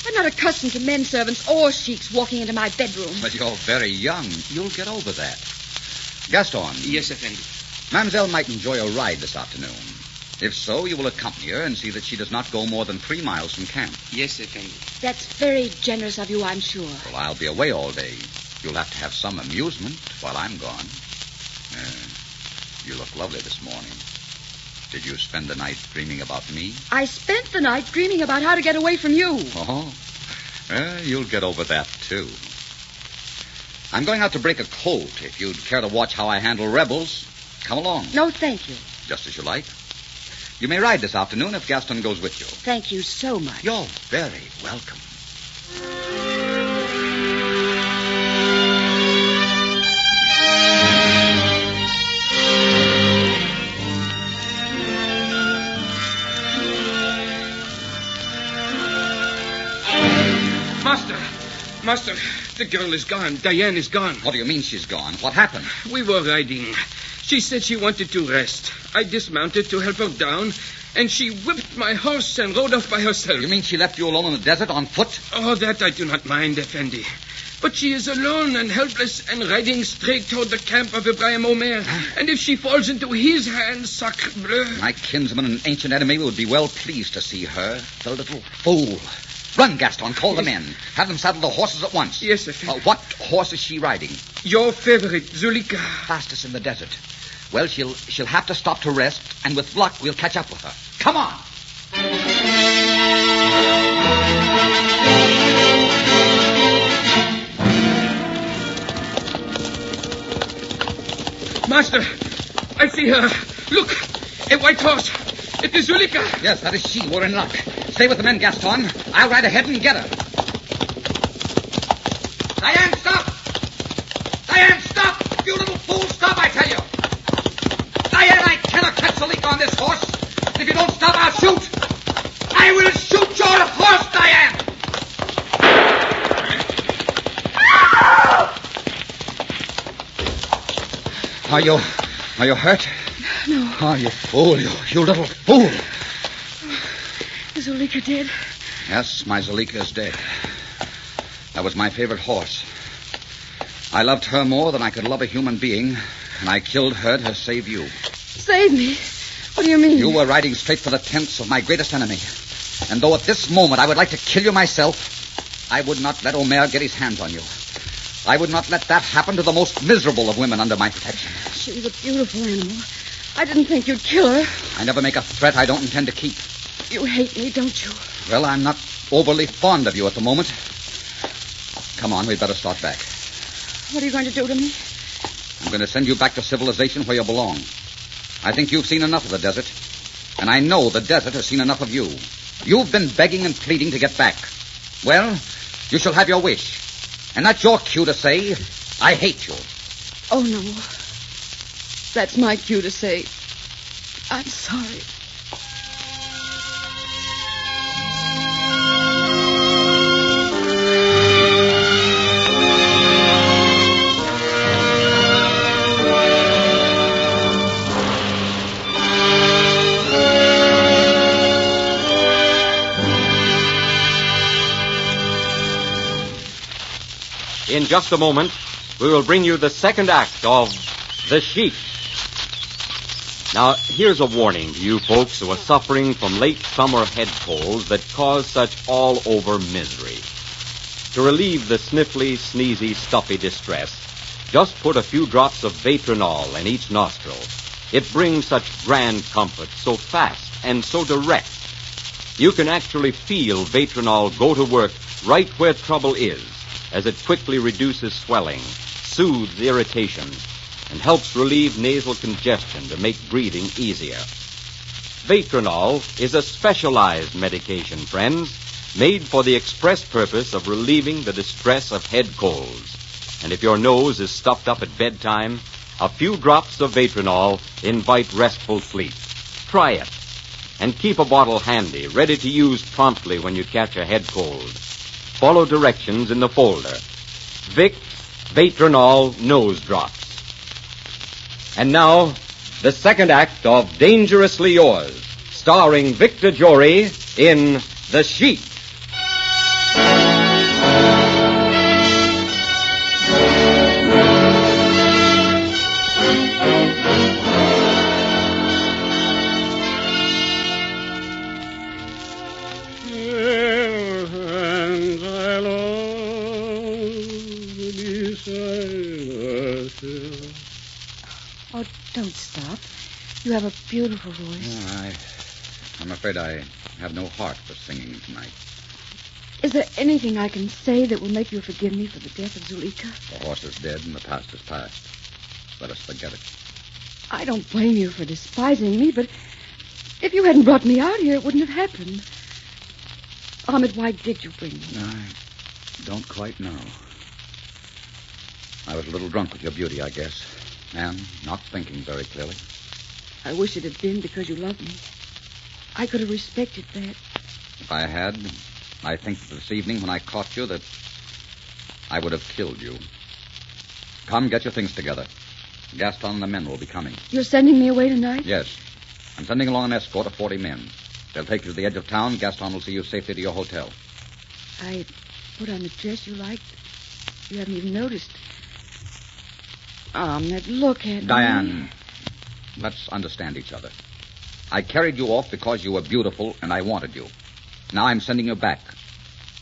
I'm not accustomed to men servants or sheiks walking into my bedroom. But you're very young. You'll get over that. Gaston. Yes, Effendi. Mademoiselle might enjoy a ride this afternoon. If so, you will accompany her and see that she does not go more than 3 miles from camp. Yes, Effendi. That's very generous of you, I'm sure. Well, I'll be away all day. You'll have to have some amusement while I'm gone. You look lovely this morning. Did you spend the night dreaming about me? I spent the night dreaming about how to get away from you. Oh, you'll get over that, too. I'm going out to break a colt. If you'd care to watch how I handle rebels, come along. No, thank you. Just as you like. You may ride this afternoon if Gaston goes with you. Thank you so much. You're very welcome. Master, the girl is gone. Diane is gone. What do you mean she's gone? What happened? We were riding. She said she wanted to rest. I dismounted to help her down, and she whipped my horse and rode off by herself. You mean she left you alone in the desert on foot? Oh, that I do not mind, Effendi. But she is alone and helpless and riding straight toward the camp of Ibrahim Omer. And if she falls into his hands, sacre bleu. My kinsman and ancient enemy would be well pleased to see her. The little fool. Run, Gaston. Call the men. Have them saddle the horses at once. Yes, Effendi. What horse is she riding? Your favorite, Zuleika. Fastest in the desert. Well, she'll have to stop to rest, and with luck, we'll catch up with her. Come on. Master, I see her. Look, a white horse. It is Zuleika. Yes, that is she. We're in luck. Stay with the men, Gaston. I'll ride ahead and get her. Diane, stop! Diane, stop! You little fool, stop, I tell you! Diane, I cannot catch Zuleika on this horse. If you don't stop, I'll shoot! I will shoot your horse, Diane! Are you hurt? No. Oh, you fool, you little fool. Is Zuleika dead? Yes, my Zuleika is dead. That was my favorite horse. I loved her more than I could love a human being, and I killed her to save you. Save me? What do you mean? You were riding straight for the tents of my greatest enemy. And though at this moment I would like to kill you myself, I would not let Omer get his hands on you. I would not let that happen to the most miserable of women under my protection. She was a beautiful animal. I didn't think you'd kill her. I never make a threat I don't intend to keep. You hate me, don't you? Well, I'm not overly fond of you at the moment. Come on, we'd better start back. What are you going to do to me? I'm going to send you back to civilization where you belong. I think you've seen enough of the desert. And I know the desert has seen enough of you. You've been begging and pleading to get back. Well, you shall have your wish. And that's your cue to say, I hate you. Oh, no. That's my cue to say, I'm sorry. In just a moment, we will bring you the second act of The Sheik. Now, here's a warning to you folks who are suffering from late summer head colds that cause such all-over misery. To relieve the sniffly, sneezy, stuffy distress, just put a few drops of Vetronol in each nostril. It brings such grand comfort so fast and so direct. You can actually feel Vetronol go to work right where trouble is, as it quickly reduces swelling, soothes irritation, and helps relieve nasal congestion to make breathing easier. Vetronol is a specialized medication, friends, made for the express purpose of relieving the distress of head colds. And if your nose is stuffed up at bedtime, a few drops of Vetronol invite restful sleep. Try it, and keep a bottle handy, ready to use promptly when you catch a head cold. Follow directions in the folder. Vicks Vetronol Nose Drops. And now, the second act of Dangerously Yours, starring Victor Jory in The Sheik. Oh, don't stop. You have a beautiful voice. I'm afraid I have no heart for singing tonight. Is there anything I can say that will make you forgive me for the death of Zuleika? The horse is dead and the past is past. Let us forget it. I don't blame you for despising me, but if you hadn't brought me out here, it wouldn't have happened. Ahmed, why did you bring me? I don't quite know. I was a little drunk with your beauty, I guess, and not thinking very clearly. I wish it had been because you loved me. I could have respected that. If I had, I think that this evening when I caught you that I would have killed you. Come, get your things together. Gaston and the men will be coming. You're sending me away tonight? Yes. I'm sending along an escort of 40 men. They'll take you to the edge of town. Gaston will see you safely to your hotel. I put on the dress you liked. You haven't even noticed. Ahmed, look at me. Diane, let's understand each other. I carried you off because you were beautiful and I wanted you. Now I'm sending you back.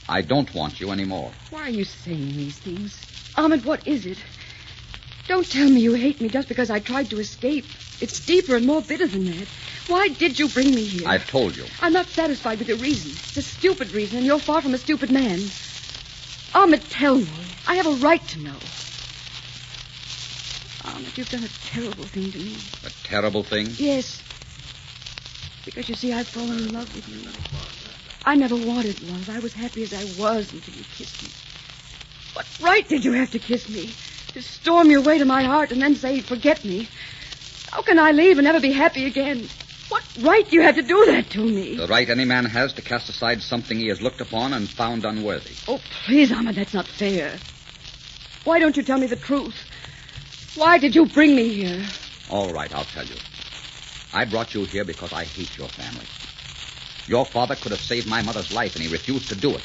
I don't want you anymore. Why are you saying these things? Ahmed, what is it? Don't tell me you hate me just because I tried to escape. It's deeper and more bitter than that. Why did you bring me here? I've told you. I'm not satisfied with your reason. It's a stupid reason, and you're far from a stupid man. Ahmed, tell me. I have a right to know. Ahmed, you've done a terrible thing to me. A terrible thing? Yes. Because, you see, I've fallen in love with you. I never wanted love. I was happy as I was until you kissed me. What right did you have to kiss me? To storm your way to my heart and then say, forget me? How can I leave and never be happy again? What right do you have to do that to me? The right any man has to cast aside something he has looked upon and found unworthy. Oh, please, Ahmed, that's not fair. Why don't you tell me the truth? Why did you bring me here? All right, I'll tell you. I brought you here because I hate your family. Your father could have saved my mother's life, and he refused to do it.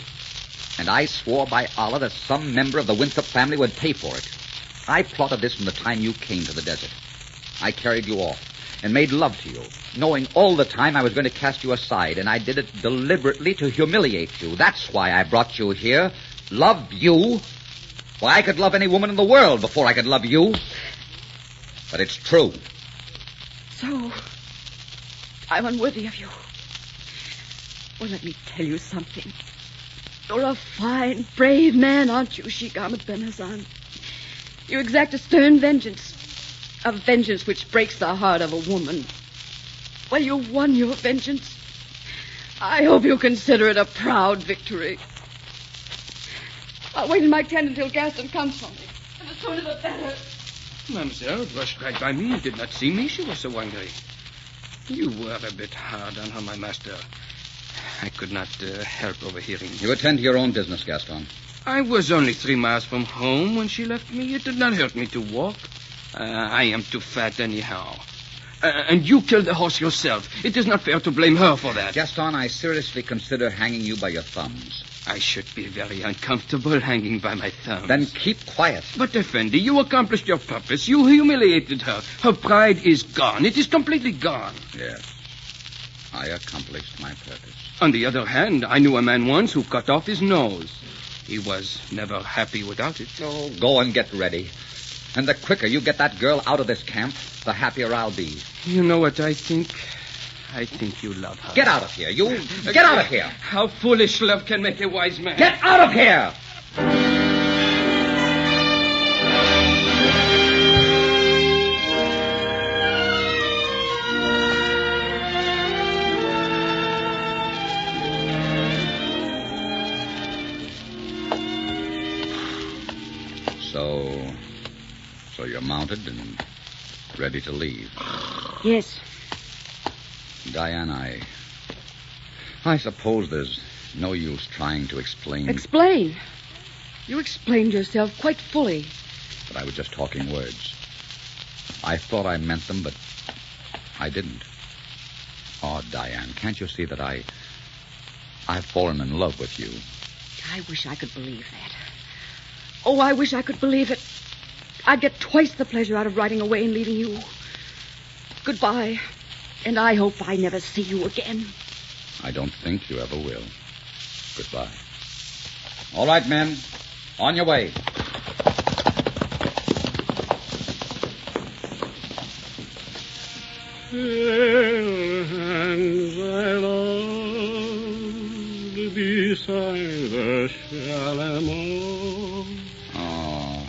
And I swore by Allah that some member of the Winthrop family would pay for it. I plotted this from the time you came to the desert. I carried you off and made love to you, knowing all the time I was going to cast you aside, and I did it deliberately to humiliate you. That's why I brought you here. Love you? Why, I could love any woman in the world before I could love you. But it's true. So, I'm unworthy of you. Well, let me tell you something. You're a fine, brave man, aren't you, Sheik Ahmed Ben Hassan? You exact a stern vengeance. A vengeance which breaks the heart of a woman. Well, you won your vengeance. I hope you consider it a proud victory. I'll wait in my tent until Gaston comes for me. And the sooner the better. Mademoiselle brushed right by me. You did not see me. She was so angry. You were a bit hard on her, my master. I could not help overhearing. You attend to your own business, Gaston. I was only 3 miles from home when she left me. It did not hurt me to walk. I am too fat anyhow. And you killed the horse yourself. It is not fair to blame her for that. Gaston, I seriously consider hanging you by your thumbs. I should be very uncomfortable hanging by my thumbs. Then keep quiet. But, Effendi, you accomplished your purpose. You humiliated her. Her pride is gone. It is completely gone. Yes. I accomplished my purpose. On the other hand, I knew a man once who cut off his nose. He was never happy without it. Oh, go and get ready. And the quicker you get that girl out of this camp, the happier I'll be. You know what I think? I think you love her. Get out of here, you. Get out of here. How foolish love can make a wise man. Get out of here! So you're mounted and ready to leave? Yes. Diane, I suppose there's no use trying to explain. Explain? You explained yourself quite fully. But I was just talking words. I thought I meant them, but I didn't. Oh, Diane, can't you see that I've fallen in love with you? I wish I could believe that. Oh, I wish I could believe it. I'd get twice the pleasure out of riding away and leaving you. Goodbye. And I hope I never see you again. I don't think you ever will. Goodbye. All right, men. On your way. Hands I loved beside the Shalimar. Oh.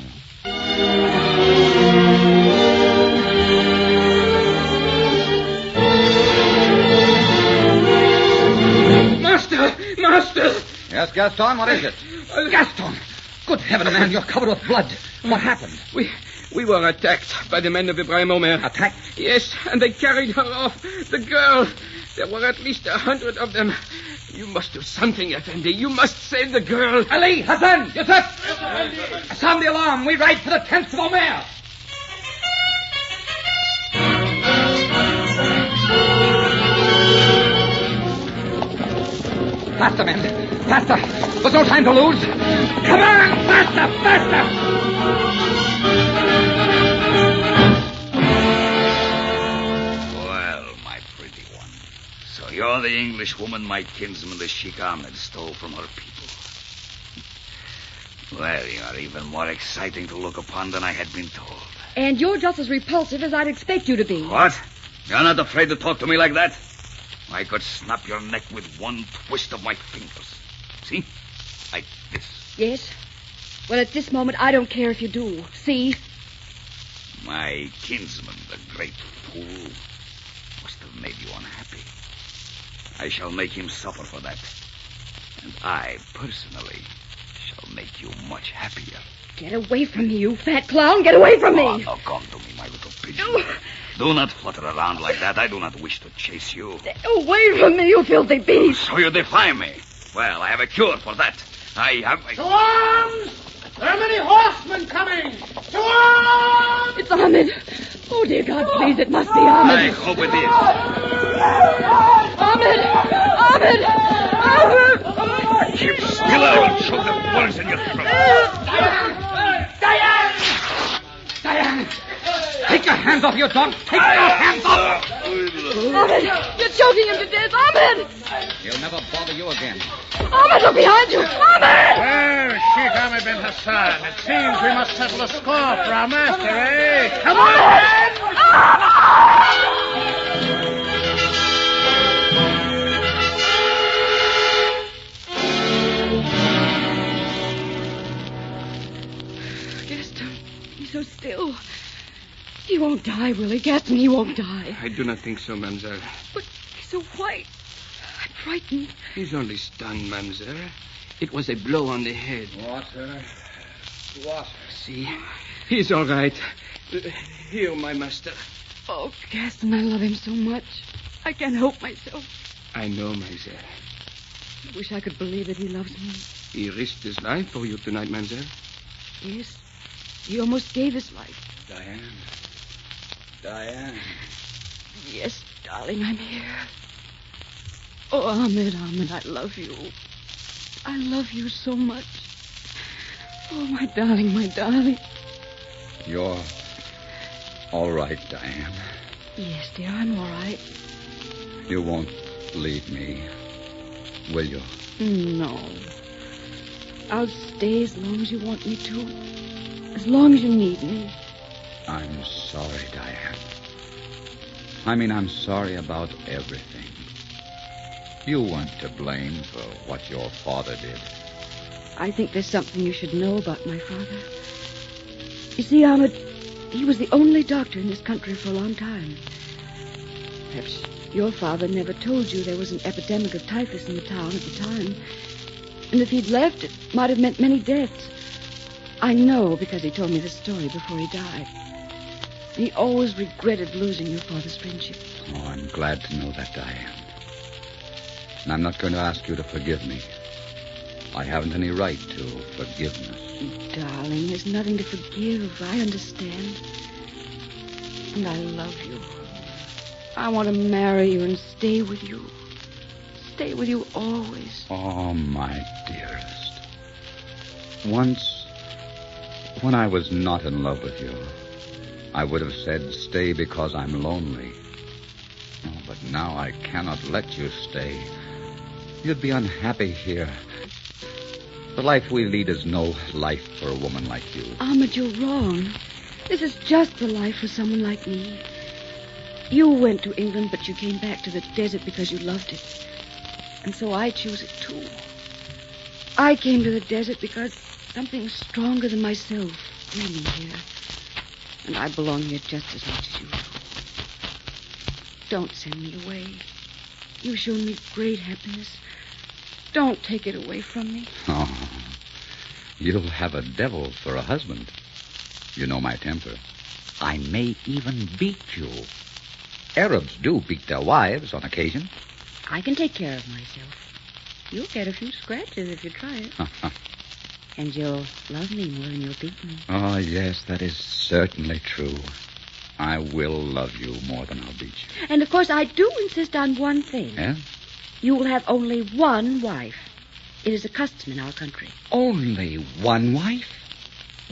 Master! Yes, Gaston, what is it? Gaston! Good heaven, man, you're covered with blood. What happened? We were attacked by the men of Ibrahim Omer. Attacked? Yes, and they carried her off. The girl. There were at least 100 of them. You must do something, Effendi. You must save the girl. Ali, Hassan, Yusuf! Sound the alarm. We ride for the tents of Omer. Faster, men. Faster. There's no time to lose. Come on! Faster! Faster! Well, my pretty one. So you're the English woman my kinsman, the Sheik Ahmed, stole from her people. Well, you are even more exciting to look upon than I had been told. And you're just as repulsive as I'd expect you to be. What? You're not afraid to talk to me like that? I could snap your neck with one twist of my fingers. See? Like this. Yes? Well, at this moment, I don't care if you do. See? My kinsman, the great fool, must have made you unhappy. I shall make him suffer for that. And I, personally, shall make you much happier. Get away from me, you fat clown. Get away from me. Oh, now come to me, my little pigeon. Do not flutter around like that. I do not wish to chase you. Away from me, you filthy beast. So you defy me. Well, I have a cure for that. I have... To arms! There are many horsemen coming! To arms! It's Ahmed. Oh, dear God, please, it must be Ahmed. I hope it is. Ahmed! Ahmed! Ahmed! Keep still, I will choke the off, you dog! Take your hands off! Ahmed, you're choking him to death. Ahmed! He'll never bother you again. Ahmed, look behind you. Ahmed! Well, Sheik Ahmed bin Hassan, it seems we must settle a score for our master, eh? Come on, men! Gaston, he's so still. He won't die, will he? Gaston, he won't die. I do not think so, mademoiselle. But he's so white. I'm frightened. He's only stunned, mademoiselle. It was a blow on the head. Water. See, he's all right. Here, my master. Oh, Gaston, I love him so much. I can't help myself. I know, mademoiselle. I wish I could believe that he loves me. He risked his life for you tonight, mademoiselle. Yes, he almost gave his life. Diane. Yes, darling, I'm here. Oh, Ahmed, I love you. I love you so much. Oh, my darling, my darling. You're all right, Diane. Yes, dear, I'm all right. You won't leave me, will you? No. I'll stay as long as you want me to. As long as you need me. I'm sorry, Diane. I'm sorry about everything. You weren't to blame for what your father did. I think there's something you should know about my father. You see, Ahmed, he was the only doctor in this country for a long time. Perhaps your father never told you there was an epidemic of typhus in the town at the time. And if he'd left, it might have meant many deaths. I know because he told me the story before he died. He always regretted losing your father's friendship. Oh, I'm glad to know that, Diane. And I'm not going to ask you to forgive me. I haven't any right to forgiveness. Darling, there's nothing to forgive. I understand. And I love you. I want to marry you and stay with you. Stay with you always. Oh, my dearest. Once, when I was not in love with you, I would have said, stay because I'm lonely. Oh, but now I cannot let you stay. You'd be unhappy here. The life we lead is no life for a woman like you. Ahmed, you're wrong. This is just the life for someone like me. You went to England, but you came back to the desert because you loved it. And so I choose it, too. I came to the desert because something stronger than myself drew me here. And I belong here just as much as you do. Don't send me away. You've shown me great happiness. Don't take it away from me. Oh, you'll have a devil for a husband. You know my temper. I may even beat you. Arabs do beat their wives on occasion. I can take care of myself. You'll get a few scratches if you try it. And you'll love me more than you'll beat me. Oh, yes, that is certainly true. I will love you more than I'll beat you. And, of course, I do insist on one thing. Yeah? You will have only one wife. It is a custom in our country. Only one wife?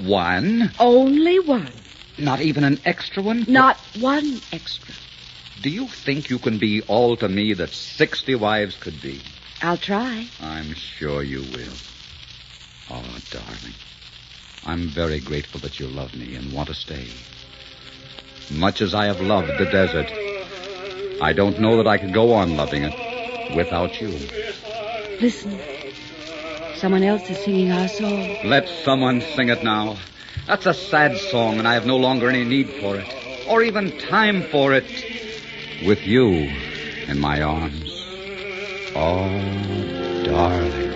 One? Only one. Not even an extra one? Not one extra. Do you think you can be all to me that 60 wives could be? I'll try. I'm sure you will. Oh, darling, I'm very grateful that you love me and want to stay. Much as I have loved the desert, I don't know that I could go on loving it without you. Listen. Someone else is singing our song. Let someone sing it now. That's a sad song, and I have no longer any need for it, or even time for it. With you in my arms. Oh, darling.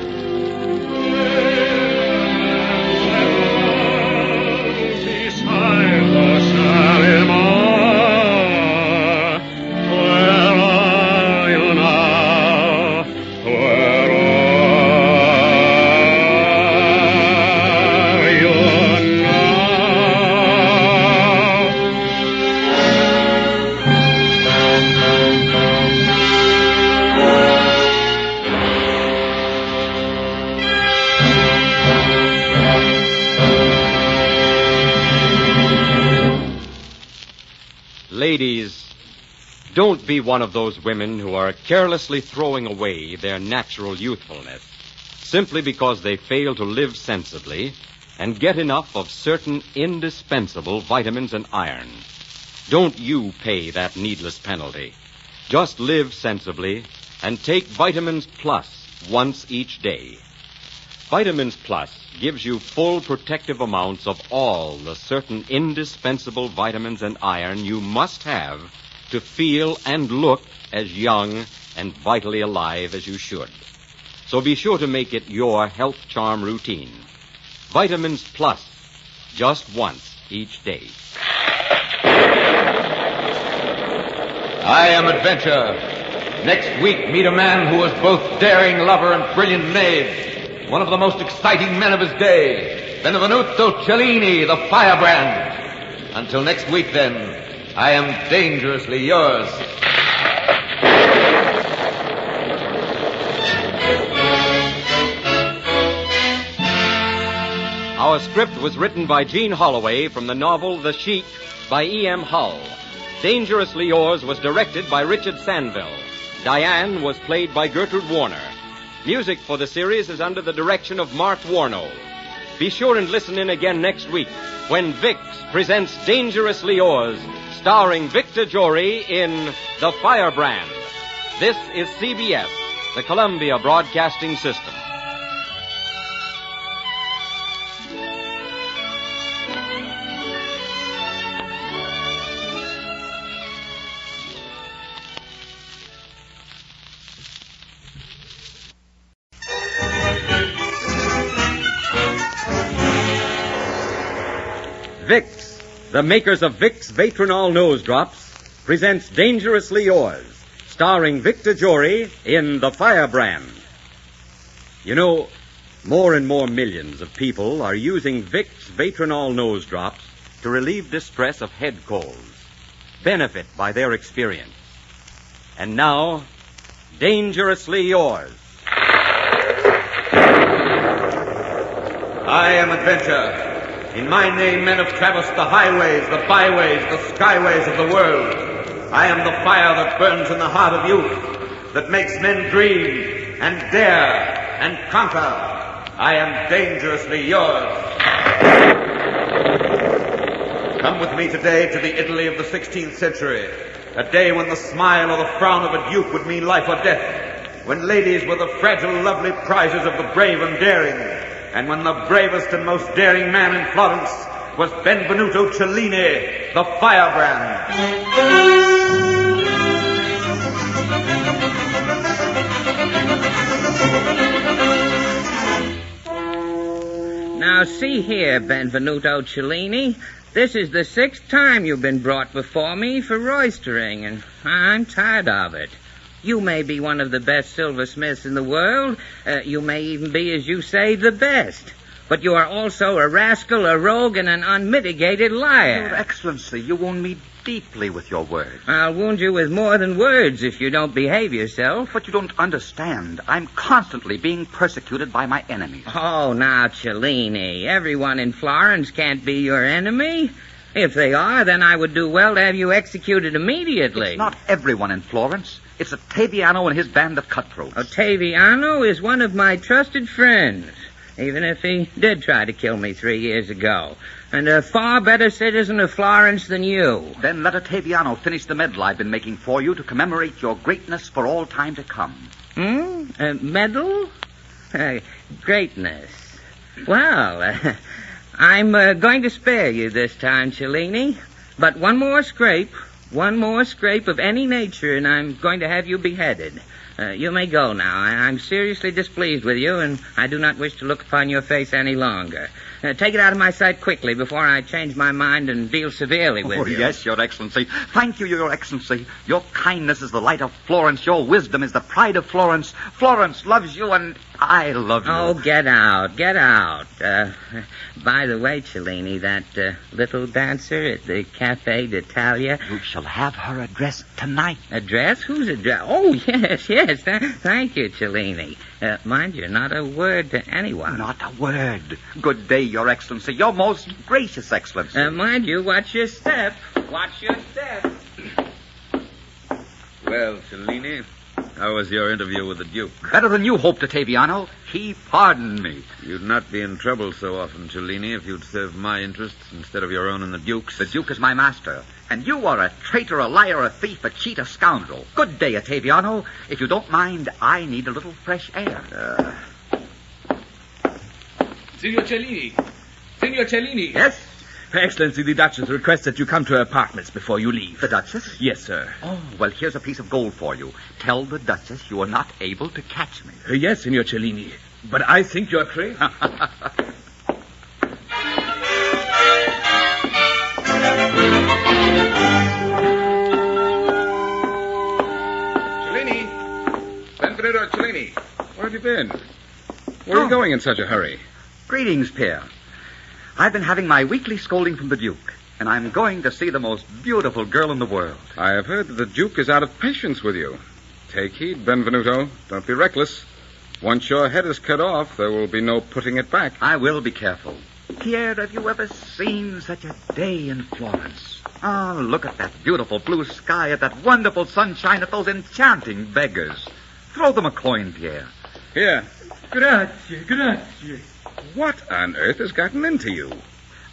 ladies, don't be one of those women who are carelessly throwing away their natural youthfulness simply because they fail to live sensibly and get enough of certain indispensable vitamins and iron. Don't you pay that needless penalty. Just live sensibly and take Vitamins Plus once each day. Vitamins Plus gives you full protective amounts of all the certain indispensable vitamins and iron you must have to feel and look as young and vitally alive as you should. So be sure to make it your health charm routine. Vitamins Plus, just once each day. I am Adventure. Next week, meet a man who was both daring lover and brilliant knave. One of the most exciting men of his day. Benvenuto Cellini, the firebrand. Until next week, then, I am dangerously yours. Our script was written by Gene Holloway from the novel The Sheik by E.M. Hull. Dangerously Yours was directed by Richard Sanville. Diane was played by Gertrude Warner. Music for the series is under the direction of Mark Warnow. Be sure and listen in again next week when Vicks presents Dangerously Yours, starring Victor Jory in The Firebrand. This is CBS, the Columbia Broadcasting System. Vicks, the makers of Vicks Vatronol Nose Drops, presents Dangerously Yours, starring Victor Jory in The Firebrand. You know, more and more millions of people are using Vicks Vatronol Nose Drops to relieve distress of head colds. Benefit by their experience. And now, Dangerously Yours. I am Adventure. In my name, men have traversed the highways, the byways, the skyways of the world. I am the fire that burns in the heart of youth, that makes men dream and dare and conquer. I am dangerously yours. Come with me today to the Italy of the 16th century, a day when the smile or the frown of a duke would mean life or death, when ladies were the fragile, lovely prizes of the brave and daring, and when the bravest and most daring man in Florence was Benvenuto Cellini, the firebrand. Now, see here, Benvenuto Cellini. This is the 6th time you've been brought before me for roistering, and I'm tired of it. You may be one of the best silversmiths in the world. You may even be, as you say, the best. But you are also a rascal, a rogue, and an unmitigated liar. Your Excellency, you wound me deeply with your words. I'll wound you with more than words if you don't behave yourself. But you don't understand. I'm constantly being persecuted by my enemies. Oh, now, Cellini, everyone in Florence can't be your enemy. If they are, then I would do well to have you executed immediately. It's not everyone in Florence. It's Ottaviano and his band of cutthroats. Ottaviano is one of my trusted friends, even if he did try to kill me 3 years ago, and a far better citizen of Florence than you. Then let Ottaviano finish the medal I've been making for you to commemorate your greatness for all time to come. A medal? Greatness. Well, I'm going to spare you this time, Cellini, but one more scrape of any nature, and I'm going to have you beheaded. You may go now. I'm seriously displeased with you, and I do not wish to look upon your face any longer. Take it out of my sight quickly before I change my mind and deal severely with you. Oh, yes, Your Excellency. Thank you, Your Excellency. Your kindness is the light of Florence. Your wisdom is the pride of Florence. Florence loves you, and I love you. Oh, get out, get out. By the way, Cellini, that little dancer at the Cafe d'Italia... You shall have her address tonight. Address? Whose address? Oh, yes. Thank you, Cellini. Mind you, not a word to anyone. Not a word. Good day, Your Excellency. Your most gracious Excellency. Mind you, watch your step. Watch your step. Well, Cellini, how was your interview with the Duke? Better than you hoped, Ottaviano. He pardoned me. You'd not be in trouble so often, Cellini, if you'd serve my interests instead of your own and the Duke's. The Duke is my master, and you are a traitor, a liar, a thief, a cheat, a scoundrel. Good day, Ottaviano. If you don't mind, I need a little fresh air. Signor Cellini. Signor Cellini. Yes? Her Excellency, the Duchess requests that you come to her apartments before you leave. The Duchess? Yes, sir. Oh, well, here's a piece of gold for you. Tell the Duchess you are not able to catch me. Yes, Signor Cellini. But I think you're crazy. Cellini. Benvenuto Cellini. Where have you been? Where are you going in such a hurry? Greetings, Pierre. I've been having my weekly scolding from the Duke, and I'm going to see the most beautiful girl in the world. I have heard that the Duke is out of patience with you. Take heed, Benvenuto. Don't be reckless. Once your head is cut off, there will be no putting it back. I will be careful. Pierre, have you ever seen such a day in Florence? Oh, look at that beautiful blue sky, at that wonderful sunshine, at those enchanting beggars. Throw them a coin, Pierre. Here. Grazie. What on earth has gotten into you?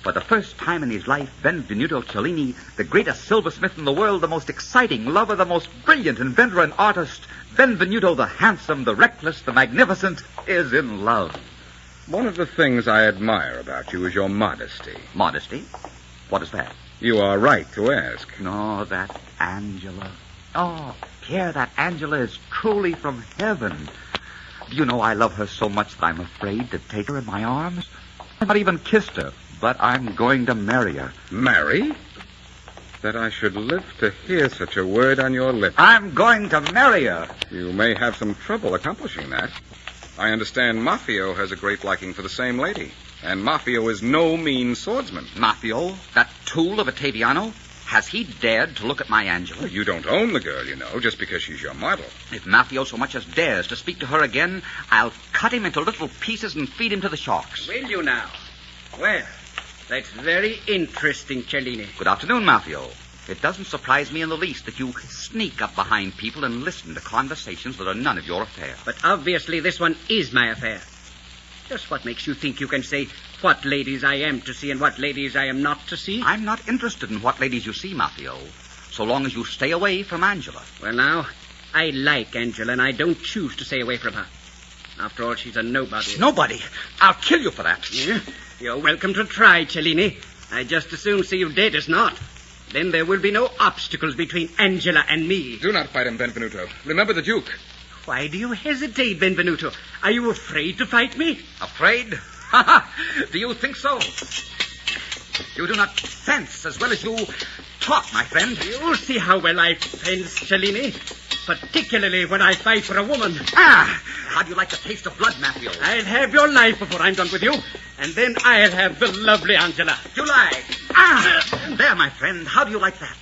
For the first time in his life, Benvenuto Cellini, the greatest silversmith in the world, the most exciting lover, the most brilliant inventor and artist, Benvenuto the handsome, the reckless, the magnificent, is in love. One of the things I admire about you is your modesty. Modesty? What is that? You are right to ask. No, that Angela. Oh, Pierre, that Angela is truly from heaven. Do you know I love her so much that I'm afraid to take her in my arms? I've not even kissed her, but I'm going to marry her. Marry? That I should live to hear such a word on your lips. I'm going to marry her. You may have some trouble accomplishing that. I understand Maffio has a great liking for the same lady. And Maffio is no mean swordsman. Maffio, that tool of Ottaviano, has he dared to look at my Angela? You don't own the girl, you know, just because she's your model. If Maffio so much as dares to speak to her again, I'll cut him into little pieces and feed him to the sharks. Will you now? Well, that's very interesting, Cellini. Good afternoon, Maffio. It doesn't surprise me in the least that you sneak up behind people and listen to conversations that are none of your affair. But obviously this one is my affair. Just what makes you think you can say what ladies I am to see and what ladies I am not to see? I'm not interested in what ladies you see, Maffio, so long as you stay away from Angela. Well, now, I like Angela, and I don't choose to stay away from her. After all, she's a nobody. Nobody? I'll kill you for that. Yeah? You're welcome to try, Cellini. I'd just as soon see you dead as not. Then there will be no obstacles between Angela and me. Do not fight him, Benvenuto. Remember the Duke. Why do you hesitate, Benvenuto? Are you afraid to fight me? Afraid? Do you think so? You do not fence as well as you talk, my friend. You see how well I fence, Cellini. Particularly when I fight for a woman. How do you like the taste of blood, Maffio? I'll have your life before I'm done with you. And then I'll have the lovely Angela. You lie. There, my friend. How do you like that?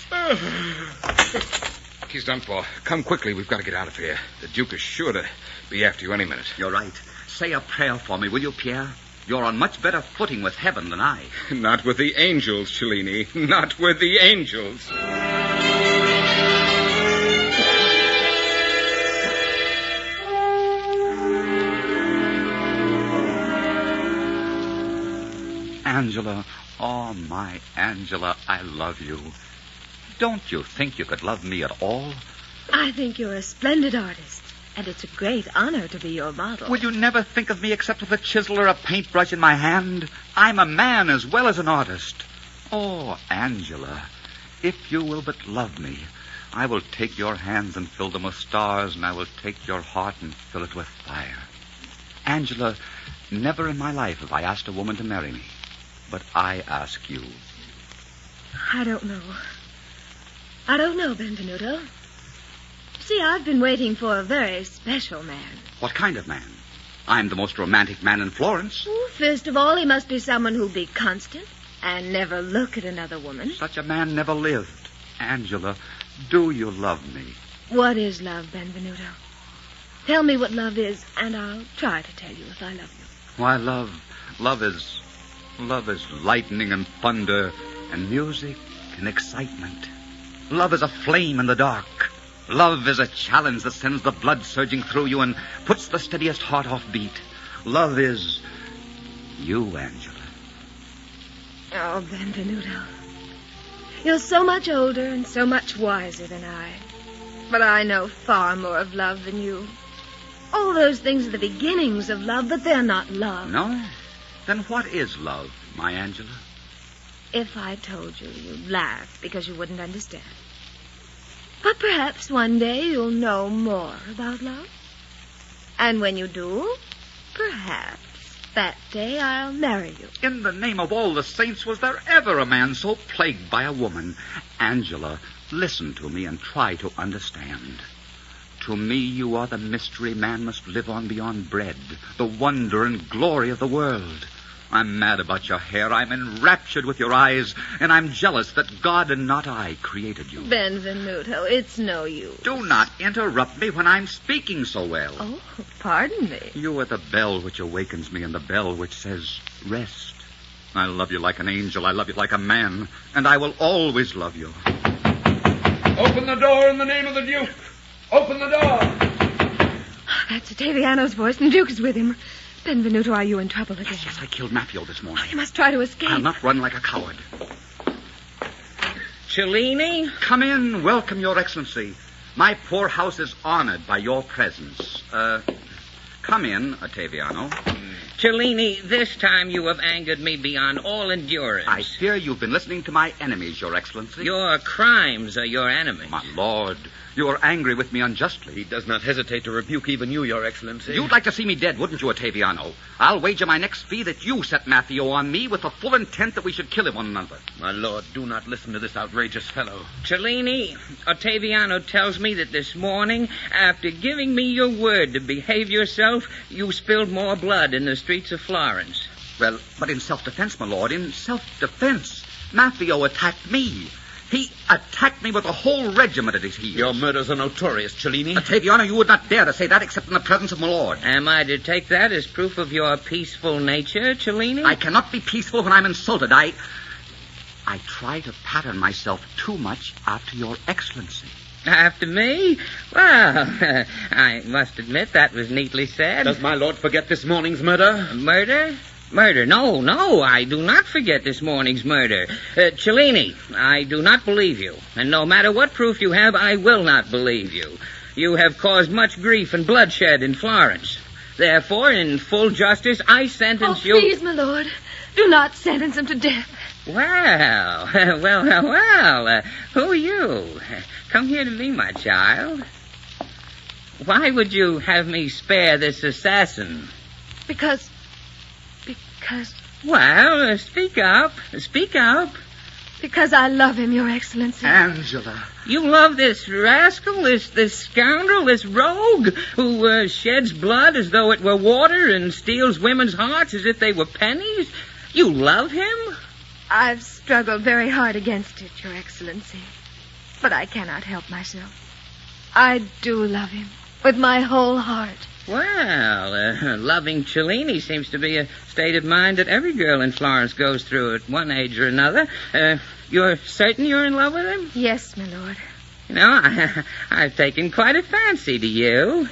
He's done for. Come quickly. We've got to get out of here. The Duke is sure to be after you any minute. You're right. Say a prayer for me, will you, Pierre? You're on much better footing with heaven than I. Not with the angels, Cellini. Not with the angels. Angela, oh, my Angela, I love you. Don't you think you could love me at all? I think you're a splendid artist, and it's a great honor to be your model. Would you never think of me except with a chisel or a paintbrush in my hand? I'm a man as well as an artist. Oh, Angela, if you will but love me, I will take your hands and fill them with stars, and I will take your heart and fill it with fire. Angela, never in my life have I asked a woman to marry me, but I ask you. I don't know. I don't know, Benvenuto. See, I've been waiting for a very special man. What kind of man? I'm the most romantic man in Florence. Oh, first of all, he must be someone who'll be constant and never look at another woman. Such a man never lived. Angela, do you love me? What is love, Benvenuto? Tell me what love is, and I'll try to tell you if I love you. Why, love is lightning and thunder and music and excitement. Love is a flame in the dark. Love is a challenge that sends the blood surging through you and puts the steadiest heart off beat. Love is you, Angela. Oh, Benvenuto. You're so much older and so much wiser than I. But I know far more of love than you. All those things are the beginnings of love, but they're not love. No? Then what is love, my Angela? If I told you, you'd laugh because you wouldn't understand. But perhaps one day you'll know more about love. And when you do, perhaps that day I'll marry you. In the name of all the saints, was there ever a man so plagued by a woman? Angela, listen to me and try to understand. To me, you are the mystery man must live on beyond bread, the wonder and glory of the world. I'm mad about your hair, I'm enraptured with your eyes, and I'm jealous that God and not I created you. Benvenuto, it's no use. Do not interrupt me when I'm speaking so well. Oh, pardon me. You are the bell which awakens me and the bell which says, rest. I love you like an angel, I love you like a man, and I will always love you. Open the door in the name of the Duke. Open the door. That's Ottaviano's voice, and the Duke is with him. Benvenuto, are you in trouble again? Yes, I killed Maffio this morning. You must try to escape. I'll not run like a coward. Cellini? Come in. Welcome, Your Excellency. My poor house is honored by your presence. Come in, Ottaviano. Cellini, this time you have angered me beyond all endurance. I fear you've been listening to my enemies, Your Excellency. Your crimes are your enemies. My lord, you are angry with me unjustly. He does not hesitate to rebuke even you, Your Excellency. You'd like to see me dead, wouldn't you, Ottaviano? I'll wager my next fee that you set Maffio on me with the full intent that we should kill one another. My lord, do not listen to this outrageous fellow. Cellini, Ottaviano tells me that this morning, after giving me your word to behave yourself, you spilled more blood in the streets of Florence. Well, but in self-defense, my lord, in self-defense. Maffio attacked me. He attacked me with a whole regiment at his heels. Your murders are notorious, Cellini. Ottaviano, you would not dare to say that except in the presence of my lord. Am I to take that as proof of your peaceful nature, Cellini? I cannot be peaceful when I'm insulted. I try to pattern myself too much after your excellency. After me? Well, I must admit that was neatly said. Does my lord forget this morning's murder? Murder? Murder. No, I do not forget this morning's murder. Cellini, I do not believe you. And no matter what proof you have, I will not believe you. You have caused much grief and bloodshed in Florence. Therefore, in full justice, I sentence you... Oh, please, my lord, do not sentence him to death. Well, who are you? Come here to me, my child. Why would you have me spare this assassin? Because... Well, speak up. Because I love him, Your Excellency. Angela. You love this rascal, this scoundrel, this rogue, who sheds blood as though it were water and steals women's hearts as if they were pennies? You love him? I've struggled very hard against it, Your Excellency. But I cannot help myself. I do love him with my whole heart. Well, loving Cellini seems to be a state of mind that every girl in Florence goes through at one age or another. You're certain you're in love with him? Yes, my lord. You know, I've taken quite a fancy to you.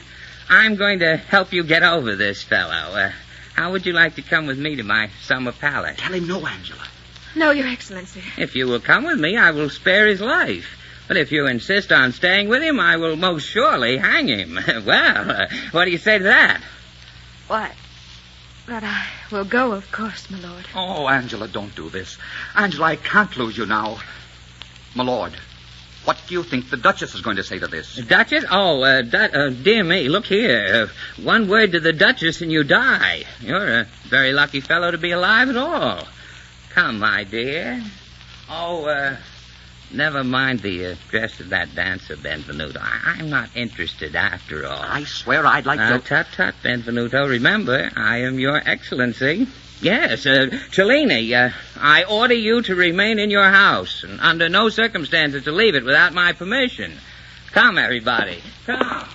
I'm going to help you get over this fellow. How would you like to come with me to my summer palace? Tell him no, Angela. No, Your Excellency. If you will come with me, I will spare his life. But if you insist on staying with him, I will most surely hang him. Well, what do you say to that? Why, but I will go, of course, my lord. Oh, Angela, don't do this. Angela, I can't lose you now. My lord, what do you think the Duchess is going to say to this? Duchess? Oh, dear me, look here. One word to the Duchess and you die. You're a very lucky fellow to be alive at all. Come, my dear. Oh, never mind the dress of that dancer, Benvenuto. I'm not interested after all. I swear I'd like to... Tut, Benvenuto. Remember, I am your excellency. Yes, Cellini, I order you to remain in your house, and under no circumstances to leave it without my permission. Come, everybody. Come.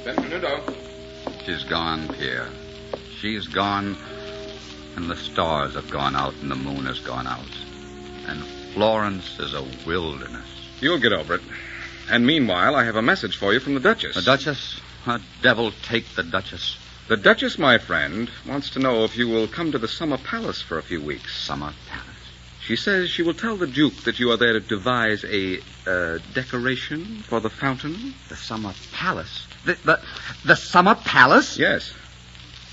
Benvenuto. She's gone, Pierre. She's gone. And the stars have gone out and the moon has gone out. And Florence is a wilderness. You'll get over it. And meanwhile, I have a message for you from the Duchess. The Duchess? Devil take the Duchess. The Duchess, my friend, wants to know if you will come to the Summer Palace for a few weeks. Summer Palace? She says she will tell the Duke that you are there to devise a decoration for the fountain. The Summer Palace? The Summer Palace? Yes.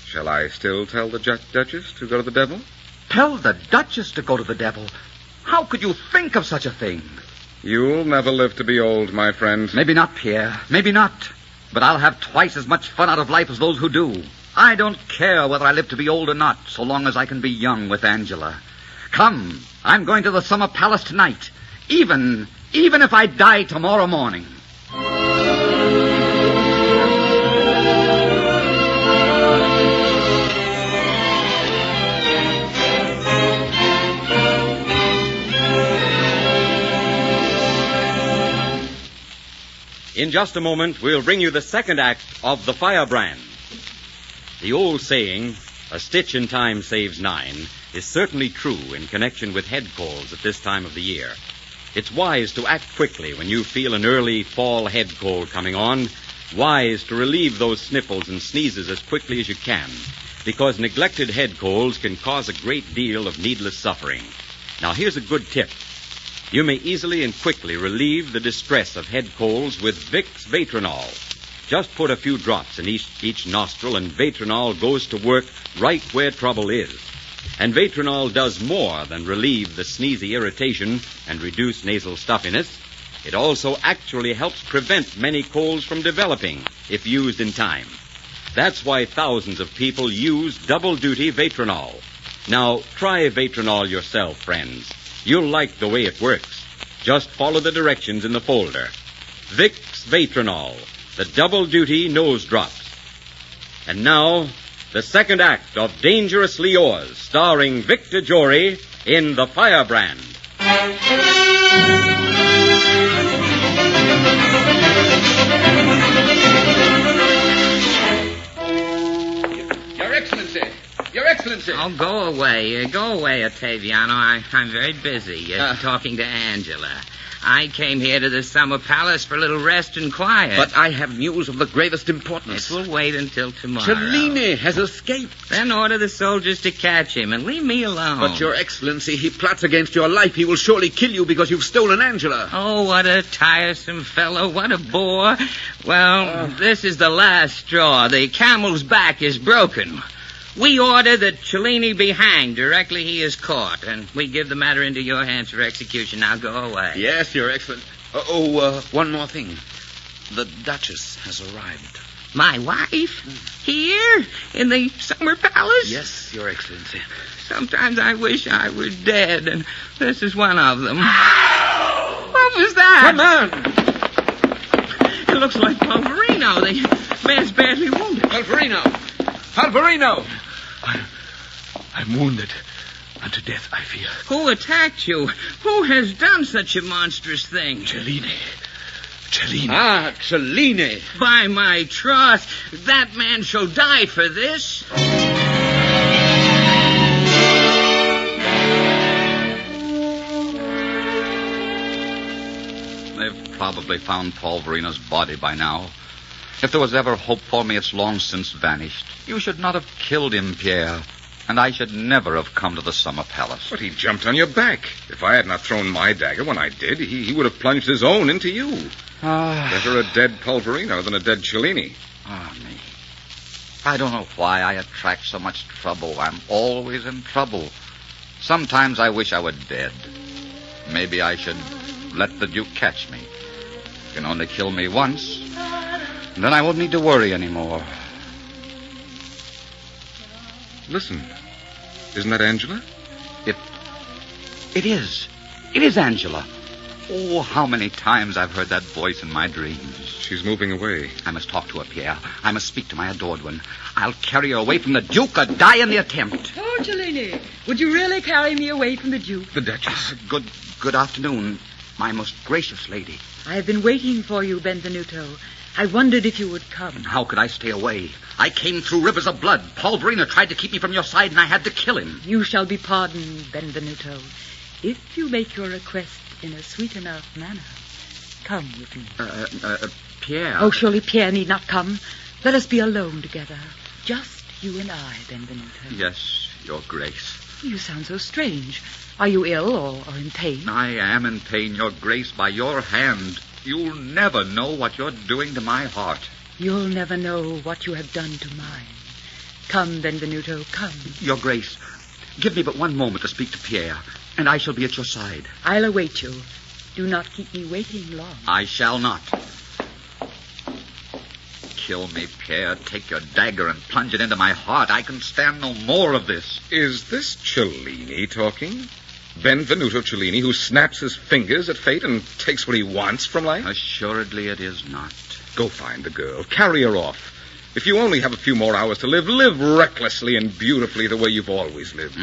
Shall I still tell the Duchess to go to the devil? Tell the Duchess to go to the devil? How could you think of such a thing? You'll never live to be old, my friend. Maybe not, Pierre. Maybe not. But I'll have twice as much fun out of life as those who do. I don't care whether I live to be old or not, so long as I can be young with Angela. Come, I'm going to the Summer Palace tonight, even if I die tomorrow morning. In just a moment, we'll bring you the second act of The Firebrand. The old saying, "A stitch in time saves nine," is certainly true in connection with head colds at this time of the year. It's wise to act quickly when you feel an early fall head cold coming on, wise to relieve those sniffles and sneezes as quickly as you can, because neglected head colds can cause a great deal of needless suffering. Now, here's a good tip. You may easily and quickly relieve the distress of head colds with Vicks Vatronol. Just put a few drops in each nostril, and Vatronol goes to work right where trouble is. And Vatronol does more than relieve the sneezy irritation and reduce nasal stuffiness. It also actually helps prevent many colds from developing if used in time. That's why thousands of people use double-duty Vatronol. Now, try Vatronol yourself, friends. You'll like the way it works. Just follow the directions in the folder. Vicks Vatronol, the double-duty nose drops. And now, the second act of Dangerously Yours, starring Victor Jory in The Firebrand. Your Excellency. Oh, go away, Ottaviano. I'm very busy talking to Angela. I came here to the Summer Palace for a little rest and quiet. But I have news of the greatest importance. It will wait until tomorrow. Cellini has escaped. Then order the soldiers to catch him and leave me alone. But, Your Excellency, he plots against your life. He will surely kill you because you've stolen Angela. Oh, what a tiresome fellow. What a bore. Well, this is the last straw. The camel's back is broken. We order that Cellini be hanged directly he is caught, and we give the matter into your hands for execution. Now go away. Yes, Your Excellency. One more thing. The Duchess has arrived. My wife? Here? In the Summer Palace? Yes, Your Excellency. Sometimes I wish I were dead, and this is one of them. What was that? Come on! It looks like Palverino. The man's badly wounded. Palverino! I'm wounded. Unto death, I fear. Who attacked you? Who has done such a monstrous thing? Cellini. Ah, Cellini. By my troth, that man shall die for this. They've probably found Palverino's body by now. If there was ever hope for me, it's long since vanished. You should not have killed him, Pierre. And I should never have come to the Summer Palace. But he jumped on your back. If I had not thrown my dagger when I did, he would have plunged his own into you. Better a dead Palverino than a dead Cellini. Me. I don't know why I attract so much trouble. I'm always in trouble. Sometimes I wish I were dead. Maybe I should let the Duke catch me. He can only kill me once. Then I won't need to worry anymore. Listen. Isn't that Angela? It is. It is Angela. Oh, how many times I've heard that voice in my dreams. She's moving away. I must talk to her, Pierre. I must speak to my adored one. I'll carry her away from the Duke or die in the attempt. Oh, Cellini, would you really carry me away from the Duke? The Duchess. Good afternoon, my most gracious lady. I have been waiting for you, Benvenuto. I wondered if you would come. And how could I stay away? I came through rivers of blood. Palverino tried to keep me from your side, and I had to kill him. You shall be pardoned, Benvenuto, if you make your request in a sweet enough manner. Come with me. Pierre. Oh, surely Pierre need not come. Let us be alone together. Just you and I, Benvenuto. Yes, Your Grace. You sound so strange. Are you ill or in pain? I am in pain, Your Grace, by your hand. You'll never know what you're doing to my heart. You'll never know what you have done to mine. Come, Benvenuto, come. Your Grace, give me but one moment to speak to Pierre, and I shall be at your side. I'll await you. Do not keep me waiting long. I shall not. Kill me, Pierre. Take your dagger and plunge it into my heart. I can stand no more of this. Is this Cellini talking? Benvenuto Cellini, who snaps his fingers at fate and takes what he wants from life? Assuredly it is not. Go find the girl. Carry her off. If you only have a few more hours to live, live recklessly and beautifully the way you've always lived.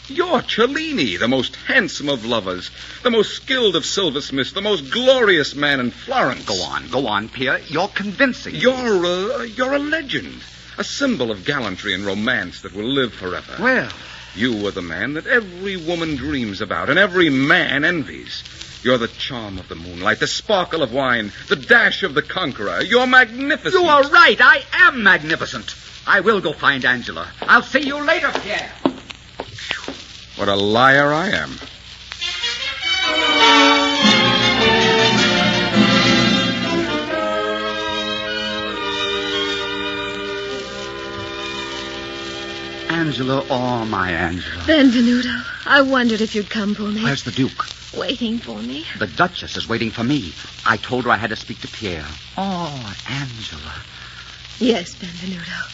You're Cellini, the most handsome of lovers, the most skilled of silversmiths, the most glorious man in Florence. Go on, Pierre. You're convincing. You're a legend, a symbol of gallantry and romance that will live forever. Well, you are the man that every woman dreams about and every man envies. You're the charm of the moonlight, the sparkle of wine, the dash of the conqueror. You're magnificent. You are right. I am magnificent. I will go find Angela. I'll see you later, Pierre. What a liar I am. Angela, oh, my Angela. Benvenuto, I wondered if you'd come for me. Where's the Duke? Waiting for me. The Duchess is waiting for me. I told her I had to speak to Pierre. Oh, Angela. Yes, Benvenuto.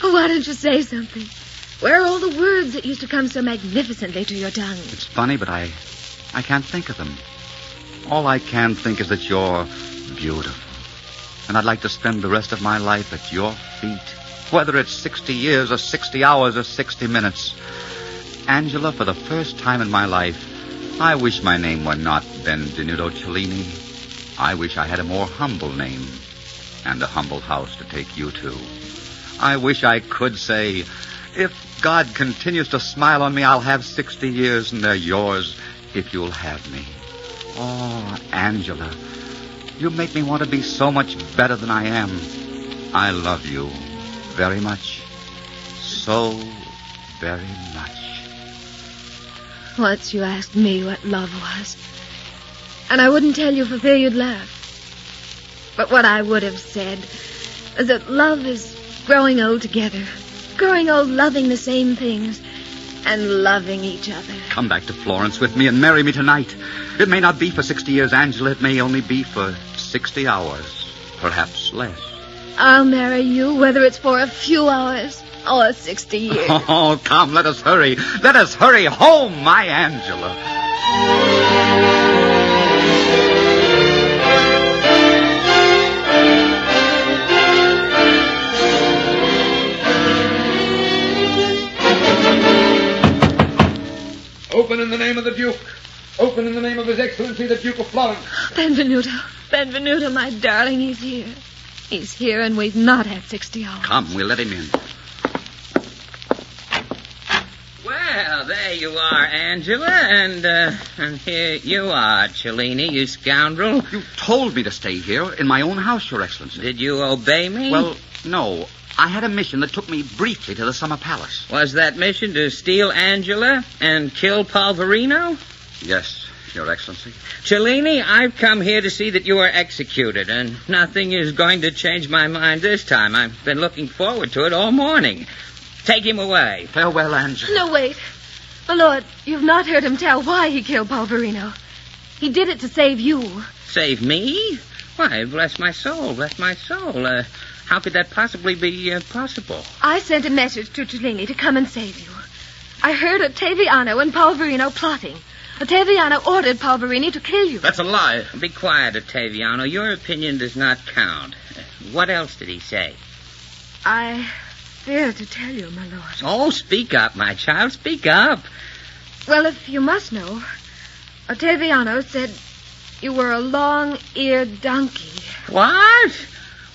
Oh, why don't you say something? Where are all the words that used to come so magnificently to your tongue? It's funny, but I can't think of them. All I can think is that you're beautiful. And I'd like to spend the rest of my life at your feet. Whether it's 60 years or 60 hours or 60 minutes. Angela, for the first time in my life, I wish my name were not Benvenuto Cellini. I wish I had a more humble name and a humble house to take you to. I wish I could say, if God continues to smile on me, I'll have 60 years and they're yours if you'll have me. Oh, Angela, you make me want to be so much better than I am. I love you very much. So very much. Once you asked me what love was, and I wouldn't tell you for fear you'd laugh. But what I would have said is that love is growing old together, growing old loving the same things, and loving each other. Come back to Florence with me and marry me tonight. It may not be for 60 years, Angela. It may only be for 60 hours, perhaps less. I'll marry you, whether it's for a few hours or 60 years. Oh, come, let us hurry. Let us hurry home, my Angela. Open in the name of the Duke. Open in the name of His Excellency, the Duke of Florence. Benvenuto, my darling, he's here. He's here, and we've not had 60 hours. Come, we'll let him in. Well, there you are, Angela, and here you are, Cellini, you scoundrel. You told me to stay here in my own house, Your Excellency. Did you obey me? Well, no. I had a mission that took me briefly to the Summer Palace. Was that mission to steal Angela and kill Palverino? Yes, Your Excellency. Cellini, I've come here to see that you are executed, and nothing is going to change my mind this time. I've been looking forward to it all morning. Take him away. Farewell, Angela. No, wait. My lord, you've not heard him tell why he killed Palverino. He did it to save you. Save me? Why, bless my soul, bless my soul. How could that possibly be possible? I sent a message to Cellini to come and save you. I heard Ottaviano and Palverino plotting. Ottaviano ordered Palverini to kill you. That's a lie. Be quiet, Ottaviano. Your opinion does not count. What else did he say? I fear to tell you, my lord. Oh, speak up, my child. Speak up. Well, if you must know, Ottaviano said you were a long-eared donkey. What?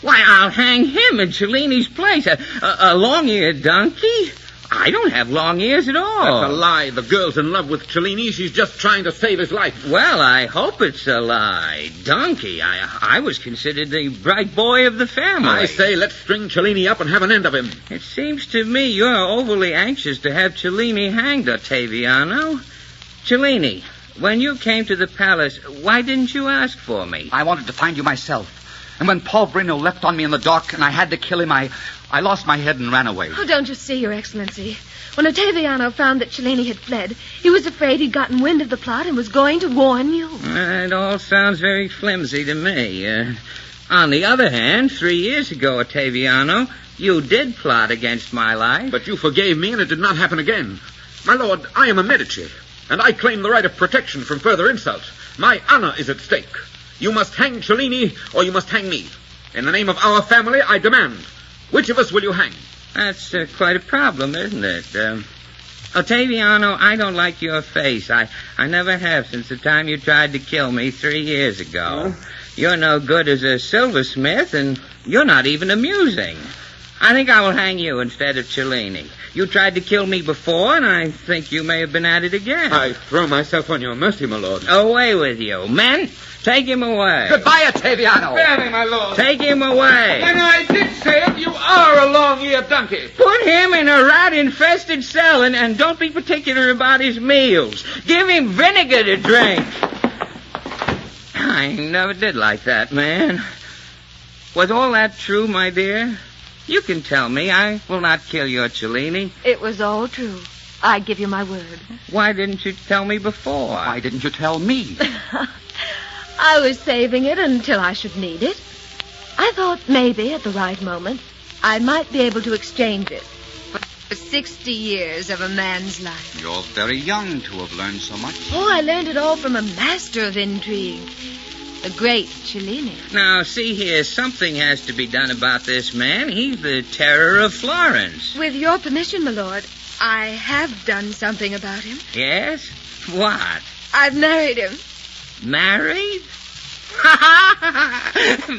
Why, I'll hang him in Cellini's place. A long-eared donkey? I don't have long ears at all. That's a lie. The girl's in love with Cellini. She's just trying to save his life. Well, I hope it's a lie. Donkey, I was considered the bright boy of the family. I say, let's string Cellini up and have an end of him. It seems to me you're overly anxious to have Cellini hanged, Ottaviano. Cellini, when you came to the palace, why didn't you ask for me? I wanted to find you myself. And when Paul Brino leapt on me in the dark and I had to kill him, I lost my head and ran away. Oh, don't you see, Your Excellency? When Ottaviano found that Cellini had fled, he was afraid he'd gotten wind of the plot and was going to warn you. It all sounds very flimsy to me. On the other hand, 3 years ago, Ottaviano, you did plot against my life. But you forgave me and it did not happen again. My lord, I am a Medici, and I claim the right of protection from further insult. My honor is at stake. You must hang Cellini, or you must hang me. In the name of our family, I demand. Which of us will you hang? That's quite a problem, isn't it? Ottaviano, I don't like your face. I never have since the time you tried to kill me 3 years ago. You're no good as a silversmith, and you're not even amusing. I think I will hang you instead of Cellini. You tried to kill me before, and I think you may have been at it again. I throw myself on your mercy, my lord. Away with you. Men, take him away. Goodbye, Ottaviano. Spare me, my lord. Take him away. And I did say it. You are a long-eared donkey. Put him in a rat-infested cell, and don't be particular about his meals. Give him vinegar to drink. I never did like that, man. Was all that true, my dear? You can tell me. I will not kill your Cellini. It was all true. I give you my word. Why didn't you tell me before? Why didn't you tell me? I was saving it until I should need it. I thought maybe at the right moment I might be able to exchange it for 60 years of a man's life. You're very young to have learned so much. Oh, I learned it all from a master of intrigue, the great Cellini. Now, see here, something has to be done about this man. He's the terror of Florence. With your permission, my lord, I have done something about him. Yes? What? I've married him. Married?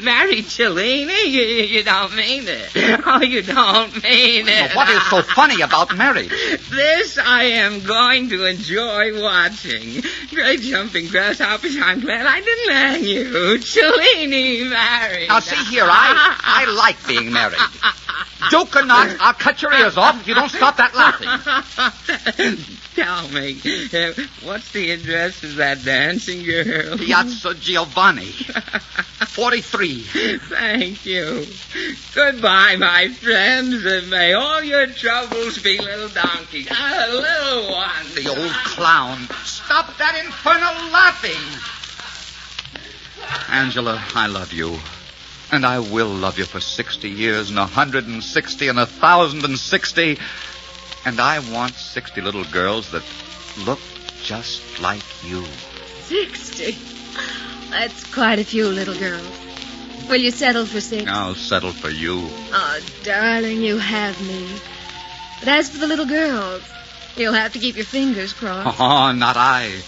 Married Cellini? You don't mean it. Oh, you don't mean it. Well, what is so funny about marriage? This I am going to enjoy watching. Great jumping grasshoppers, I'm glad I didn't hang you. Cellini married. Now, see here, I like being married. Joke or not, I'll cut your ears off if you don't stop that laughing. Tell me, what's the address of that dancing girl? Piazza Giovanni, 43. Thank you. Goodbye, my friends, and may all your troubles be little donkeys. Little ones. The old clown. Stop that infernal laughing. Angela, I love you. And I will love you for 60 years and 160 and 1,060. And I want 60 little girls that look just like you. 60? That's quite a few little girls. Will you settle for 6? I'll settle for you. Oh, darling, you have me. But as for the little girls, you'll have to keep your fingers crossed. Oh, not I.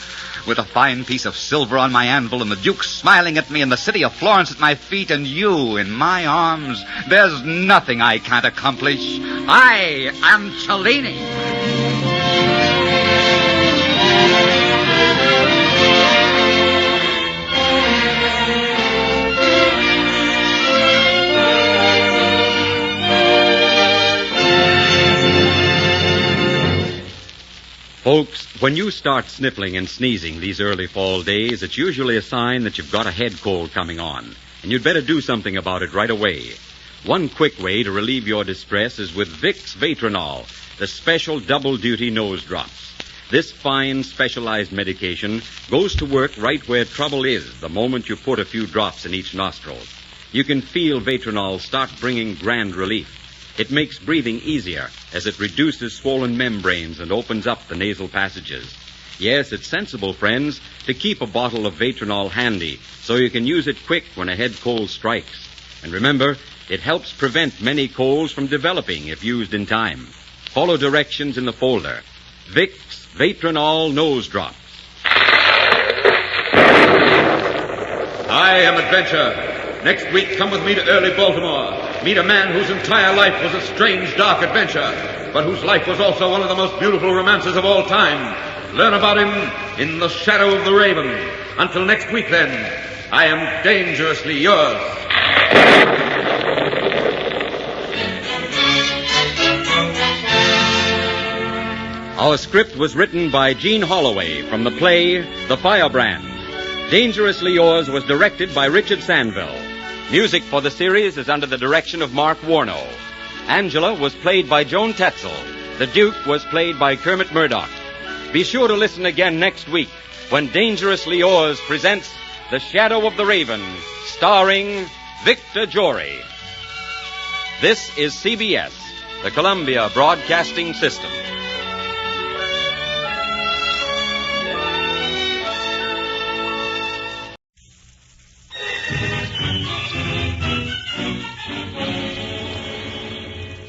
With a fine piece of silver on my anvil and the Duke smiling at me and the city of Florence at my feet and you in my arms, there's nothing I can't accomplish. I am Cellini. Folks, when you start sniffling and sneezing these early fall days, it's usually a sign that you've got a head cold coming on, and you'd better do something about it right away. One quick way to relieve your distress is with Vicks Vatronol, the special double-duty nose drops. This fine, specialized medication goes to work right where trouble is the moment you put a few drops in each nostril. You can feel Vatronol start bringing grand relief. It makes breathing easier as it reduces swollen membranes and opens up the nasal passages. Yes, it's sensible, friends, to keep a bottle of Vatronol handy so you can use it quick when a head cold strikes. And remember, it helps prevent many colds from developing if used in time. Follow directions in the folder. Vicks Vatronol Nose Drops. I am Adventure. Next week, come with me to early Baltimore. Meet a man whose entire life was a strange, dark adventure, but whose life was also one of the most beautiful romances of all time. Learn about him in The Shadow of the Raven. Until next week, then, I am dangerously yours. Our script was written by Gene Holloway from the play The Firebrand. Dangerously Yours was directed by Richard Sandville. Music for the series is under the direction of Mark Warno. Angela was played by Joan Tetzel. The Duke was played by Kermit Murdoch. Be sure to listen again next week when Dangerously Yours presents The Shadow of the Raven, starring Victor Jory. This is CBS, the Columbia Broadcasting System.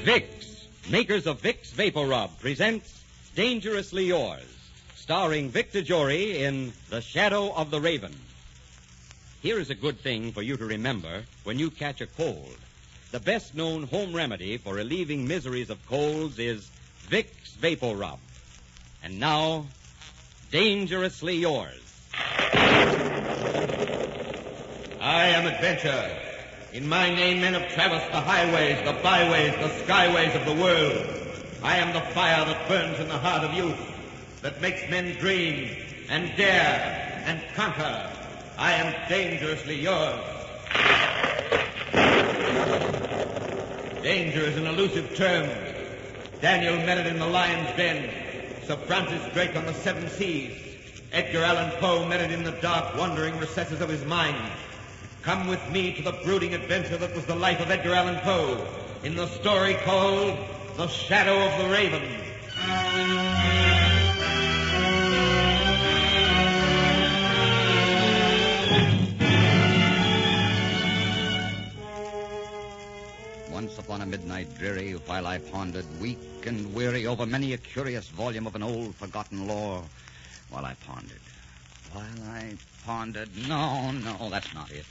Vicks, makers of Vicks Vapor Rub, presents Dangerously Yours, starring Victor Jory in The Shadow of the Raven. Here is a good thing for you to remember when you catch a cold. The best-known home remedy for relieving miseries of colds is Vicks Vapor Rub. And now, Dangerously Yours. I am Adventure. In my name, men have traversed the highways, the byways, the skyways of the world. I am the fire that burns in the heart of youth, that makes men dream and dare and conquer. I am dangerously yours. Danger is an elusive term. Daniel met it in the lion's den. Sir Francis Drake on the seven seas. Edgar Allan Poe met it in the dark, wandering recesses of his mind. Come with me to the brooding adventure that was the life of Edgar Allan Poe in the story called The Shadow of the Raven. Once upon a midnight dreary, while I pondered, weak and weary, over many a curious volume of an old forgotten lore, while I pondered. No, that's not it.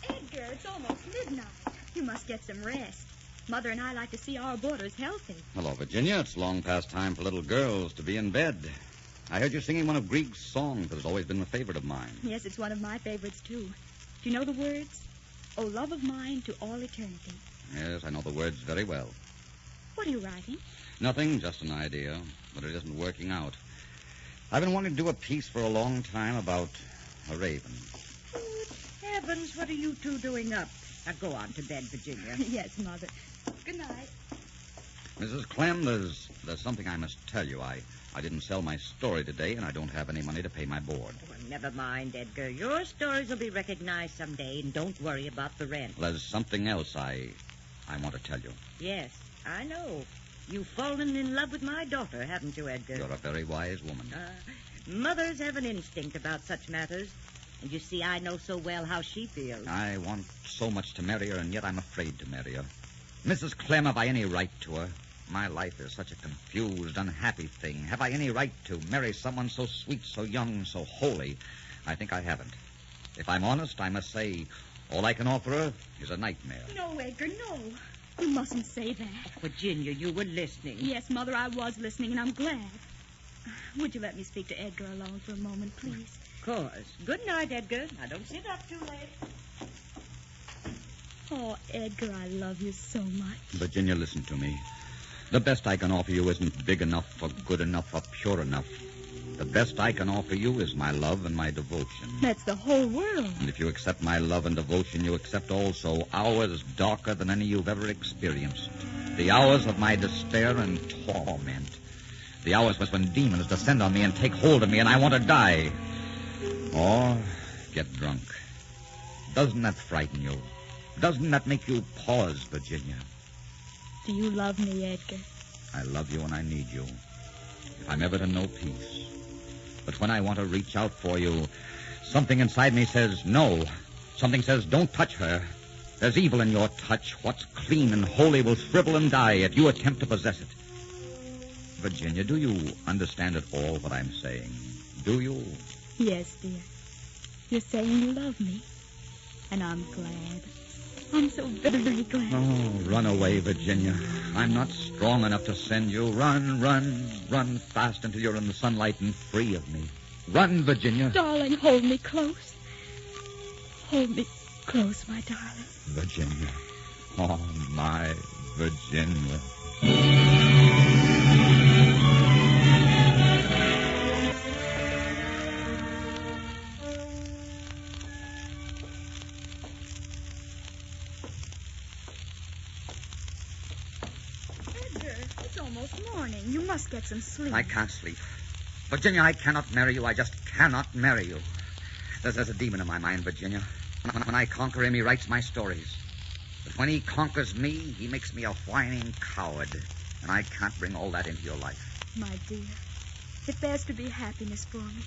Edgar, it's almost midnight. You must get some rest. Mother and I like to see our boarders healthy. Hello, Virginia. It's long past time for little girls to be in bed. I heard you singing one of Grieg's songs that has always been a favorite of mine. Yes, it's one of my favorites, too. Do you know the words? Oh, love of mine to all eternity. Yes, I know the words very well. What are you writing? Nothing, just an idea, but it isn't working out. I've been wanting to do a piece for a long time about a raven. Heavens, what are you two doing up? Now go on to bed, Virginia. Yes, Mother. Good night. Mrs. Clem, there's something I must tell you. I didn't sell my story today, and I don't have any money to pay my board. Well, never mind, Edgar. Your stories will be recognized someday, and don't worry about the rent. Well, there's something else I want to tell you. Yes, I know. You've fallen in love with my daughter, haven't you, Edgar? You're a very wise woman. Mothers have an instinct about such matters. And you see, I know so well how she feels. I want so much to marry her, and yet I'm afraid to marry her. Mrs. Clem, have I any right to her? My life is such a confused, unhappy thing. Have I any right to marry someone so sweet, so young, so holy? I think I haven't. If I'm honest, I must say all I can offer her is a nightmare. No, Edgar, no. You mustn't say that. Virginia, you were listening. Yes, Mother, I was listening, and I'm glad. Would you let me speak to Edgar alone for a moment, please? Of course. Good night, Edgar. Now, don't sit up too late. Oh, Edgar, I love you so much. Virginia, listen to me. The best I can offer you isn't big enough or good enough or pure enough. The best I can offer you is my love and my devotion. That's the whole world. And if you accept my love and devotion, you accept also hours darker than any you've ever experienced. The hours of my despair and torment. The hours when demons descend on me and take hold of me and I want to die. Or get drunk. Doesn't that frighten you? Doesn't that make you pause, Virginia? Do you love me, Edgar? I love you and I need you. If I'm ever to know peace. But when I want to reach out for you, something inside me says no. Something says don't touch her. There's evil in your touch. What's clean and holy will shrivel and die if you attempt to possess it. Virginia, do you understand at all what I'm saying? Do you? Yes, dear. You're saying you love me. And I'm glad. I'm so very glad. Oh, run away, Virginia. I'm not strong enough to send you. Run, run, run fast until you're in the sunlight and free of me. Run, Virginia. Darling, hold me close. Hold me close, my darling. Virginia. Oh, my Virginia. It's almost morning. You must get some sleep. I can't sleep. Virginia, I cannot marry you. I just cannot marry you. There's a demon in my mind, Virginia. When I conquer him, he writes my stories. But when he conquers me, he makes me a whining coward. And I can't bring all that into your life. My dear, if there's to be happiness for me,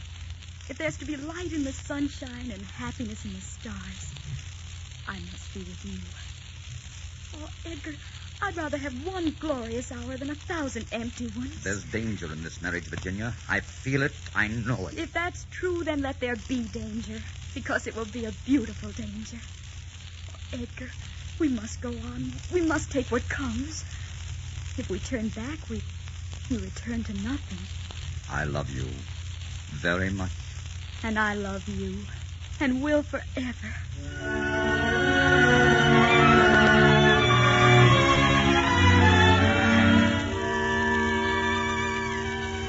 if there's to be light in the sunshine and happiness in the stars, I must be with you. Oh, Edgar, I'd rather have one glorious hour than 1,000 empty ones. There's danger in this marriage, Virginia. I feel it. I know it. If that's true, then let there be danger, because it will be a beautiful danger. Oh, Edgar, we must go on. We must take what comes. If we turn back, we return to nothing. I love you very much. And I love you, and will forever.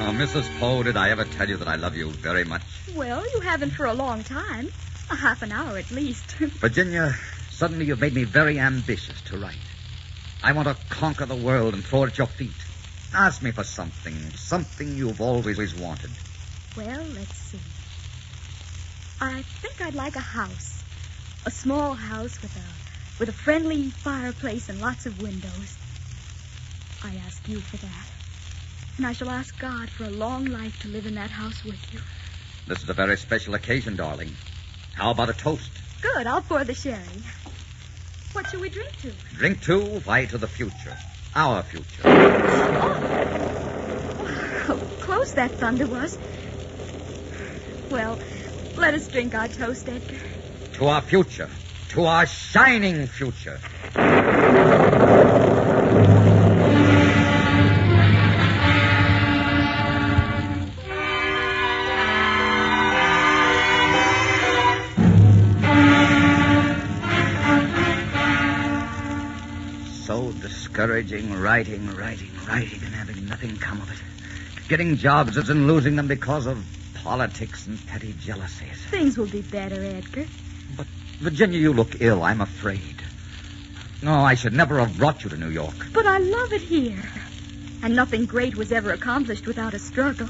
Oh, Mrs. Poe, did I ever tell you that I love you very much? Well, you haven't for a long time. A half an hour at least. Virginia, suddenly you've made me very ambitious to write. I want to conquer the world and throw it at your feet. Ask me for something you've always wanted. Well, let's see. I think I'd like a house. A small house with a friendly fireplace and lots of windows. I ask you for that. And I shall ask God for a long life to live in that house with you. This is a very special occasion, darling. How about a toast? Good, I'll pour the sherry. What shall we drink to? Drink to? Why, to the future. Our future. How close that thunder was. Well, let us drink our toast, Edgar. To our future. To our shining future. So discouraging, writing, and having nothing come of it. Getting jobs and losing them because of politics and petty jealousies. Things will be better, Edgar. But, Virginia, you look ill. I'm afraid. No, I should never have brought you to New York. But I love it here. And nothing great was ever accomplished without a struggle.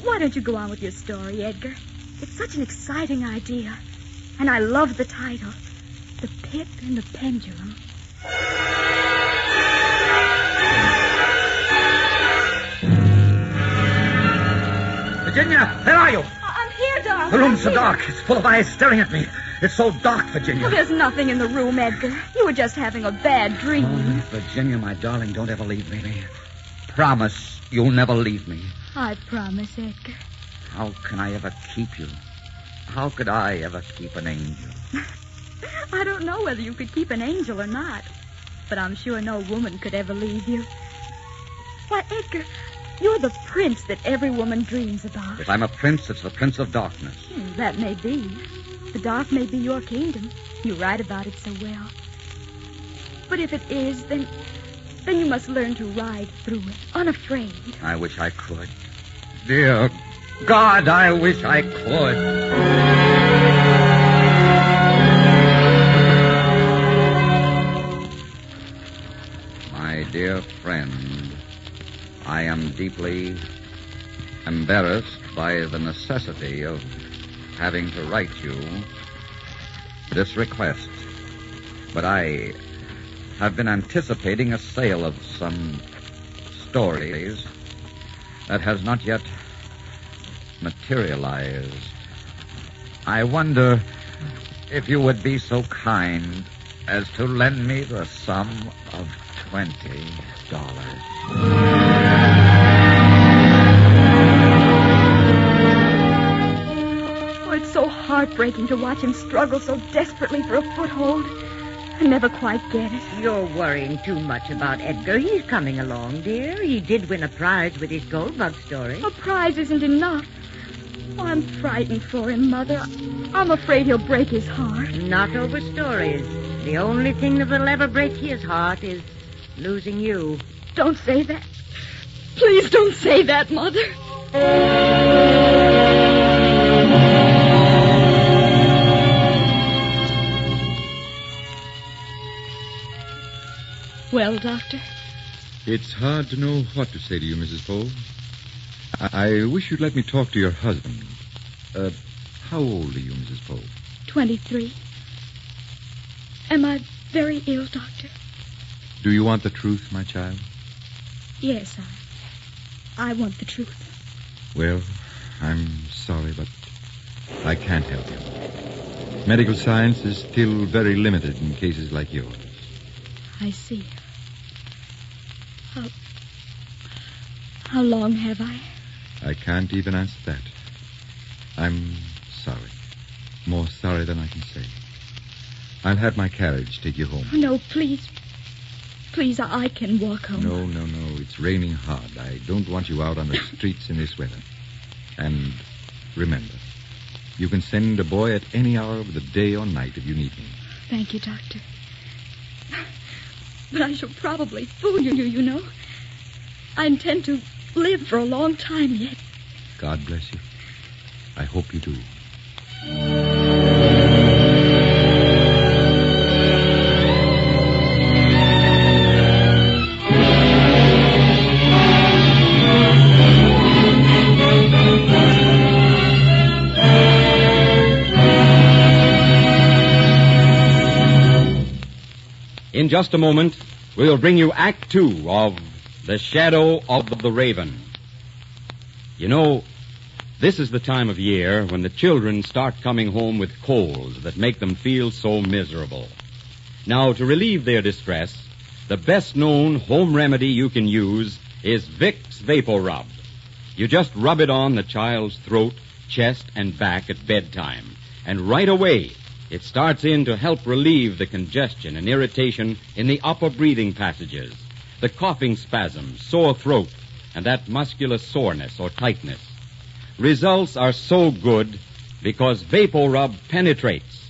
Why don't you go on with your story, Edgar? It's such an exciting idea. And I love the title. The Pit and the Pendulum. Virginia, where are you? I'm here, darling. The room's so dark. It's full of eyes staring at me. It's so dark, Virginia. Well, there's nothing in the room, Edgar. You were just having a bad dream. Oh, Virginia, my darling, don't ever leave me. Promise you'll never leave me. I promise, Edgar. How can I ever keep you? How could I ever keep an angel? I don't know whether you could keep an angel or not, but I'm sure no woman could ever leave you. Why, Edgar, you're the prince that every woman dreams about. If I'm a prince, it's the Prince of Darkness. That may be. The dark may be your kingdom. You write about it so well. But if it is, then you must learn to ride through it, unafraid. I wish I could. Dear God, I wish I could. My dear friend, I am deeply embarrassed by the necessity of having to write you this request. But I have been anticipating a sale of some stories that has not yet materialized. I wonder if you would be so kind as to lend me the sum of $20. Oh, it's so hard heartbreaking to watch him struggle so desperately for a foothold. I never quite get it. You're worrying too much about Edgar. He's coming along, dear. He did win a prize with his gold bug story. A prize isn't enough. Oh, I'm frightened for him, Mother. I'm afraid he'll break his heart. Not over stories. The only thing that will ever break his heart is losing you. Don't say that. Please don't say that, Mother. Well, Doctor? It's hard to know what to say to you, Mrs. Poe. I wish you'd let me talk to your husband. How old are you, Mrs. Poe? 23. Am I very ill, Doctor? Do you want the truth, my child? Yes, I want the truth. Well, I'm sorry, but I can't help you. Medical science is still very limited in cases like yours. I see. How long have I? I can't even answer that. I'm sorry. More sorry than I can say. I'll have my carriage take you home. No, please. Please, I can walk home. No. It's raining hard. I don't want you out on the streets in this weather. And remember, you can send a boy at any hour of the day or night if you need me. Thank you, Doctor. But I shall probably fool you know. I intend to live for a long time yet. God bless you. I hope you do. In just a moment, we'll bring you Act 2 of The Shadow of the Raven. You know, this is the time of year when the children start coming home with colds that make them feel so miserable. Now, to relieve their distress, the best-known home remedy you can use is Vicks Vapor Rub. You just rub it on the child's throat, chest, and back at bedtime, and right away it starts in to help relieve the congestion and irritation in the upper breathing passages, the coughing spasms, sore throat, and that muscular soreness or tightness. Results are so good because Vapor Rub penetrates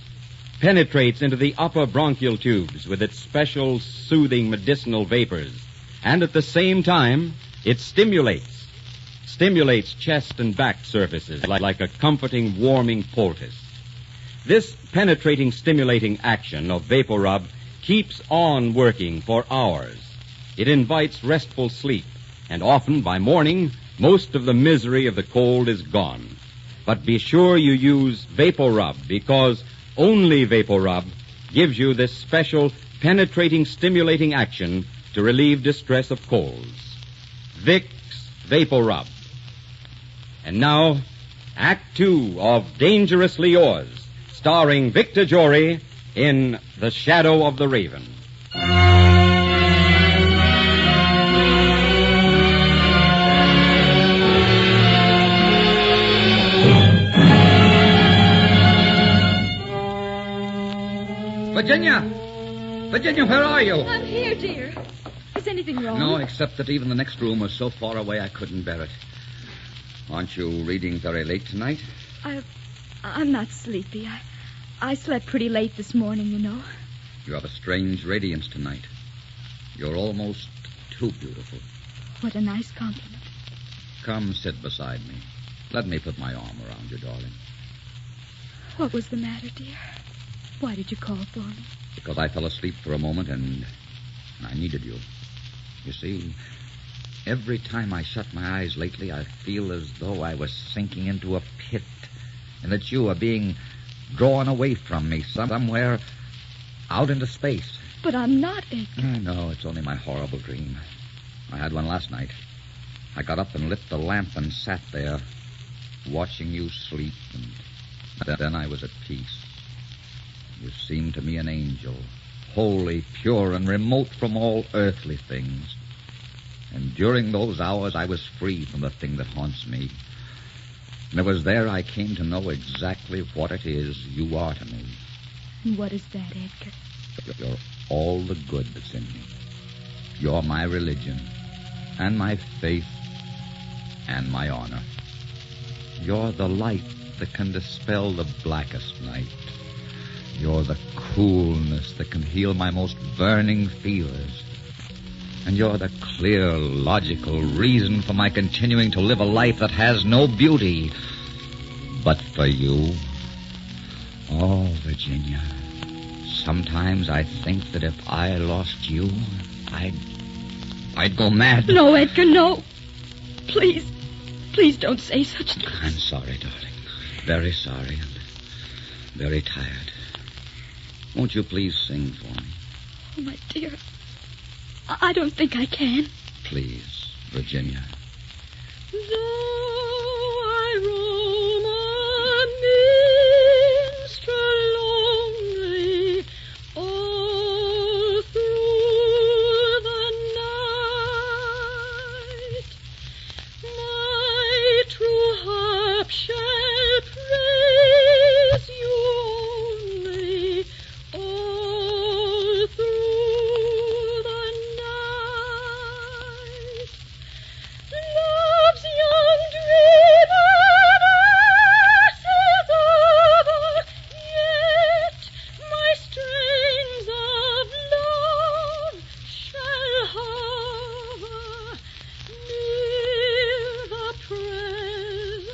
into the upper bronchial tubes with its special soothing medicinal vapors, and at the same time it stimulates chest and back surfaces like a comforting, warming poultice. This penetrating, stimulating action of Vapor Rub keeps on working for hours. It invites restful sleep, and often by morning, most of the misery of the cold is gone. But be sure you use Vapor Rub, because only Vapor Rub gives you this special penetrating, stimulating action to relieve distress of colds. Vicks Vapor Rub. And now, Act 2 of Dangerously Yours, starring Victor Jory in The Shadow of the Raven. Virginia, where are you? I'm here, dear. Is anything wrong? No, except that even the next room was so far away I couldn't bear it. Aren't you reading very late tonight? I'm not sleepy. I slept pretty late this morning, you know. You have a strange radiance tonight. You're almost too beautiful. What a nice compliment. Come, sit beside me. Let me put my arm around you, darling. What was the matter, dear? Why did you call for me? Because I fell asleep for a moment and I needed you. You see, every time I shut my eyes lately, I feel as though I was sinking into a pit and that you are being drawn away from me somewhere out into space. But I'm not, Edgar. I know, it's only my horrible dream. I had one last night. I got up and lit the lamp and sat there, watching you sleep, and then I was at peace. You seemed to me an angel, holy, pure, and remote from all earthly things. And during those hours, I was free from the thing that haunts me. And it was there I came to know exactly what it is you are to me. And what is that, Edgar? You're all the good that's in me. You're my religion, and my faith, and my honor. You're the light that can dispel the blackest night. You're the coolness that can heal my most burning fears. And you're the clear, logical reason for my continuing to live a life that has no beauty but for you. Oh, Virginia, sometimes I think that if I lost you, I'd go mad. No, Edgar, no. Please don't say such things. I'm sorry, darling. Very sorry and very tired. Won't you please sing for me? Oh, my dear, I don't think I can. Please, Virginia. Though I roam a minstrel lonely, all through the night, my true harp shall praise you only, all through the night. Love's young dream passes over, yet my strings of love shall hover near the presence.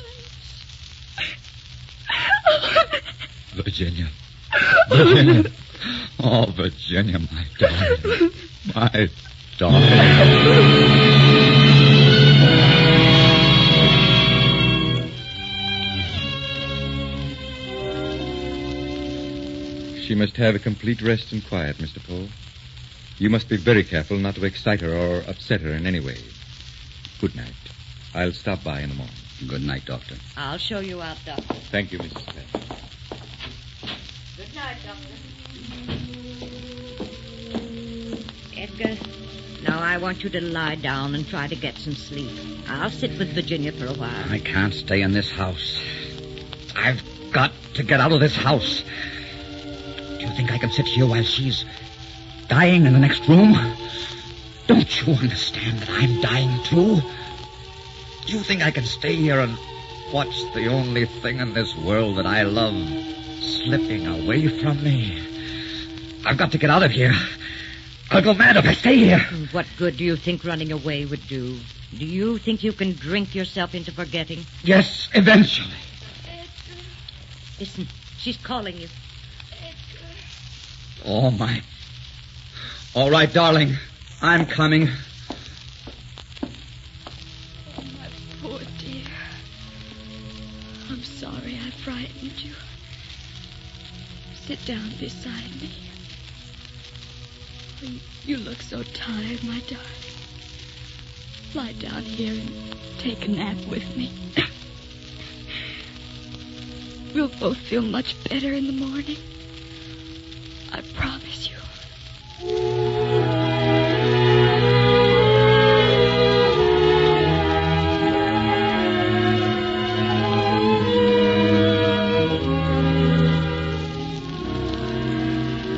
Virginia. Virginia. Oh, Virginia, my darling. My darling. She must have a complete rest and quiet, Mr. Poe. You must be very careful not to excite her or upset her in any way. Good night. I'll stop by in the morning. Good night, Doctor. I'll show you out, Doctor. Thank you, Mrs. Smith. Good night, Doctor. Edgar, now I want you to lie down and try to get some sleep. I'll sit with Virginia for a while. I can't stay in this house. I've got to get out of this house. Do you think I can sit here while she's dying in the next room? Don't you understand that I'm dying too? Do you think I can stay here and watch the only thing in this world that I love slipping away from me? I've got to get out of here. I'll go mad if I stay here. What good do you think running away would do? Do you think you can drink yourself into forgetting? Yes, eventually. Listen, she's calling you. Oh, my. All right, darling. I'm coming. Oh, my poor dear. I'm sorry I frightened you. Sit down beside me. You look so tired, my darling. Lie down here and take a nap with me. We'll both feel much better in the morning. I promise you.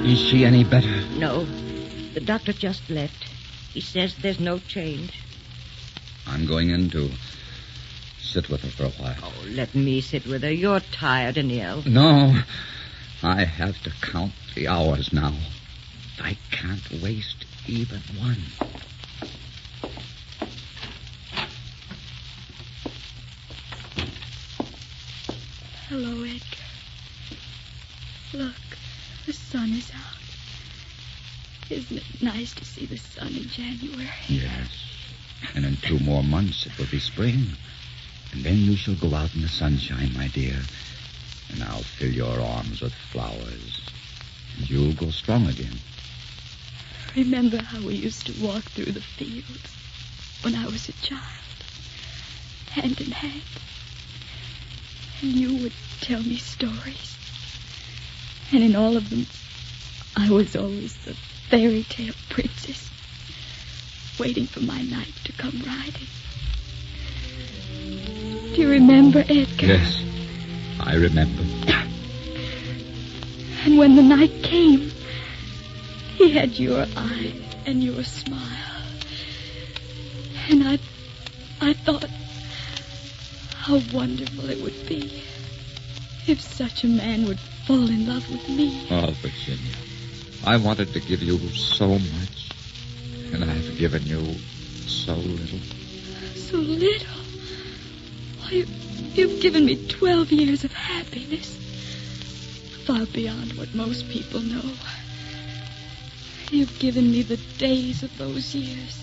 Is she any better? No. The doctor just left. He says there's no change. I'm going in to sit with her for a while. Oh, let me sit with her. You're tired and ill. No. I have to count the hours now. I can't waste even one. Hello, Edgar. Look, the sun is out. Isn't it nice to see the sun in January? Yes. And in 2 more months it will be spring. And then you shall go out in the sunshine, my dear. And I'll fill your arms with flowers. And you'll grow strong again. Remember how we used to walk through the fields when I was a child, hand in hand. And you would tell me stories. And in all of them, I was always the fairy tale princess, waiting for my knight to come riding. Do you remember, Edgar? Yes, I remember. And when the night came, he had your eyes and your smile. And I thought how wonderful it would be if such a man would fall in love with me. Oh, Virginia, I wanted to give you so much, and I've given you so little. So little. Why, you've given me 12 years of happiness, far beyond what most people know. You've given me the days of those years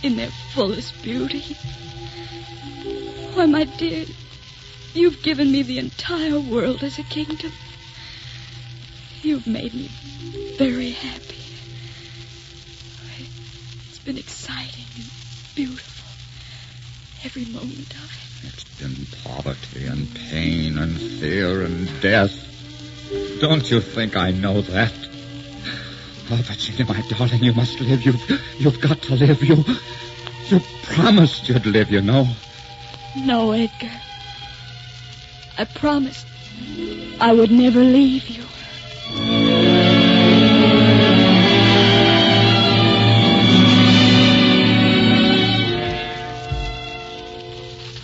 in their fullest beauty. Why, my dear, you've given me the entire world as a kingdom. You've made me very happy. It's been exciting and beautiful, every moment of it. It's been poverty and pain and fear and death. Don't you think I know that? Oh, Virginia, my darling, you must live. You've got to live. You promised you'd live, you know. No, Edgar. I promised I would never leave you.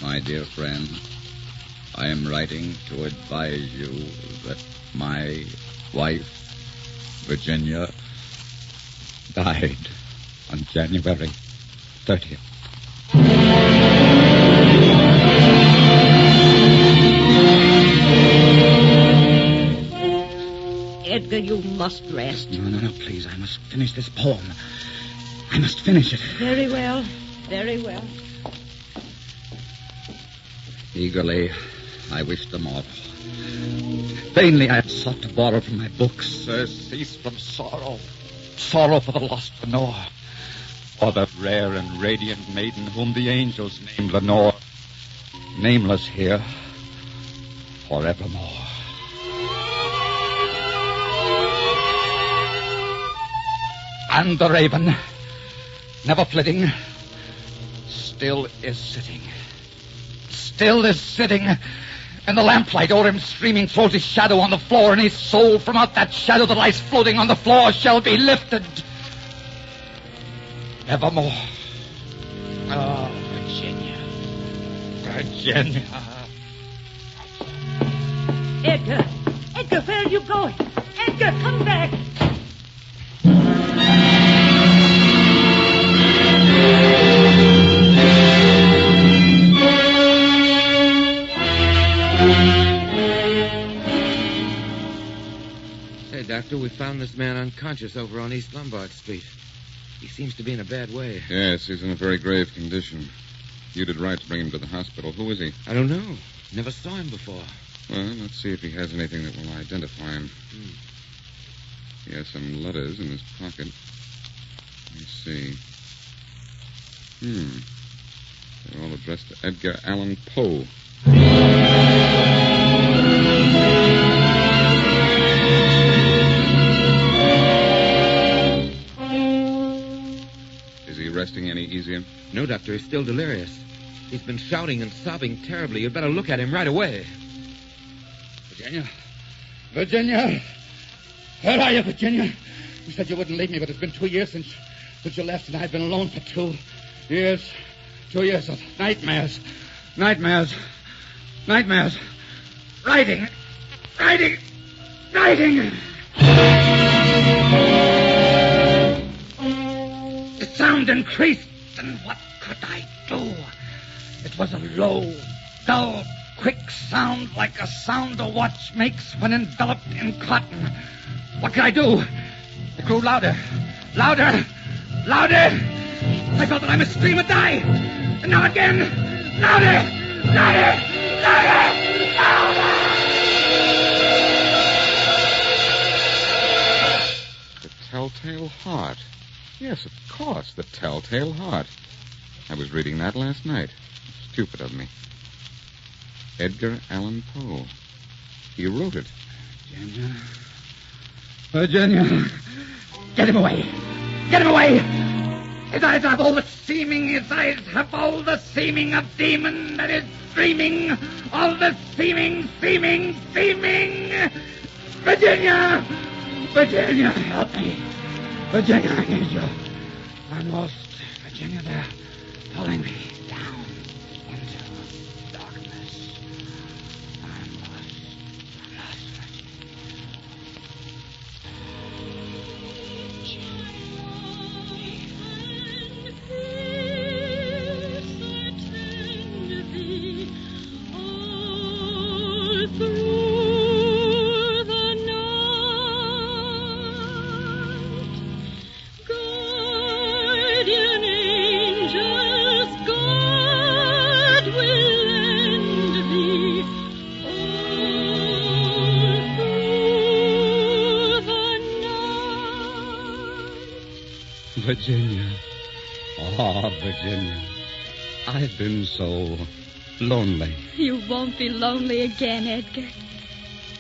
My dear friend, I am writing to advise you that my wife, Virginia, died on January 30th. Edgar, you must rest. No, please. I must finish this poem. I must finish it. Very well. Very well. Eagerly, I wished them all. Vainly, I had sought to borrow from my books. Cease from sorrow. Sorrow for the lost Lenore. For the rare and radiant maiden whom the angels named Lenore. Nameless here forevermore. And the raven, never flitting, still is sitting. Still is sitting. And the lamplight o'er him streaming throws his shadow on the floor, and his soul from out that shadow that lies floating on the floor shall be lifted evermore. Oh, Virginia. Virginia. Edgar! Edgar, where are you going? Edgar, come back! Hey, Doctor, we found this man unconscious over on East Lombard Street. He seems to be in a bad way. Yes, he's in a very grave condition. You did right to bring him to the hospital. Who is he? I don't know. Never saw him before. Well, let's see if he has anything that will identify him. He has some letters in his pocket. Let's see. They're all addressed to Edgar Allan Poe. Is he resting any easier? No, Doctor, he's still delirious. He's been shouting and sobbing terribly. You'd better look at him right away. Virginia. Virginia. Where are you, Virginia? You said you wouldn't leave me, but it's been 2 years since you left, and I've been alone for 2 years. 2 years of nightmares. Nightmares. Nightmares. Writing. Writing. Writing. The sound increased, and what could I do? It was a low, dull, quick sound like a sound a watch makes when enveloped in cotton. What could I do? It grew louder. Louder. Louder. I felt that I must scream or die. And now again. Louder. Louder. Louder. Louder. The Telltale Heart. Yes, of course, the Telltale Heart. I was reading that last night. Stupid of me. Edgar Allan Poe. He wrote it. Virginia. Virginia. Get him away. Get him away. His eyes have all the seeming, his eyes have all the seeming of demon that is dreaming. All the seeming. Virginia! Virginia, help me. Virginia, I need you. I'm lost. Virginia, they're pulling me down into darkness. I'm lost. Virginia. Oh, Virginia. I've been so lonely. You won't be lonely again, Edgar.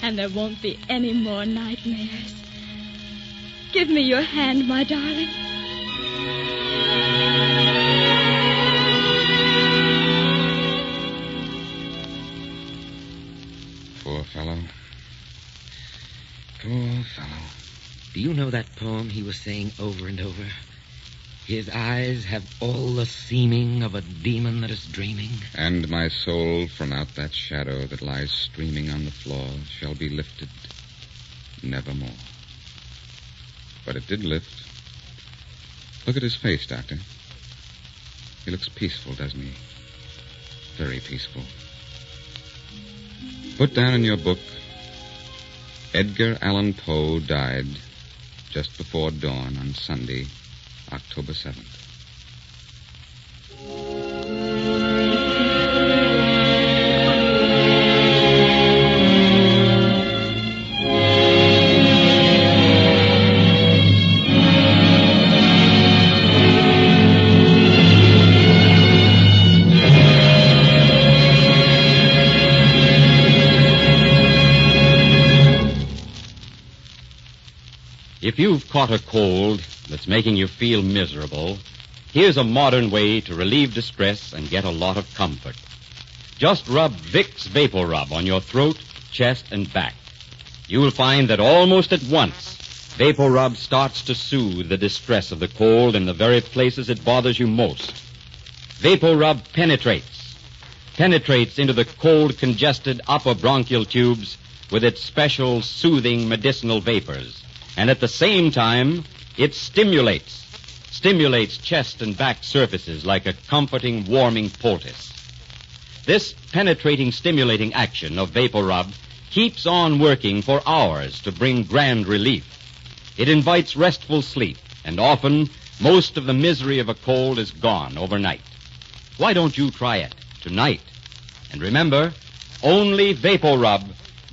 And there won't be any more nightmares. Give me your hand, my darling. Poor fellow. Poor fellow. Do you know that poem he was saying over and over? His eyes have all the seeming of a demon that is dreaming. And my soul from out that shadow that lies streaming on the floor shall be lifted nevermore. But it did lift. Look at his face, Doctor. He looks peaceful, doesn't he? Very peaceful. Put down in your book, Edgar Allan Poe died just before dawn on Sunday, October 7th. If you've caught a cold that's making you feel miserable, here's a modern way to relieve distress and get a lot of comfort. Just rub Vicks Vapor Rub on your throat, chest, and back. You'll find that almost at once, Vapor Rub starts to soothe the distress of the cold in the very places it bothers you most. Vapor Rub penetrates into the cold, congested upper bronchial tubes with its special soothing medicinal vapors. And at the same time, it stimulates chest and back surfaces like a comforting, warming poultice. This penetrating, stimulating action of Vapor Rub keeps on working for hours to bring grand relief. It invites restful sleep, and often, most of the misery of a cold is gone overnight. Why don't you try it tonight? And remember, only Vapor Rub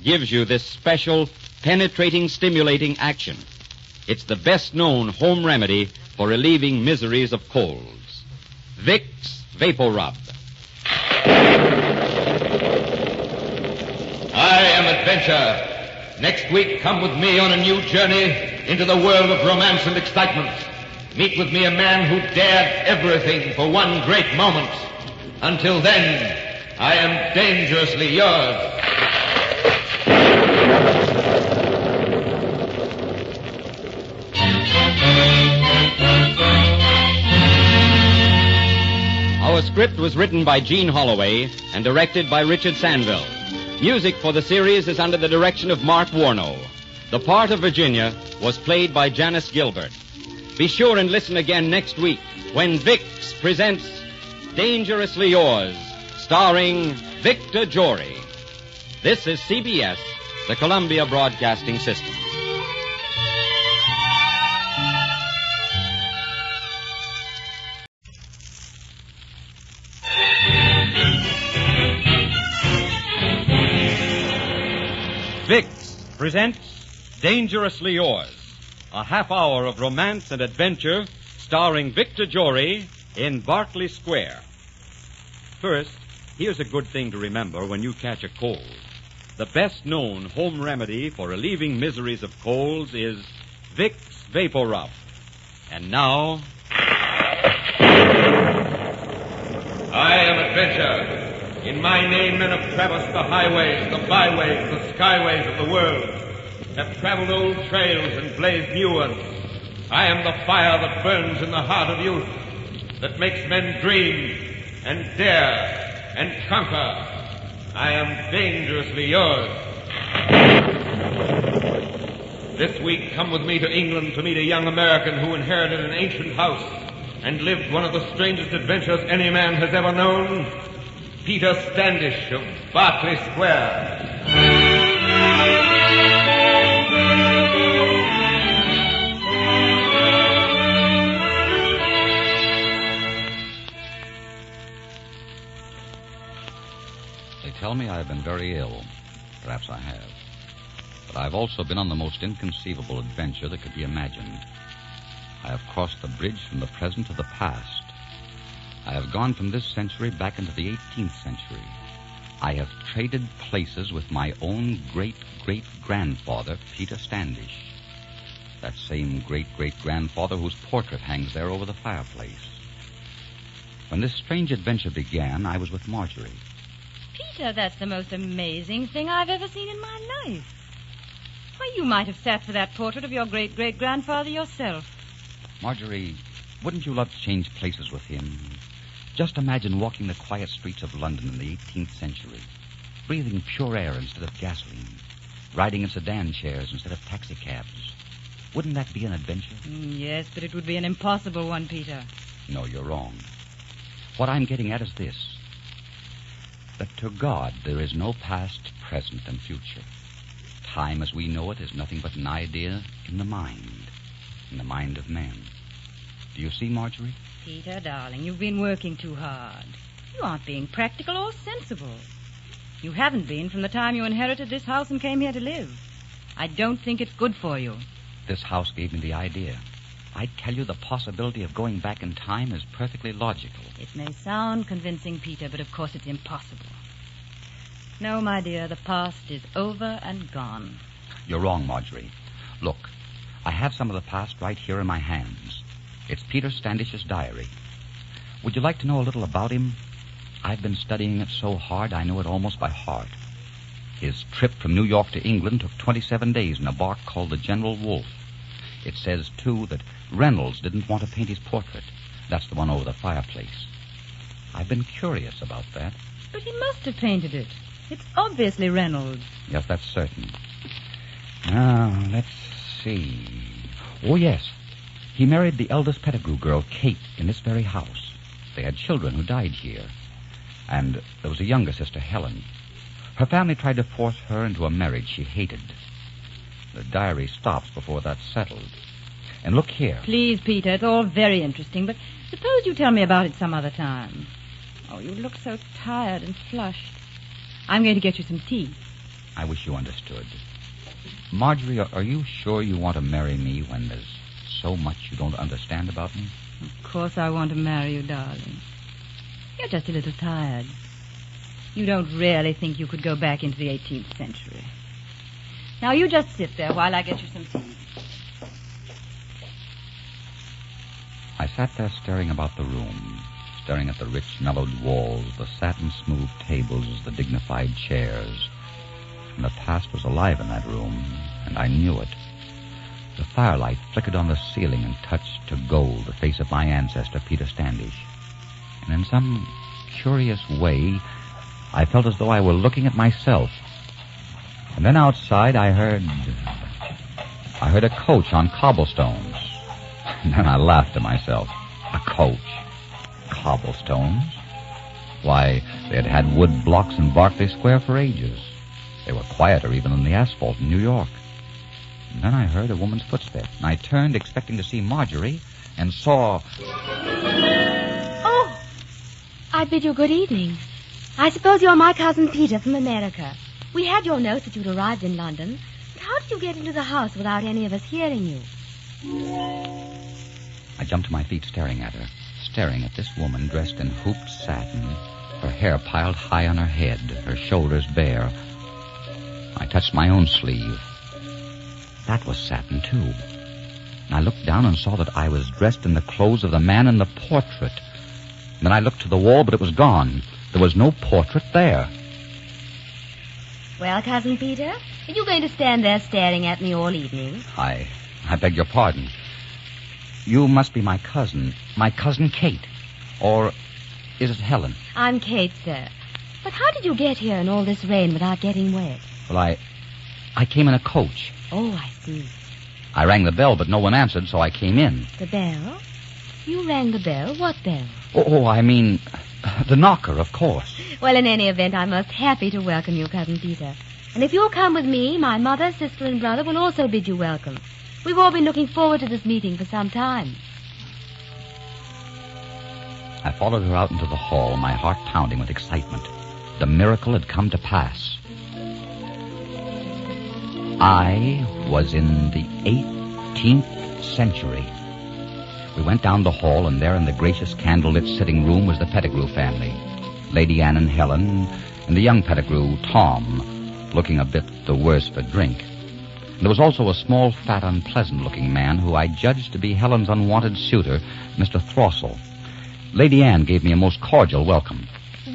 gives you this special penetrating, stimulating action. It's the best-known home remedy for relieving miseries of colds. Vicks Vapor Rub. I am Adventure. Next week, come with me on a new journey into the world of romance and excitement. Meet with me a man who dared everything for one great moment. Until then, I am dangerously yours. Our script was written by Gene Holloway and directed by Richard Sandville. Music for the series is under the direction of Mark Warnow. The part of Virginia was played by Janice Gilbert. Be sure and listen again next week when Vicks presents Dangerously Yours, starring Victor Jory. This is CBS, the Columbia Broadcasting System. Vicks presents Dangerously Yours, a half hour of romance and adventure starring Victor Jory in Berkeley Square. First, here's a good thing to remember when you catch a cold. The best-known home remedy for relieving miseries of colds is Vicks Vapor Rub. And now, I am Adventure. In my name, men have traversed the highways, the byways, the skyways of the world, have traveled old trails and blazed new ones. I am the fire that burns in the heart of youth, that makes men dream and dare and conquer. I am dangerously yours. This week, come with me to England to meet a young American who inherited an ancient house and lived one of the strangest adventures any man has ever known. Peter Standish of Berkeley Square. They tell me I have been very ill. Perhaps I have. But I've also been on the most inconceivable adventure that could be imagined. I have crossed the bridge from the present to the past. I have gone from this century back into the 18th century. I have traded places with my own great-great-grandfather, Peter Standish. That same great-great-grandfather whose portrait hangs there over the fireplace. When this strange adventure began, I was with Marjorie. Peter, that's the most amazing thing I've ever seen in my life. Why, you might have sat for that portrait of your great-great-grandfather yourself. Marjorie, wouldn't you love to change places with him? Just imagine walking the quiet streets of London in the 18th century, breathing pure air instead of gasoline, riding in sedan chairs instead of taxicabs. Wouldn't that be an adventure? Yes, but it would be an impossible one, Peter. No, you're wrong. What I'm getting at is this, that to God there is no past, present, and future. Time as we know it is nothing but an idea in the mind of man. Do you see, Marjorie? Peter, darling, you've been working too hard. You aren't being practical or sensible. You haven't been from the time you inherited this house and came here to live. I don't think it's good for you. This house gave me the idea. I tell you, the possibility of going back in time is perfectly logical. It may sound convincing, Peter, but of course it's impossible. No, my dear, the past is over and gone. You're wrong, Marjorie. Look, I have some of the past right here in my hands. It's Peter Standish's diary. Would you like to know a little about him? I've been studying it so hard I know it almost by heart. His trip from New York to England took 27 days in a bark called the General Wolfe. It says, too, that Reynolds didn't want to paint his portrait. That's the one over the fireplace. I've been curious about that. But he must have painted it. It's obviously Reynolds. Yes, that's certain. Now, let's see. Oh, yes. He married the eldest Pettigrew girl, Kate, in this very house. They had children who died here. And there was a younger sister, Helen. Her family tried to force her into a marriage she hated. The diary stops before that's settled. And look here. Please, Peter, it's all very interesting, but suppose you tell me about it some other time. Oh, you look so tired and flushed. I'm going to get you some tea. I wish you understood. Marjorie, are you sure you want to marry me when there's so much you don't understand about me? Of course I want to marry you, darling. You're just a little tired. You don't really think you could go back into the 18th century. Now, you just sit there while I get you some tea. I sat there staring about the room, staring at the rich, mellowed walls, the satin-smooth tables, the dignified chairs. And the past was alive in that room, and I knew it. The firelight flickered on the ceiling and touched to gold the face of my ancestor, Peter Standish. And in some curious way, I felt as though I were looking at myself. And then outside, I heard a coach on cobblestones. And then I laughed to myself. A coach? Cobblestones? Why, they had had wood blocks in Berkeley Square for ages. They were quieter even than the asphalt in New York. And then I heard a woman's footsteps, and I turned expecting to see Marjorie, and saw... Oh, I bid you good evening. I suppose you're my cousin Peter from America. We had your note that you'd arrived in London. But how did you get into the house without any of us hearing you? I jumped to my feet staring at her, staring at this woman dressed in hooped satin, her hair piled high on her head, her shoulders bare. I touched my own sleeve. That was satin, too. And I looked down and saw that I was dressed in the clothes of the man in the portrait. Then I looked to the wall, but it was gone. There was no portrait there. Well, Cousin Peter, are you going to stand there staring at me all evening? I beg your pardon. You must be my cousin Kate. Or is it Helen? I'm Kate, sir. But how did you get here in all this rain without getting wet? Well, I came in a coach. Oh, I see. I rang the bell, but no one answered, so I came in. The bell? You rang the bell? What bell? Oh, I mean, the knocker, of course. Well, in any event, I'm most happy to welcome you, Cousin Peter. And if you'll come with me, my mother, sister, and brother will also bid you welcome. We've all been looking forward to this meeting for some time. I followed her out into the hall, my heart pounding with excitement. The miracle had come to pass. I was in the 18th century. We went down the hall, and there in the gracious candlelit sitting room was the Pettigrew family. Lady Anne and Helen, and the young Pettigrew, Tom, looking a bit the worse for drink. And there was also a small, fat, unpleasant-looking man who I judged to be Helen's unwanted suitor, Mr. Throssell. Lady Anne gave me a most cordial welcome.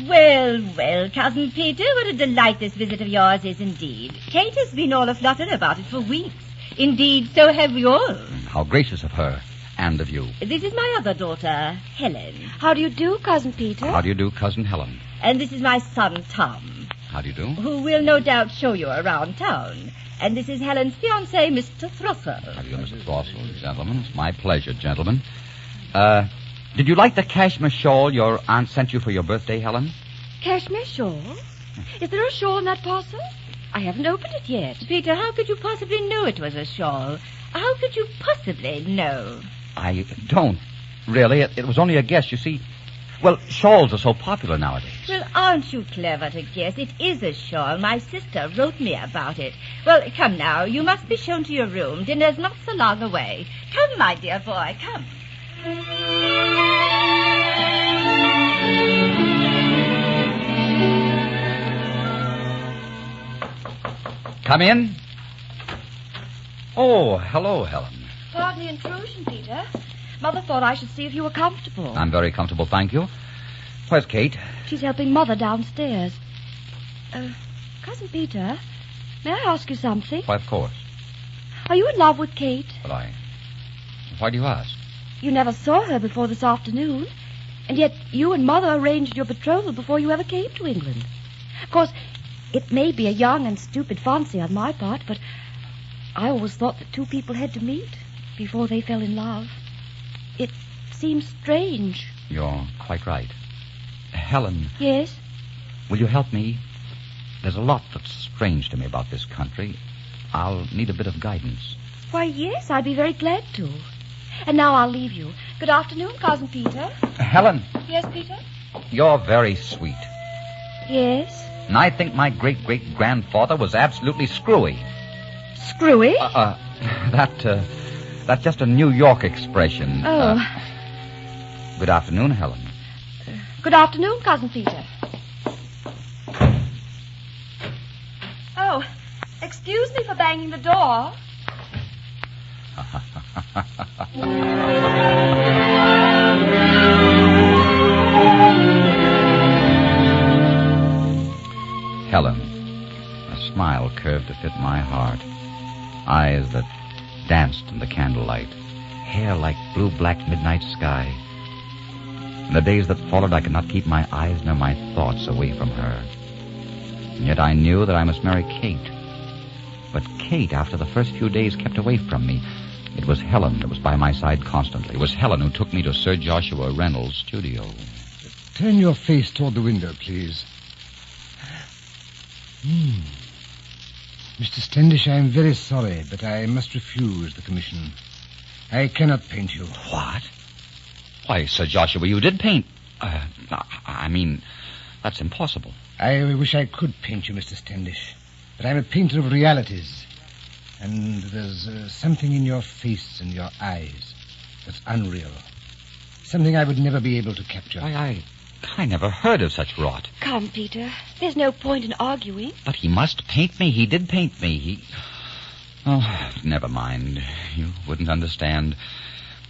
Well, well, Cousin Peter, what a delight this visit of yours is indeed. Kate has been all aflutter about it for weeks. Indeed, so have we all. How gracious of her, and of you. This is my other daughter, Helen. How do you do, Cousin Peter? How do you do, Cousin Helen? And this is my son, Tom. How do you do? Who will no doubt show you around town. And this is Helen's fiancé, Mr. Throssell. How do you do, Mr. Throssell, gentlemen? It's my pleasure, gentlemen. Did you like the cashmere shawl your aunt sent you for your birthday, Helen? Cashmere shawl? Is there a shawl in that parcel? I haven't opened it yet. Peter, how could you possibly know it was a shawl? How could you possibly know? I don't, really. It was only a guess, you see. Well, shawls are so popular nowadays. Well, aren't you clever to guess? It is a shawl. My sister wrote me about it. Well, come now. You must be shown to your room. Dinner's not so long away. Come, my dear boy, come. Come in. Oh, hello, Helen. Pardon the intrusion, Peter. Mother thought I should see if you were comfortable. I'm very comfortable, thank you. Where's Kate? She's helping Mother downstairs. Cousin Peter, may I ask you something? Why, of course. Are you in love with Kate? But why do you ask? You never saw her before this afternoon, and yet you and Mother arranged your betrothal before you ever came to England. Of course, it may be a young and stupid fancy on my part, but I always thought that two people had to meet before they fell in love. It seems strange. You're quite right. Helen. Yes? Will you help me? There's a lot that's strange to me about this country. I'll need a bit of guidance. Why, yes, I'd be very glad to. And now I'll leave you. Good afternoon, Cousin Peter. Helen. Yes, Peter? You're very sweet. Yes? And I think my great-great-grandfather was absolutely screwy. Screwy? That's just a New York expression. Oh. Good afternoon, Helen. Good afternoon, Cousin Peter. Oh, excuse me for banging the door. Helen, a smile curved to fit my heart. Eyes that danced in the candlelight. Hair like blue-black midnight sky. In the days that followed, I could not keep my eyes nor my thoughts away from her. And yet I knew that I must marry Kate. But Kate, after the first few days, kept away from me. It was Helen that was by my side constantly. It was Helen who took me to Sir Joshua Reynolds' studio. Turn your face toward the window, please. Mr. Standish, I am very sorry, but I must refuse the commission. I cannot paint you. What? Why, Sir Joshua, you did paint... I mean, that's impossible. I wish I could paint you, Mr. Standish. But I'm a painter of realities. And there's something in your face and your eyes that's unreal. Something I would never be able to capture. I never heard of such rot. Come, Peter. There's no point in arguing. But he must paint me. He did paint me. Oh, never mind. You wouldn't understand.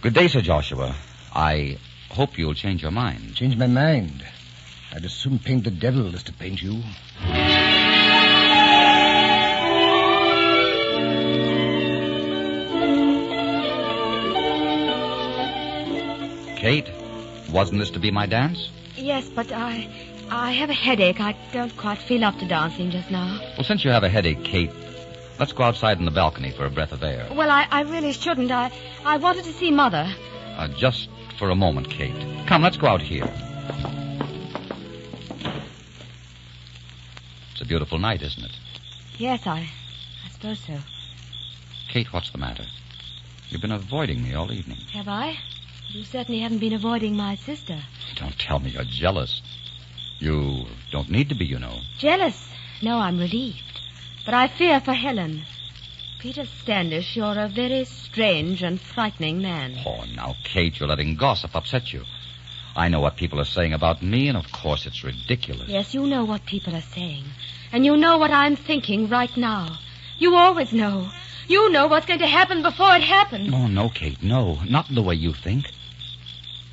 Good day, Sir Joshua. I hope you'll change your mind. Change my mind? I'd as soon paint the devil as to paint you. Kate, wasn't this to be my dance? Yes, but I have a headache. I don't quite feel up to dancing just now. Well, since you have a headache, Kate, let's go outside in the balcony for a breath of air. Well, I really shouldn't. I wanted to see Mother. Just for a moment, Kate. Come, let's go out here. It's a beautiful night, isn't it? Yes, I suppose so. Kate, what's the matter? You've been avoiding me all evening. Have I? You certainly haven't been avoiding my sister. Don't tell me you're jealous. You don't need to be, you know. Jealous? No, I'm relieved. But I fear for Helen. Peter Standish, you're a very strange and frightening man. Oh, now, Kate, you're letting gossip upset you. I know what people are saying about me, and of course it's ridiculous. Yes, you know what people are saying. And you know what I'm thinking right now. You always know. You know what's going to happen before it happens. Oh, no, Kate, no. Not the way you think.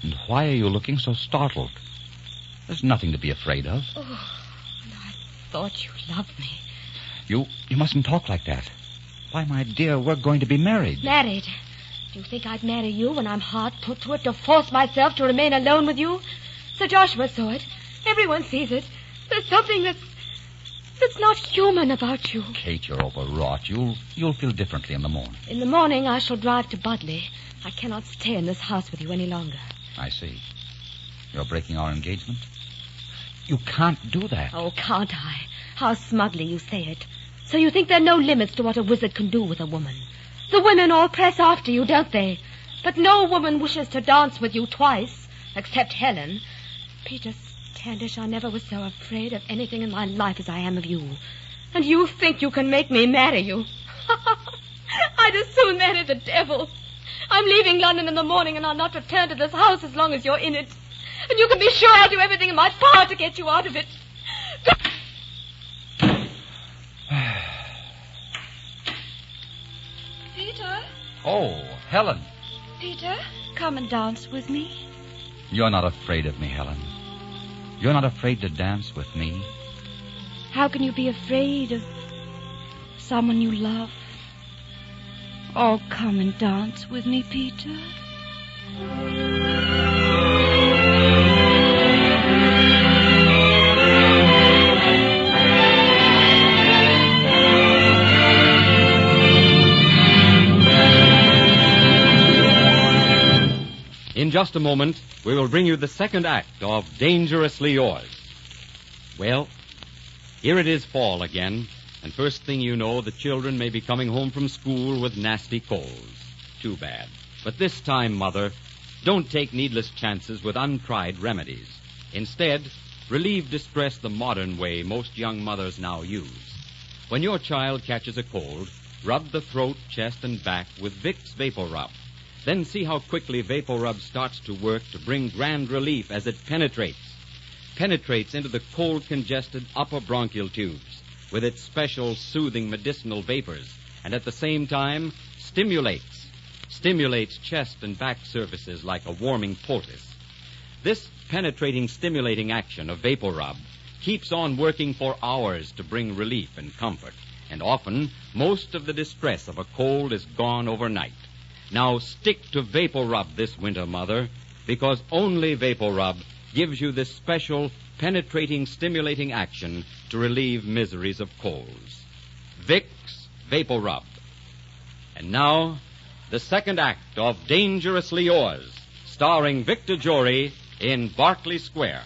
And why are you looking so startled? There's nothing to be afraid of. Oh, I thought you loved me. You mustn't talk like that. Why, my dear, we're going to be married. Married? Do you think I'd marry you when I'm hard put to it to force myself to remain alone with you? Sir Joshua saw it. Everyone sees it. There's something that's not human about you. Kate, you're overwrought. You'll feel differently in the morning. In the morning, I shall drive to Budley. I cannot stay in this house with you any longer. I see. You're breaking our engagement? You can't do that. Oh, can't I? How smugly you say it. So you think there are no limits to what a wizard can do with a woman. The women all press after you, don't they? But no woman wishes to dance with you twice, except Helen. Peter Standish, I never was so afraid of anything in my life as I am of you. And you think you can make me marry you? I'd as soon marry the devil. I'm leaving London in the morning, and I'll not return to this house as long as you're in it. And you can be sure I'll do everything in my power to get you out of it. Peter? Oh, Helen. Peter, come and dance with me. You're not afraid of me, Helen. You're not afraid to dance with me. How can you be afraid of someone you love? Oh, come and dance with me, Peter. In just a moment, we will bring you the second act of Dangerously Yours. Well, here it is fall again, and first thing you know, the children may be coming home from school with nasty colds. Too bad. But this time, Mother, don't take needless chances with untried remedies. Instead, relieve distress the modern way most young mothers now use. When your child catches a cold, rub the throat, chest, and back with Vicks Vapor Rub. Then see how quickly Vapor Rub starts to work to bring grand relief as it penetrates into the cold, congested upper bronchial tubes with its special soothing medicinal vapors, and at the same time stimulates chest and back surfaces like a warming poultice. This penetrating, stimulating action of Vapor Rub keeps on working for hours to bring relief and comfort, and often most of the distress of a cold is gone overnight. Now stick to Vapor Rub this winter, Mother, because only Vapor Rub gives you this special penetrating, stimulating action to relieve miseries of colds. Vicks Vapor Rub. And now, the second act of Dangerously Yours, starring Victor Jory in Berkeley Square.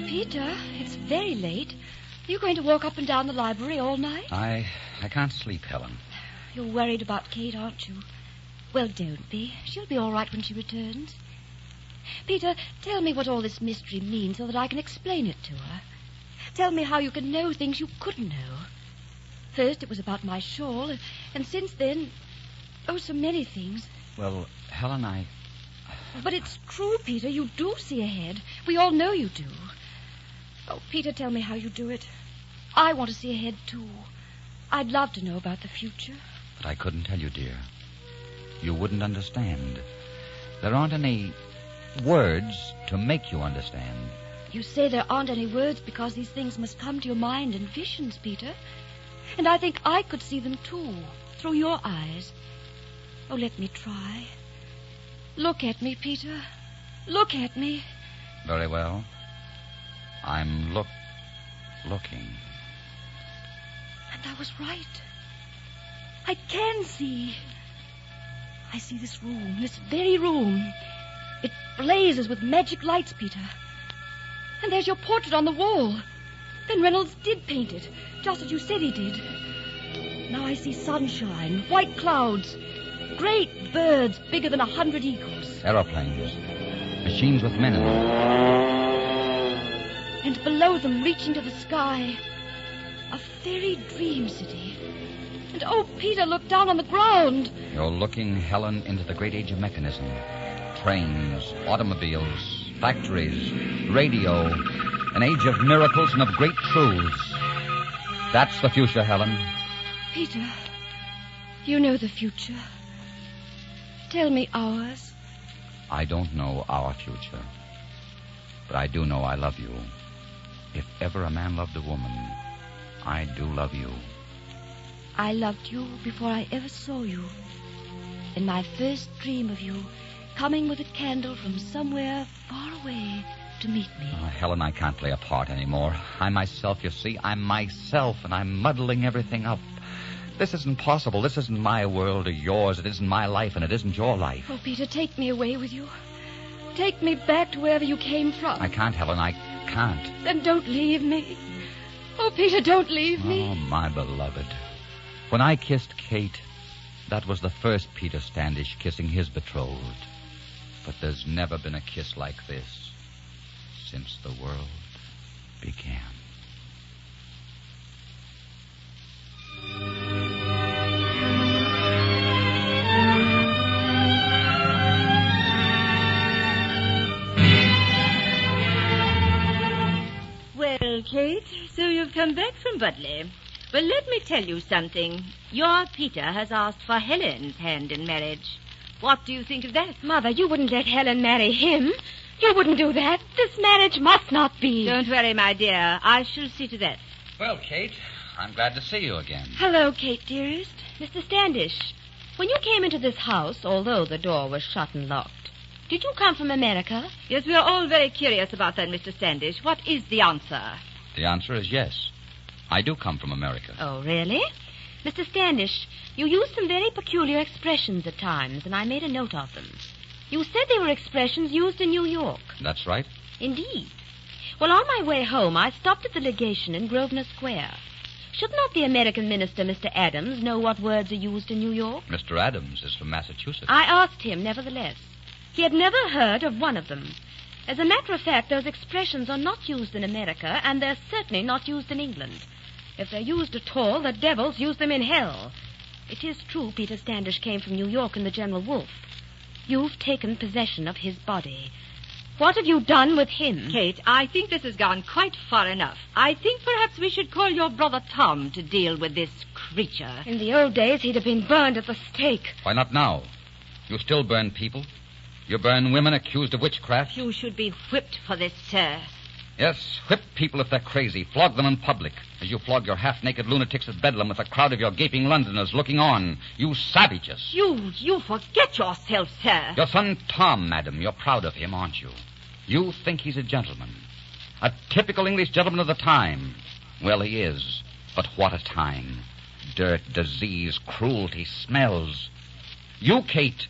Peter, it's very late. Are you going to walk up and down the library all night? I can't sleep, Helen. You're worried about Kate, aren't you? Well, don't be. She'll be all right when she returns. Peter, tell me what all this mystery means so that I can explain it to her. Tell me how you can know things you couldn't know. First, it was about my shawl, and since then, so many things. Well, Helen, But it's true, Peter. You do see ahead. We all know you do. Oh, Peter, tell me how you do it. I want to see ahead, too. I'd love to know about the future. But I couldn't tell you, dear. You wouldn't understand. There aren't any words to make you understand. You say there aren't any words because these things must come to your mind in visions, Peter. And I think I could see them, too, through your eyes. Oh, let me try. Look at me, Peter. Look at me. Very well. I'm looking. And I was right. I can see. I see this room, this very room. It blazes with magic lights, Peter. And there's your portrait on the wall. Then Reynolds did paint it, just as you said he did. Now I see sunshine, white clouds, great birds bigger than 100 eagles. Aeroplanes. Machines with men in them. And below them, reaching to the sky, a fairy dream city. And oh, Peter, look down on the ground. You're looking, Helen, into the great age of mechanism. Trains, automobiles, factories, radio, an age of miracles and of great truths. That's the future, Helen. Peter, you know the future. Tell me ours. I don't know our future, but I do know I love you. If ever a man loved a woman, I do love you. I loved you before I ever saw you. In my first dream of you, coming with a candle from somewhere far away to meet me. Oh, Helen, I can't play a part anymore. I'm myself, you see. I'm myself, and I'm muddling everything up. This isn't possible. This isn't my world or yours. It isn't my life, and it isn't your life. Oh, Peter, take me away with you. Take me back to wherever you came from. I can't, Helen. I can't. Then don't leave me. Oh, Peter, don't leave me. Oh, my beloved. When I kissed Kate, that was the first Peter Standish kissing his betrothed. But there's never been a kiss like this since the world began. Well, Kate, so you've come back from Budley. Well, let me tell you something. Your Peter has asked for Helen's hand in marriage. What do you think of that? Mother, you wouldn't let Helen marry him. You wouldn't do that. This marriage must not be. Don't worry, my dear. I shall see to that. Well, Kate, I'm glad to see you again. Hello, Kate, dearest. Mr. Standish, when you came into this house, although the door was shut and locked, did you come from America? Yes, we are all very curious about that, Mr. Standish. What is the answer? The answer is yes. I do come from America. Oh, really? Mr. Standish, you used some very peculiar expressions at times, and I made a note of them. You said they were expressions used in New York. That's right. Indeed. Well, on my way home, I stopped at the legation in Grosvenor Square. Should not the American minister, Mr. Adams, know what words are used in New York? Mr. Adams is from Massachusetts. I asked him, nevertheless. He had never heard of one of them. As a matter of fact, those expressions are not used in America, and they're certainly not used in England. If they're used at all, the devils use them in hell. It is true Peter Standish came from New York in the General Wolfe. You've taken possession of his body. What have you done with him? Kate, I think this has gone quite far enough. I think perhaps we should call your brother Tom to deal with this creature. In the old days, he'd have been burned at the stake. Why not now? You still burn people. You burn women accused of witchcraft. You should be whipped for this, sir. Yes, whip people if they're crazy. Flog them in public, as you flog your half-naked lunatics at Bedlam with a crowd of your gaping Londoners looking on. You savages. You forget yourself, sir. Your son Tom, madam, you're proud of him, aren't you? You think he's a gentleman. A typical English gentleman of the time. Well, he is. But what a time. Dirt, disease, cruelty, smells. You, Kate,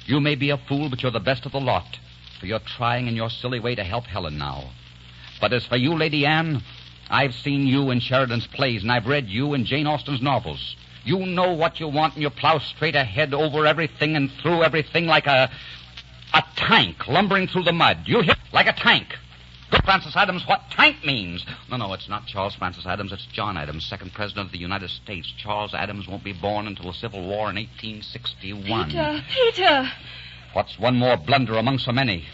you may be a fool, but you're the best of the lot. For you're trying in your silly way to help Helen now. But as for you, Lady Anne, I've seen you in Sheridan's plays, and I've read you in Jane Austen's novels. You know what you want, and you plow straight ahead over everything and through everything like a tank lumbering through the mud. You hear? Like a tank. Good Francis Adams, what tank means. No, it's not Charles Francis Adams. It's John Adams, second president of the United States. Charles Adams won't be born until the Civil War in 1861. Peter! What's one more blunder among so many?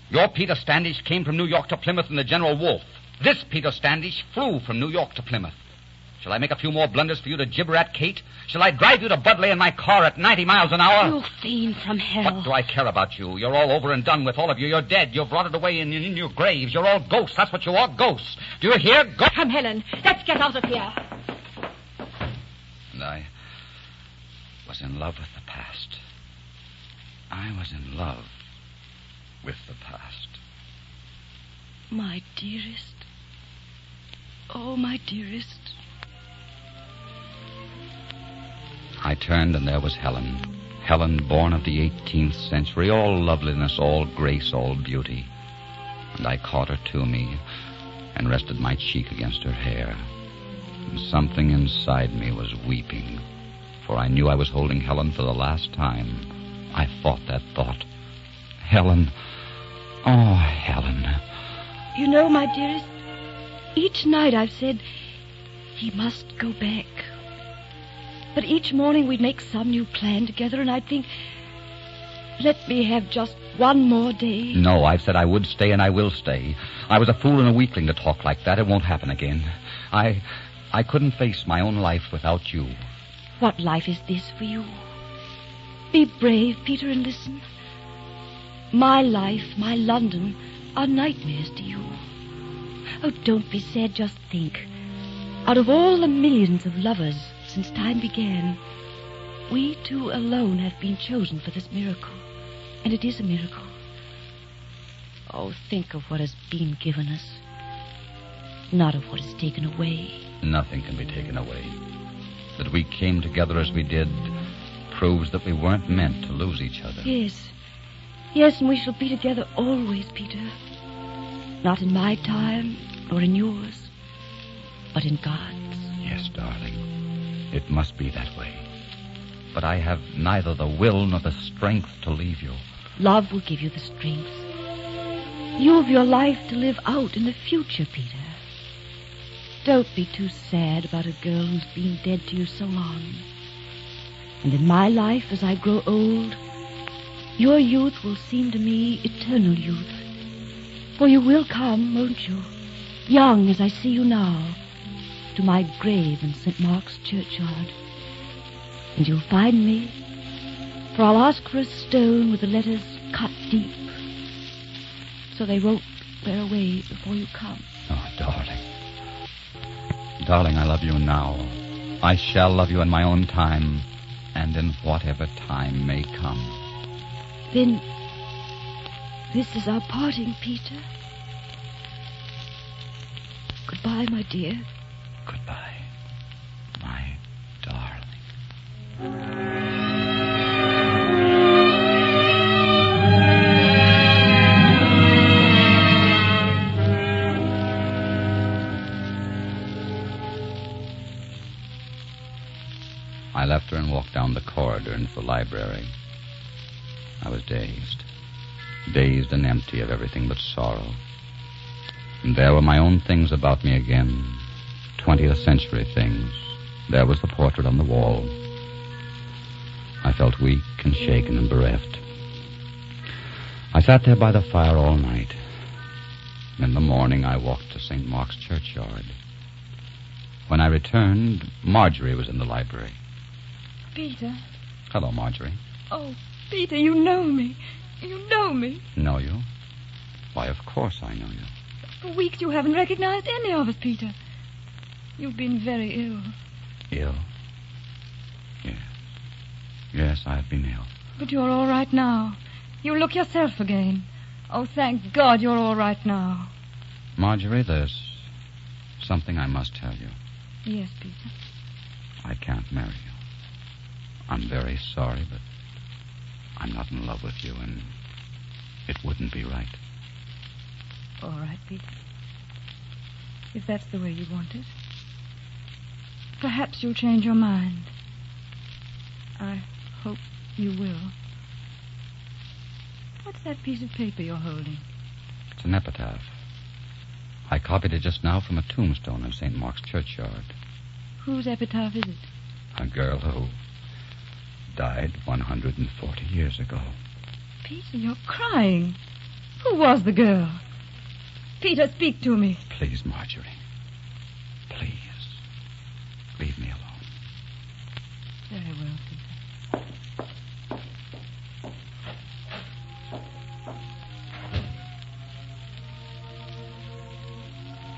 Your Peter Standish came from New York to Plymouth in the General Wolfe. This Peter Standish flew from New York to Plymouth. Shall I make a few more blunders for you to gibber at, Kate? Shall I drive you to Budley in my car at 90 miles an hour? You fiend from hell. What do I care about you? You're all over and done with, all of you. You're dead. You've rotted away in your graves. You're all ghosts. That's what you are, ghosts. Do you hear? Come, Helen. Let's get out of here. And I was in love with the past. I was in love with the past. My dearest. Oh, my dearest. I turned, and there was Helen. Helen, born of the 18th century, all loveliness, all grace, all beauty. And I caught her to me and rested my cheek against her hair. And something inside me was weeping, for I knew I was holding Helen for the last time. I thought that thought. Helen. Oh, Helen. You know, my dearest, each night I've said, he must go back. But each morning we'd make some new plan together, and I'd think, let me have just one more day. No, I've said I would stay, and I will stay. I was a fool and a weakling to talk like that. It won't happen again. I couldn't face my own life without you. What life is this for you? Be brave, Peter, and listen. My life, my London, are nightmares to you. Oh, don't be sad, just think. Out of all the millions of lovers since time began, we two alone have been chosen for this miracle. And it is a miracle. Oh, think of what has been given us, not of what is taken away. Nothing can be taken away. That we came together as we did proves that we weren't meant to lose each other. Yes. Yes, and we shall be together always, Peter. Not in my time, nor in yours, but in God's. Yes, darling. It must be that way. But I have neither the will nor the strength to leave you. Love will give you the strength. You have your life to live out in the future, Peter. Don't be too sad about a girl who's been dead to you so long. And in my life, as I grow old, your youth will seem to me eternal youth. For you will come, won't you, young as I see you now, to my grave in St. Mark's churchyard. And you'll find me, for I'll ask for a stone with the letters cut deep, so they won't wear away before you come. Oh, darling. Darling, I love you now. I shall love you in my own time, and in whatever time may come. Then, this is our parting, Peter. Goodbye, my dear. Goodbye, my darling. I left her and walked down the corridor into the library. I was dazed and empty of everything but sorrow. And there were my own things about me again, 20th century things. There was the portrait on the wall. I felt weak and shaken and bereft. I sat there by the fire all night. In the morning, I walked to St. Mark's churchyard. When I returned, Marjorie was in the library. Peter. Hello, Marjorie. Oh, Peter, you know me. You know me. Know you? Why, of course I know you. For weeks you haven't recognized any of us, Peter. You've been very ill. Ill? Yes. Yes, I've been ill. But you're all right now. You look yourself again. Oh, thank God you're all right now. Marjorie, there's something I must tell you. Yes, Peter. I can't marry you. I'm very sorry, but I'm not in love with you, and it wouldn't be right. All right, Peter. If that's the way you want it. Perhaps you'll change your mind. I hope you will. What's that piece of paper you're holding? It's an epitaph. I copied it just now from a tombstone in St. Mark's churchyard. Whose epitaph is it? A girl who died 140 years ago. Peter, you're crying. Who was the girl? Peter, speak to me. Please, Marjorie. Please.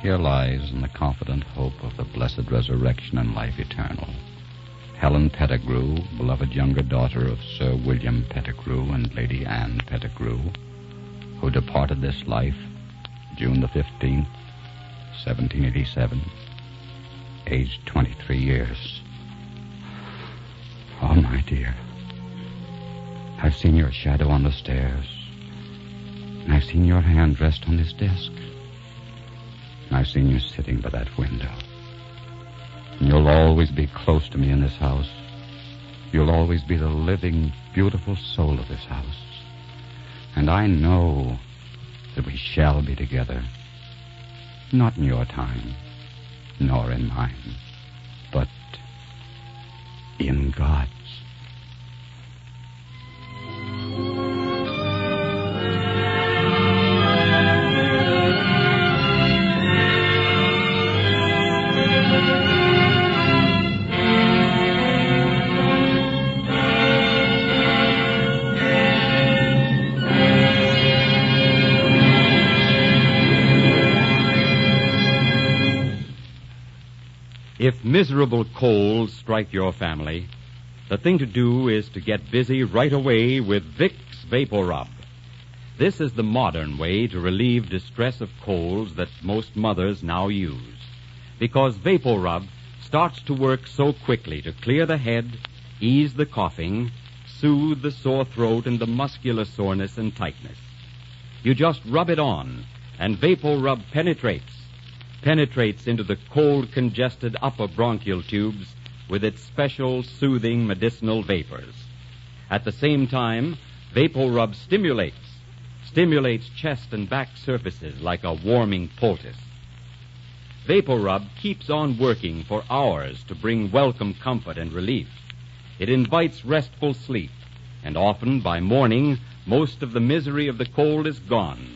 here lies in the confident hope of the blessed resurrection and life eternal, Helen Pettigrew, beloved younger daughter of Sir William Pettigrew and Lady Anne Pettigrew, who departed this life June the 15th, 1787, aged 23 years. Oh, my dear, I've seen your shadow on the stairs, and I've seen your hand rest on this desk, and I've seen you sitting by that window. And you'll always be close to me in this house. You'll always be the living, beautiful soul of this house. And I know that we shall be together. Not in your time, nor in mine, but in God's. If miserable colds strike your family, the thing to do is to get busy right away with Vicks Vapor Rub. This is the modern way to relieve distress of colds that most mothers now use, because Vapor Rub starts to work so quickly to clear the head, ease the coughing, soothe the sore throat and the muscular soreness and tightness. You just rub it on, and Vapor Rub penetrates into the cold, congested upper bronchial tubes with its special, soothing medicinal vapors. At the same time, Vapor Rub stimulates chest and back surfaces like a warming poultice. Vapor Rub keeps on working for hours to bring welcome comfort and relief. It invites restful sleep, and often by morning, most of the misery of the cold is gone.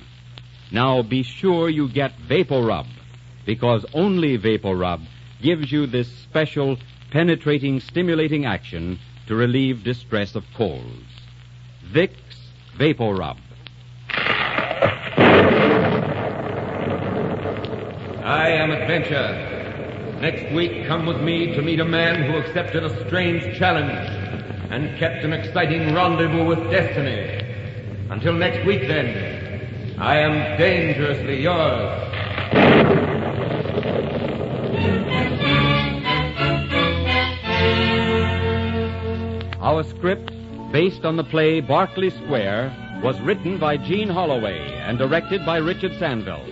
Now be sure you get Vapor Rub, because only Vapor Rub gives you this special, penetrating, stimulating action to relieve distress of colds. Vicks Vapor Rub. I am Adventure. Next week, come with me to meet a man who accepted a strange challenge and kept an exciting rendezvous with destiny. Until next week, then, I am dangerously yours. Our script, based on the play Berkeley Square, was written by Jean Holloway and directed by Richard Sandville.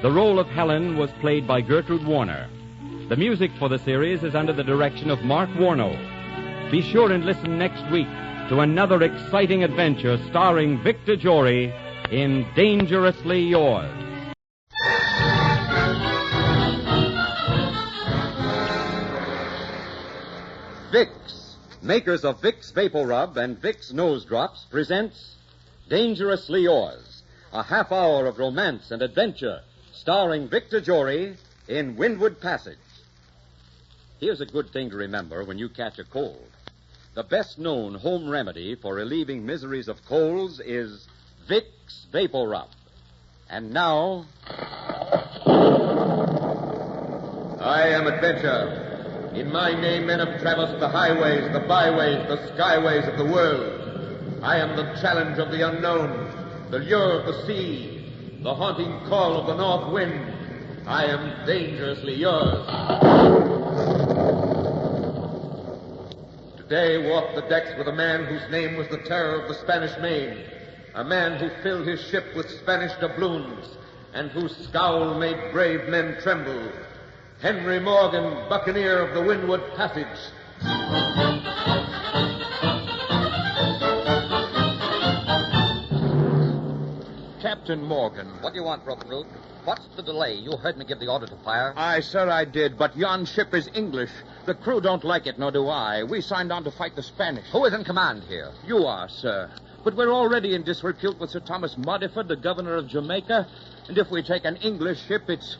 The role of Helen was played by Gertrude Warner. The music for the series is under the direction of Mark Warno. Be sure and listen next week to another exciting adventure starring Victor Jory in Dangerously Yours. Vicks, makers of Vicks Vapor Rub and Vicks Nose Drops, presents Dangerously Yours, a half hour of romance and adventure starring Victor Jory in Windward Passage. Here's a good thing to remember when you catch a cold. The best-known home remedy for relieving miseries of colds is Vicks Vapor Rub. And now... I am Adventure. In my name, men have traversed the highways, the byways, the skyways of the world. I am the challenge of the unknown, the lure of the sea, the haunting call of the north wind. I am dangerously yours. Today walked the decks with a man whose name was the terror of the Spanish Main, a man who filled his ship with Spanish doubloons and whose scowl made brave men tremble. Henry Morgan, buccaneer of the Windward Passage. Captain Morgan. What do you want, Broken Root? What's the delay? You heard me give the order to fire. Aye, sir, I did, but yon ship is English. The crew don't like it, nor do I. We signed on to fight the Spanish. Who is in command here? You are, sir. But we're already in disrepute with Sir Thomas Modiford, the governor of Jamaica. And if we take an English ship, it's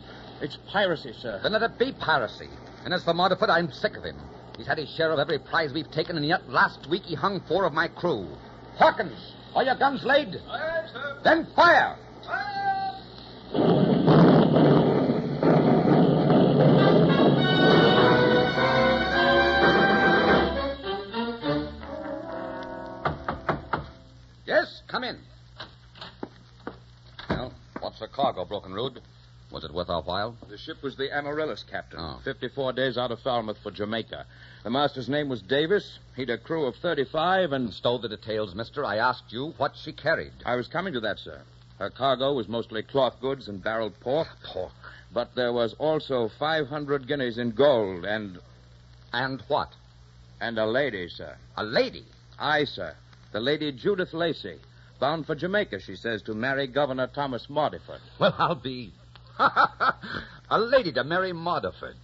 piracy, sir. Then let it be piracy. And as for Modiford, I'm sick of him. He's had his share of every prize we've taken, and yet last week he hung 4 of my crew. Hawkins, are your guns laid? Aye, sir. Then fire! Rood. Was it worth our while? The ship was the Amaryllis, Captain. Oh. 54 days out of Falmouth for Jamaica. The master's name was Davis. He'd a crew of 35 and... Stow the details, mister. I asked you what she carried. I was coming to that, sir. Her cargo was mostly cloth goods and barreled pork. Pork. But there was also 500 guineas in gold and... And what? And a lady, sir. A lady? Aye, sir. The Lady Judith Lacey. Bound for Jamaica, she says, to marry Governor Thomas Modiford. Well, I'll be... A lady to marry Modiford.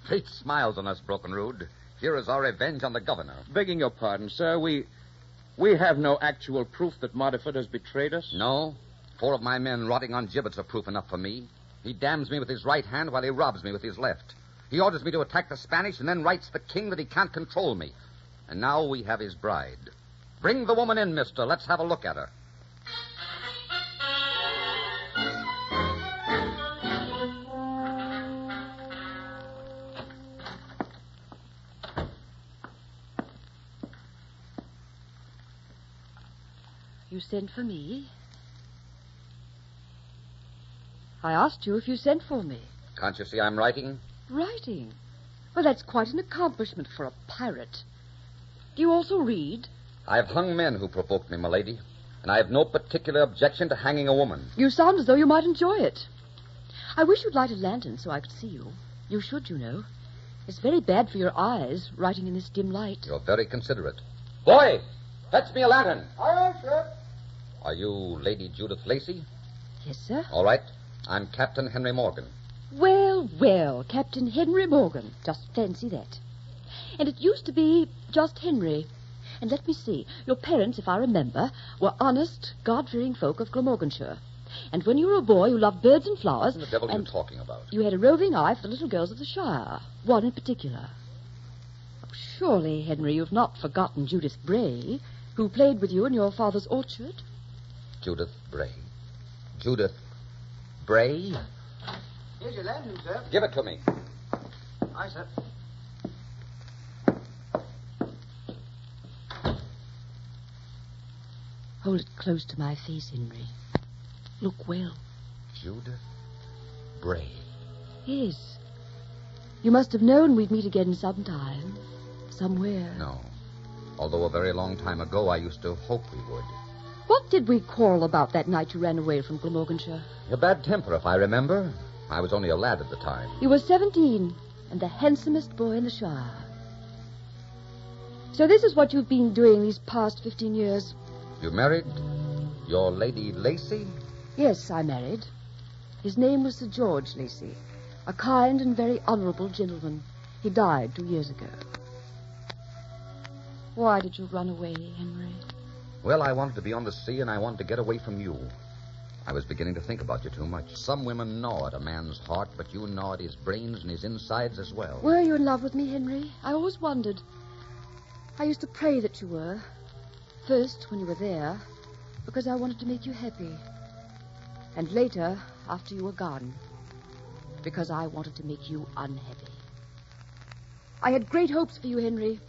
Fate smiles on us, Broken Rood. Here is our revenge on the governor. Begging your pardon, sir, we have no actual proof that Modiford has betrayed us. No? 4 of my men rotting on gibbets are proof enough for me. He damns me with his right hand while he robs me with his left. He orders me to attack the Spanish and then writes the king that he can't control me. And now we have his bride. Bring the woman in, mister. Let's have a look at her. You sent for me? I asked you if you sent for me. Can't you see I'm writing? Writing? Well, that's quite an accomplishment for a pirate. Do you also read? I've hung men who provoked me, milady, and I have no particular objection to hanging a woman. You sound as though you might enjoy it. I wish you'd light a lantern so I could see you. You should, you know. It's very bad for your eyes, writing in this dim light. You're very considerate. Boy, fetch me a lantern. Aye, sir. Are you Lady Judith Lacey? Yes, sir. All right. I'm Captain Henry Morgan. Well, well, Captain Henry Morgan. Just fancy that. And it used to be just Henry. And let me see. Your parents, if I remember, were honest, God-fearing folk of Glamorganshire. And when you were a boy, you loved birds and flowers. What the devil are you talking about? You had a roving eye for the little girls of the Shire. One in particular. Oh, surely, Henry, you've not forgotten Judith Bray, who played with you in your father's orchard? Judith Bray. Judith Bray? Here's your lantern, sir. Give it to me. Aye, sir. Hold it close to my face, Henry. Look well. Judith Bray. Yes. You must have known we'd meet again sometime. Somewhere. No. Although a very long time ago, I used to hope we would. What did we quarrel about that night you ran away from Glamorganshire? Your bad temper, if I remember. I was only a lad at the time. You were 17 and the handsomest boy in the Shire. So this is what you've been doing these past 15 years. You married your Lady Lacey? Yes, I married. His name was Sir George Lacey, a kind and very honourable gentleman. He died 2 years ago. Why did you run away, Henry? Well, I wanted to be on the sea, and I wanted to get away from you. I was beginning to think about you too much. Some women gnaw at a man's heart, but you gnaw at his brains and his insides as well. Were you in love with me, Henry? I always wondered. I used to pray that you were. First, when you were there, because I wanted to make you happy. And later, after you were gone, because I wanted to make you unhappy. I had great hopes for you, Henry.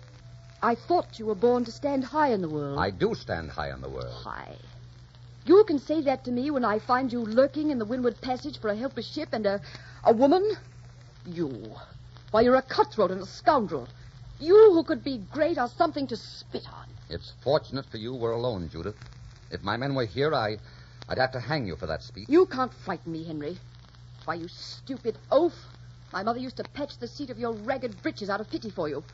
I thought you were born to stand high in the world. I do stand high in the world. High. You can say that to me when I find you lurking in the Windward Passage for a helpless ship and a woman? You. Why, you're a cutthroat and a scoundrel. You who could be great are something to spit on. It's fortunate for you we're alone, Judith. If my men were here, I'd have to hang you for that speech. You can't frighten me, Henry. Why, you stupid oaf. My mother used to patch the seat of your ragged breeches out of pity for you.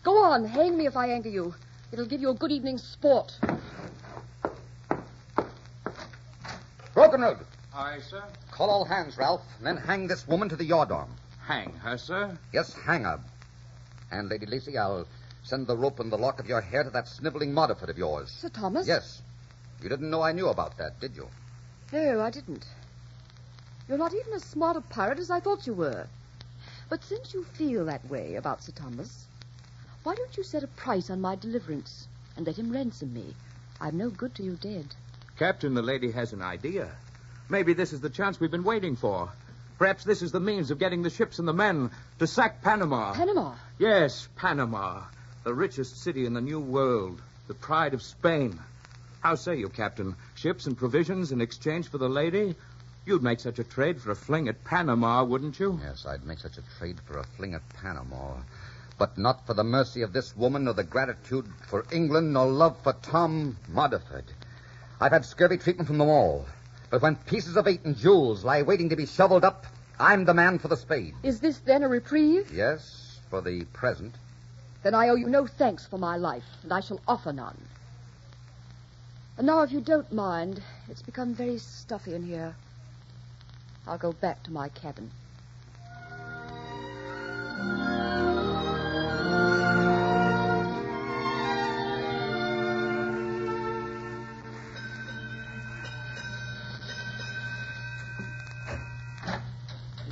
Go on, hang me if I anger you. It'll give you a good evening's sport. Broken Rood. Aye, sir. Call all hands, Ralph, and then hang this woman to the yardarm. Hang her, sir? Yes, hang her. And, Lady Lacey, I'll send the rope and the lock of your hair to that sniveling Modiford of yours. Sir Thomas? Yes. You didn't know I knew about that, did you? No, I didn't. You're not even as smart a pirate as I thought you were. But since you feel that way about Sir Thomas, why don't you set a price on my deliverance and let him ransom me? I'm no good to you dead. Captain, the lady has an idea. Maybe this is the chance we've been waiting for. Perhaps this is the means of getting the ships and the men to sack Panama. Panama? Yes, Panama. The richest city in the New World. The pride of Spain. How say you, Captain? Ships and provisions in exchange for the lady? You'd make such a trade for a fling at Panama, wouldn't you? Yes, I'd make such a trade for a fling at Panama. But not for the mercy of this woman, nor the gratitude for England, nor love for Tom Modiford. I've had scurvy treatment from them all. But when pieces of 8 and jewels lie waiting to be shoveled up, I'm the man for the spade. Is this then a reprieve? Yes, for the present. Then I owe you no thanks for my life, and I shall offer none. And now, if you don't mind, it's become very stuffy in here. I'll go back to my cabin.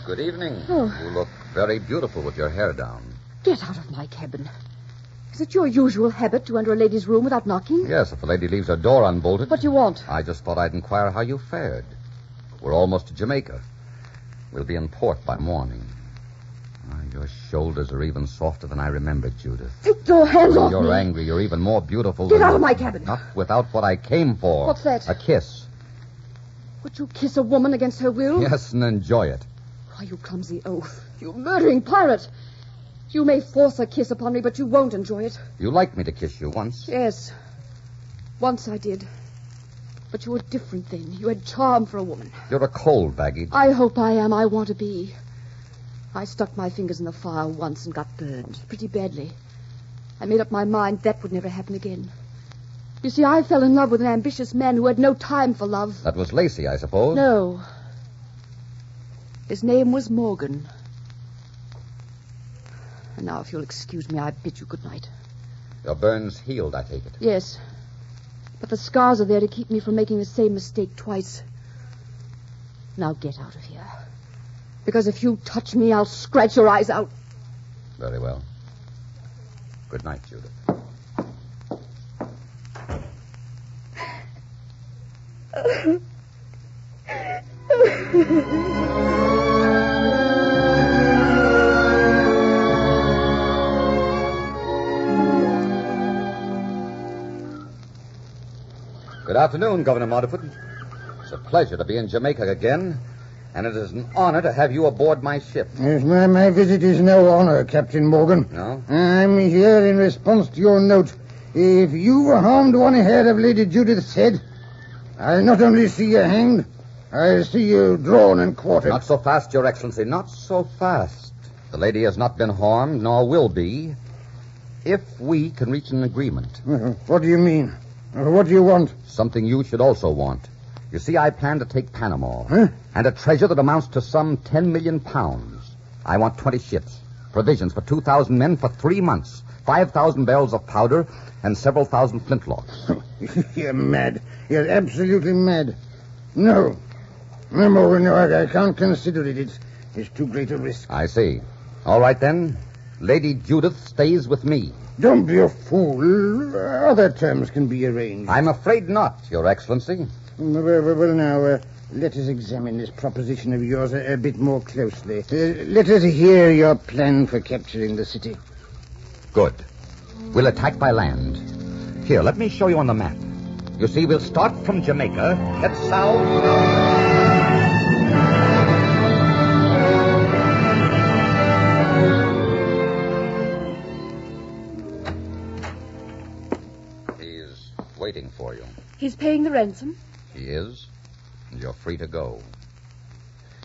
Good evening. Oh. You look very beautiful with your hair down. Get out of my cabin. Is it your usual habit to enter a lady's room without knocking? Yes, if a lady leaves her door unbolted. What do you want? I just thought I'd inquire how you fared. We're almost to Jamaica. We'll be in port by morning. Your shoulders are even softer than I remembered, Judith. Take your hands off me. When you're angry, you're even more beautiful. Get out of my cabin. Not without what I came for. What's that? A kiss. Would you kiss a woman against her will? Yes, and enjoy it. Why, you clumsy oaf. You murdering pirate. You may force a kiss upon me, but you won't enjoy it. You liked me to kiss you once. Yes. Once I did. But you were different then. You had charm for a woman. You're a cold baggage. I hope I am. I want to be. I stuck my fingers in the fire once and got burned. Pretty badly. I made up my mind that would never happen again. You see, I fell in love with an ambitious man who had no time for love. That was Lacey, I suppose? No. His name was Morgan. And now, if you'll excuse me, I bid you good night. Your burn's healed, I take it. Yes. But the scars are there to keep me from making the same mistake twice. Now get out of here. Because if you touch me, I'll scratch your eyes out. Very well. Good night, Judith. Good afternoon, Governor Modiford. It's a pleasure to be in Jamaica again, and it is an honor to have you aboard my ship. Yes, my visit is no honor, Captain Morgan. No? I'm here in response to your note. If you harmed one hair of Lady Judith's head, I'll not only see you hanged, I'll see you drawn and quartered. Not so fast, Your Excellency, not so fast. The lady has not been harmed, nor will be, if we can reach an agreement. What do you mean? What do you want? Something you should also want. You see, I plan to take Panama. And a treasure that amounts to some 10 million pounds. I want 20 ships, provisions for 2,000 men for 3 months, 5,000 barrels of powder, and several thousand flintlocks. You're mad. You're absolutely mad. No. No, Morgan, no, I can't consider it. It's too great a risk. I see. All right, then. Lady Judith stays with me. Don't be a fool. Other terms can be arranged. I'm afraid not, Your Excellency. Well, now, let us examine this proposition of yours a bit more closely. Let us hear your plan for capturing the city. Good. We'll attack by land. Here, let me show you on the map. You see, we'll start from Jamaica, head south. Waiting for you. He's paying the ransom? He is, and you're free to go.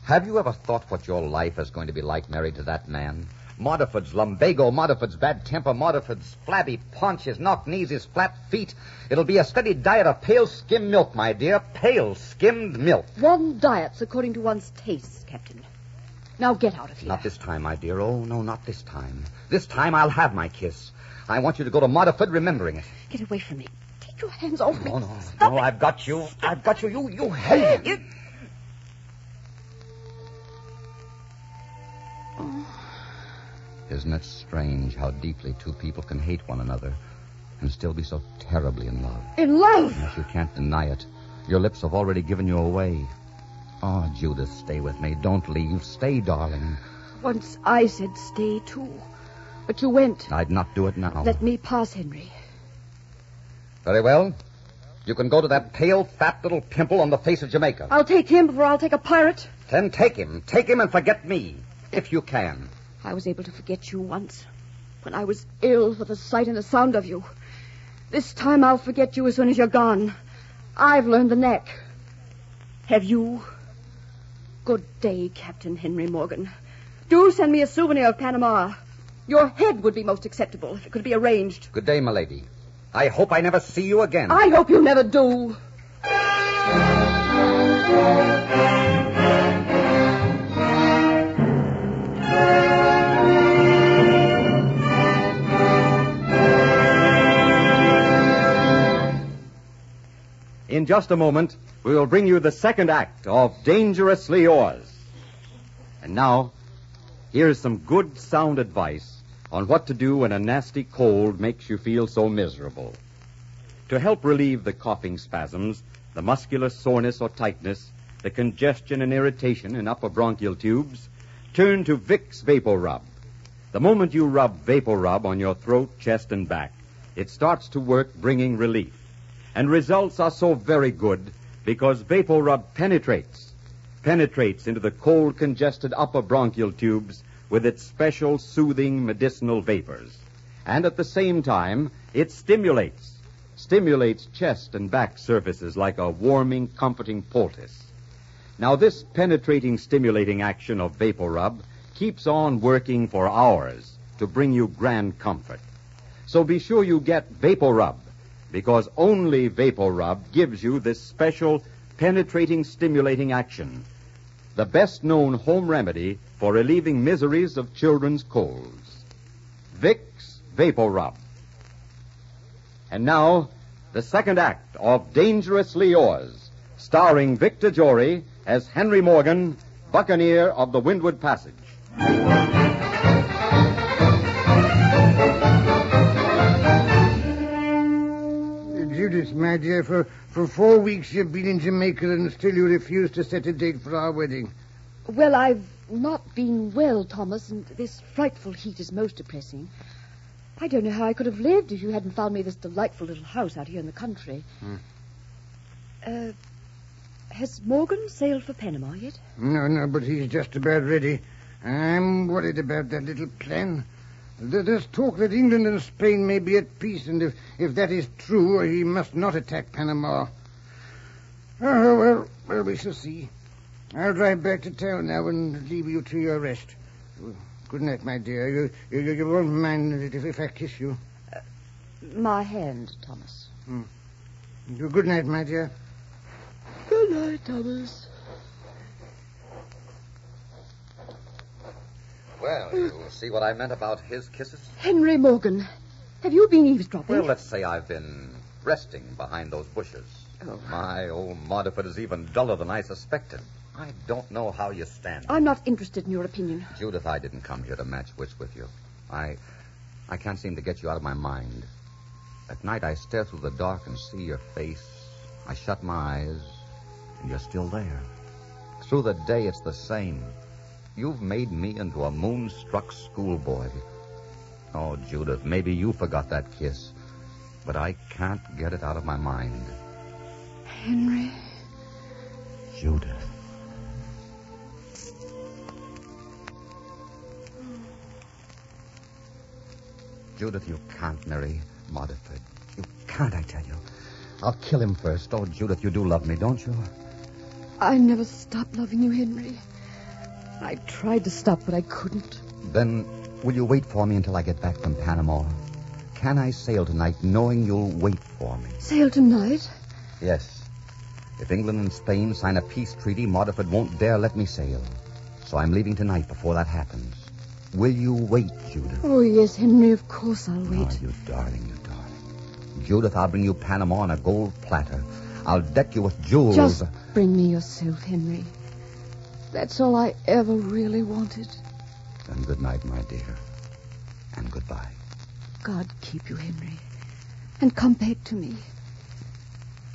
Have you ever thought what your life is going to be like married to that man? Modiford's lumbago, Modiford's bad temper, Modiford's flabby paunch, his knock knees, his flat feet. It'll be a steady diet of pale skimmed milk, my dear. Pale skimmed milk. One diet's according to one's tastes, Captain. Now get out of here. Not this time, my dear. Oh, no, not this time. This time I'll have my kiss. I want you to go to Modiford remembering it. Get away from me. Take your hands off me. No, Stop it. I've got you. I've got you. You hate it. Isn't it strange how deeply two people can hate one another and still be so terribly in love? In love? Yes, you can't deny it. Your lips have already given you away. Oh, Judith, stay with me. Don't leave. Stay, darling. Once I said stay, too. But you went. I'd not do it now. Let me pass, Henry. Very well. You can go to that pale, fat little pimple on the face of Jamaica. I'll take him before I'll take a pirate. Then take him. Take him and forget me, if you can. I was able to forget you once, when I was ill for the sight and the sound of you. This time I'll forget you as soon as you're gone. I've learned the knack. Have you? Good day, Captain Henry Morgan. Do send me a souvenir of Panama. Your head would be most acceptable if it could be arranged. Good day, milady. I hope I never see you again. I hope you never do. In just a moment, we will bring you the second act of Dangerously Yours. And now, here's some good sound advice on what to do when a nasty cold makes you feel so miserable. To help relieve the coughing spasms, the muscular soreness or tightness, the congestion and irritation in upper bronchial tubes, turn to Vicks Vapor Rub. The moment you rub Vapor Rub on your throat, chest, and back, it starts to work, bringing relief. And results are so very good because Vapor Rub penetrates into the cold, congested upper bronchial tubes with its special soothing medicinal vapors. And at the same time, it stimulates chest and back surfaces like a warming, comforting poultice. Now, this penetrating, stimulating action of Vapor Rub keeps on working for hours to bring you grand comfort. So be sure you get Vapor Rub, because only Vapor Rub gives you this special penetrating, stimulating action, the best-known home remedy for relieving miseries of children's colds. Vicks Vapor Rub. And now, the second act of Dangerously Yours, starring Victor Jory as Henry Morgan, Buccaneer of the Windward Passage. Judith, my dear, for 4 weeks you've been in Jamaica and still you refuse to set a date for our wedding. Well, I've not been well, Thomas, and this frightful heat is most depressing. I don't know how I could have lived if you hadn't found me this delightful little house out here in the country. Has Morgan sailed for Panama yet? No, but he's just about ready. I'm worried about that little plan. There's talk that England and Spain may be at peace, and if that is true, he must not attack Panama. Well, we shall see. I'll drive back to town now and leave you to your rest. Good night, my dear. You won't mind if I kiss you. My hand, Thomas. Good night, my dear. Good night, Thomas. Well, you see what I meant about his kisses? Henry Morgan, have you been eavesdropping? Well, let's say I've been resting behind those bushes. Oh. My old Modiford is even duller than I suspected. I don't know how you stand. I'm not interested in your opinion. Judith, I didn't come here to match wits with you. I can't seem to get you out of my mind. At night, I stare through the dark and see your face. I shut my eyes, and you're still there. Through the day, it's the same. You've made me into a moonstruck schoolboy. Oh, Judith, maybe you forgot that kiss, but I can't get it out of my mind. Henry. Judith. Judith, you can't marry Modiford. You can't, I tell you. I'll kill him first. Oh, Judith, you do love me, don't you? I never stopped loving you, Henry. I tried to stop, but I couldn't. Then will you wait for me until I get back from Panama? Can I sail tonight knowing you'll wait for me? Sail tonight? Yes. If England and Spain sign a peace treaty, Modiford won't dare let me sail. So I'm leaving tonight before that happens. Will you wait, Judith? Oh, yes, Henry, of course I'll wait. Oh, you darling, you darling. Judith, I'll bring you Panama on a gold platter. I'll deck you with jewels. Just bring me yourself, Henry. That's all I ever really wanted. Then good night, my dear. And goodbye. God keep you, Henry. And come back to me.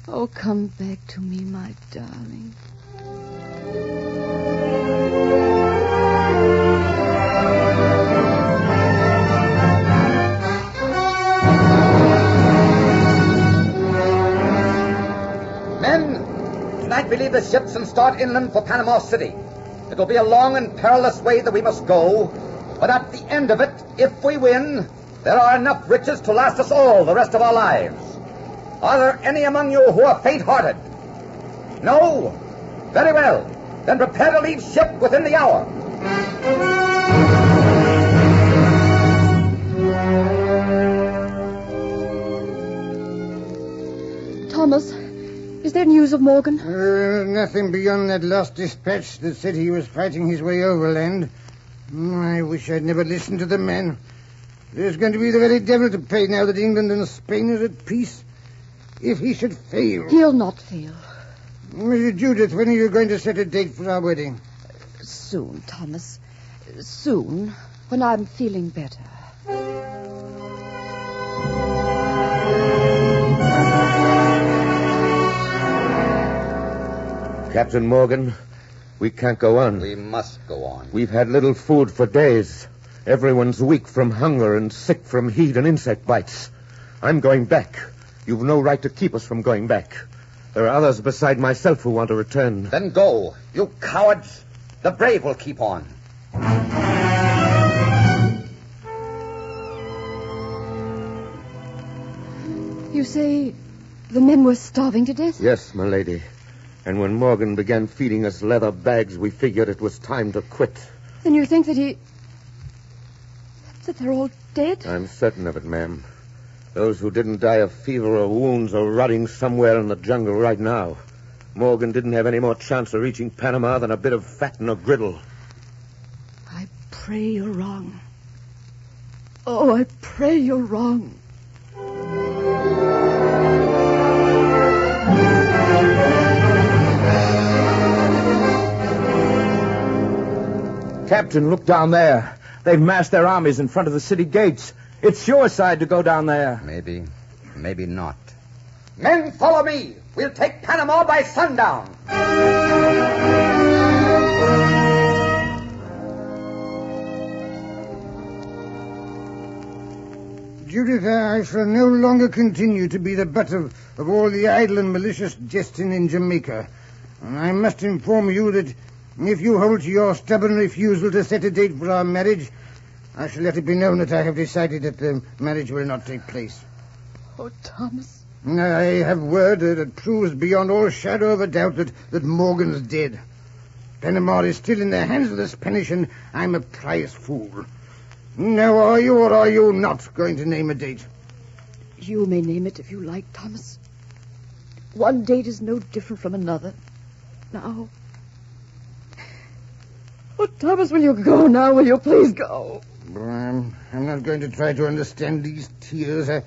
Oh, come back to me, my darling. the ships and start inland for Panama City. It will be a long and perilous way that we must go, but at the end of it, if we win, there are enough riches to last us all the rest of our lives. Are there any among you who are faint-hearted? No? Very well. Then prepare to leave ship within the hour. Thomas, is there news of Morgan? Nothing beyond that last dispatch that said he was fighting his way overland. I wish I'd never listened to the man. There's going to be the very devil to pay now that England and Spain are at peace. If he should fail... He'll not fail. Judith, when are you going to set a date for our wedding? Soon, Thomas. Soon, when I'm feeling better. Captain Morgan, we can't go on. We must go on. We've had little food for days. Everyone's weak from hunger and sick from heat and insect bites. I'm going back. You've no right to keep us from going back. There are others beside myself who want to return. Then go. You cowards. The brave will keep on. You say the men were starving to death? Yes, my lady. And when Morgan began feeding us leather bags, we figured it was time to quit. Then you think that they're all dead? I'm certain of it, ma'am. Those who didn't die of fever or wounds are rotting somewhere in the jungle right now. Morgan didn't have any more chance of reaching Panama than a bit of fat in a griddle. I pray you're wrong. Oh, I pray you're wrong. Captain, look down there. They've massed their armies in front of the city gates. It's suicide to go down there. Maybe not. Men, follow me. We'll take Panama by sundown. Judith, I shall no longer continue to be the butt of all the idle and malicious jesting in Jamaica. And I must inform you that if you hold to your stubborn refusal to set a date for our marriage, I shall let it be known that I have decided that the marriage will not take place. Oh, Thomas. I have word that proves beyond all shadow of a doubt that Morgan's dead. Panama is still in the hands of the Spanish, and I'm a prize fool. Now, are you or are you not going to name a date? You may name it if you like, Thomas. One date is no different from another. Now... Oh, Thomas, will you go now? Will you please go? I'm not going to try to understand these tears. I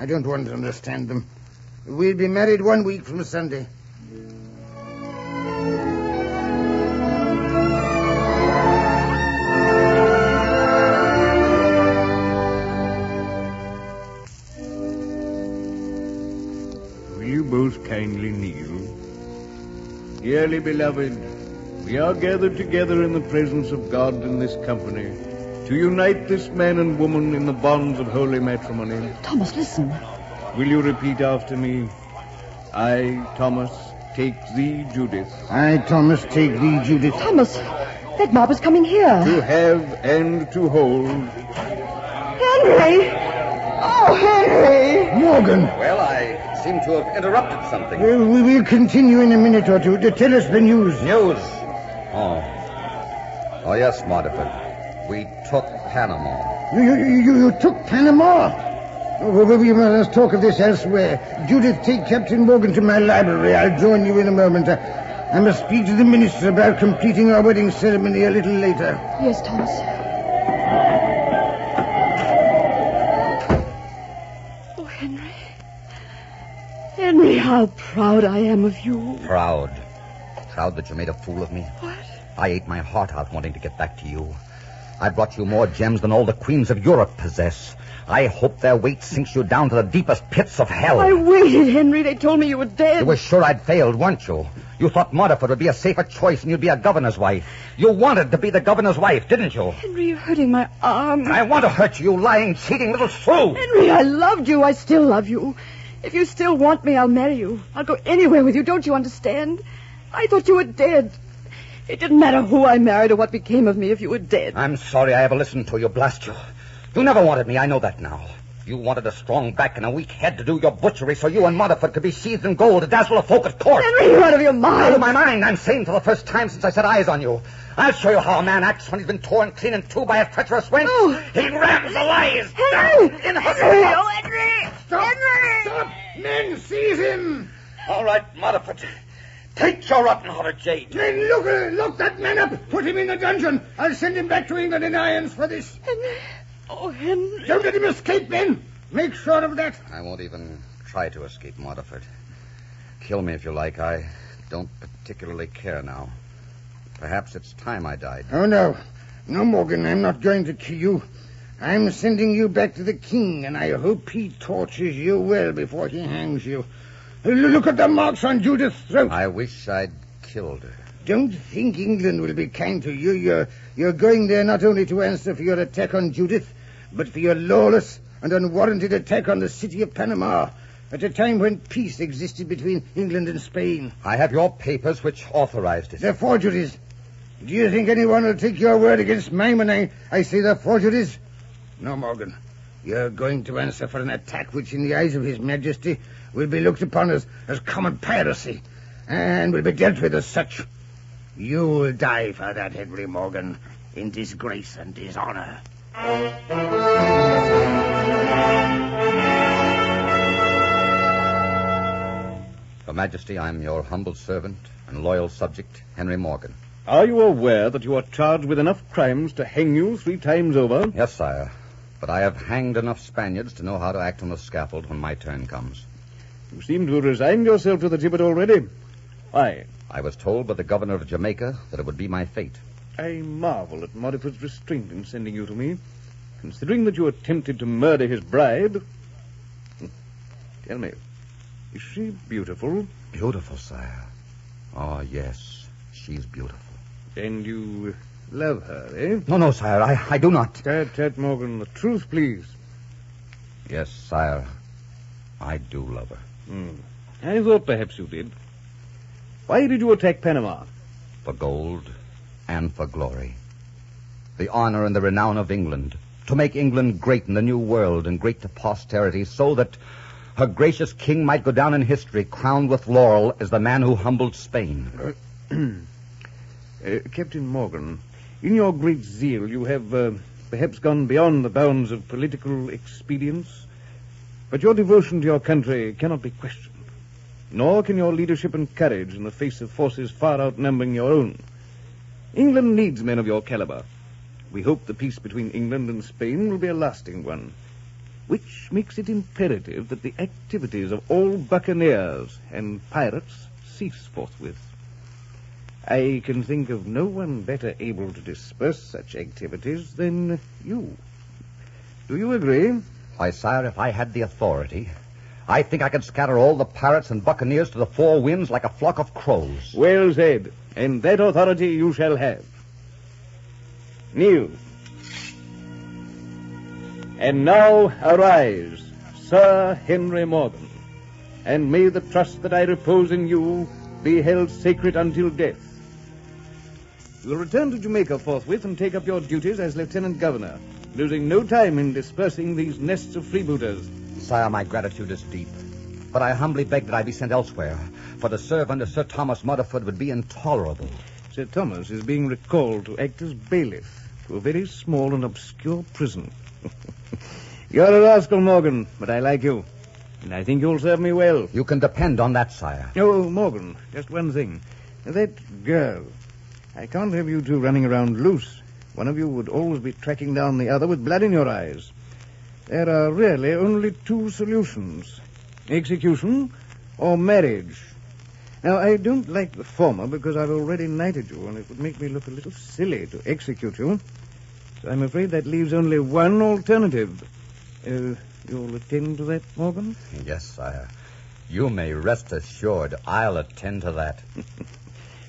don't want to understand them. We'll be married 1 week from Sunday. Will you both kindly kneel? Dearly beloved, we are gathered together in the presence of God in this company to unite this man and woman in the bonds of holy matrimony. Thomas, listen. Will you repeat after me? I, Thomas, take thee, Judith. I, Thomas, take thee, Judith. Thomas, that mob is coming here. To have and to hold. Henry! Oh, Henry! Morgan! Well, I seem to have interrupted something. We will continue in a minute or two to tell us the news. News? Oh, yes, Waterford. We took Panama. You took Panama? Oh, we must talk of this elsewhere. Judith, take Captain Morgan to my library. I'll join you in a moment. I must speak to the minister about completing our wedding ceremony a little later. Yes, Thomas. Oh, Henry. Henry, how proud I am of you. Proud? Proud that you made a fool of me? What? I ate my heart out wanting to get back to you. I brought you more gems than all the queens of Europe possess. I hope their weight sinks you down to the deepest pits of hell. I waited, Henry. They told me you were dead. You were sure I'd failed, weren't you? You thought Waterford would be a safer choice and you'd be a governor's wife. You wanted to be the governor's wife, didn't you? Henry, you're hurting my arm. I want to hurt you, lying, cheating little shrew. Henry, I loved you. I still love you. If you still want me, I'll marry you. I'll go anywhere with you. Don't you understand? I thought you were dead. It didn't matter who I married or what became of me if you were dead. I'm sorry I ever listened to you, blast you. You never wanted me, I know that now. You wanted a strong back and a weak head to do your butchery so you and Motherford could be sheathed in gold to dazzle the folk at court. Henry, you're out of your mind. Out of my mind. I'm sane for the first time since I set eyes on you. I'll show you how a man acts when he's been torn clean in two by a treacherous wench. Oh. He rams the lies Henry! down in her Henry! throat. Oh, Henry! Stop! Henry! Stop! Men, seize him! All right, Motherford. Take your rotten-hearted jade. Men, look that man up. Put him in the dungeon. I'll send him back to England in irons for this. Henry. Oh, Henry. Don't let him escape, men. Make sure of that. I won't even try to escape, Motherford. Kill me if you like. I don't particularly care now. Perhaps it's time I died. Oh, no. No, Morgan, I'm not going to kill you. I'm sending you back to the king, and I hope he tortures you well before he hangs you. Look at the marks on Judith's throat. I wish I'd killed her. Don't think England will be kind to you. You're going there not only to answer for your attack on Judith, but for your lawless and unwarranted attack on the city of Panama at a time when peace existed between England and Spain. I have your papers which authorized it. They're forgeries. Do you think anyone will take your word against mine when I say they're forgeries? No, Morgan. You're going to answer for an attack which, in the eyes of His Majesty, will be looked upon as common piracy, and will be dealt with as such. You will die for that, Henry Morgan, in disgrace and dishonor. Your Majesty, I'm your humble servant and loyal subject, Henry Morgan. Are you aware that you are charged with enough crimes to hang you 3 times over? Yes, sire. But I have hanged enough Spaniards to know how to act on the scaffold when my turn comes. You seem to have resigned yourself to the gibbet already. Why? I was told by the governor of Jamaica that it would be my fate. I marvel at Modiford's restraint in sending you to me, considering that you attempted to murder his bride. Tell me, is she beautiful? Beautiful, sire. Oh, yes, she's beautiful. And you love her, eh? No, sire, I do not. Tut, Morgan, the truth, please. Yes, sire, I do love her. I thought perhaps you did. Why did you attack Panama? For gold and for glory. The honor and the renown of England. To make England great in the New World and great to posterity, so that her gracious king might go down in history crowned with laurel as the man who humbled Spain. Captain Morgan, in your great zeal, you have perhaps gone beyond the bounds of political expedience, but your devotion to your country cannot be questioned. Nor can your leadership and courage in the face of forces far outnumbering your own. England needs men of your caliber. We hope the peace between England and Spain will be a lasting one, which makes it imperative that the activities of all buccaneers and pirates cease forthwith. I can think of no one better able to disperse such activities than you. Do you agree? Why, sire, if I had the authority, I think I could scatter all the pirates and buccaneers to the 4 winds like a flock of crows. Well said. And that authority you shall have. Kneel. And now arise, Sir Henry Morgan, and may the trust that I repose in you be held sacred until death. You will return to Jamaica forthwith and take up your duties as Lieutenant Governor, losing no time in dispersing these nests of freebooters. Sire, my gratitude is deep, but I humbly beg that I be sent elsewhere, for to serve under Sir Thomas Mudderford would be intolerable. Sir Thomas is being recalled to act as bailiff to a very small and obscure prison. You're a rascal, Morgan, but I like you, and I think you'll serve me well. You can depend on that, sire. Oh, Morgan, just one thing. That girl. I can't have you two running around loose. One of you would always be tracking down the other with blood in your eyes. There are really only 2 solutions. Execution or marriage. Now, I don't like the former because I've already knighted you, and it would make me look a little silly to execute you. So I'm afraid that leaves only one alternative. You'll attend to that, Morgan? Yes, sire. You may rest assured I'll attend to that.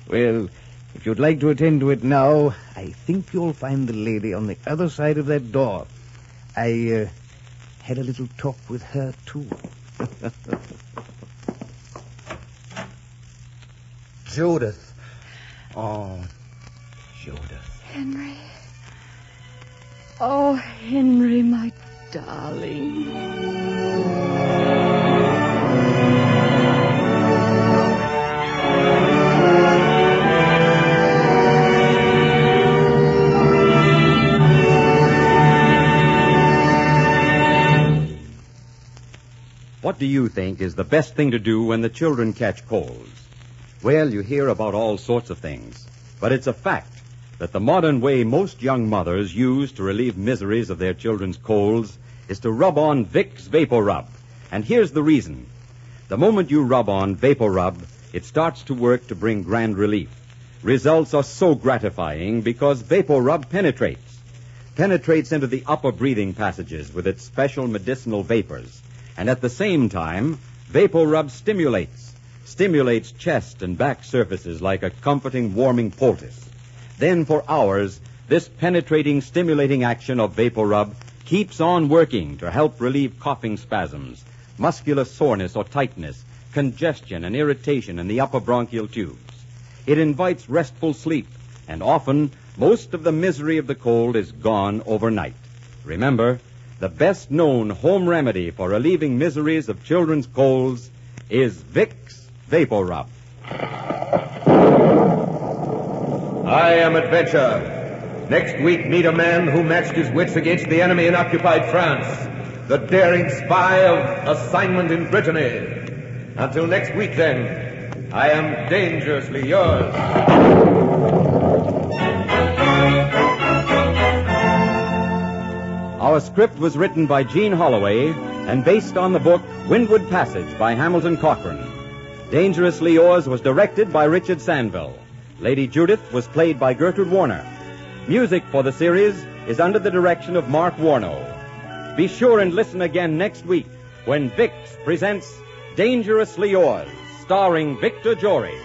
Well, if you'd like to attend to it now, I think you'll find the lady on the other side of that door. I had a little talk with her, too. Judith. Oh, Judith. Henry. Oh, Henry, my darling. What do you think is the best thing to do when the children catch colds? Well, you hear about all sorts of things. But it's a fact that the modern way most young mothers use to relieve miseries of their children's colds is to rub on Vicks Vapor Rub. And here's the reason. The moment you rub on Vapor Rub, it starts to work to bring grand relief. Results are so gratifying because Vapor Rub penetrates into the upper breathing passages with its special medicinal vapors. And at the same time, Vapor Rub stimulates chest and back surfaces like a comforting, warming poultice. Then for hours, this penetrating, stimulating action of Vapor Rub keeps on working to help relieve coughing spasms, muscular soreness or tightness, congestion and irritation in the upper bronchial tubes. It invites restful sleep, and often, most of the misery of the cold is gone overnight. Remember, the best-known home remedy for relieving miseries of children's colds is Vicks Vapor Rub. I am Adventure. Next week, meet a man who matched his wits against the enemy in occupied France, the daring spy of assignment in Brittany. Until next week, then, I am dangerously yours. Our script was written by Gene Holloway and based on the book Windward Passage by Hamilton Cochran. Dangerously Yours was directed by Richard Sandville. Lady Judith was played by Gertrude Warner. Music for the series is under the direction of Mark Warnow. Be sure and listen again next week when Vicks presents Dangerously Yours, starring Victor Jory.